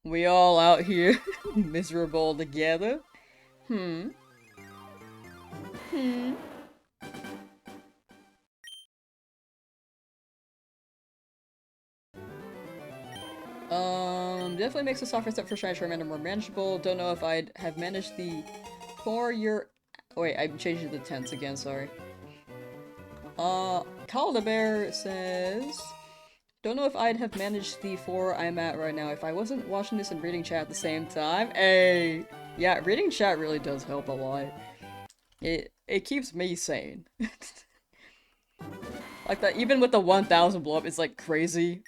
We all out here miserable together. Hmm. Definitely makes the software set for Shiny Charmander more manageable. Don't know if I'd have managed the for your. Oh, wait, I'm changing the tense again, sorry. Caldabear says, don't know if I'd have managed the 4 I'm at right now if I wasn't watching this and reading chat at the same time. Hey! Yeah, reading chat really does help a lot. It keeps me sane. Like that, even with the 1,000 blow up, it's like crazy.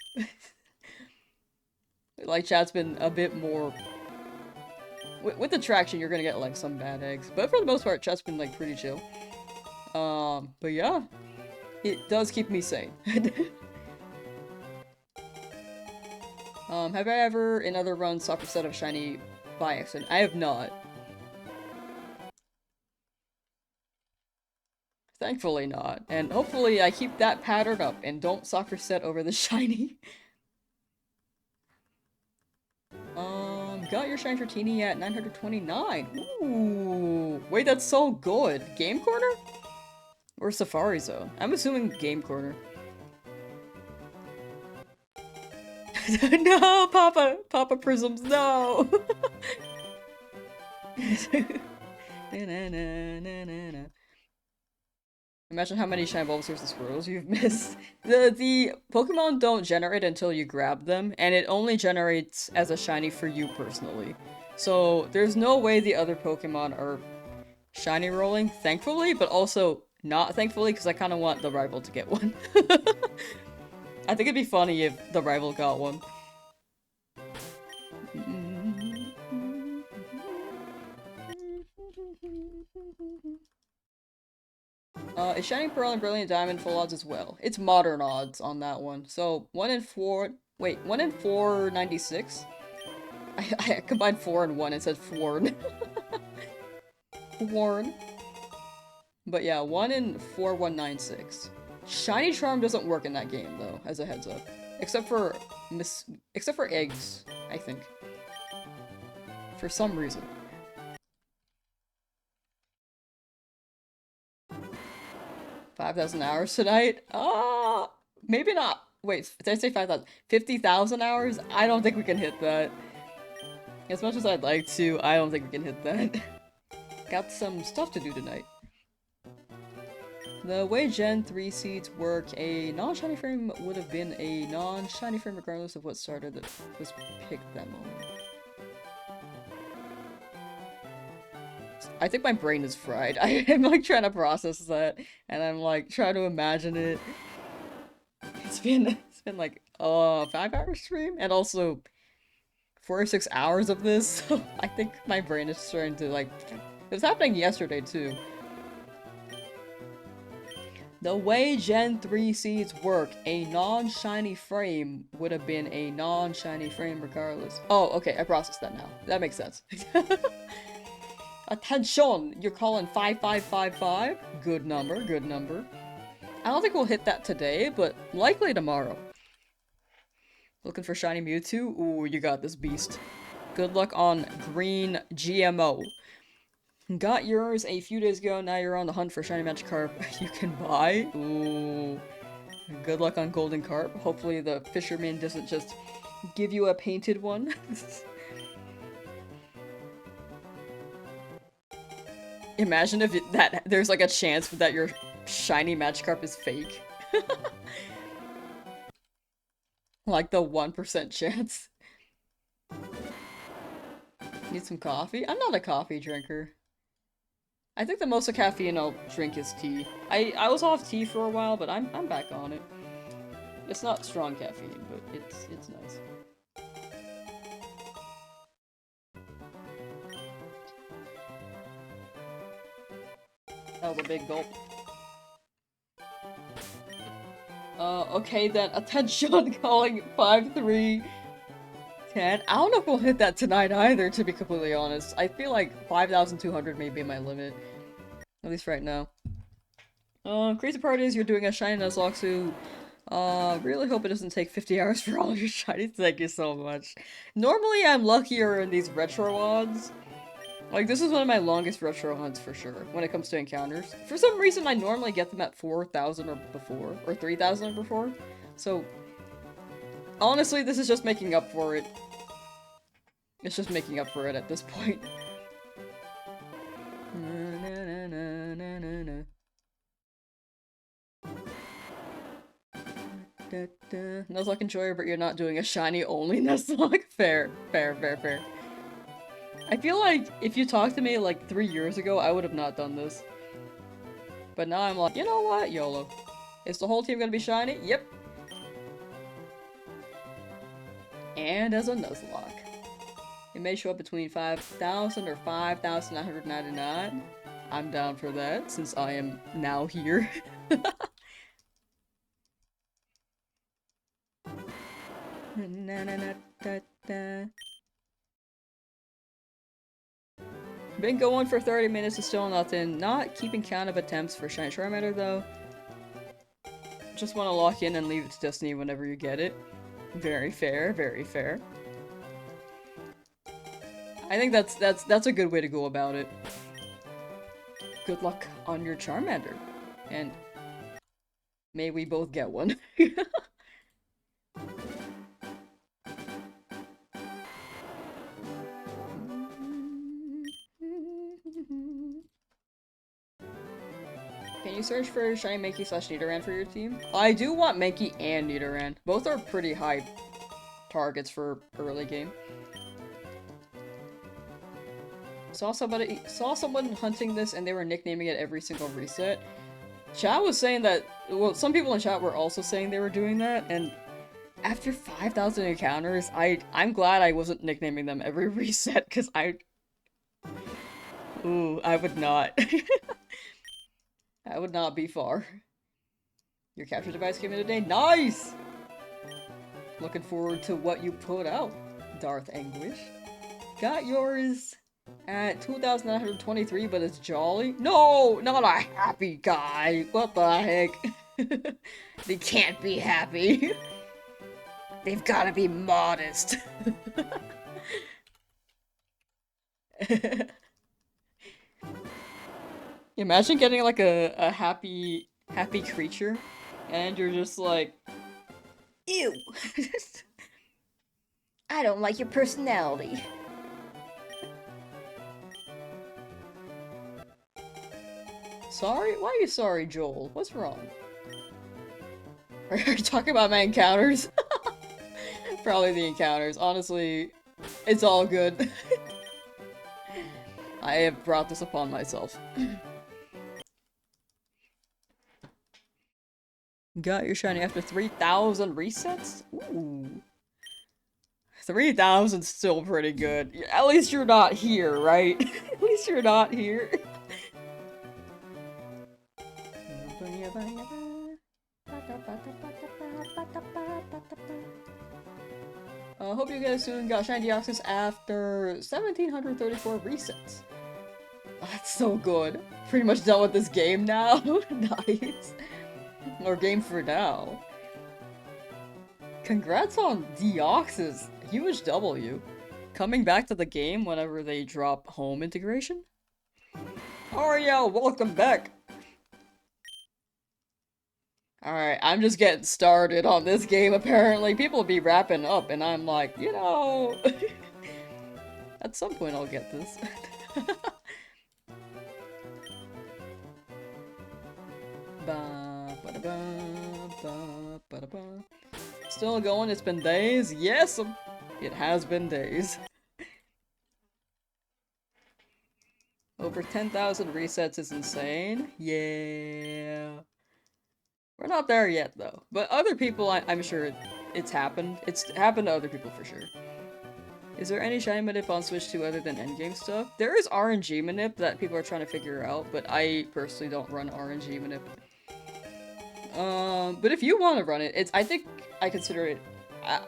Like chat's been a bit more... With the traction, you're gonna get like some bad eggs. But for the most part, chat's been like pretty chill. But yeah. It does keep me sane. Have I ever in other runs suffered a set of shiny by accident? I have not. Thankfully not. And hopefully I keep that pattern up and don't soccer set over the shiny. Got your shiny Dratini at 929. Ooh. Wait, that's so good. Game Corner? Or Safari Zone? I'm assuming Game Corner. No, Papa! Papa Prisms, no! Imagine how many Shine Bulbasaurs and Squirtles you've missed. The Pokemon don't generate until you grab them, and it only generates as a shiny for you personally. So there's no way the other Pokemon are shiny rolling, thankfully, but also not thankfully, because I kind of want the rival to get one. I think it'd be funny if the rival got one. Is Shining Pearl and Brilliant Diamond full odds as well? It's modern odds on that one. So 1 in 4. Wait, 1 in 496? I combined 4 and 1 and said Forn. Forn. But yeah, 1 in 4196. Shiny Charm doesn't work in that game though, as a heads up. Except for eggs, I think. For some reason. 5,000 hours tonight? Maybe not. Wait, did I say 5,000? 50,000 hours? I don't think we can hit that. As much as I'd like to, I don't think we can hit that. Got some stuff to do tonight. The way Gen 3 seeds work, a non-shiny frame would have been a non-shiny frame regardless of what starter that was picked that moment. I think my brain is fried. I am like trying to process that, and I'm like trying to imagine it. It's been like a 5-hour stream, and also 4 or 6 hours of this. So I think my brain is starting to like. It was happening yesterday too. The way Gen 3 seeds work, a non-shiny frame would have been a non-shiny frame regardless. Oh, okay, I processed that now. That makes sense. Attention! You're calling 5555? Good number, good number. I don't think we'll hit that today, but likely tomorrow. Looking for shiny Mewtwo? Ooh, you got this beast. Good luck on green GMO. Got yours a few days ago, now you're on the hunt for shiny Magikarp you can buy. Ooh. Good luck on golden carp. Hopefully the fisherman doesn't just give you a painted one. Imagine if there's like a chance that your shiny Magikarp is fake. Like the 1% chance. Need some coffee? I'm not a coffee drinker. I think the most of caffeine I'll drink is tea. I was off tea for a while, but I'm back on it. It's not strong caffeine, but it's nice. That was a big gulp. Okay then, attention calling 5-3-10. I don't know if we'll hit that tonight either, to be completely honest. I feel like 5,200 may be my limit. At least right now. Crazy part is you're doing a shiny Nuzlocke. Really hope it doesn't take 50 hours for all your shinies. Thank you so much. Normally I'm luckier in these retro odds. Like, this is one of my longest retro hunts for sure, when it comes to encounters. For some reason, I normally get them at 4,000 or before, or 3,000 or before. So, honestly, this is just making up for it. It's just making up for it at this point. Nuzlocke enjoyer, but you're not doing a shiny only Nuzlocke. Fair, fair, fair, fair. I feel like if you talked to me like 3 years ago, I would have not done this. But now I'm like, you know what? YOLO. Is the whole team gonna be shiny? Yep. And as a Nuzlocke. It may show up between 5,000 or 5,999. I'm down for that, since I am now here. Been going for 30 minutes, is still nothing. Not keeping count of attempts for shiny Charmander though. Just want to lock in and leave it to Destiny whenever you get it. Very fair, very fair. I think that's a good way to go about it. Good luck on your Charmander. And may we both get one. Can you search for shiny Mankey / Nidoran for your team? I do want Mankey and Nidoran. Both are pretty high targets for early game. Saw someone hunting this and they were nicknaming it every single reset. Chat was saying that, well, some people in chat were also saying they were doing that, and after 5,000 encounters, I'm glad I wasn't nicknaming them every reset, because ooh, I would not. I would not be far. Your capture device came in today? Nice! Looking forward to what you put out, Darth Anguish. Got yours at 2,923, but it's jolly. No! Not a happy guy! What the heck? They can't be happy. They've gotta be modest. Imagine getting like a happy creature, and you're just like, ew! I don't like your personality. Sorry? Why are you sorry, Joel? What's wrong? Are you talking about my encounters? Probably the encounters. Honestly, it's all good. I have brought this upon myself. Got your shiny after 3,000 resets? Ooh. 3,000's still pretty good. At least you're not here, right? At least you're not here. Hope you guys soon. Got shiny Deoxys after 1,734 resets. Oh, that's so good. Pretty much done with this game now. Nice. Or game for now. Congrats on Deoxys. Huge W. Coming back to the game whenever they drop home integration? Ariel, welcome back! Alright, I'm just getting started on this game apparently. People be wrapping up and I'm like, you know... At some point I'll get this. Ba, ba, da, ba, ba, da, ba. Still going, it's been days? Yes! It has been days. Over 10,000 resets is insane. Yeah. We're not there yet, though. But other people, I'm sure it's happened. It's happened to other people for sure. Is there any shiny manip on Switch 2 other than endgame stuff? There is RNG manip that people are trying to figure out, but I personally don't run RNG manip. But if you want to run it, I think I consider it,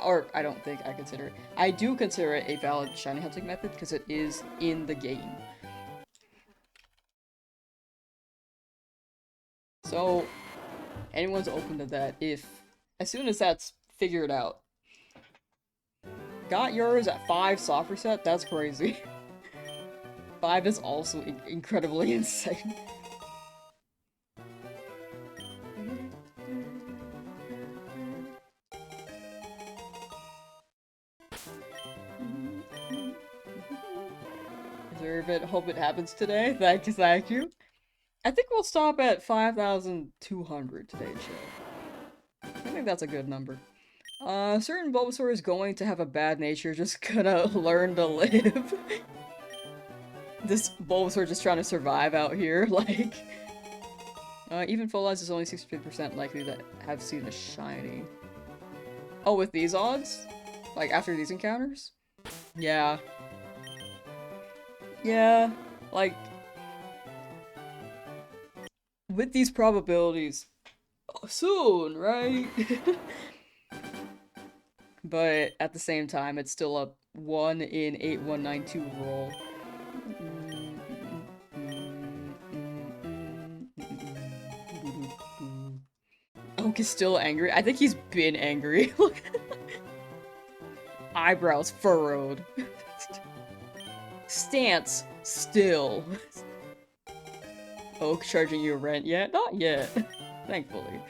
or I don't think I consider it. I do consider it a valid shiny hunting method because it is in the game. So, anyone's open to that as soon as that's figured out. Got yours at 5 soft reset? That's crazy. 5 is also incredibly insane. Deserve it. Hope it happens today. Thank you. I think we'll stop at 5,200 today, chat. I think that's a good number. Certain Bulbasaur is going to have a bad nature, just gonna learn to live. This Bulbasaur just trying to survive out here, like... even VODS is only 63% likely to have seen a shiny. Oh, with these odds? Like, after these encounters? Yeah. Yeah, like... with these probabilities, soon, right? But at the same time, it's still a 1 in 8192 roll. Oak is still angry. I think he's been angry. Look. Eyebrows furrowed. Stance still. Oak charging you rent yet? Not yet. Thankfully.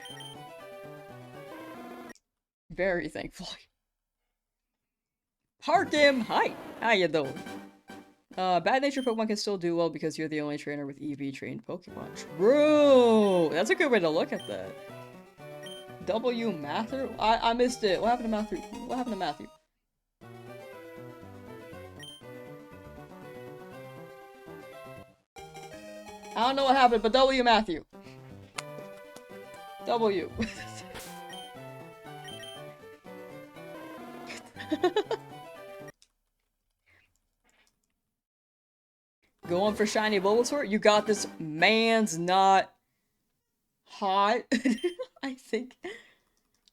Very thankfully. Harkim! Hi! How you doing? Bad nature Pokemon can still do well because you're the only trainer with EV trained Pokemon. True! That's a good way to look at that. W Matthew? I missed it. What happened to Matthew? What happened to Matthew? I don't know what happened, but W Matthew. W. Going for shiny Bulbasaur? You got this. Man's not hot. I think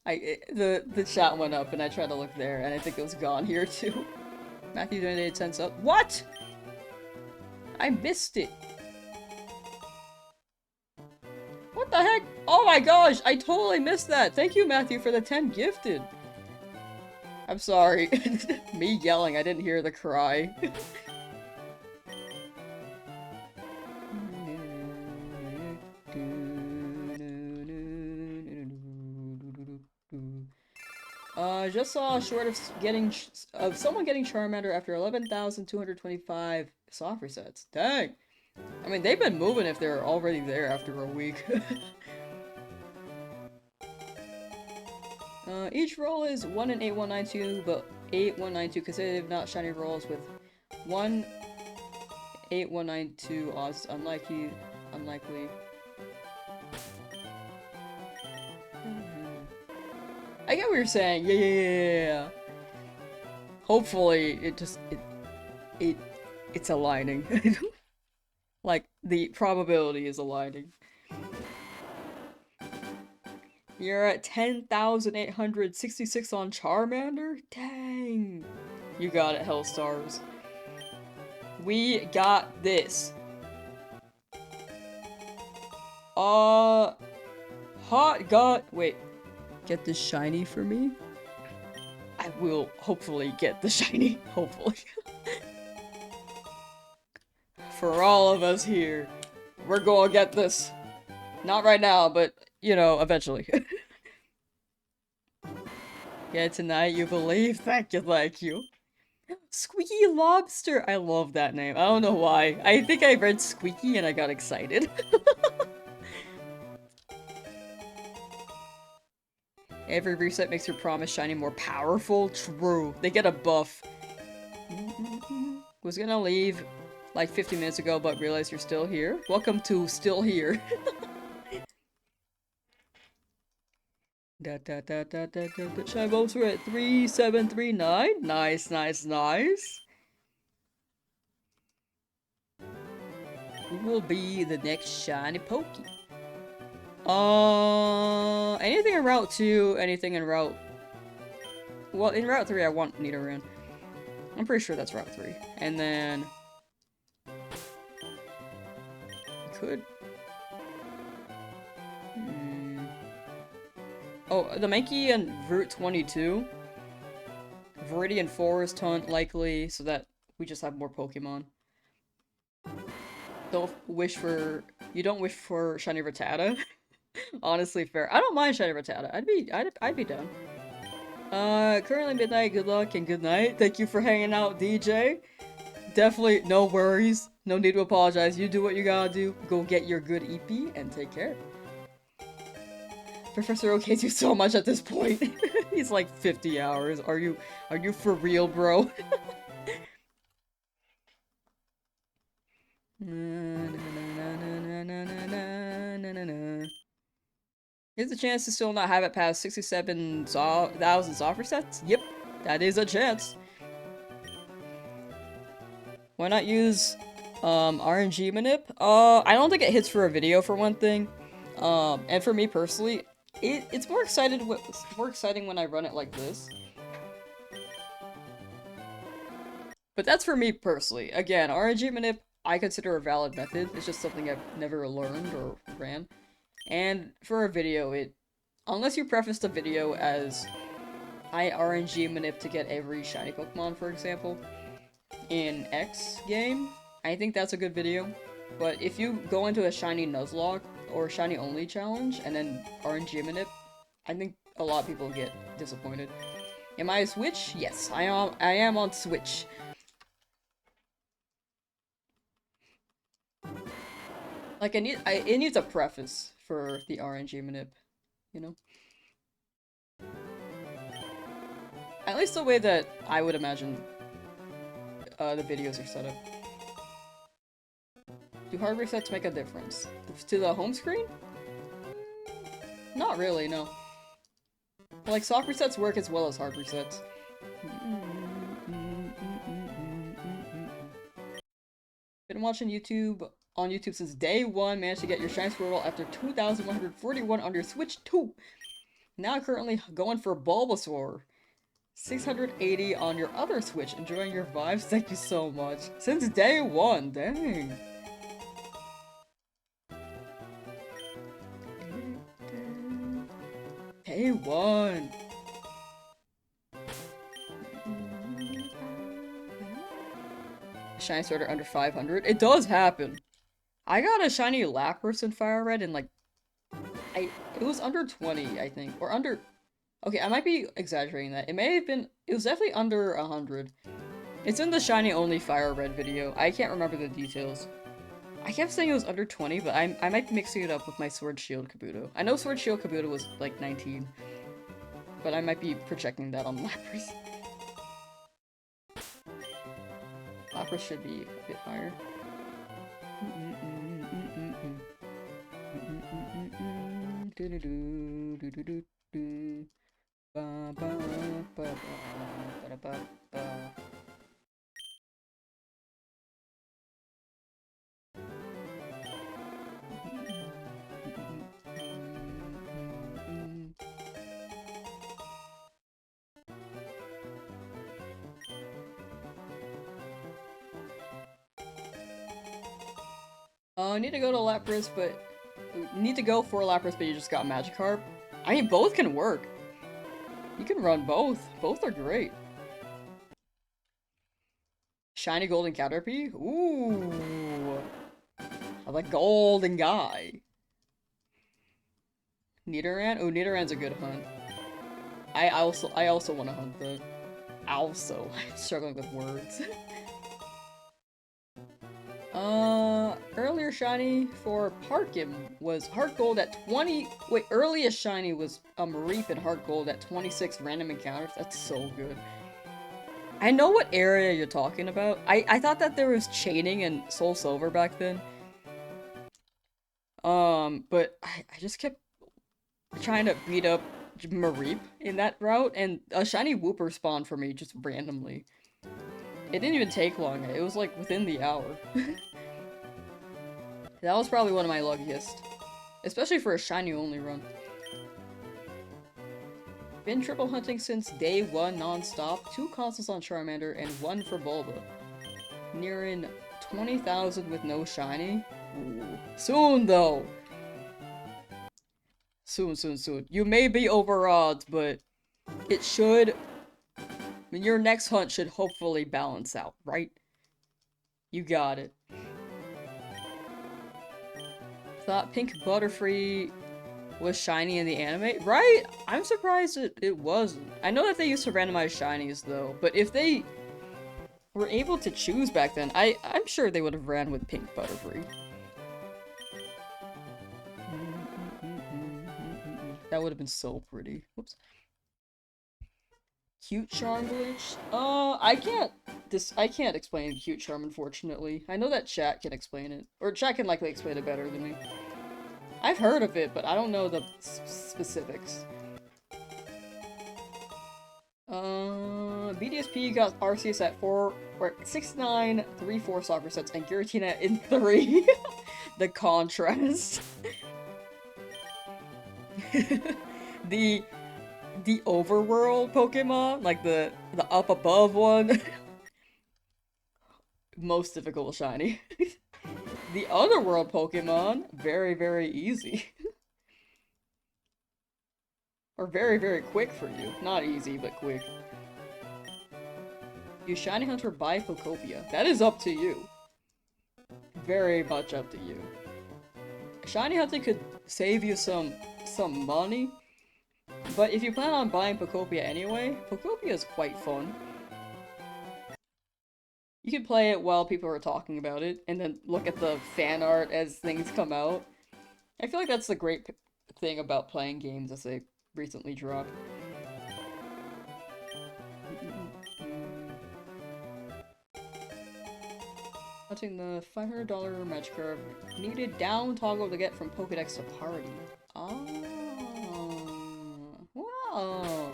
the chat went up and I tried to look there and I think it was gone here too. Matthew donated 10 subs. What? I missed it. What the heck? Oh my gosh, I totally missed that. Thank you, Matthew, for the 10 gifted. I'm sorry. Me yelling, I didn't hear the cry. Just saw a short of someone getting Charmander after 11,225 soft resets. Dang! I mean, they've been moving if they're already there after a week. Each roll is 1 in 8192, but 8192 consecutive not shiny rolls with 1 8192 odds unlikely. I get what you're saying. Yeah. Hopefully, it's aligning. Like, the probability is aligning. You're at 10,866 on Charmander? Dang. You got it, Hellstars. We got this. Hot got- wait. Get this shiny for me? we'll hopefully get the shiny. Hopefully. For all of us here, we're gonna get this. Not right now, but, you know, eventually. Yeah, tonight you believe? Thank you, thank you. Squeaky Lobster! I love that name. I don't know why. I think I read Squeaky and I got excited. Every reset makes your promise shiny more powerful. True. They get a buff. Was gonna leave like 50 minutes ago, but realized you're still here. Welcome to Still Here. Shiny votes were at 3739. Nice, nice, nice. Who will be the next shiny Pokey? Anything in Route 2, anything in Route... Well, in Route 3 I want Nidoran. I'm pretty sure that's Route 3. And then... Could... Oh, the Mankey and Route 22. Viridian Forest Hunt, likely, so that we just have more Pokemon. Don't wish for... You don't wish for Shiny Rattata? Honestly, fair. I don't mind Shiny Rattata. I'd be down. Currently midnight, good luck and good night. Thank you for hanging out, DJ. Definitely no worries. No need to apologize. You do what you gotta do. Go get your good EP and take care. Professor Oak hates you so much at this point. He's like 50 hours. Are you for real, bro? Here's a chance to still not have it past 67,000 soft resets? Yep, that is a chance. Why not use RNG manip? I don't think it hits for a video for one thing. And for me personally, it's more exciting when I run it like this. But that's for me personally. Again, RNG manip I consider a valid method. It's just something I've never learned or ran. And for a video, unless you preface the video as I RNG manip to get every shiny Pokemon, for example, in X game, I think that's a good video. But if you go into a shiny Nuzlocke or shiny only challenge and then RNG manip, I think a lot of people get disappointed. Am I a Switch? Yes, I am on Switch. Like it needs a preface for the RNG manip, you know? At least the way that I would imagine the videos are set up. Do hard resets make a difference? To the home screen? Not really, no. But, like, soft resets work as well as hard resets. Been watching YouTube on YouTube since day one, managed to get your Shine Squirtle after 2,141 on your Switch 2. Now currently going for Bulbasaur. 680 on your other Switch. Enjoying your vibes? Thank you so much. Since day one, dang. Day one. Shiny starter under 500. It does happen. I got a shiny Lapras in Fire Red and like, it was under 20, I think, or under. Okay, I might be exaggerating that. It may have been. It was definitely under 100. It's in the shiny only Fire Red video. I can't remember the details. I kept saying it was under 20, but I might be mixing it up with my Sword Shield Kabuto. I know Sword Shield Kabuto was like 19, but I might be projecting that on Lapras. Lapras should be a bit higher. I need to go to Lapras, but need to go for Lapras, but you just got Magikarp. I mean, both can work. You can run both. Both are great. Shiny golden Caterpie? Ooh. I like golden guy. Nidoran? Oh, Nidoran's a good hunt. I also want to hunt the... Also. I'm struggling with words. Earlier shiny for Parkim was Heart Gold at 20... Wait, earliest shiny was Mareep and Heart Gold at 26 random encounters. That's so good. I know what area you're talking about. I thought that there was chaining and Soul Silver back then. But I just kept trying to beat up Mareep in that route, and a shiny Wooper spawned for me just randomly. It didn't even take long. It was like within the hour. That was probably one of my luckiest. Especially for a shiny only run. Been triple hunting since day one non-stop. 2 consoles on Charmander and 1 for Bulba. Nearing 20,000 with no shiny. Ooh. Soon though! Soon, soon, soon. You may be over odds, but it should... Your next hunt should hopefully balance out, right? You got it. Thought Pink Butterfree was shiny in the anime, right? I'm surprised it wasn't. I know that they used to randomize shinies though, but if they were able to choose back then, I'm sure they would have ran with Pink Butterfree. That would have been so pretty. Whoops. Cute Charm glitch? I can't explain Cute Charm, unfortunately. I know that chat can explain it. Or chat can likely explain it better than me. I've heard of it, but I don't know the specifics. BDSP got Arceus at 4, or 6, 9, 3, 4 soccer sets, and Giratina in 3. The contrast. The overworld Pokemon, like the up above one. Most difficult shiny. The otherworld Pokemon, very, very easy. Or very, very quick for you. Not easy, but quick. You shiny hunter buy Pokopia. That is up to you. Very much up to you. Shiny hunting could save you some money. But if you plan on buying Pokopia anyway, Pokopia is quite fun. You can play it while people are talking about it, and then look at the fan art as things come out. I feel like that's the great thing about playing games as they recently dropped. Hunting the $500 match curve. Needed down toggle to get from Pokedex to party. Oh. Wow.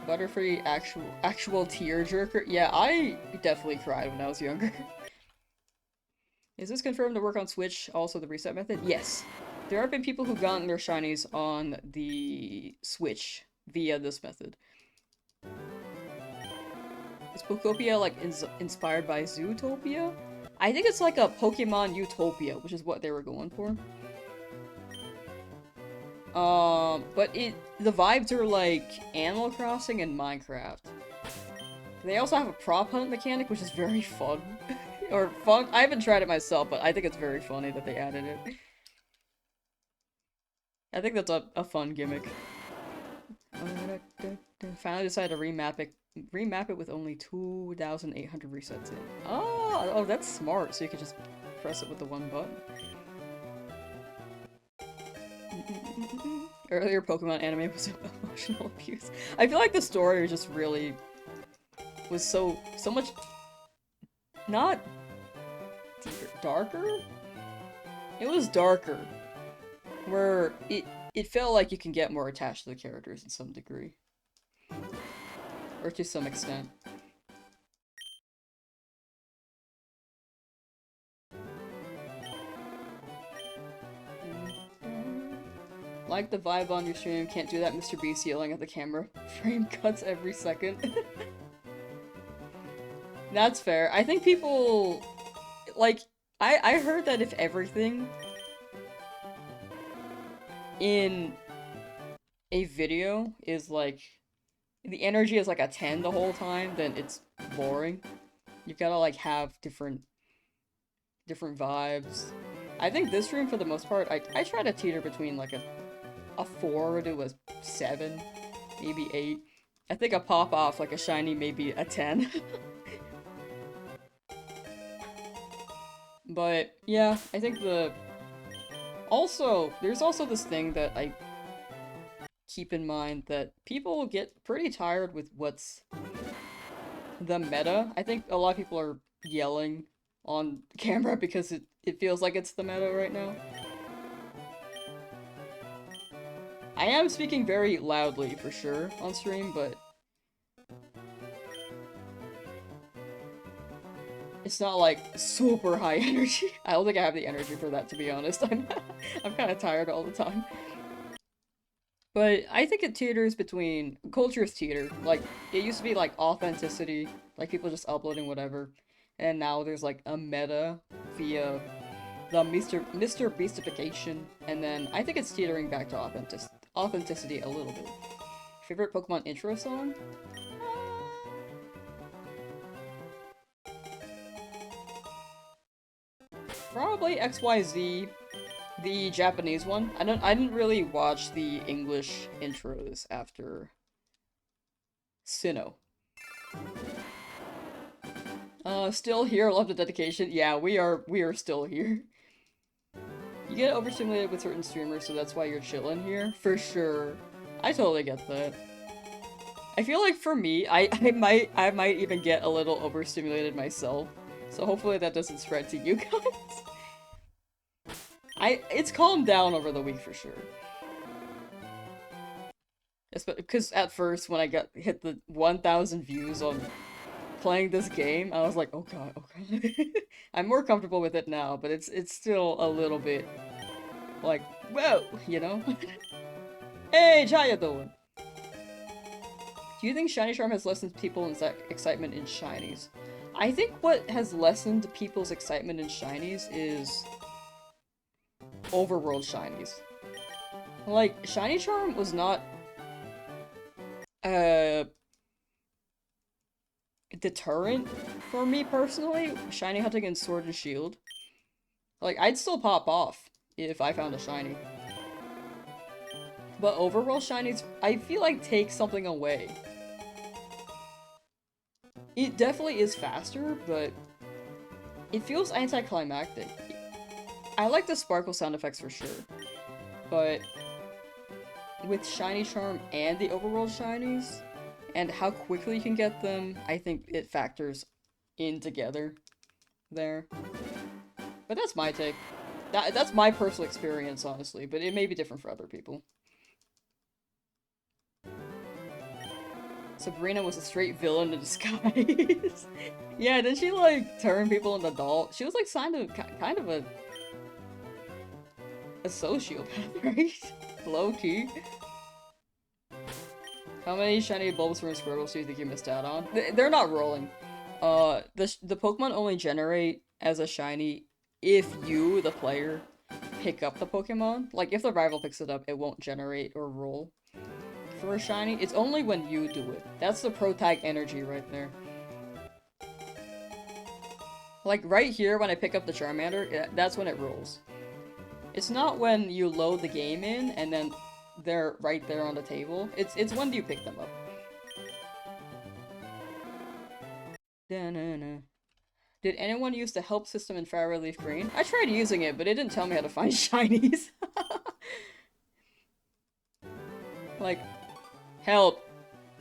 Butterfree actual tearjerker. Yeah, I definitely cried when I was younger. Is this confirmed to work on Switch? Also the reset method? Yes. There have been people who've gotten their shinies on the Switch via this method. Is Pokopia like inspired by Zootopia? I think it's like a Pokemon Utopia, which is what they were going for. But the vibes are like Animal Crossing and Minecraft. They also have a prop hunt mechanic, which is very fun. Or fun. I haven't tried it myself, but I think it's very funny that they added it. I think that's a fun gimmick. Finally decided to remap it with only 2,800 resets in. Oh, that's smart. So you could just press it with the one button. Earlier Pokemon anime was emotional abuse. I feel like the story just really was so much not deeper, darker? It was darker. Where it felt like you can get more attached to the characters in some degree. Or to some extent. Like the vibe on your stream, can't do that Mr. Beast yelling at the camera. Frame cuts every second. That's fair. I think people... Like, I heard that if everything in a video is like, the energy is like a 10 the whole time, then it's boring. You gotta like have different vibes. I think this stream for the most part, I try to teeter between like a 4 to a 7, maybe 8. I think a pop off like a shiny maybe a 10. But yeah, I think there's also this thing that I keep in mind, that people get pretty tired with what's the meta. I think a lot of people are yelling on camera because it feels like it's the meta right now. I am speaking very loudly for sure on stream, but it's not like super high energy. I don't think I have the energy for that, to be honest. I'm kind of tired all the time. But I think it teeters between cultures teeter. Like, it used to be like authenticity, like people just uploading whatever, and now there's like a meta via the Mr. Beastification, and then I think it's teetering back to authenticity a little bit. Favorite Pokemon intro song? Probably XYZ, the Japanese one. I didn't really watch the English intros after Sinnoh. Still here, love the dedication. Yeah, we are still here. You get overstimulated with certain streamers, so that's why you're chilling here? For sure. I totally get that. I feel like for me, I might even get a little overstimulated myself. So hopefully that doesn't spread to you guys. It's calmed down over the week for sure. Because at first, when I hit the 1,000 views on playing this game, I was like, oh god, oh god. I'm more comfortable with it now, but it's still a little bit like, whoa, you know? Hey, how you doing? Do you think Shiny Charm has lessened people's excitement in Shinies? I think what has lessened people's excitement in Shinies is overworld Shinies. Like, Shiny Charm was not deterrent for me personally. Shiny hunting and Sword and Shield. Like, I'd still pop off if I found a shiny. But overworld Shinies, I feel like take something away. It definitely is faster, but it feels anticlimactic. I like the sparkle sound effects for sure, but with Shiny Charm and the overworld Shinies, and how quickly you can get them, I think it factors in together there. But that's my take. That's my personal experience, honestly, but it may be different for other people. Sabrina was a straight villain in disguise. Yeah, didn't she, like, turn people into dolls? She was, like, kind of a sociopath, right? Low-key. How many shiny Bulbasaur and Squirtles do you think you missed out on? They're not rolling. The Pokemon only generate as a shiny if you, the player, pick up the Pokemon. Like, if the rival picks it up, it won't generate or roll for a shiny. It's only when you do it. That's the pro tag energy right there. Like, right here, when I pick up the Charmander, that's when it rolls. It's not when you load the game in, and then they're right there on the table. It's when you pick them up. Da-na-na. Did anyone use the help system in Fire Leaf Green? I tried using it, but it didn't tell me how to find shinies. Like, help.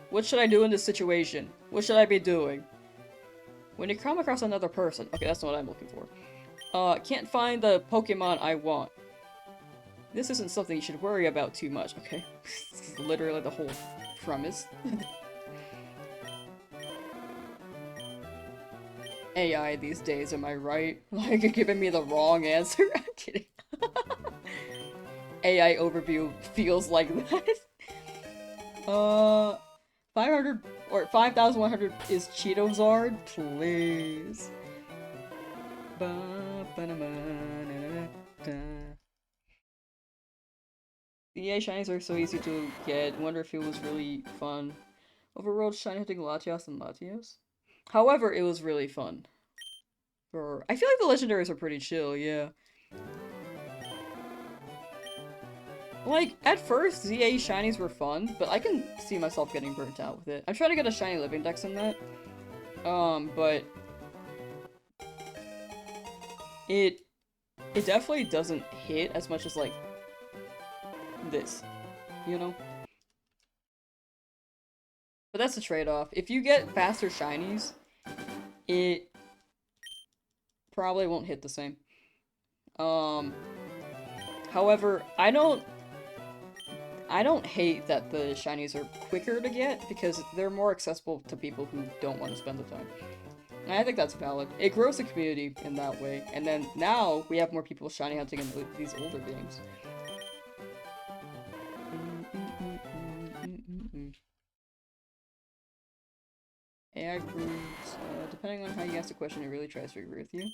What should I do in this situation? What should I be doing? When you come across another person. Okay, that's not what I'm looking for. Can't find the Pokemon I want. This isn't something you should worry about too much. Okay. This is literally the whole premise. AI these days, am I right? Like, you're giving me the wrong answer? I'm kidding. AI overview feels like that. 500 or 5,100 is Cheetozard? Please. EA shinies are so easy to get. Wonder if it was really fun. Overworld shiny hunting Latias and Latias. However, it was really fun. I feel like the legendaries are pretty chill, yeah. Like, at first, ZA shinies were fun, but I can see myself getting burnt out with it. I'm trying to get a shiny living dex in that. But it definitely doesn't hit as much as, like, this, you know? But that's a trade-off. If you get faster shinies, it probably won't hit the same. However, I don't hate that the shinies are quicker to get because they're more accessible to people who don't want to spend the time. And I think that's valid. It grows the community in that way. And then now we have more people shiny hunting in these older games. AI proves, depending on how you ask the question, it really tries to agree with you.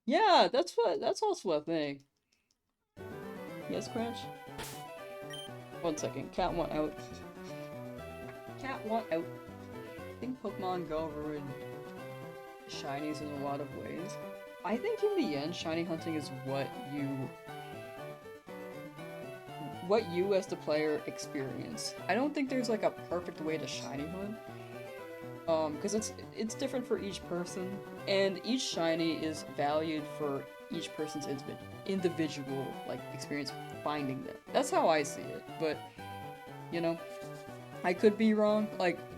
Yeah, that's also a thing. Yes, Crash? 1 second. Cat want out. Cat want out. I think Pokemon Go ruined shinies in a lot of ways. I think in the end, shiny hunting is what you as the player experience. I don't think there's like a perfect way to shiny hunt. Because it's different for each person, and each shiny is valued for each person's individual like experience finding them. That's how I see it, but you know, I could be wrong.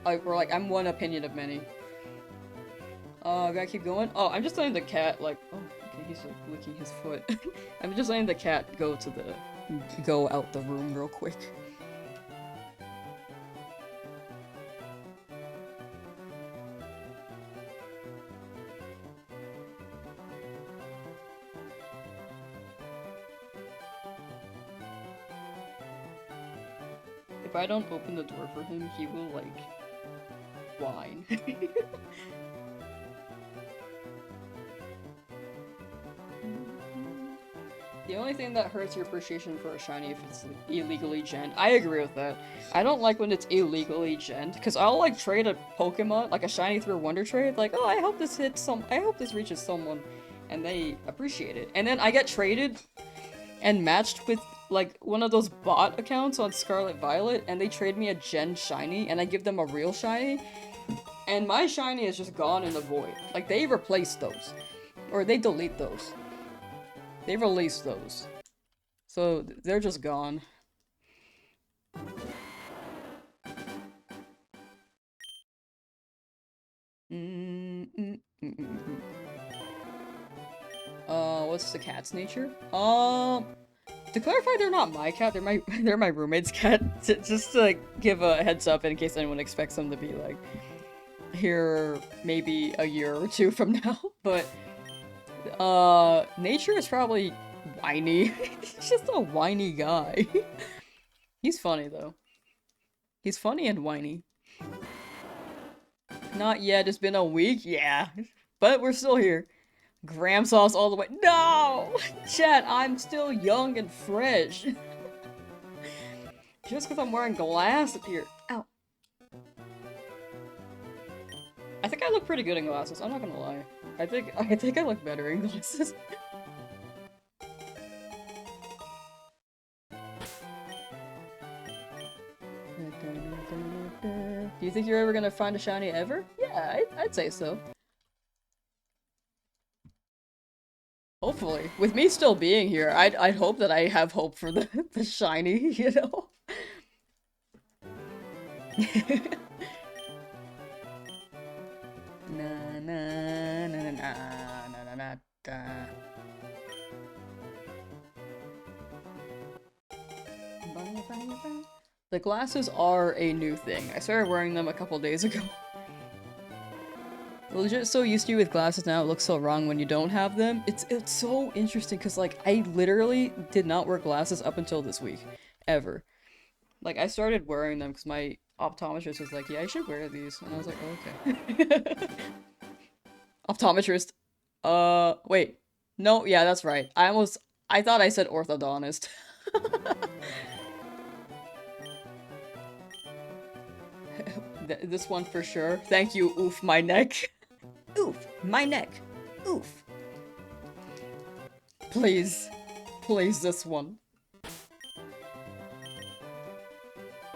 I'm one opinion of many. Gotta keep going. Oh, I'm just letting the cat like. Oh, okay, he's like licking his foot. I'm just letting the cat go out the room real quick. If I don't open the door for him, he will, like, whine. The only thing that hurts your appreciation for a shiny if it's illegally gen. I agree with that. I don't like when it's illegally gen, because I'll, like, trade a Pokemon, like a shiny through a Wonder Trade, like, oh, I hope this reaches someone, and they appreciate it. And then I get traded and matched with like one of those bot accounts on Scarlet Violet, and they trade me a gen shiny, and I give them a real shiny, and my shiny is just gone in the void. Like, they replace those. Or they delete those. They release those. So, they're just gone. What's the cat's nature? To clarify, they're not my cat, they're my roommate's cat. Just to like, give a heads up in case anyone expects them to be like here maybe a year or two from now. But nature is probably whiny. He's just a whiny guy. He's funny though. He's funny and whiny. Not yet, it's been a week, yeah. But we're still here. Lamsauce all the way. No! Chat, I'm still young and fresh. Just because I'm wearing glasses here. Ow. I think I look pretty good in glasses, I'm not gonna lie. I think I look better in glasses. Do you think you're ever gonna find a shiny ever? Yeah, I'd say so. Hopefully. With me still being here, I'd hope that I have hope for the shiny, you know? Na na na na na na na da. The glasses are a new thing. I started wearing them a couple days ago. Legit so used to you with glasses now, it looks so wrong when you don't have them. It's so interesting because like I literally did not wear glasses up until this week. Ever. Like I started wearing them because my optometrist was like, yeah, you should wear these. And I was like, oh, okay. Optometrist. Wait. No, yeah, that's right. I thought I said orthodontist. This one for sure. Thank you, oof my neck. Oof, my neck. Oof. Please. Please, this one.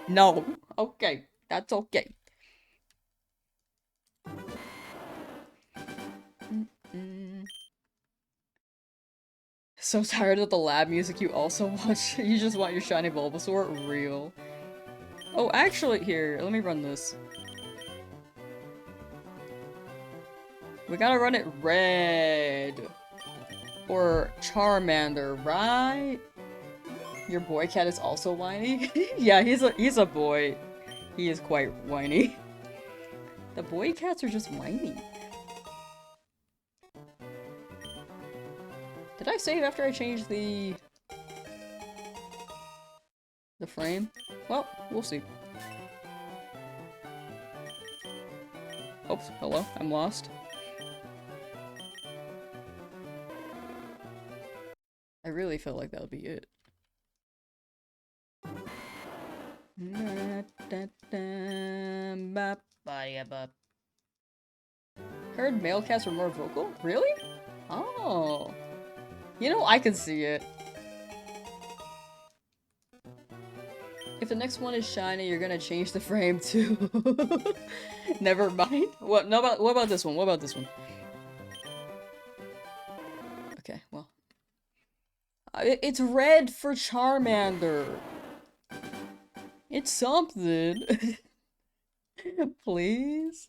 No. Okay. That's okay. So tired of the lab music you also watch. You just want your shiny Bulbasaur? Real. Oh, actually, here, let me run this. We gotta run it red. Or Charmander, right? Your boy cat is also whiny? Yeah, he's a boy. He is quite whiny. The boy cats are just whiny. Did I save after I changed the frame? Well, we'll see. Oops, hello, I'm lost. I really feel like that'll be it. Heard male cats were more vocal? Really? Oh. You know, I can see it. If the next one is shiny, you're gonna change the frame too. Never mind. What? No, what about this one? What about this one? Okay, well. It's red for Charmander. It's something. Please?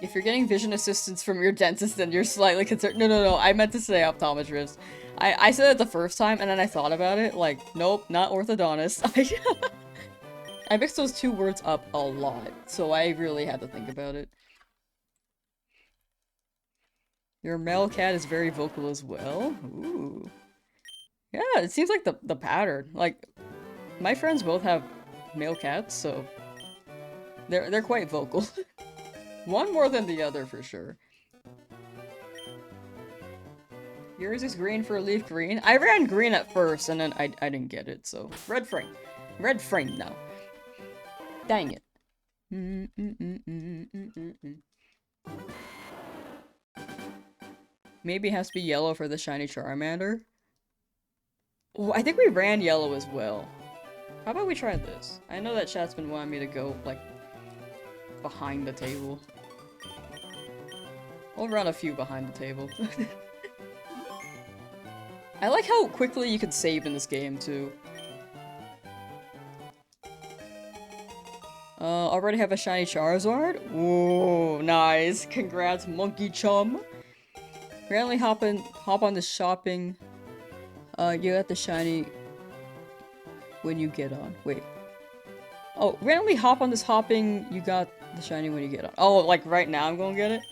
If you're getting vision assistance from your dentist, then you're slightly concerned. No, I meant to say optometrist. I said it the first time, and then I thought about it, like, nope, not orthodontist. I mixed those two words up a lot, so I really had to think about it. Your male cat is very vocal as well? Ooh. Yeah, it seems like the pattern. Like, my friends both have male cats, so they're quite vocal. One more than the other, for sure. Yours is green for leaf green. I ran green at first, and then I didn't get it, so... Red frame. Red frame now. Dang it. Maybe it has to be yellow for the shiny Charmander. Oh, I think we ran yellow as well. How about we try this? I know that chat's been wanting me to go, like, behind the table. We'll run a few behind the table. I like how quickly you can save in this game, too. Already have a shiny Charizard? Whoa, nice. Congrats, monkey chum. Randomly hop on the shopping. You got the shiny when you get on. Wait. Oh, randomly hop on this hopping, you got the shiny when you get on. Oh, like right now I'm gonna get it?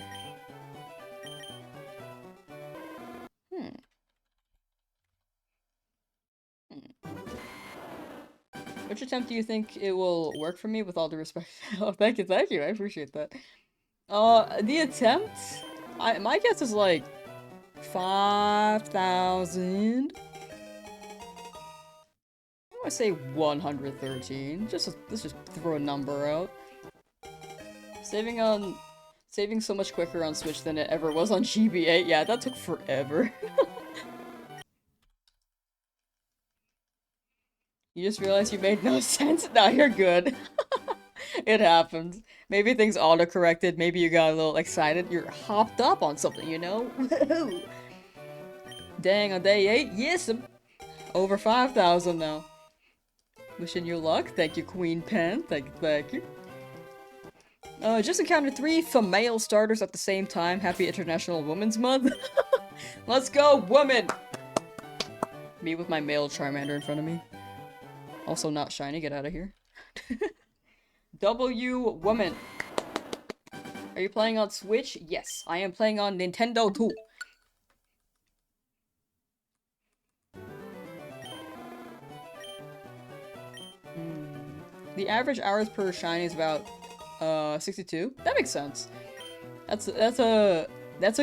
Which attempt do you think it will work for me, with all due respect? Oh, thank you, I appreciate that. The attempt? My guess is like 5,000. I want to say 113. Let's just throw a number out. Saving so much quicker on Switch than it ever was on GBA. Yeah, that took forever. You just realized you made no sense? Now you're good. It happens. Maybe things auto-corrected, maybe you got a little excited. You're hopped up on something, you know? Dang, on day 8? Yes! Over 5,000 now. Wishing you luck. Thank you, Queen Pen. Thank you. Just encountered 3 female starters at the same time. Happy International Women's Month. Let's go, woman! Me with my male Charmander in front of me. Also not shiny, get out of here. W woman. Are you playing on Switch? Yes, I am playing on Nintendo too. The average hours per shiny is about 62. That makes sense. That's a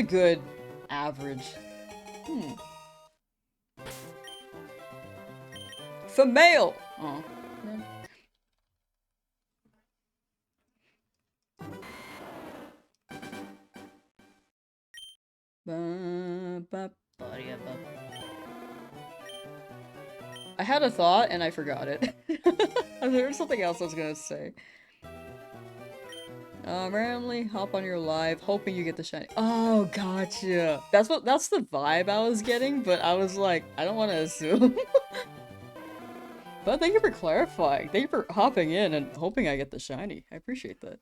good average. alpha male! Oh. I had a thought and I forgot it. There was something else I was gonna say. Randomly hop on your live, hoping you get the shiny. Oh, gotcha. That's the vibe I was getting, but I was like, I don't want to assume. But thank you for clarifying. Thank you for hopping in and hoping I get the shiny. I appreciate that.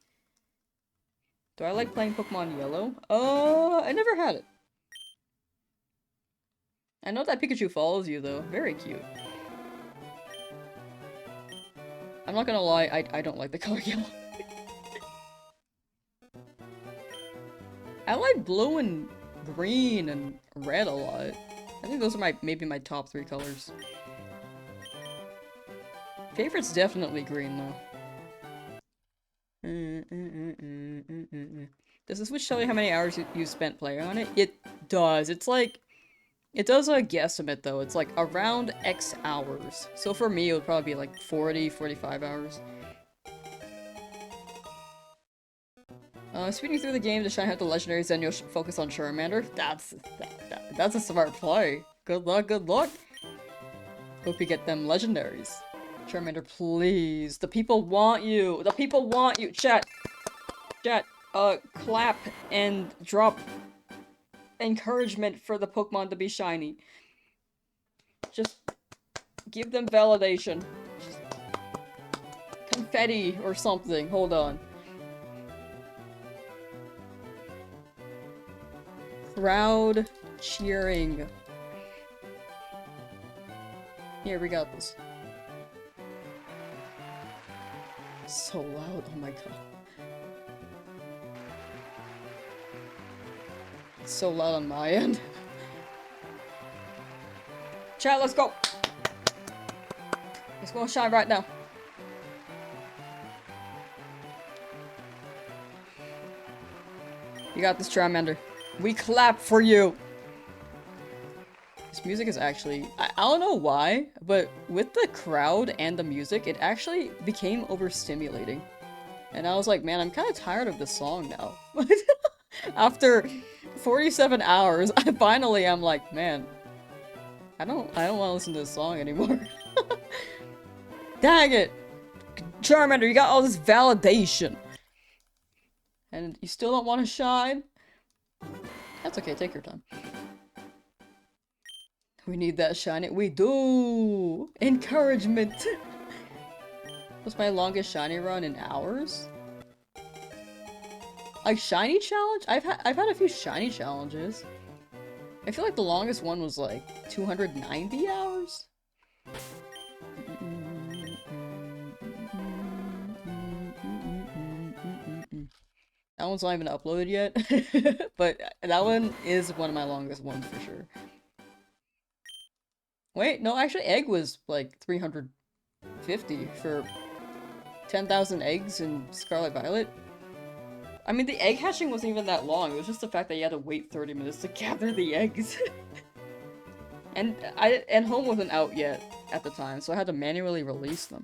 Do I like playing Pokemon Yellow? I never had it. I know that Pikachu follows you though. Very cute. I'm not gonna lie, I don't like the color yellow. I like blue and green and red a lot. I think those are maybe my top 3 colors. Favorite's definitely green though. Does the Switch tell you how many hours you spent playing on it? It does. It's like, it does a guesstimate though. It's like around X hours. So for me, it would probably be like 40, 45 hours. Speeding through the game to shine out the legendaries, then you'll focus on Charmander. That's a smart play. Good luck, good luck. Hope you get them legendaries. Charmander, please. The people want you. The people want you. Chat. Chat. Clap and drop encouragement for the Pokemon to be shiny. Just give them validation. Just confetti or something. Hold on. Crowd cheering. Here, we got this. So loud, oh my god. It's so loud on my end. Chat, let's go! It's gonna shine right now. You got this, Charmander. We clap for you! This music is actually... I don't know why, but with the crowd and the music, it actually became overstimulating. And I was like, man, I'm kind of tired of this song now. After 47 hours, I'm like, man, I don't want to listen to this song anymore. Dang it! Charmander, you got all this validation! And you still don't want to shine? That's okay, take your time. We need that shiny. We do! Encouragement! What's my longest shiny run in hours? Like, shiny challenge? I've had a few shiny challenges. I feel like the longest one was like 290 hours? That one's not even uploaded yet, but that one is one of my longest ones for sure. Wait, no, actually Egg was like 350 for 10,000 eggs in Scarlet Violet. I mean, the egg hatching wasn't even that long, it was just the fact that you had to wait 30 minutes to gather the eggs. and Home wasn't out yet at the time, so I had to manually release them.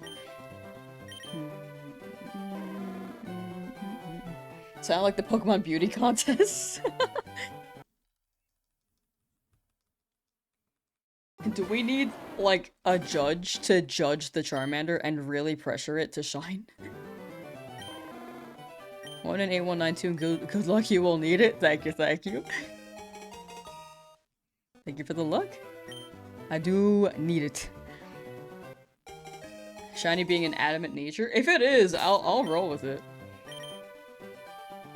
Sound like the Pokemon beauty contest. Do we need, like, a judge to judge the Charmander and really pressure it to shine? 1 in 8192, good luck, you will need it. Thank you, thank you. Thank you for the luck. I do need it. Shiny being an adamant nature? If it is, I'll roll with it.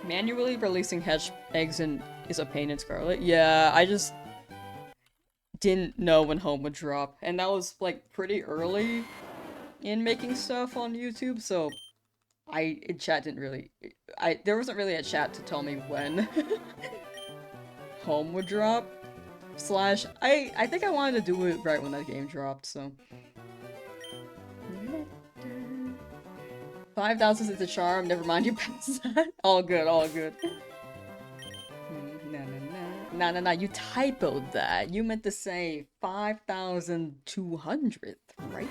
Manually releasing hatch eggs is a pain in Scarlet. Yeah, I just didn't know when Home would drop, and that was like pretty early in making stuff on YouTube, so chat didn't really, there wasn't really a chat to tell me when Home would drop. Slash, I think I wanted to do it right when that game dropped, so. 5,000 is a charm, never mind you pass that. All good, all good. Nah, you typoed that. You meant to say 5,200th, right?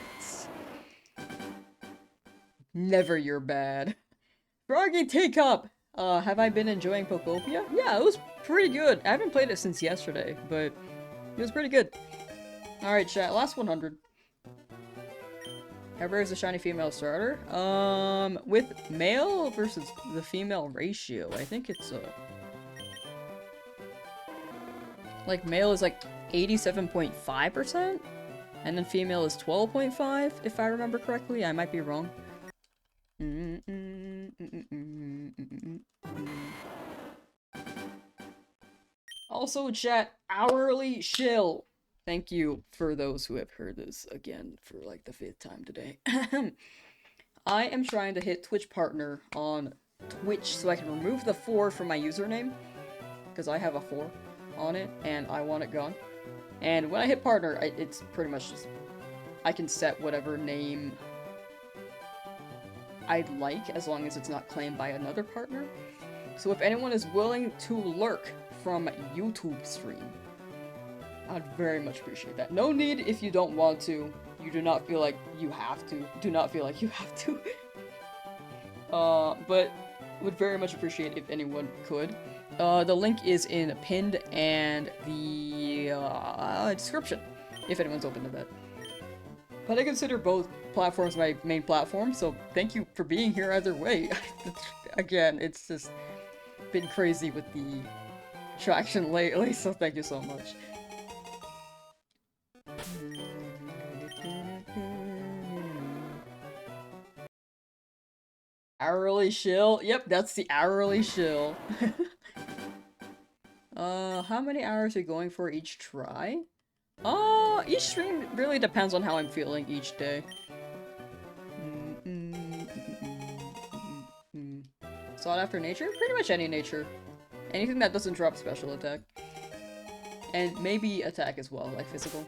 Never your bad. Froggy Teacup! Have I been enjoying Pokopia? Yeah, it was pretty good. I haven't played it since yesterday, but it was pretty good. Alright, chat, last 100. How rare is a shiny female starter? With male versus the female ratio, I think it's, like, male is like 87.5%? And then female is 12.5, if I remember correctly. I might be wrong. Also, chat, hourly shill. Thank you for those who have heard this again for like the 5th time today. I am trying to hit Twitch partner on Twitch so I can remove the 4 from my username. Because I have a 4 on it and I want it gone. And when I hit partner, it's pretty much just... I can set whatever name I'd like as long as it's not claimed by another partner. So if anyone is willing to lurk from YouTube stream, I'd very much appreciate that. No need if you don't want to. You do not feel like you have to. Do not feel like you have to. But would very much appreciate if anyone could. The link is in pinned and the description, if anyone's open to that. But I consider both platforms my main platform, so thank you for being here either way. Again, it's just been crazy with the traction lately, so thank you so much. Hourly shill? Yep, that's the hourly shill. How many hours are you going for each try? Each stream really depends on how I'm feeling each day. Sought after nature? Pretty much any nature. Anything that doesn't drop special attack. And maybe attack as well, like physical.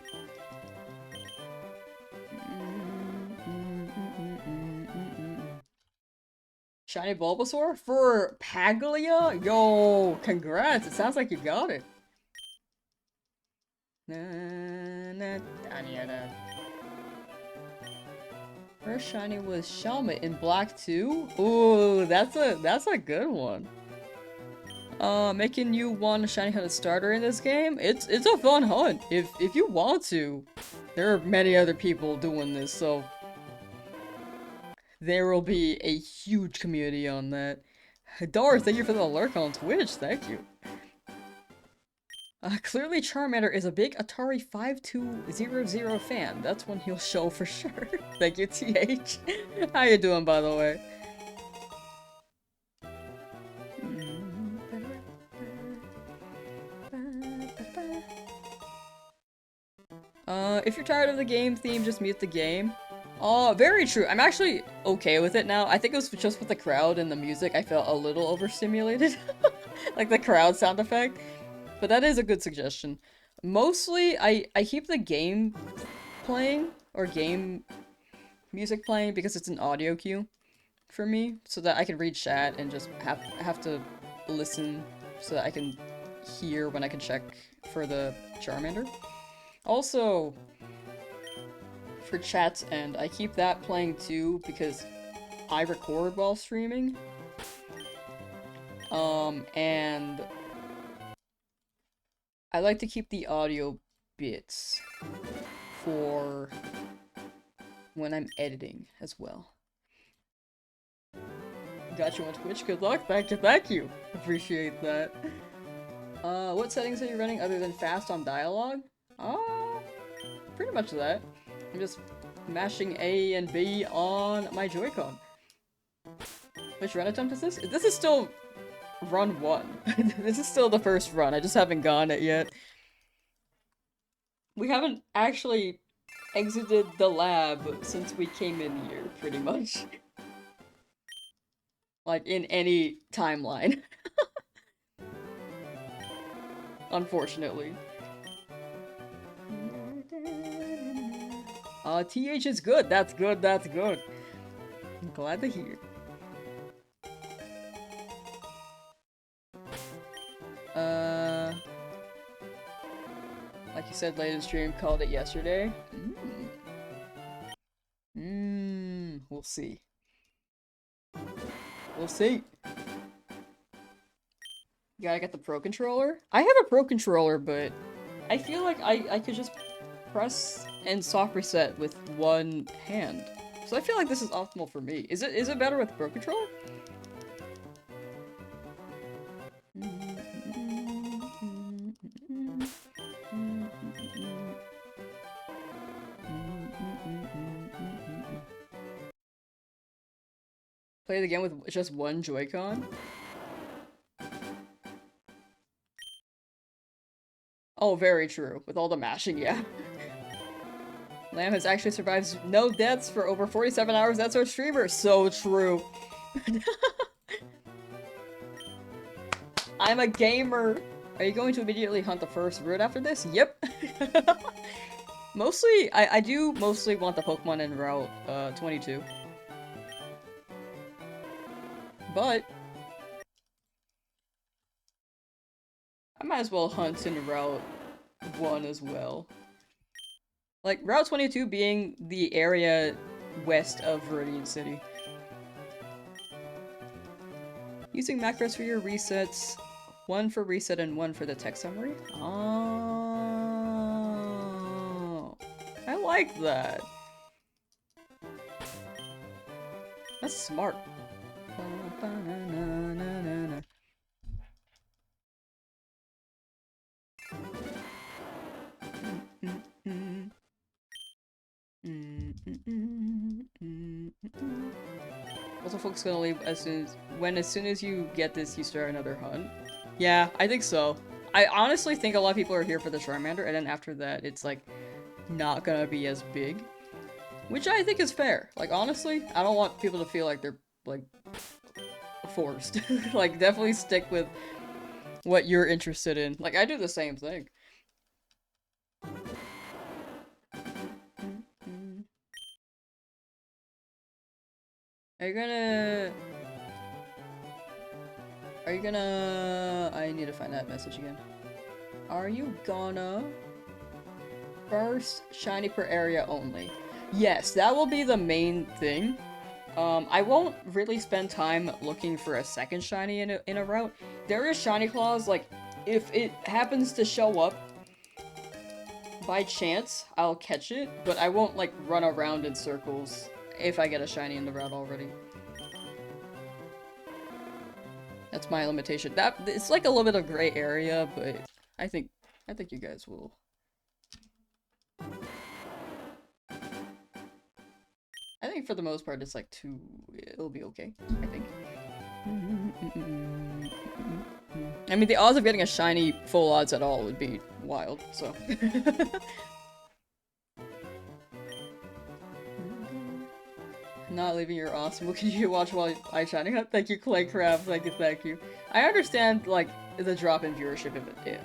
Shiny Bulbasaur? For Paglia? Yo, congrats! It sounds like you got it. First shiny was Shelmet in black too? Ooh, that's a good one. Making you want a shiny hunted starter in this game? It's a fun hunt. If you want to. There are many other people doing this, so there will be a huge community on that. Doris, thank you for the lurk on Twitch, thank you. Clearly Charmander is a big Atari 5200 fan. That's one he'll show for sure. Thank you, TH. How you doing, by the way? If you're tired of the game theme, just mute the game. Very true. I'm actually okay with it now. I think it was just with the crowd and the music, I felt a little overstimulated. Like the crowd sound effect. But that is a good suggestion. Mostly, I keep the game playing, or game music playing, because it's an audio cue for me, so that I can read chat and just have to listen so that I can hear when I can check for the Charmander. Also, for chat's end, I keep that playing too, because I record while streaming. And I like to keep the audio bits for when I'm editing as well. Got you on Twitch, good luck, thank you! Appreciate that. What settings are you running other than fast on dialogue? Pretty much that. I'm just mashing A and B on my Joy-Con. Which run attempt is this? This is still run 1. This is still the first run, I just haven't gone it yet. We haven't actually exited the lab since we came in here, pretty much. Like, in any timeline. Unfortunately. TH is good, that's good, that's good. I'm glad to hear. said late in stream, called it yesterday. We'll see. We'll see. You gotta get the Pro Controller? I have a Pro Controller, but I feel like I could just press and soft reset with one hand. So I feel like this is optimal for me. Is it better with Pro Controller? Play it again with just one Joy-Con? Oh, very true. With all the mashing, yeah. Lamb has actually survived no deaths for over 47 hours. That's our streamer. So true. I'm a gamer. Are you going to immediately hunt the first route after this? Yep. Mostly, I do mostly want the Pokemon in Route 22. But I might as well hunt in Route 1 as well. Like, Route 22 being the area west of Viridian City. Using macros for your resets. One for reset and one for the text summary. Oh, I like that. That's smart. Also, folks gonna leave as soon as you get this, you start another hunt. Yeah, I think so. I honestly think a lot of people are here for the Charmander, and then after that, it's like not gonna be as big, which I think is fair. Like honestly, I don't want people to feel like they're like forced. Like definitely stick with what you're interested in. Like I do the same thing. Are you gonna... I need to find that message again. Are you gonna... First, shiny per area only. Yes, that will be the main thing. I won't really spend time looking for a second shiny in a route. There is shiny claws, like, if it happens to show up by chance, I'll catch it, but I won't, like, run around in circles if I get a shiny in the route already. That's my limitation. It's like a little bit of gray area, but I think you guys will. I think for the most part it's like it'll be okay, I think. I mean, the odds of getting a shiny full odds at all would be wild, so. Not leaving your awesome. What can you watch while I shining up? Thank you, Clay Crab. Thank you. I understand, like, the drop in viewership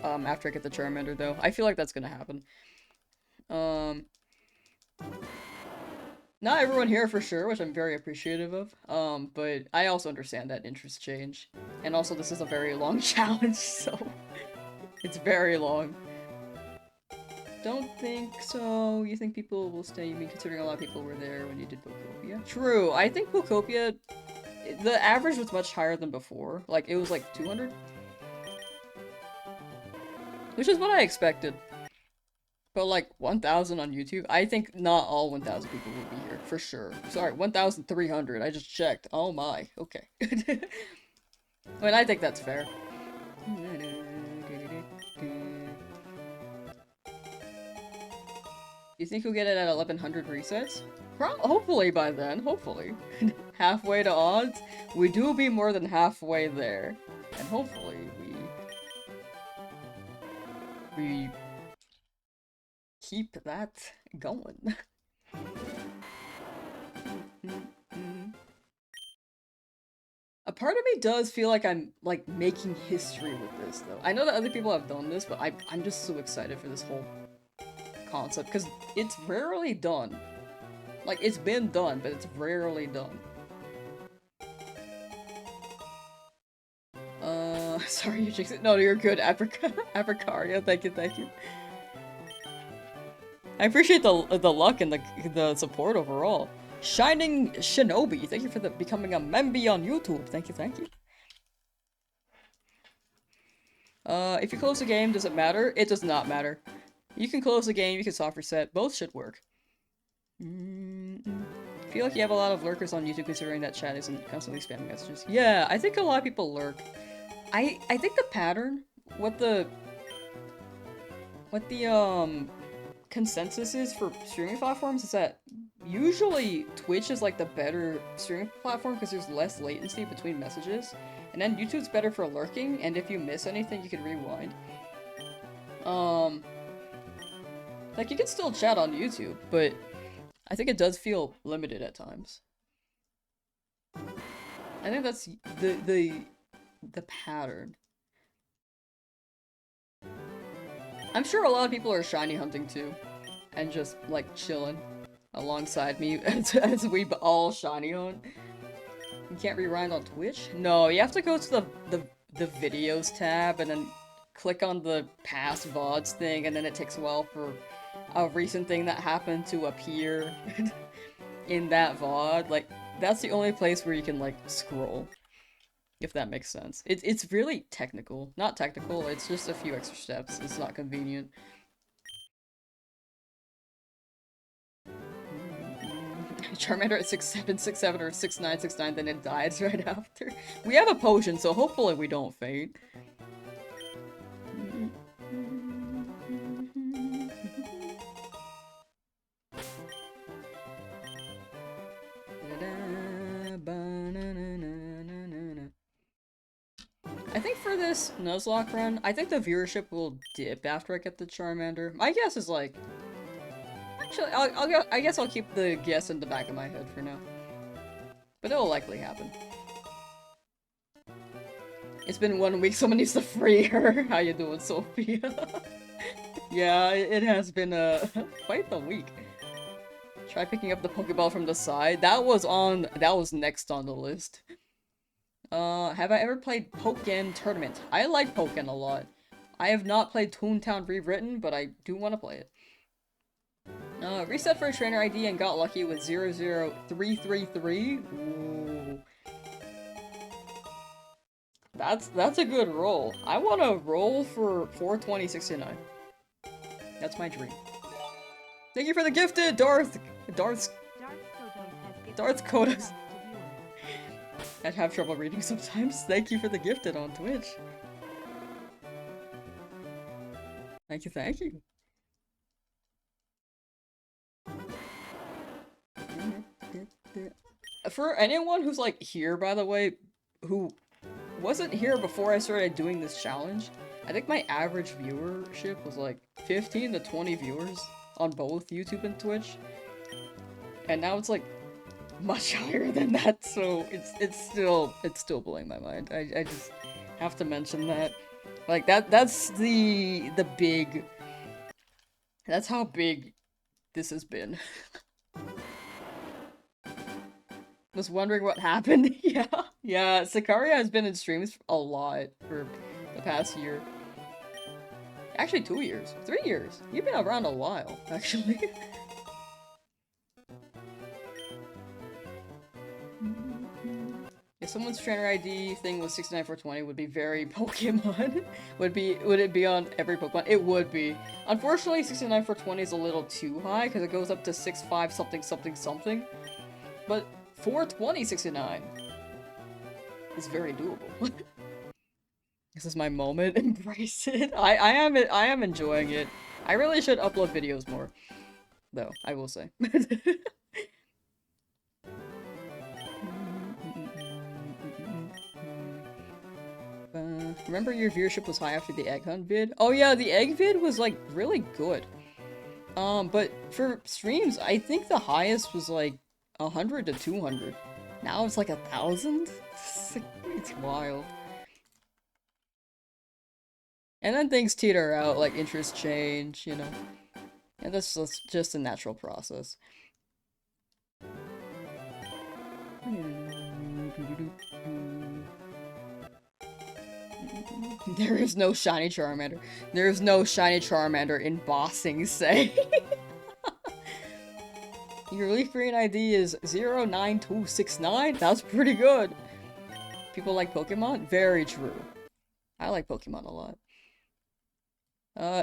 after I get the Charmander, though. I feel like that's gonna happen. Not everyone here for sure, which I'm very appreciative of. But I also understand that interests change. And also, this is a very long challenge, so... It's very long. Don't think so. You think people will stay? You mean considering a lot of people were there when you did Bokopia? True. I think Bokopia, the average was much higher than before. Like, it was like 200? Which is what I expected. But like, 1,000 on YouTube? I think not all 1,000 people will be here, for sure. Sorry, 1,300. I just checked. Oh my. Okay. I mean, I think that's fair. You think you'll get it at 1,100 resets? Hopefully by then, hopefully. Halfway to odds? We do be more than halfway there. And hopefully we keep that going. A part of me does feel like I'm, like, making history with this, though. I know that other people have done this, but I'm just so excited for this whole concept, because it's rarely done. Like, it's been done, but it's rarely done. Sorry, you jinxed it. No, you're good, Apricaria. Thank you. I appreciate the luck and the support overall. Shining Shinobi, thank you for becoming a member on YouTube. Thank you, thank you. If you close the game, does it matter? It does not matter. You can close the game, you can soft reset, both should work. I feel like you have a lot of lurkers on YouTube considering that chat isn't constantly spamming messages. Yeah, I think a lot of people lurk. I think the pattern, what the consensus is for streaming platforms is that usually Twitch is like the better streaming platform because there's less latency between messages. And then YouTube's better for lurking, and if you miss anything, you can rewind. Like, you can still chat on YouTube, but I think it does feel limited at times. I think that's the pattern. I'm sure a lot of people are shiny hunting too, and just like chilling alongside me as we all shiny hunt. You can't rewind on Twitch? No, you have to go to the videos tab and then click on the past VODs thing, and then it takes a while for a recent thing that happened to appear in that VOD. Like, that's the only place where you can, like, scroll. If that makes sense. It's really technical. Not technical, it's just a few extra steps. It's not convenient. Charmander at 6'7", 6'7", or 6'9", 6'9", then it dies right after. We have a potion, so hopefully we don't faint. I think for this Nuzlocke run, I think the viewership will dip after I get the Charmander. My guess is like... Actually, I guess I'll keep the guess in the back of my head for now. But it'll likely happen. It's been 1 week, someone needs to free her. How you doing, Sophia? Yeah, it has been quite the week. Try picking up the Pokeball from the side. That was next on the list. Have I ever played Pokken Tournament? I like Pokken a lot. I have not played Toontown Rewritten, but I do want to play it. Reset for a trainer ID and got lucky with 00333. Ooh. That's a good roll. I want to roll for 42069. That's my dream. Thank you for the gifted, Darth Kodos. I have trouble reading sometimes. Thank you for the gifted on Twitch. Thank you, thank you. For anyone who's like here, by the way, who wasn't here before I started doing this challenge, I think my average viewership was like 15 to 20 viewers on both YouTube and Twitch. And now it's like much higher than that, so it's still blowing my mind. I just have to mention that. Like that's the big, that's how big this has been. Was wondering what happened. Yeah, Sicaria has been in streams a lot for the past year. Actually 2 years, 3 years. You've been around a while, actually. If someone's trainer ID thing was 69420 would be very Pokemon. Would it be on every Pokemon? It would be. Unfortunately, 69420 is a little too high because it goes up to 65 something something something. But 42069 is very doable. This is my moment. Embrace it. I am enjoying it. I really should upload videos more, though, I will say. Remember your viewership was high after the egg hunt vid? Oh yeah, the egg vid was like really good. But for streams, I think the highest was like 100 to 200. Now it's like 1,000? It's wild. And then things teeter out, like interests change, you know. And that's just a natural process. There is no shiny Charmander. There is no shiny Charmander in bossing, say. Your leaf green ID is 09269? That's pretty good. People like Pokemon? Very true. I like Pokemon a lot.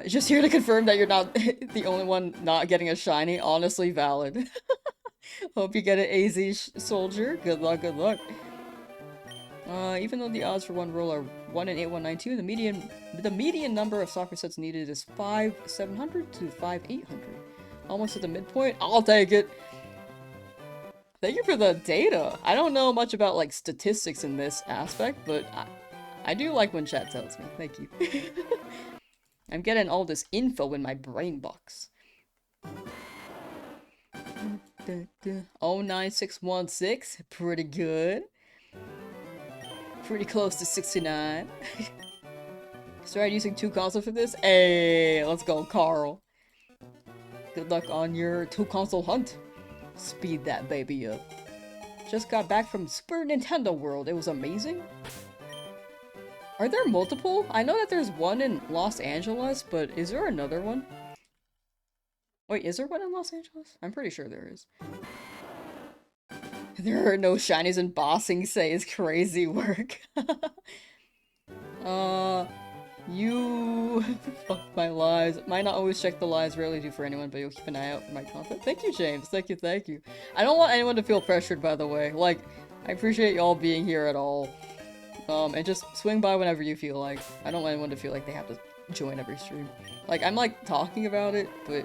Just here to confirm that you're not the only one not getting a shiny. Honestly valid. Hope you get an AZ soldier. Good luck, good luck. Even though the odds for one roll are 1 in 8192, the median number of soccer sets needed is 5,700 to 5,800. Almost at the midpoint. I'll take it. Thank you for the data. I don't know much about like statistics in this aspect, but I do like when chat tells me. Thank you. I'm getting all this info in my brain box. 09616. Pretty good. Pretty close to 69. Started using 2 consoles for this? Hey, let's go, Carl. Good luck on your 2 console hunt. Speed that baby up. Just got back from Super Nintendo World. It was amazing. Are there multiple? I know that there's one in Los Angeles, but is there another one? Wait, is there one in Los Angeles? I'm pretty sure there is. There are no shinies in bossing, says crazy work. You fuck my lives. Might not always check the lives, rarely do for anyone, but you'll keep an eye out for my content. Thank you, James. Thank you, thank you. I don't want anyone to feel pressured, by the way. Like, I appreciate y'all being here at all. And just swing by whenever you feel like. I don't want anyone to feel like they have to join every stream. Like, I'm like talking about it, but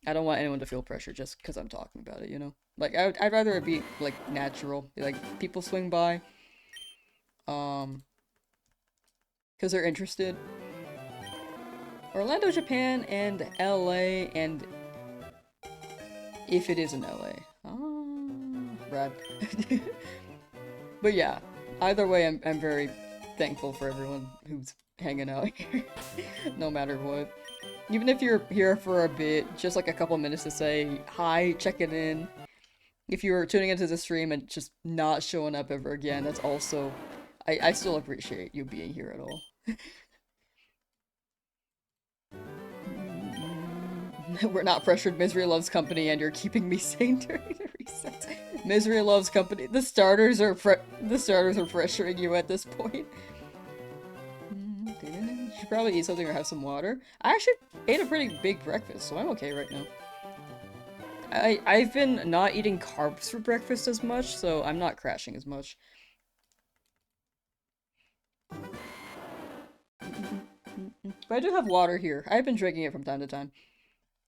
I don't want anyone to feel pressure just because I'm talking about it, you know? Like, I'd rather it be, like, natural. Like, people swing by. Because they're interested. Orlando, Japan, and LA, and if it is in LA. Rad. But yeah, either way, I'm very thankful for everyone who's hanging out here, no matter what. Even if you're here for a bit, just like a couple minutes to say hi, checking in. If you're tuning into the stream and just not showing up ever again, that's also... I still appreciate you being here at all. We're not pressured. Misery loves company, and you're keeping me sane during the reset. Misery loves company. The starters are pressuring you at this point. You should probably eat something or have some water. I actually ate a pretty big breakfast, so I'm okay right now. I've been not eating carbs for breakfast as much, so I'm not crashing as much. But I do have water here. I've been drinking it from time to time.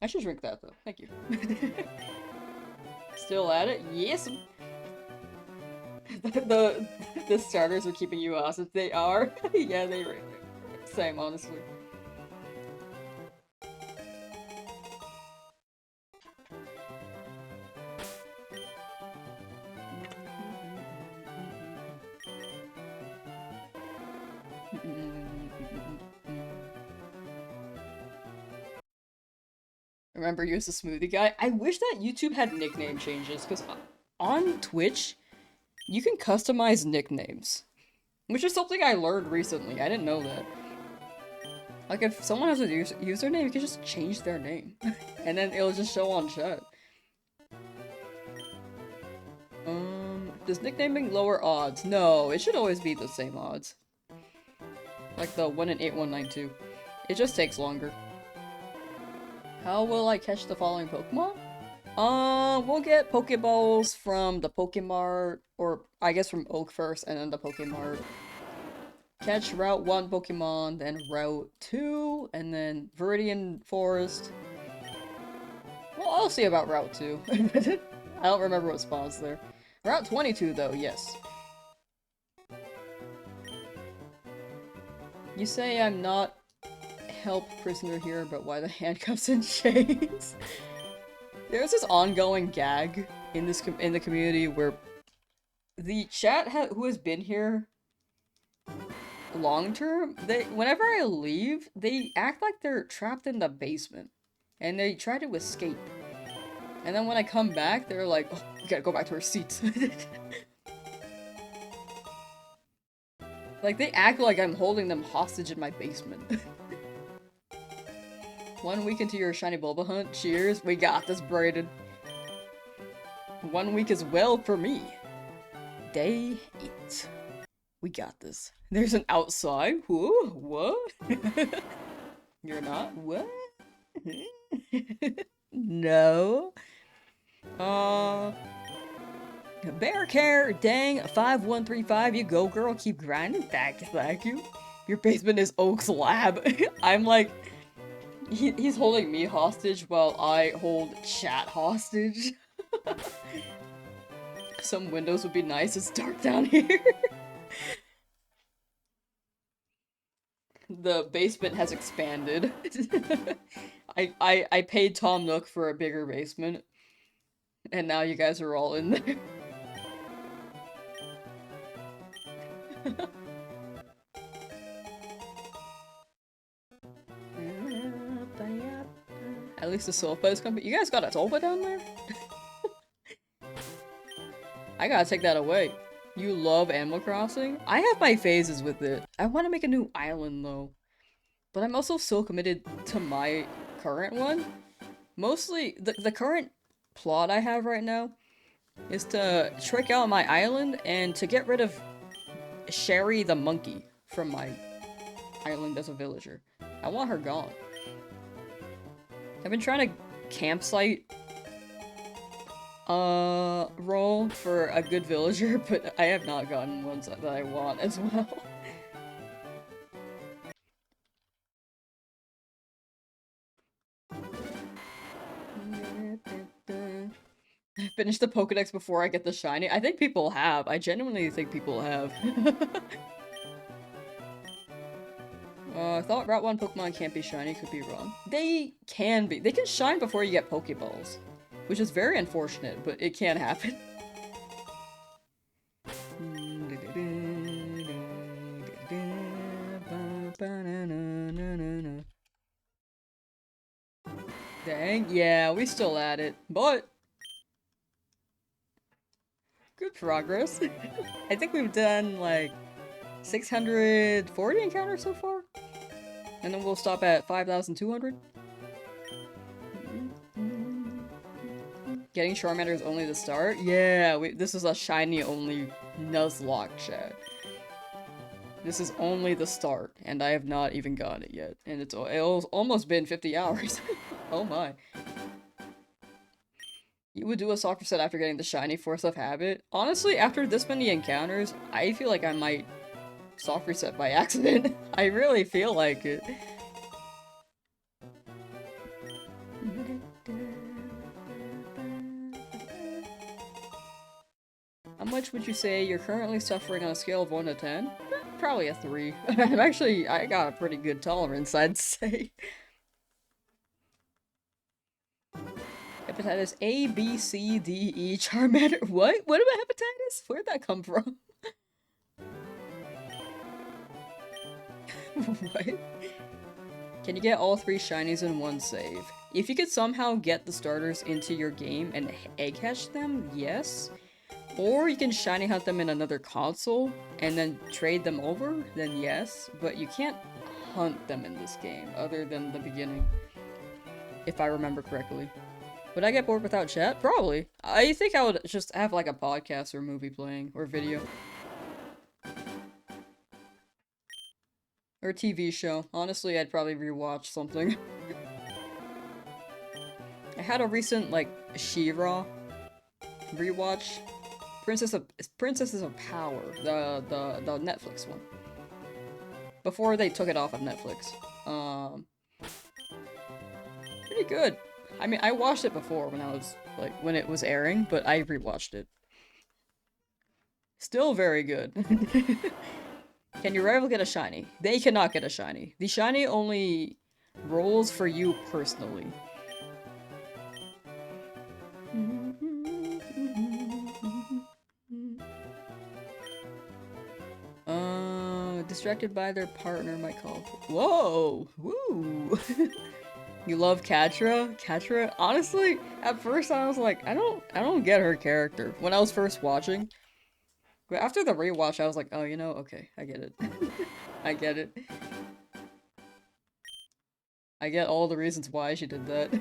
I should drink that, though. Thank you. Still at it? Yes! The starters are keeping you hostage. They are? Yeah, they are. Same, honestly. Remember, you're the smoothie guy? I wish that YouTube had nickname changes, because on Twitch, you can customize nicknames. Which is something I learned recently. I didn't know that. Like, if someone has a username, you can just change their name. And then it'll just show on chat. Does nicknaming lower odds? No, it should always be the same odds. Like the 1 in 8192. It just takes longer. How will I catch the following Pokemon? We'll get Pokeballs from the Pokemart, or I guess from Oak first, and then the Pokemart. Catch Route 1 Pokemon, then Route 2, and then Viridian Forest. Well, I'll see about Route 2. I don't remember what spawns there. Route 22, though, yes. You say I'm not help prisoner here, but why the handcuffs and chains? There's this ongoing gag in the community where the chat who has been here long term, whenever I leave, they act like they're trapped in the basement, and they try to escape. And then when I come back, they're like, "Oh, we gotta go back to our seats." Like, they act like I'm holding them hostage in my basement. 1 week into your shiny Bulba hunt. Cheers. We got this, Braden. 1 week as well for me. Day 8. We got this. There's an outside. Whoa, what? You're not? What? No. Bear care, dang, 5135, you go girl, keep grinding, thank you. Your basement is Oak's lab. I'm like, he's holding me hostage while I hold chat hostage. Some windows would be nice, it's dark down here. The basement has expanded. I paid Tom Nook for a bigger basement. And now you guys are all in there. At least the sofa is coming. You guys got a sofa down there? I gotta take that away. You love Animal Crossing? I have my phases with it. I want to make a new island though. But I'm also so committed to my current one. Mostly, the current plot I have right now is to trick out my island and to get rid of Sherry the monkey from my island as a villager. I want her gone. I've been trying to campsite role for a good villager, but I have not gotten ones that I want as well. I finished the Pokedex before I get the shiny. I think people have. I genuinely think people have. I thought Route 1 Pokemon can't be shiny, could be wrong. They can be. They can shine before you get Pokeballs. Which is very unfortunate, but it can happen. Dang, yeah, we still at it, but good progress. I think we've done like 640 encounters so far, and then we'll stop at 5,200. Getting Charmander is only the start? Yeah, this is a shiny only Nuzlocke chat. This is only the start, and I have not even gotten it yet. And it's almost been 50 hours. Oh my. You would do a soccer set after getting the shiny force of habit? Honestly, after this many encounters, I feel like I might soft reset by accident. I really feel like it. How much would you say you're currently suffering on a scale of 1 to 10? Probably a 3. I got a pretty good tolerance, I'd say. Hepatitis A, B, C, D, E, Charmander. What? What about hepatitis? Where'd that come from? What? Can you get all 3 shinies in one save? If you could somehow get the starters into your game and egg hatch them, yes. Or you can shiny hunt them in another console and then trade them over, then yes. But you can't hunt them in this game other than the beginning. If I remember correctly. Would I get bored without chat? Probably. I think I would just have like a podcast or movie playing or video. Or a TV show. Honestly, I'd probably rewatch something. I had a recent like She-Ra rewatch. Princesses of Power, the Netflix one. Before they took it off of Netflix. Pretty good. I mean, I watched it before when it was airing, but I rewatched it. Still very good. Can your rival get a shiny? They cannot get a shiny. The shiny only rolls for you personally. Distracted by their partner might call. Whoa! Woo! You love Catra? Catra? Honestly, at first I was like, I don't get her character when I was first watching. But after the rewatch, I was like, oh, you know, okay, I get it. I get it. I get all the reasons why she did that.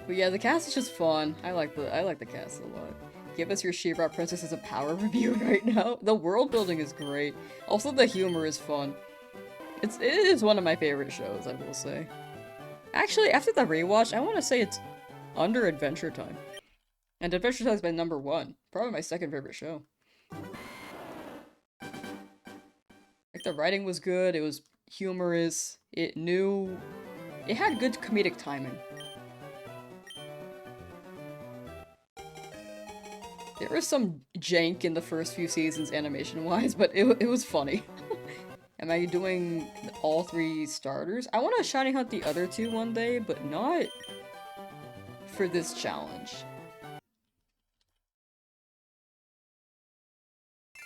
But yeah, the cast is just fun. I like the cast a lot. Give us your She-Ra Princess as a power review right now. The world building is great. Also, the humor is fun. It is one of my favorite shows, I will say. Actually, after the rewatch, I want to say it's under Adventure Time. And Adventure Time has been #1. Probably my second favorite show. Like, the writing was good, it was humorous, it had good comedic timing. There was some jank in the first few seasons animation-wise, but it was funny. Am I doing all 3 starters? I want to shiny hunt the other 2 one day, but not for this challenge.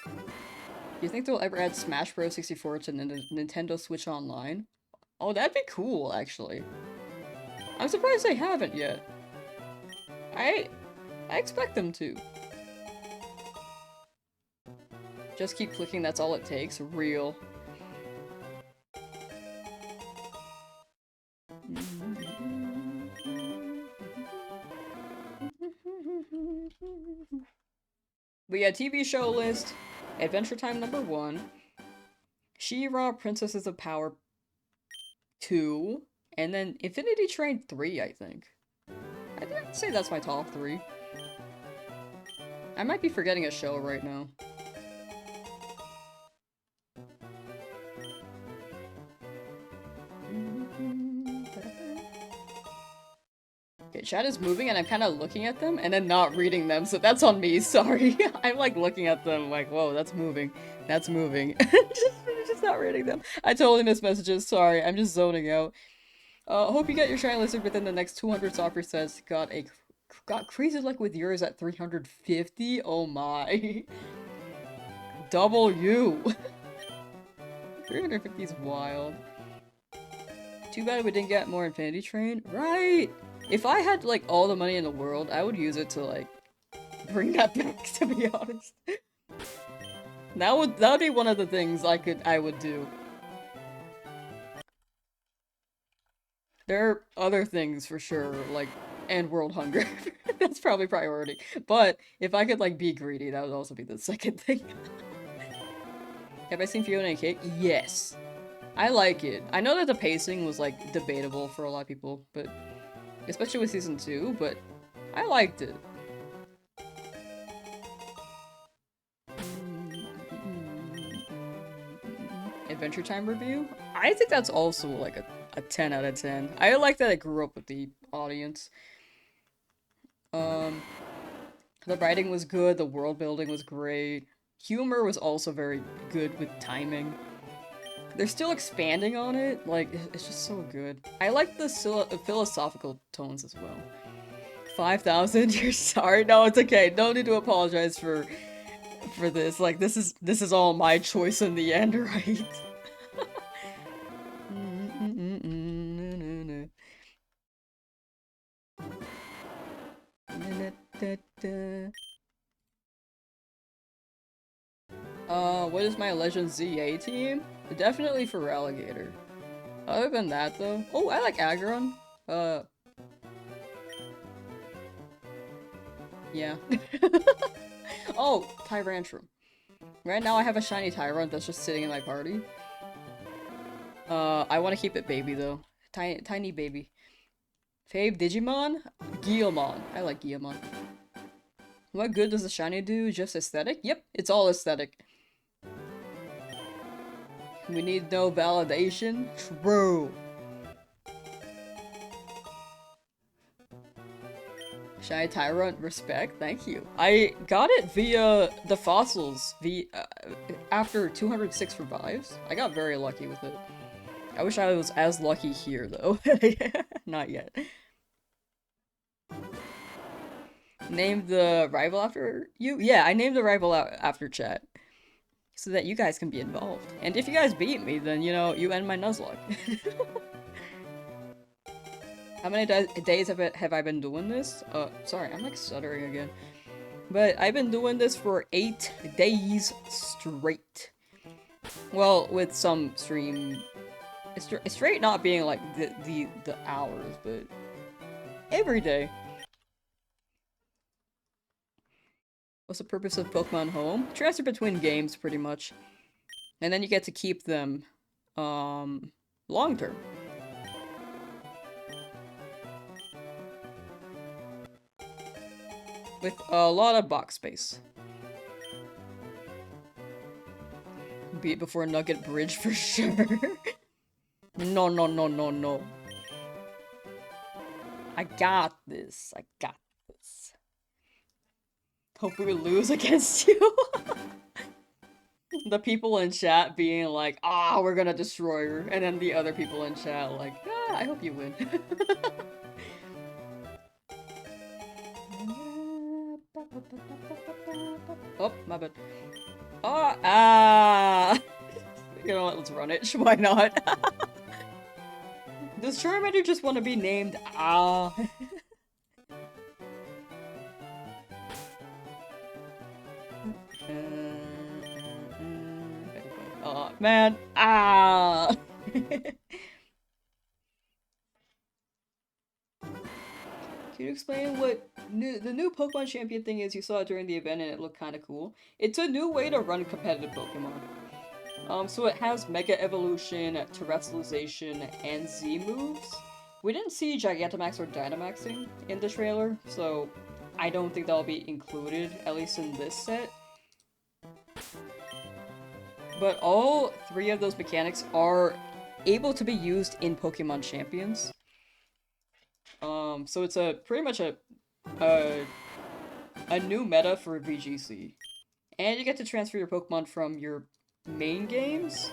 Do you think they'll ever add Smash Bros. 64 to Nintendo Switch Online? Oh, that'd be cool, actually. I'm surprised they haven't yet. I expect them to. Just keep clicking, that's all it takes. Real. But yeah, TV show list. Adventure Time #1. She-Ra Princesses of Power 2. And then Infinity Train 3, I think. I'd say that's my top 3. I might be forgetting a show right now. Okay, chat is moving and I'm kind of looking at them and then not reading them, so that's on me, sorry. I'm like looking at them like, whoa, that's moving. That's moving. just not reading them. I totally missed messages, sorry, I'm just zoning out. Hope you get your shiny lizard within the next 200 software sets. Got crazy luck with yours at 350? Oh my. W. 350 is wild. Too bad we didn't get more Infinity Train. Right! If I had, like, all the money in the world, I would use it to, like, bring that back, to be honest. That would be one of the things I would do. There are other things for sure, like, end world hunger. That's probably priority. But if I could, like, be greedy, that would also be the second thing. Have I seen Fiona and Cake? Yes. I like it. I know that the pacing was, like, debatable for a lot of people, but especially with season 2, but I liked it. Adventure Time review? I think that's also, like, a 10 out of 10. I like that I grew up with the audience. The writing was good, the world building was great. Humor was also very good with timing. They're still expanding on it, like, it's just so good. I like the philosophical tones as well. 5,000? You're sorry? No, it's okay. No need to apologize for this. Like, this is all my choice in the end, right? What is my Legend ZA team? Definitely for Relegator. Other than that, though... Oh, I like Aggron. Yeah. Oh, Tyrantrum. Right now I have a shiny Tyrant that's just sitting in my party. I want to keep it baby, though. Tiny baby. Fave Digimon? Guilmon. I like Guilmon. What good does the shiny do? Just aesthetic? Yep, it's all aesthetic. We need no validation. True. Shiny Tyrant, respect, thank you. I got it via the fossils, after 206 revives. I got very lucky with it. I wish I was as lucky here, though. Not yet. Named the rival after you? Yeah, I named the rival after chat. So that you guys can be involved. And if you guys beat me, then, you know, you end my Nuzlocke. How many days have I been doing this? Sorry, I'm like stuttering again. But I've been doing this for 8 days straight. Well, with some stream... Straight not being like the hours, but... every day. What's the purpose of Pokemon Home? Transfer between games, pretty much. And then you get to keep them, long term. With a lot of box space. Beat before Nugget Bridge for sure. No, no, no, no, no. I got this. I got this. Hope we lose against you. The people in chat being like, ah, we're gonna destroy her. And then the other people in chat like, ah, I hope you win. Oh, my bad. Oh, ah! You know what, let's run it. Why not? Does Charmander just want to be named Ah? Oh, man. Ah! Can you explain what the new Pokemon Champion thing is you saw during the event and it looked kind of cool? It's a new way to run competitive Pokemon. So it has Mega Evolution, Terrestrialization, and Z moves. We didn't see Gigantamax or Dynamaxing in the trailer, so I don't think that'll be included, at least in this set. But all three of those mechanics are able to be used in Pokemon Champions. So it's pretty much a new meta for VGC. And you get to transfer your Pokemon from your main games.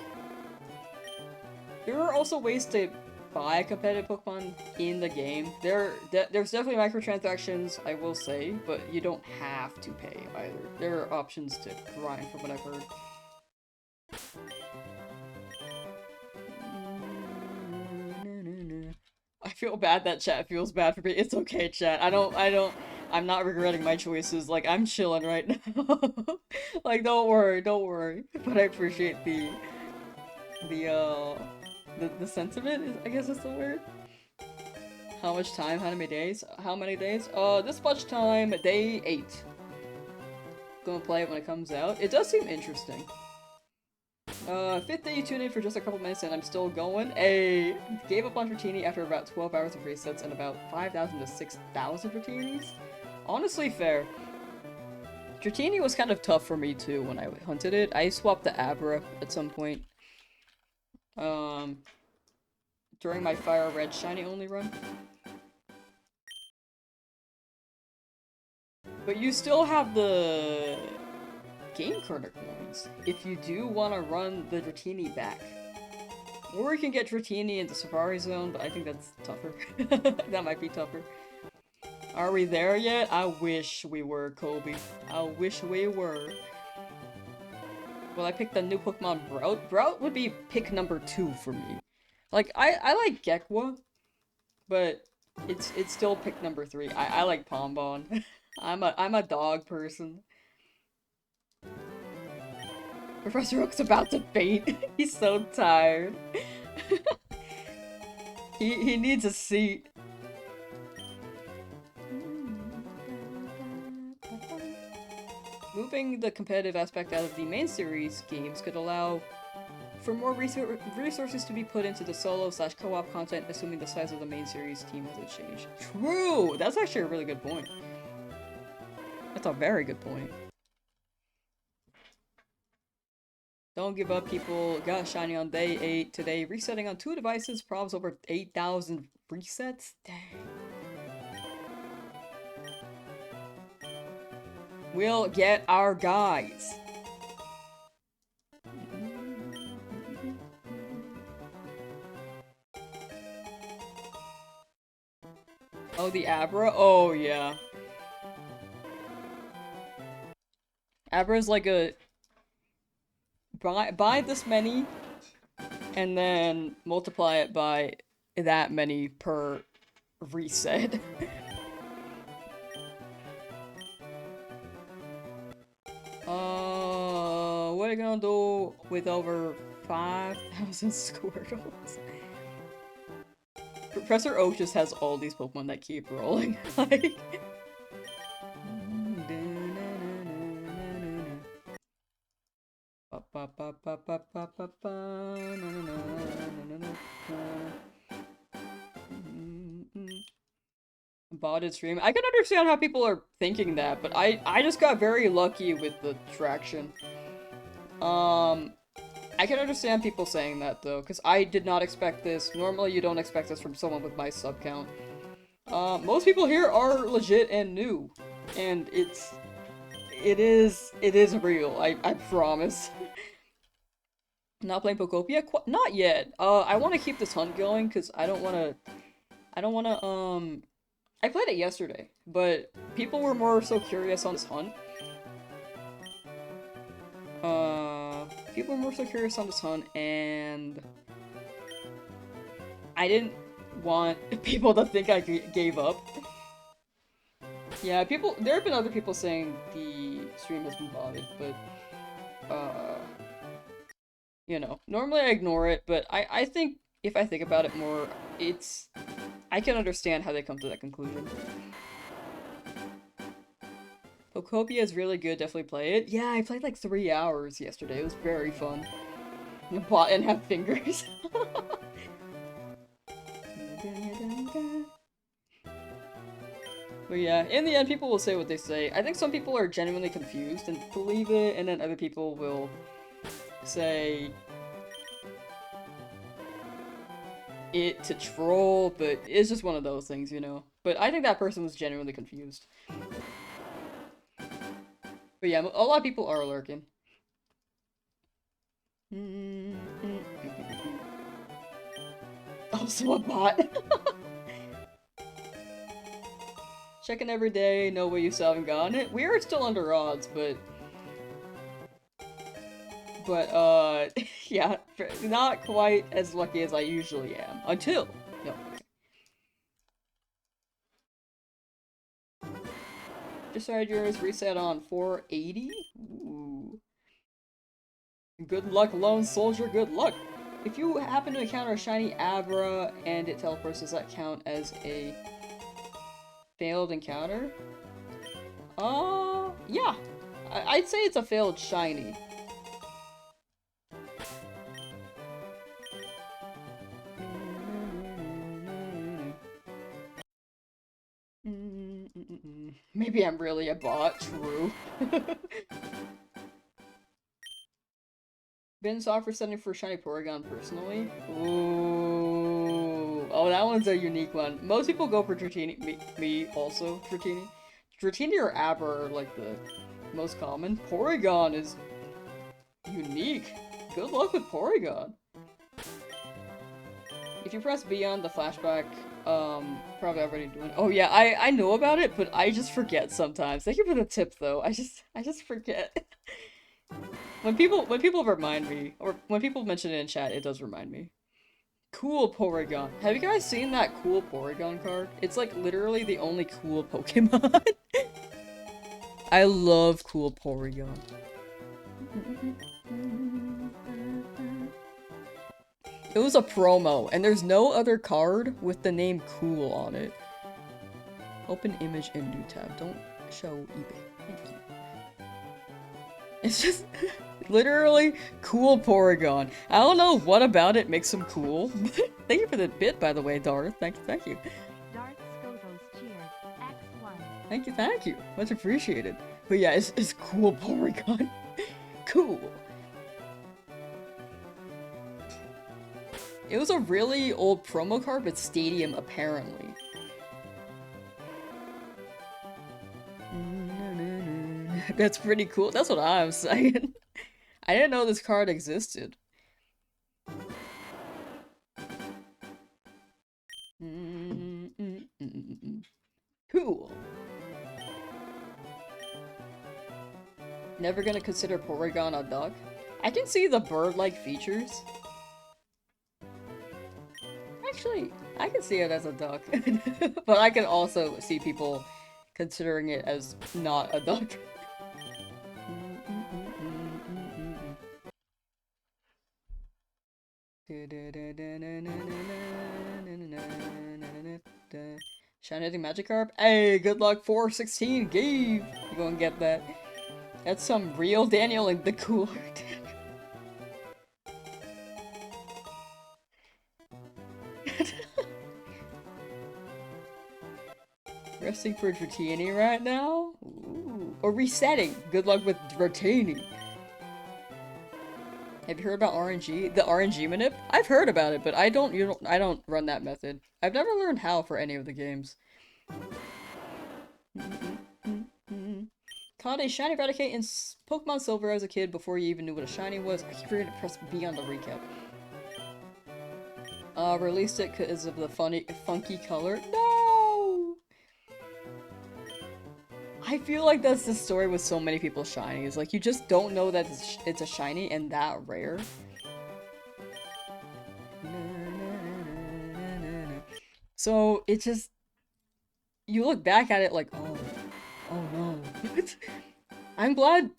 There are also ways to buy competitive Pokemon in the game. There's definitely microtransactions, I will say, but you don't have to pay either. There are options to grind from what I've heard. I feel bad that chat feels bad for me. It's okay, chat. I'm not regretting my choices. Like, I'm chilling right now. Like, don't worry. But I appreciate the sentiment, I guess is the word. How much time? How many days? How many days? This much time, day 8. Gonna play it when it comes out. It does seem interesting. 5th day you tuned in for just a couple minutes and I'm still going. Gave up on Dratini after about 12 hours of resets and about 5,000 to 6,000 Dratinis. Honestly fair. Dratini was kind of tough for me too when I hunted it. I swapped the Abra at some point. During my Fire Red Shiny only run. But you still have the game credit coins if you do want to run the Dratini back. Or you can get Dratini in the Safari Zone, but I think that's tougher. That might be tougher. Are we there yet? I wish we were, Kobe. I wish we were. Well, I picked the new Pokemon Brout. Brout would be pick number 2 for me. Like, I like Gekwa, but it's still pick number 3. I like Pombon. I'm a dog person. Professor Oak's about to faint. He's so tired. He needs a seat. Moving the competitive aspect out of the main series games could allow for more resources to be put into the solo/co-op content, assuming the size of the main series team hasn't changed. True! That's actually a really good point. That's a very good point. Don't give up, people. Got shiny on day 8 today. Resetting on 2 devices. Problems over 8,000 resets? Dang. We'll get our guys. Oh, the Abra? Oh, yeah. Abra's like a... Buy this many, and then multiply it by that many per reset. What are you gonna do with over 5,000 Squirtles? Professor Oak just has all these Pokemon that keep rolling. Like. Botted stream. I can understand how people are thinking that, but I just got very lucky with the traction. I can understand people saying that though, because I did not expect this. Normally you don't expect this from someone with my sub count. Most people here are legit and new. And it is real, I promise. Not playing Pokopia? Not yet. I want to keep this hunt going, because I don't want to, I played it yesterday, but people were more so curious on this hunt. People were more so curious on this hunt, and I didn't want people to think I gave up. Yeah, there have been other people saying the stream has been botted, but, you know, normally I ignore it, but I think, if I think about it more, I can understand how they come to that conclusion. Pokopia is really good, definitely play it. Yeah, I played like 3 hours yesterday, it was very fun. And have fingers. But yeah, in the end, people will say what they say. I think some people are genuinely confused and believe it, and then other people will say it to troll, but it's just one of those things, you know? But I think that person was genuinely confused. But yeah, a lot of people are lurking. Also a bot. Checking every day, know where you still haven't gotten it. We are still under odds, but yeah, not quite as lucky as I usually am. Until, no. Decided yours reset on 480? Ooh. Good luck, lone soldier, good luck! If you happen to encounter a shiny Abra and it teleports, does that count as a failed encounter? Yeah. I'd say it's a failed shiny. Maybe I'm really a bot, true. Been soft for sending for shiny Porygon personally. Ooh. Oh, that one's a unique one. Most people go for Dratini. Me also, Dratini. Dratini or Abra are like the most common. Porygon is unique. Good luck with Porygon. If you press B on the flashback, probably already doing it. Oh yeah, I know about it, but I just forget sometimes. Thank you for the tip though. I just forget. When people remind me, or when people mention it in chat, it does remind me. Cool Porygon. Have you guys seen that cool Porygon card? It's like literally the only cool Pokemon. I love cool Porygon. It was a promo, and there's no other card with the name cool on it. Open image in new tab. Don't show eBay. Thank you. It's just literally cool Porygon. I don't know what about it makes him cool. Thank you for the bit, by the way, Darth. Thank you. Darth Scotos cheers. X1. Thank you. Much appreciated. But yeah, it's cool Porygon. Cool. It was a really old promo card with Stadium, apparently. That's pretty cool. That's what I'm saying. I didn't know this card existed. Cool. Never gonna consider Porygon a duck? I can see the bird-like features. Actually, I can see it as a duck. But I can also see people considering it as not a duck. Shiny Magikarp. Hey, good luck 416, Gabe. You gonna get that. That's some real Daniel in the cooler. Resting for Dratini right now? Ooh. Or resetting. Good luck with Dratini. Have you heard about RNG? The RNG manip? I've heard about it, but I don't run that method. I've never learned how for any of the games. Caught a shiny Raticate in Pokemon Silver as a kid before you even knew what a shiny was. I keep forgetting to press B on the recap. Released it because of the funky color. No! I feel like that's the story with so many people's shinies. Like, you just don't know that it's a shiny and that rare. So, it just... You look back at it like, oh no. I'm glad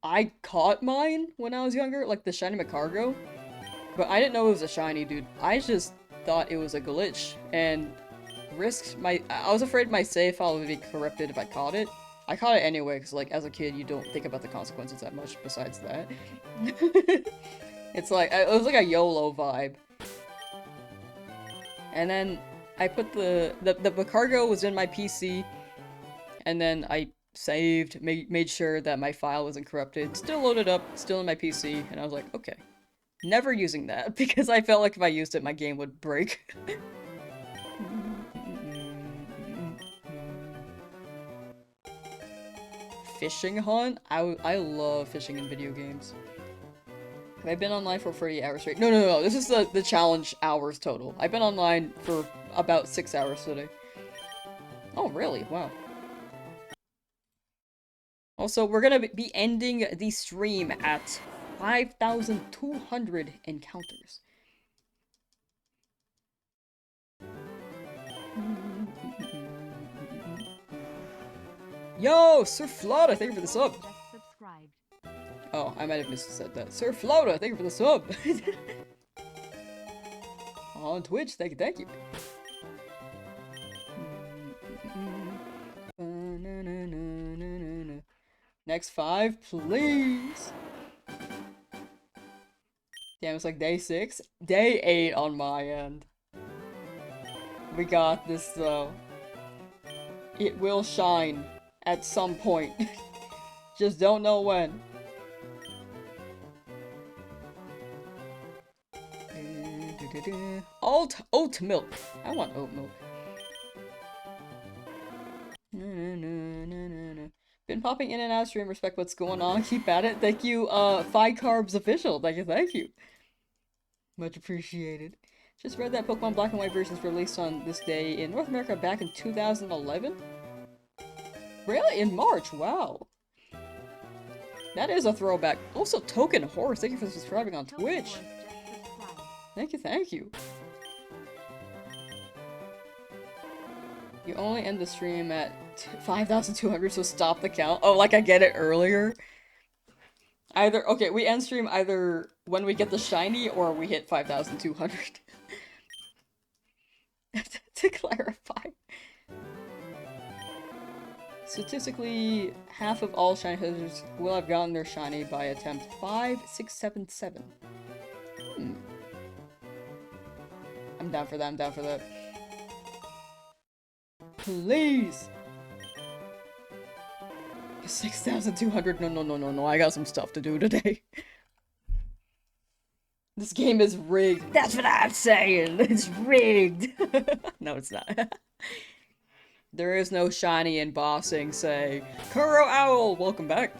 I caught mine when I was younger, like the shiny Macargo. But I didn't know it was a shiny, dude. I just thought it was a glitch, and I was afraid my save file would be corrupted if I caught it. I caught it anyway, because, like, as a kid, you don't think about the consequences that much besides that. It's like, it was like a YOLO vibe. And then I put the Macargo was in my PC, and then I saved, made sure that my file wasn't corrupted, still loaded up, still in my PC, and I was like, okay. Never using that, because I felt like if I used it, my game would break. Fishing hunt? I love fishing in video games. Have I been online for 30 hours straight? No. This is the challenge hours total. I've been online for about 6 hours today. Oh, really? Wow. Also, we're gonna be ending the stream at 5,200 encounters. Yo, Sir Flauta, thank you for the sub. Just subscribed. Oh, I might have said that. Sir Flauta, thank you for the sub. On Twitch, thank you. Next 5, please. Damn, it's like day 6. Day 8 on my end. We got this, though. It will shine at some point. Just don't know when. Oat milk. I want oat milk. Been popping in and out of stream, respect what's going on. Keep at it. Thank you, Five Carbs Official. Thank you. Much appreciated. Just read that Pokemon Black and White versions released on this day in North America back in 2011? Really? In March? Wow. That is a throwback. Also, Token Horse, thank you for subscribing on Twitch. Thank you. You only end the stream at 5,200, so stop the count. Oh, like I get it earlier? Okay, we end stream either when we get the shiny or we hit 5,200. To clarify. Statistically, half of all shiny holders will have gotten their shiny by attempt 5677. I'm down for that, Please! 6,200? No, I got some stuff to do today. This game is rigged. That's what I'm saying! It's rigged! No, it's not. There is no shiny in bossing, say. Kuro Owl! Welcome back.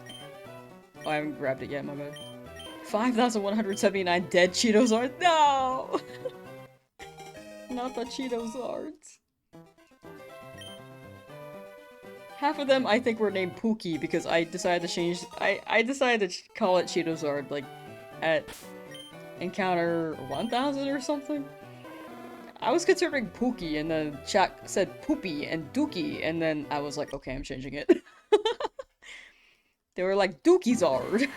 Oh, I haven't grabbed it yet, my bad. 5,179 dead Cheetozards? No! Not the Cheetozards. Half of them I think were named Pookie because I decided to change- I decided to call it Cheetozard, like, at encounter 1,000 or something? I was considering Pookie, and then chat said Poopy and Dookie, and then I was like, okay, I'm changing it. They were like, Dookiezard!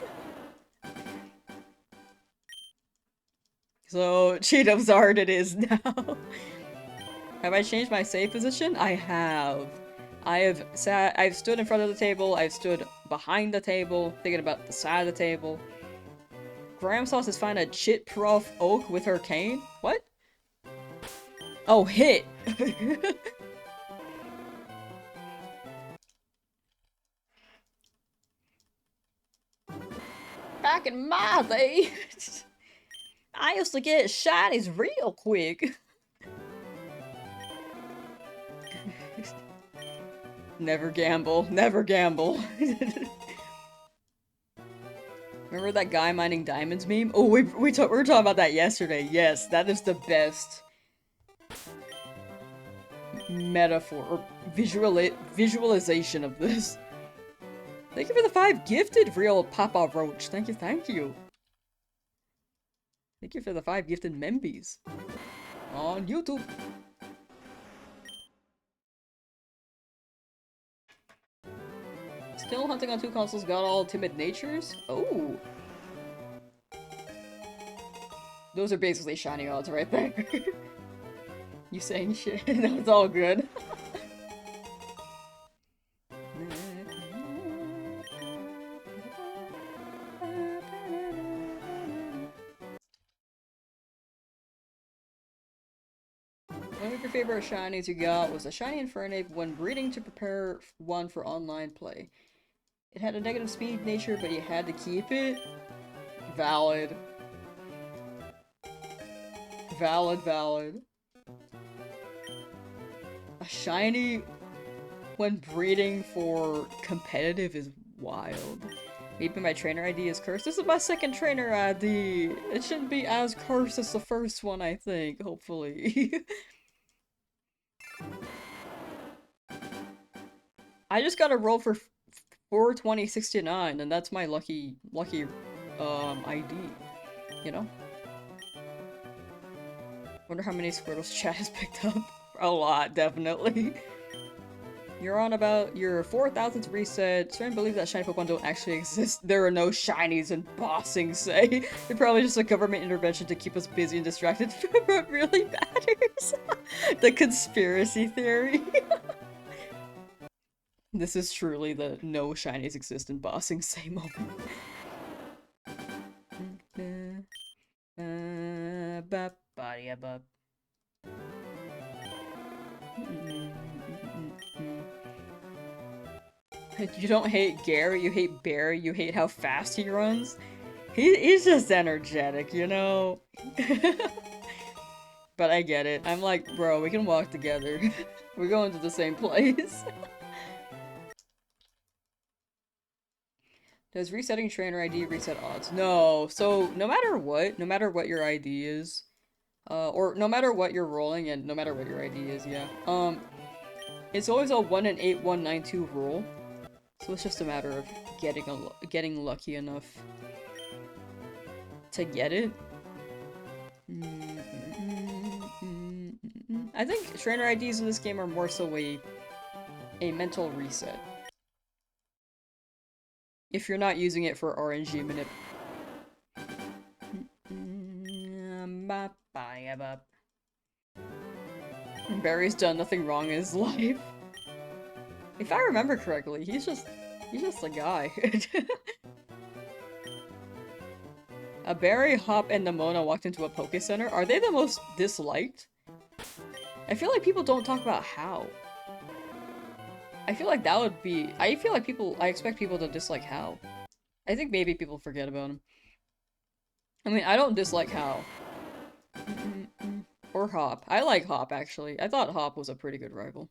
So, Cheetozard it is now. Have I changed my save position? I have. I've stood in front of the table, I've stood behind the table, thinking about the side of the table. Lamsauce has found a chit prof oak with her cane? What? Oh, hit! Back in my day, I used to get shinies real quick. Never gamble, never gamble. Remember that guy mining diamonds meme? Oh, we were talking about that yesterday. Yes, that is the best metaphor or visualization of this. Thank you for the 5 gifted, real Papa Roach. Thank you, thank you. Thank you for the 5 gifted membies on YouTube. Still hunting on 2 consoles, got all timid natures? Oh. Those are basically shiny odds right there. You saying shit? No, it's all good. One of your favorite shinies you got was a shiny Infernape when breeding to prepare one for online play. It had a negative speed nature, but you had to keep it. Valid. Valid, valid. A shiny when breeding for competitive is wild. Maybe my trainer ID is cursed. This is my second trainer ID. It shouldn't be as cursed as the first one, I think, hopefully. I just got a roll for 42069, and that's my lucky ID, you know? Wonder how many Squirtles chat has picked up. A lot, definitely. You're on about your 4,000th reset. Certain believe that shiny Pokemon don't actually exist. There are no shinies in Bossing Say. They're probably just a government intervention to keep us busy and distracted from what really matters. The conspiracy theory. This is truly the no shinies exist in Bossing Say moment. You don't hate Gary, you hate Barry, you hate how fast he runs. He's just energetic, you know? But I get it. I'm like, bro, we can walk together. We're going to the same place. Does resetting trainer ID reset odds? No. So, no matter what your ID is, or no matter what you're rolling and no matter what your ID is, yeah. It's always a 1 in 8, 192 rule. So it's just a matter of getting lucky enough to get it. I think trainer IDs in this game are more so a mental reset. If you're not using it for RNG manip. Barry's done nothing wrong in his life. If I remember correctly, he's just a guy. A Barry, Hop, and Nemona walked into a Poke Center. Are they the most disliked? I feel like people don't talk about how. I feel like that would be- I feel like I expect people to dislike how. I think maybe people forget about him. I mean, I don't dislike how. Or Hop. I like Hop, actually. I thought Hop was a pretty good rival.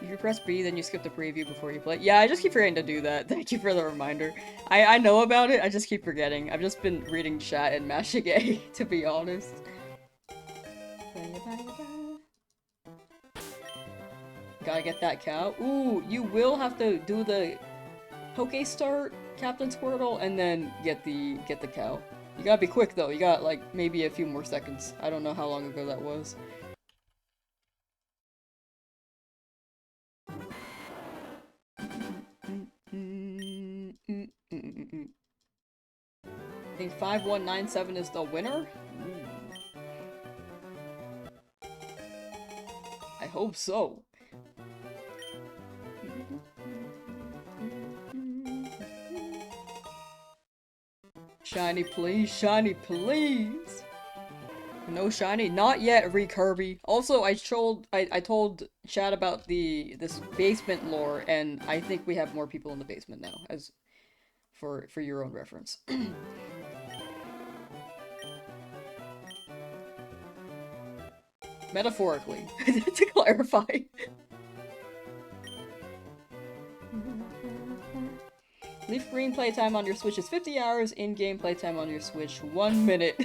If you press B, then you skip the preview before you play. Yeah, I just keep forgetting to do that. Thank you for the reminder. I know about it, I just keep forgetting. I've just been reading chat and mashing A, to be honest. Gotta get that cow. Ooh, you will have to do the Poke Start, Captain Squirtle, and then get the cow. You gotta be quick though, you got like maybe a few more seconds. I don't know how long ago that was. I think 5197 is the winner. hope so. Shiny, please. Shiny, please. No shiny, not yet, Kirby. Also, I told Chad about this basement lore, and I think we have more people in the basement now, as for your own reference. Metaphorically, to clarify. Leaf Green playtime on your Switch is 50 hours, in-game playtime on your Switch 1 minute.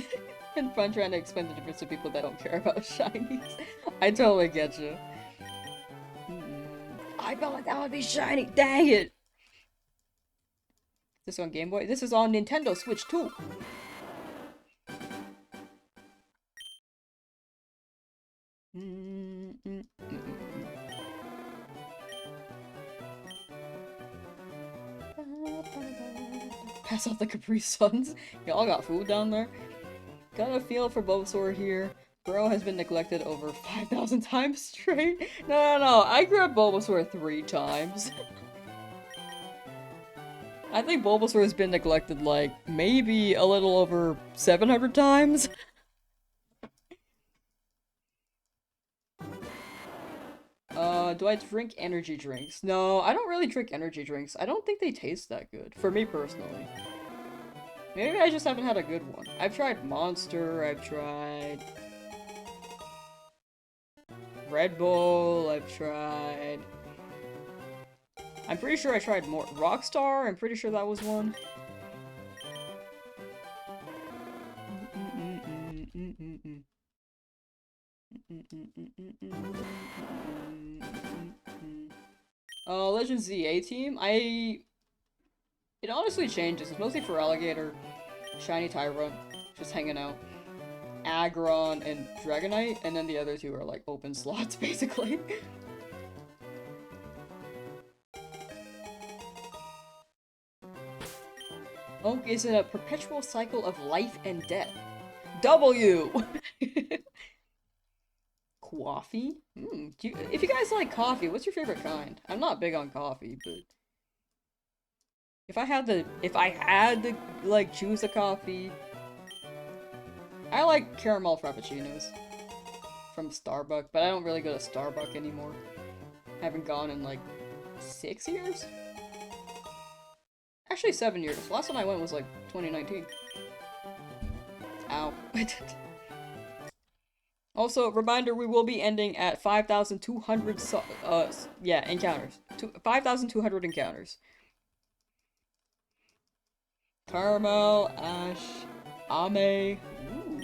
And fun trying to explain the difference to people that don't care about shinies. I totally get you. I felt like that would be shiny, dang it! Is this on Game Boy? This is on Nintendo Switch too! Pass out the Capri Suns. Y'all got food down there? Got a feel for Bulbasaur here. Bro has been neglected over 5,000 times straight. No. I grabbed Bulbasaur 3 times. I think Bulbasaur has been neglected like maybe a little over 700 times. Do I drink energy drinks? No, I don't really drink energy drinks. I don't think they taste that good, for me personally. Maybe I just haven't had a good one. I've tried Monster, I've tried Red Bull, I've tried... I'm pretty sure I tried more. Rockstar, I'm pretty sure that was one. Legend Z A-Team? It honestly changes. It's mostly for Alligator, Shiny Tyrant, just hanging out, Aggron, and Dragonite, and then the other two are like open slots, basically. Oak is in a perpetual cycle of life and death. W! Coffee? If you guys like coffee, what's your favorite kind? I'm not big on coffee, but if I had to like choose a coffee, I like caramel frappuccinos from Starbucks, but I don't really go to Starbucks anymore. I haven't gone in like 6 years? Actually 7 years. Last time I went was like 2019. Ow. Also, reminder, we will be ending at 5,200 encounters. 5,200 encounters. Caramel, Ash, Ame, ooh.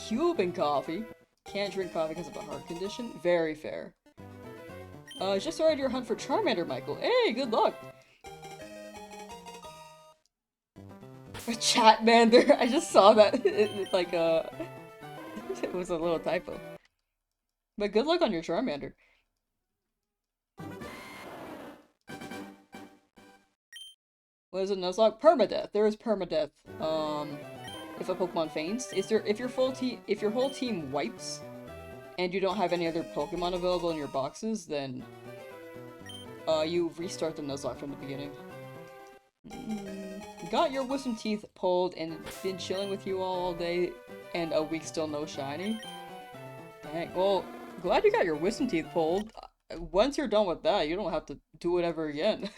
Cuban coffee. Can't drink coffee because of a heart condition. Very fair. Just started your hunt for Charmander, Michael. Hey, good luck! Chatmander, I just saw that. It was a little typo. But good luck on your Charmander. What is a Nuzlocke? Permadeath. There is permadeath. If a Pokemon faints, if your whole team wipes, and you don't have any other Pokemon available in your boxes, then you restart the Nuzlocke from the beginning. Got your wisdom teeth pulled and been chilling with you all day, and a week still no shiny. Dang. Well, glad you got your wisdom teeth pulled. Once you're done with that, you don't have to do it ever again.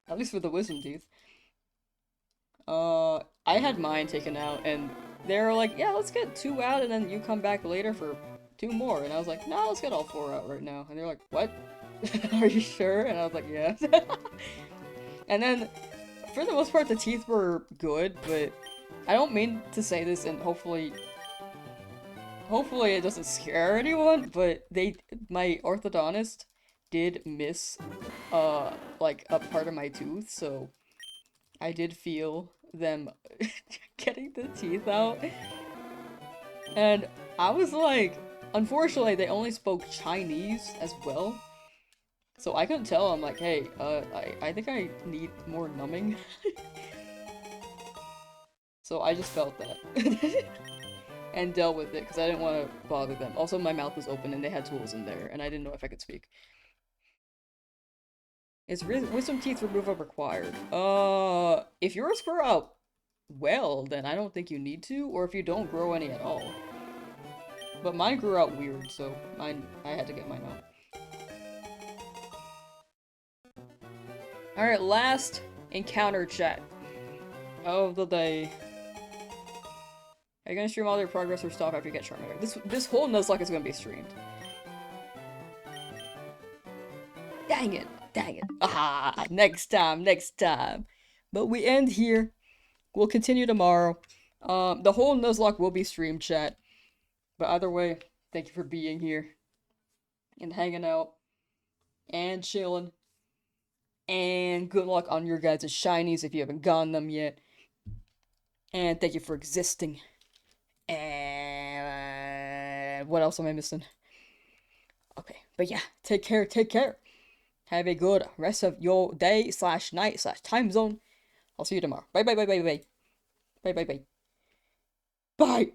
At least for the wisdom teeth. I had mine taken out, and they were like, yeah, let's get 2 out, and then you come back later for 2 more. And I was like, no, let's get all 4 out right now. And they're like, what? Are you sure? And I was like, yeah. And then, for the most part, the teeth were good, but I don't mean to say this, and hopefully it doesn't scare anyone, but my orthodontist did miss, like, a part of my tooth, so I did feel them getting the teeth out. And I was like, unfortunately, they only spoke Chinese as well. So I couldn't tell. I'm like, hey, I think I need more numbing. So I just felt that. and dealt with it because I didn't want to bother them. Also, my mouth was open and they had tools in there, and I didn't know if I could speak. Is wisdom teeth removal required? If yours grow out well, then I don't think you need to, or if you don't grow any at all. But mine grew out weird, so I had to get mine out. Alright, last encounter chat of the day. Are you gonna stream all your progress or stop after you get Charmander? This whole Nuzlocke is gonna be streamed. Dang it! Dang it! Ah! Next time! Next time! But we end here. We'll continue tomorrow. The whole Nuzlocke will be streamed, chat. But either way, thank you for being here. And hanging out. And chilling. And good luck on your guys' shinies if you haven't gotten them yet. And thank you for existing. And what else am I missing? Okay, but yeah, take care, take care. Have a good rest of your day / night / time zone. I'll see you tomorrow. Bye bye bye bye bye. Bye bye bye. Bye.